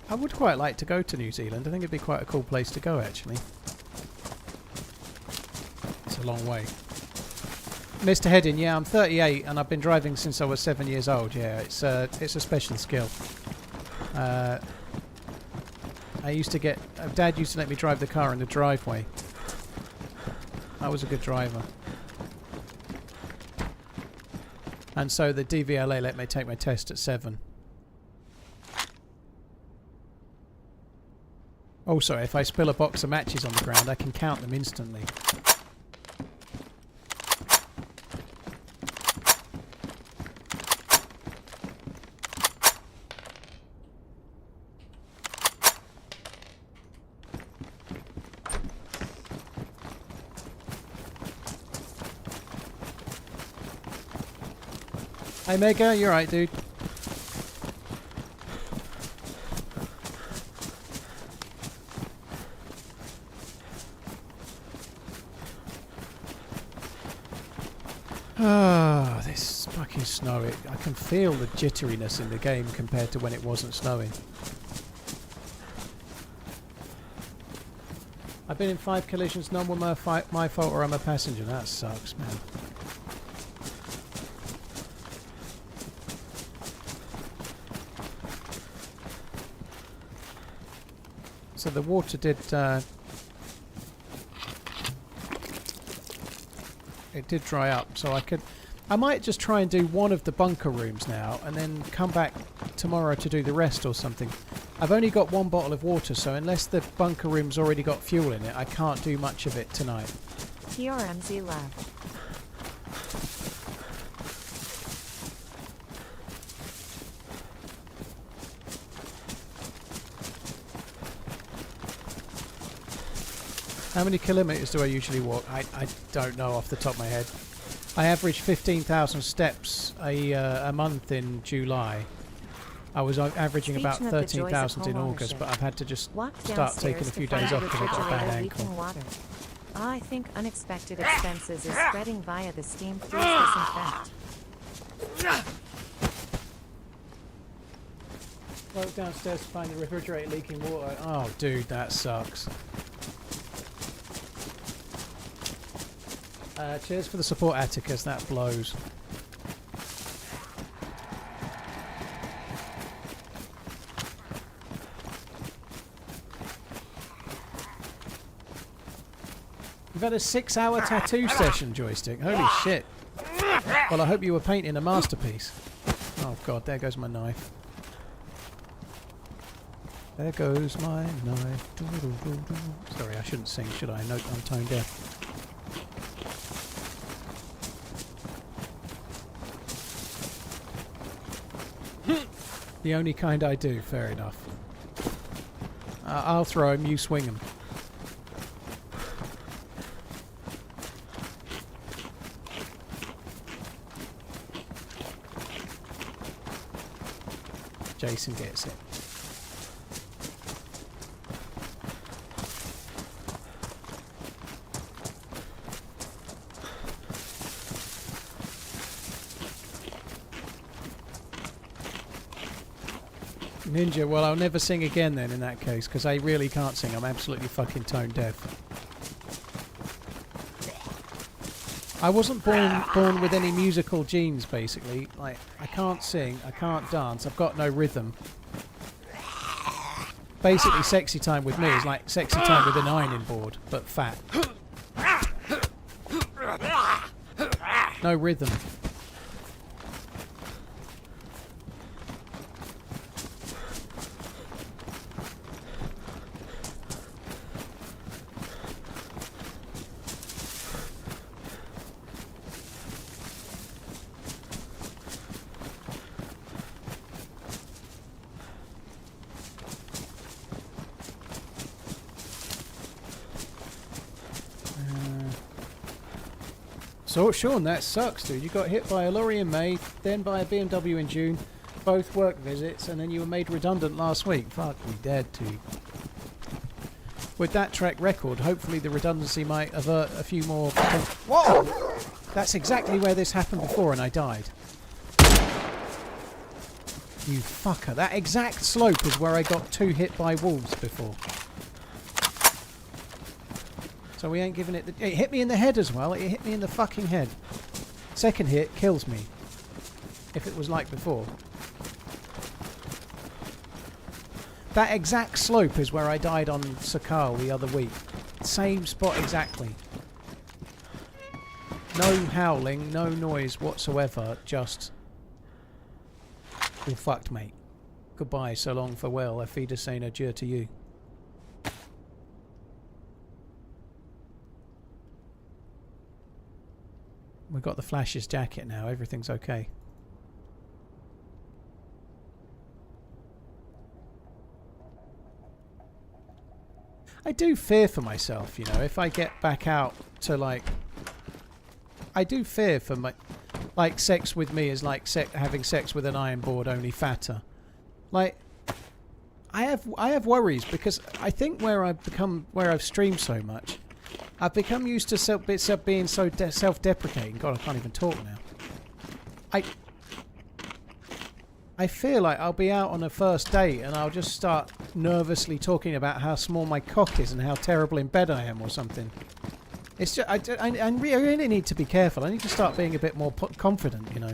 I would quite like to go to New Zealand. I think it'd be quite a cool place to go, actually. It's a long way. Mr. Headin, yeah, I'm 38 and I've been driving since I was 7 years old. Yeah, it's a special skill. I used to get... Dad used to let me drive the car in the driveway. I was a good driver. And so the DVLA let me take my test at 7. Also, if I spill a box of matches on the ground, I can count them instantly. Hey Mega, you're right, dude. Ah, this fucking snow. I can feel the jitteriness in the game compared to when it wasn't snowing. I've been in 5 collisions, none were my fault or I'm a passenger. That sucks, man. So the water did... it did dry up, so I might just try and do one of the bunker rooms now and then come back tomorrow to do the rest or something. I've only got 1 bottle of water, so unless the bunker room's already got fuel in it, I can't do much of it tonight. TRMZ left. How many kilometres do I usually walk? I don't know off the top of my head. I average 15,000 steps a month in July. I was averaging about 13,000 in August, but I've had to just start taking a few days off because it's a bad ankle. I think unexpected expenses is spreading via the steam freeze disinfect. Broke downstairs to find the refrigerator leaking water. Oh, dude, that sucks. Cheers for the support, Atticus. That blows. You've had a 6-hour tattoo session, Joystick. Holy shit. Well, I hope you were painting a masterpiece. Oh god, there goes my knife. There goes my knife. Sorry, I shouldn't sing, should I? No, I'm tone deaf. The only kind I do, fair enough. I'll throw him, you swing him. Jason gets it. Ninja, well, I'll never sing again then in that case, because I really can't sing. I'm absolutely fucking tone deaf. I wasn't born with any musical genes, basically. Like, I can't sing, I can't dance, I've got no rhythm. Basically, sexy time with me is like sexy time with an ironing board, but fat. No rhythm. So, Sean, that sucks, dude. You got hit by a lorry in May, then by a BMW in June, both work visits, and then you were made redundant last week. Fuck me dead, too. With that track record, hopefully the redundancy might avert a few more... Whoa! That's exactly where this happened before and I died. You fucker. That exact slope is where I got 2 hit by wolves before. So we ain't giving it... It hit me in the head as well. It hit me in the fucking head. Second hit kills me. If it was like before. That exact slope is where I died on Sakhal the other week. Same spot exactly. No howling, no noise whatsoever, just... You're fucked, mate. Goodbye, so long, farewell. Auf Wiedersehen, adieu to you. We've got the Flash's jacket now, everything's okay. I do fear for myself, you know, if I get back out to like... I do fear for my... Like, sex with me is like having sex with an iron board, only fatter. Like, I have worries because I think where I've streamed so much, I've become used to being so self-deprecating. God, I can't even talk now. I feel like I'll be out on a first date and I'll just start nervously talking about how small my cock is and how terrible in bed I am or something. It's just, I really need to be careful. I need to start being a bit more confident, you know.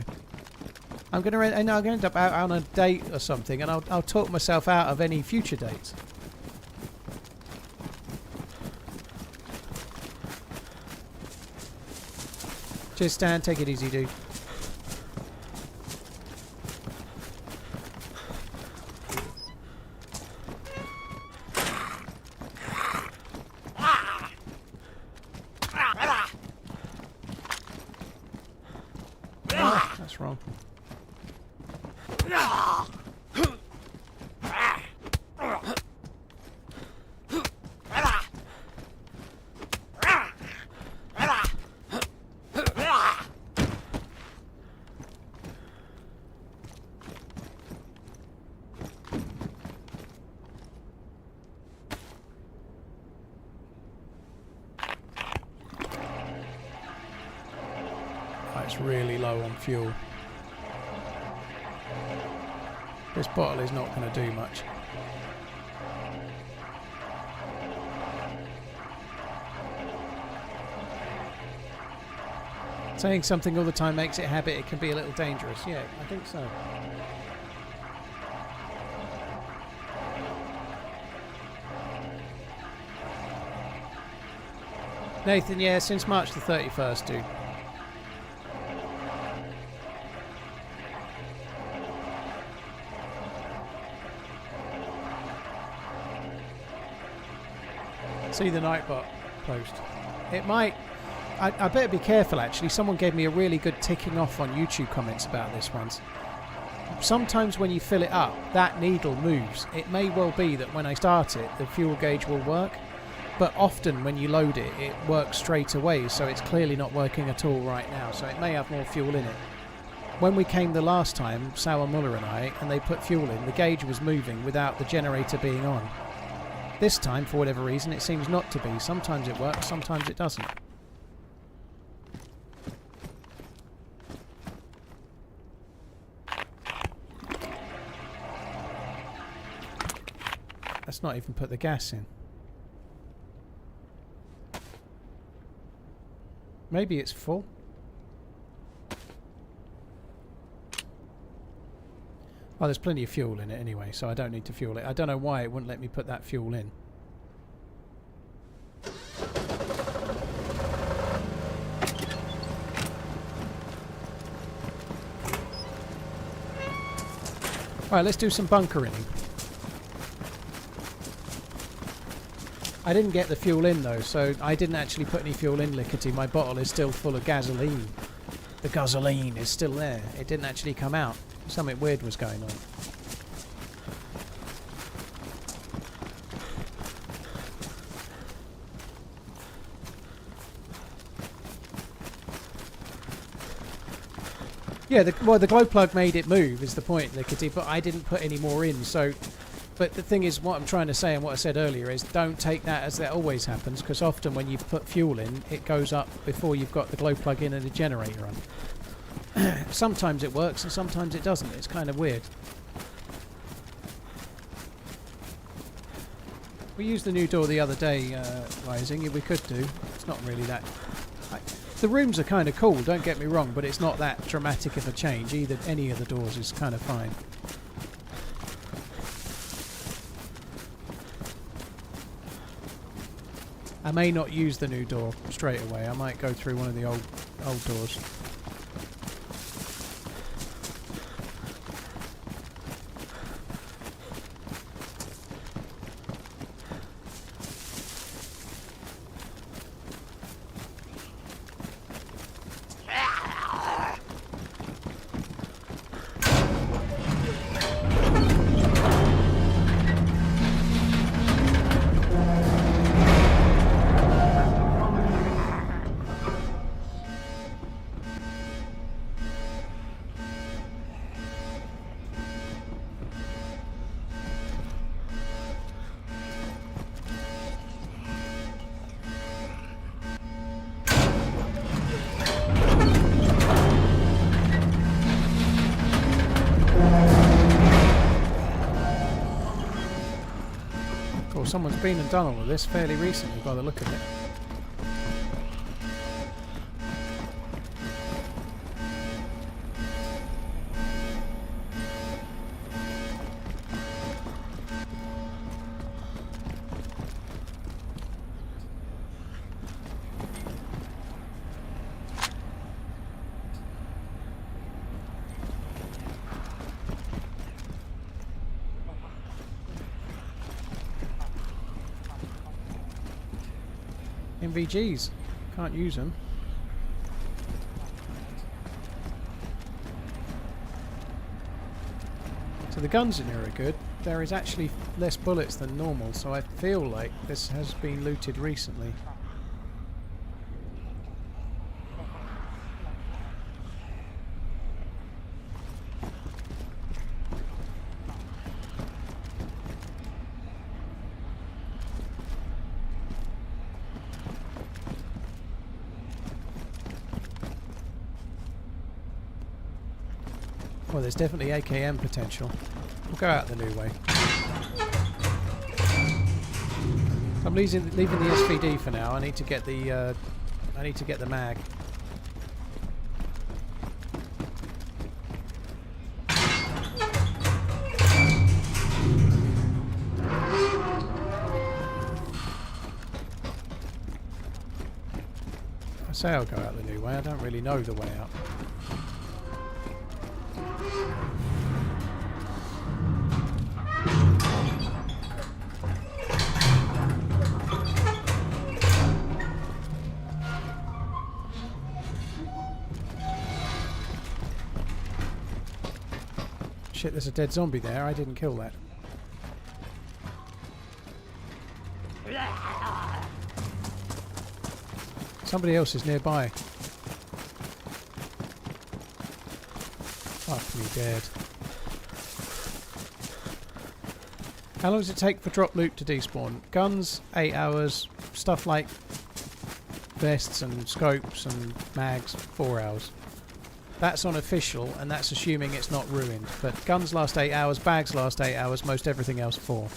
I'm going to end up out on a date or something and I'll talk myself out of any future dates. Cheers, Stan. Take it easy, dude. Oh, that's wrong. It's really low on fuel. This bottle is not going to do much. Saying something all the time makes it a habit. It can be a little dangerous. Yeah, I think so. Nathan, yeah, since March the 31st, dude. See the Nightbot post. It might... I better be careful, actually. Someone gave me a really good ticking off on YouTube comments about this once. sometimes when you fill it up, that needle moves. It may well be that when I start it, the fuel gauge will work, but often when you load it, it works straight away, so it's clearly not working at all right now, so it may have more fuel in it. When we came the last time, Sauer Muller and I, and they put fuel in, the gauge was moving without the generator being on. This time, for whatever reason, it seems not to be. Sometimes it works, sometimes it doesn't. Let's not even put the gas in. Maybe it's full. Oh, there's plenty of fuel in it anyway, so I don't need to fuel it. I don't know why it wouldn't let me put that fuel in. Alright, let's do some bunkering. I didn't get the fuel in though, so I didn't actually put any fuel in, Lickety. My bottle is still full of gasoline. The gasoline is still there. It didn't actually come out. Something weird was going on. Yeah, well, the glow plug made it move, is the point, Lickety, but I didn't put any more in, so... But the thing is, what I'm trying to say and what I said earlier is don't take that as that always happens, because often when you put fuel in, it goes up before you've got the glow plug in and the generator on. Sometimes it works and sometimes it doesn't. It's kind of weird. We used the new door the other day, Rising. We could do. It's not really that... The rooms are kind of cool, don't get me wrong, but it's not that dramatic of a change. Either any of the doors is kind of fine. I may not use the new door straight away. I might go through one of the old doors. Someone's been and done all of this fairly recently by the look of it. MVGs. Can't use them. So the guns in here are good. There is actually less bullets than normal, so I feel like this has been looted recently. Well, there's definitely AKM potential. We'll go out the new way. I'm leaving the SVD for now. I need to get the mag. I say I'll go out the new way. I don't really know the way out. Shit, there's a dead zombie there. I didn't kill that. Somebody else is nearby. Fuck me dead. How long does it take for drop loot to despawn? Guns, 8 hours. Stuff like vests and scopes and mags, 4 hours. That's unofficial, and that's assuming it's not ruined. But guns last 8 hours, bags last 8 hours, most everything else 4.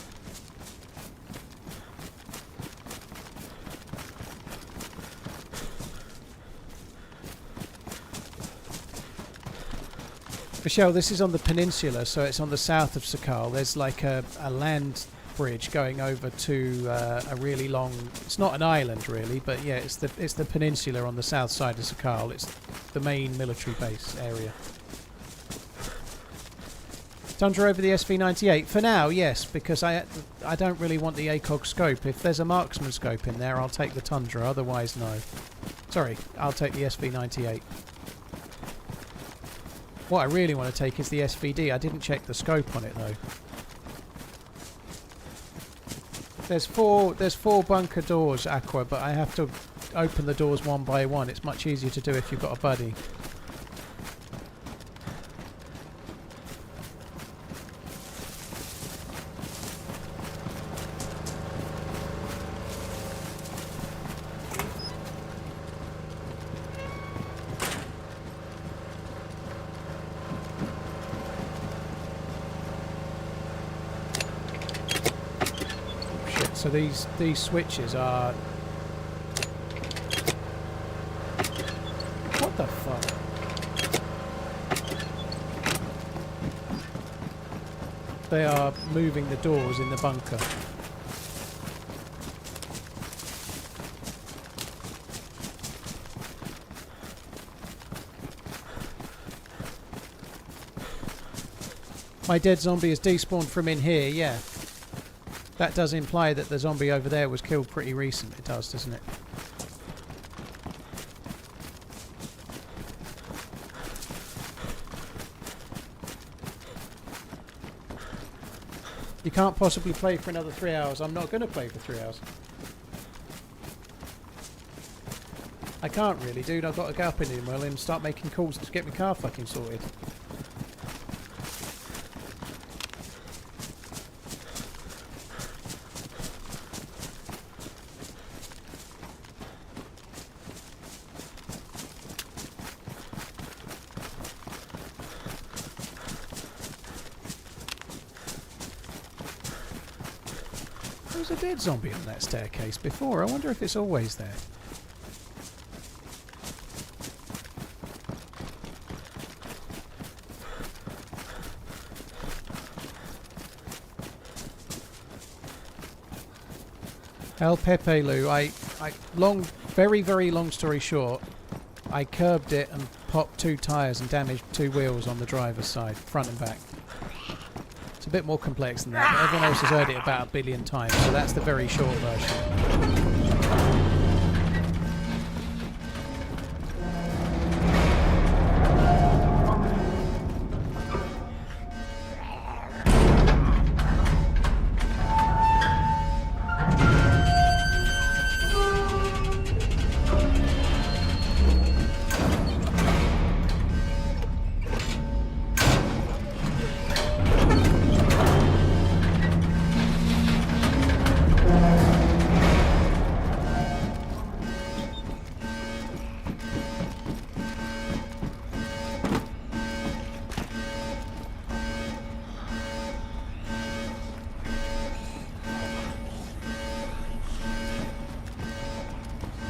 Michelle, this is on the peninsula, so it's on the south of Sakhal. There's like a land bridge going over to a really long... It's not an island really, but yeah, it's the peninsula on the south side of Sakhal. It's the main military base area. Tundra over the SV98? For now, yes, because I don't really want the ACOG scope. If there's a marksman scope in there, I'll take the Tundra, otherwise no. Sorry, I'll take the SV98. What I really want to take is the SVD. I didn't check the scope on it though. There's four bunker doors, Aqua, but I have to open the doors one by one. It's much easier to do if you've got a buddy. So these switches are... What the fuck? They are moving the doors in the bunker. My dead zombie is despawned from in here, yeah. That does imply that the zombie over there was killed pretty recent. It does, doesn't it? You can't possibly play for another 3 hours. I'm not going to play for 3 hours. I can't really, dude. I've got to go up in the well and start making calls to get my car fucking sorted. There was a dead zombie on that staircase before. I wonder if it's always there. El Pepe Lu, very, very long story short, I curbed it and popped 2 tyres and damaged 2 wheels on the driver's side, front and back. It's a bit more complex than that, but everyone else has heard it about 1 billion times, so that's the very short version.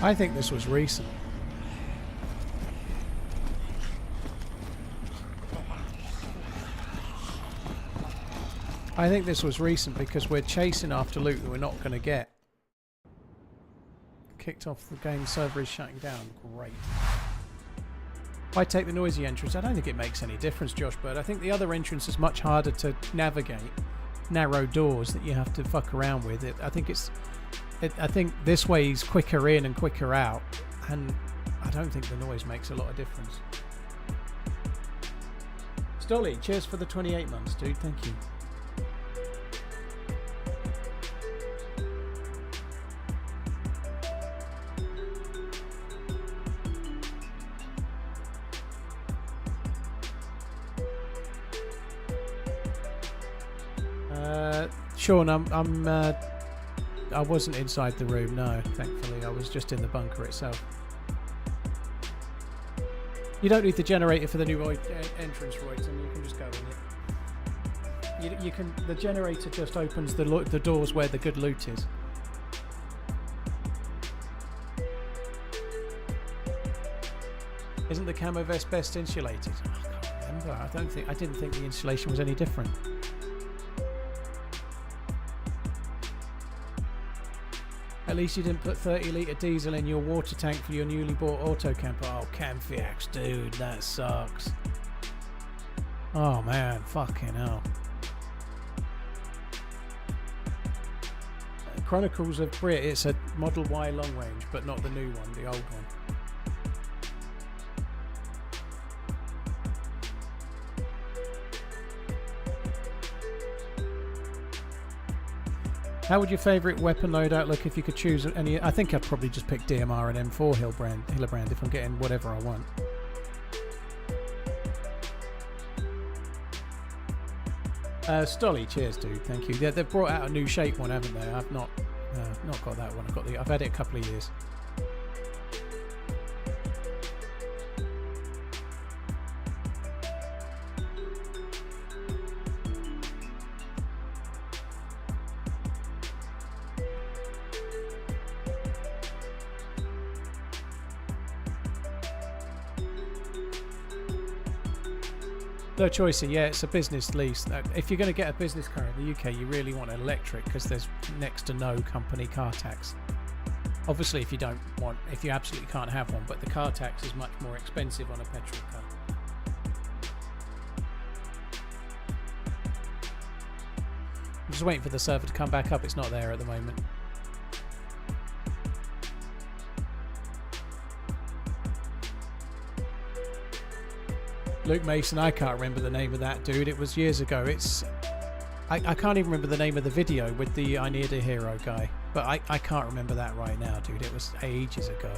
I think this was recent. I think this was recent because we're chasing after loot that we're not going to get. Kicked off the game, server is shutting down. Great. If I take the noisy entrance, I don't think it makes any difference, Josh Bird. I think the other entrance is much harder to navigate. Narrow doors that you have to fuck around with. I think this way is quicker in and quicker out, and I don't think the noise makes a lot of difference. Stolly, cheers for the 28 months, dude. Thank you. Sean, I wasn't inside the room, no, thankfully. I was just in the bunker itself. You don't need the generator for the new entrance, Royton. You can just go in it. You can. The generator just opens the doors where the good loot is. Isn't the camo vest best insulated? Oh, I can't remember. I didn't think the insulation was any different. At least you didn't put 30-litre diesel in your water tank for your newly bought auto camper. Oh, Camfiax, dude, that sucks. Oh man, fucking hell. Chronicles of Brit, it's a Model Y long range, but not the new one, the old one. How would your favourite weapon loadout look if you could choose any? I think I'd probably just pick DMR and M4 Hillebrand if I'm getting whatever I want. Stolly, cheers, dude. Thank you. They've brought out a new shape one, haven't they? I've not got that one. I've had it a couple of years. No choice, yeah, it's a business lease. If you're going to get a business car in the UK, you really want an electric because there's next to no company car tax. Obviously, if you absolutely can't have one, but the car tax is much more expensive on a petrol car. I'm just waiting for the server to come back up. It's not there at the moment. Luke Mason, I can't remember the name of that dude. It was years ago. I can't even remember the name of the video with the I Need a Hero guy. But I can't remember that right now, dude. It was ages ago.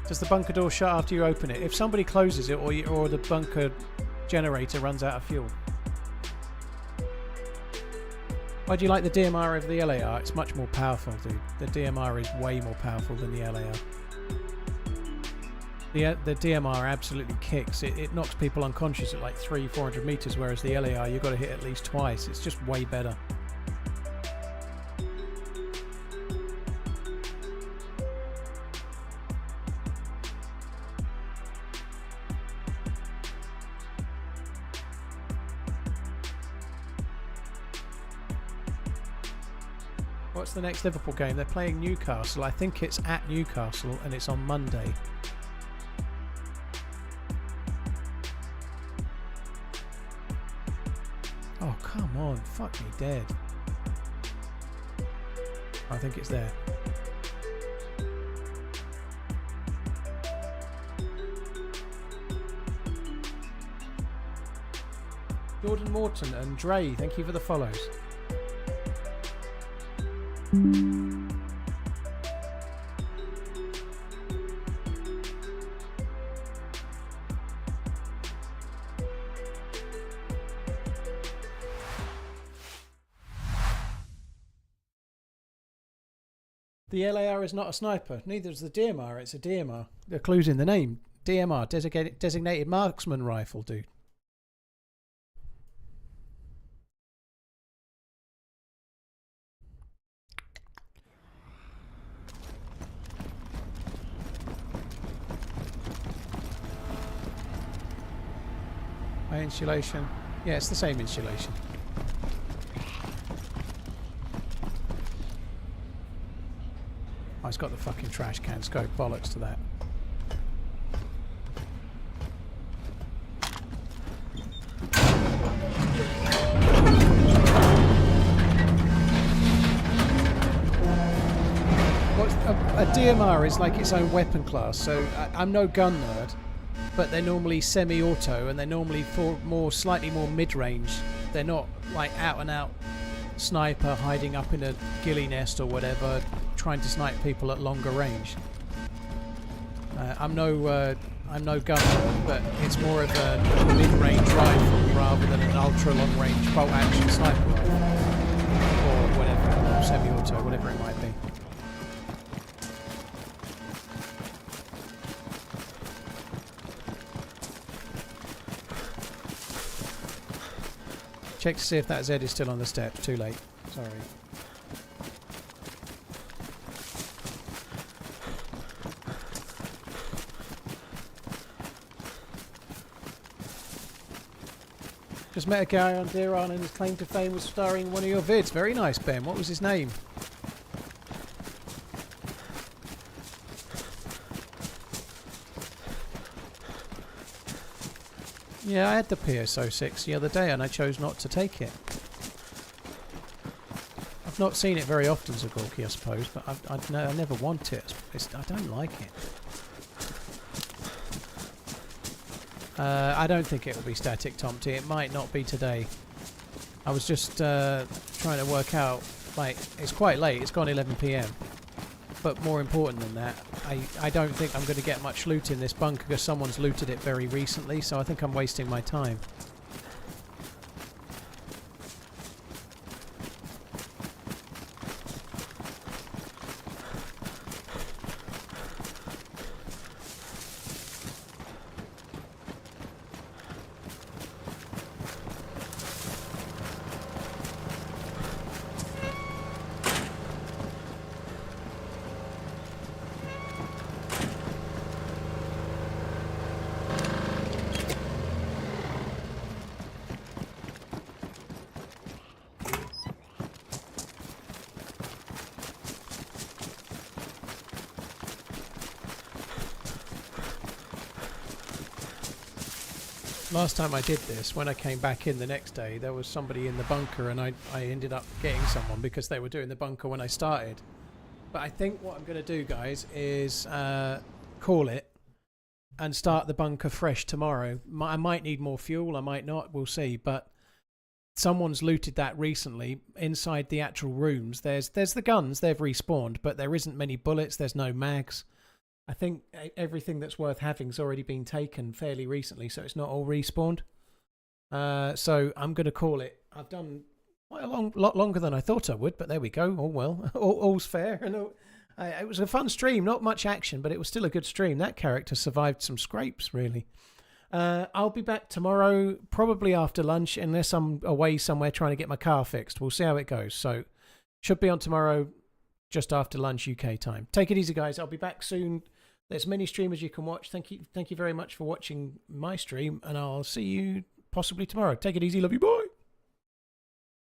Does the bunker door shut after you open it? If somebody closes it or the bunker generator runs out of fuel. Why do you like the DMR over the LAR? It's much more powerful, dude. The DMR is way more powerful than the LAR. The DMR absolutely kicks. It knocks people unconscious at like 300-400 meters, whereas the LAR you've got to hit at least twice. It's just way better. What's the next Liverpool game? They're playing Newcastle. I think it's at Newcastle and it's on Monday. Oh, come on. Fuck me dead. I think it's there. Jordan Morton and Dre, thank you for the follows. The LAR is not a sniper, neither is the DMR, it's a DMR. The clue's in the name. DMR, designated marksman rifle, dude. My insulation. Yeah, it's the same insulation. Oh, it's got the fucking trash can scope. Bollocks to that. What's a DMR is like its own weapon class, so I'm no gun nerd, but they're normally semi-auto and they're normally slightly more mid-range. They're not like out-and-out sniper hiding up in a ghillie nest or whatever, trying to snipe people at longer range. I'm no gun nerd, but it's more of a mid-range rifle rather than an ultra-long-range bolt-action sniper rifle, or whatever, semi-auto, whatever it might be. Check to see if that Z is still on the steps. Too late. Sorry. Just met a guy on DayZ and his claim to fame was starring in one of your vids. Very nice, Ben. What was his name? Yeah, I had the PSO6 the other day and I chose not to take it. I've not seen it very often, Zagorki, I suppose, but I never want it. I don't like it. I don't think it will be static, Tomty. It might not be today. I was just trying to work out, like, it's quite late. It's gone 11 PM. But more important than that, I don't think I'm going to get much loot in this bunker because someone's looted it very recently, so I think I'm wasting my time. Last time I did this, when I came back in the next day, there was somebody in the bunker and I ended up getting someone because they were doing the bunker when I started. But I think what I'm going to do, guys, is call it and start the bunker fresh tomorrow. I might need more fuel, I might not, we'll see. But someone's looted that recently inside the actual rooms. There's the guns, they've respawned, but there isn't many bullets, there's no mags. I think everything that's worth having's already been taken fairly recently, so it's not all respawned. So I'm going to call it. I've done quite a lot longer than I thought I would, but there we go. All well. All's fair. And it was a fun stream, not much action, but it was still a good stream. That character survived some scrapes, really. I'll be back tomorrow, probably after lunch, unless I'm away somewhere trying to get my car fixed. We'll see how it goes. So should be on tomorrow, just after lunch UK time. Take it easy, guys. I'll be back soon. There's many streamers you can watch. Thank you very much for watching my stream, and I'll see you possibly tomorrow. Take it easy. Love you. Bye.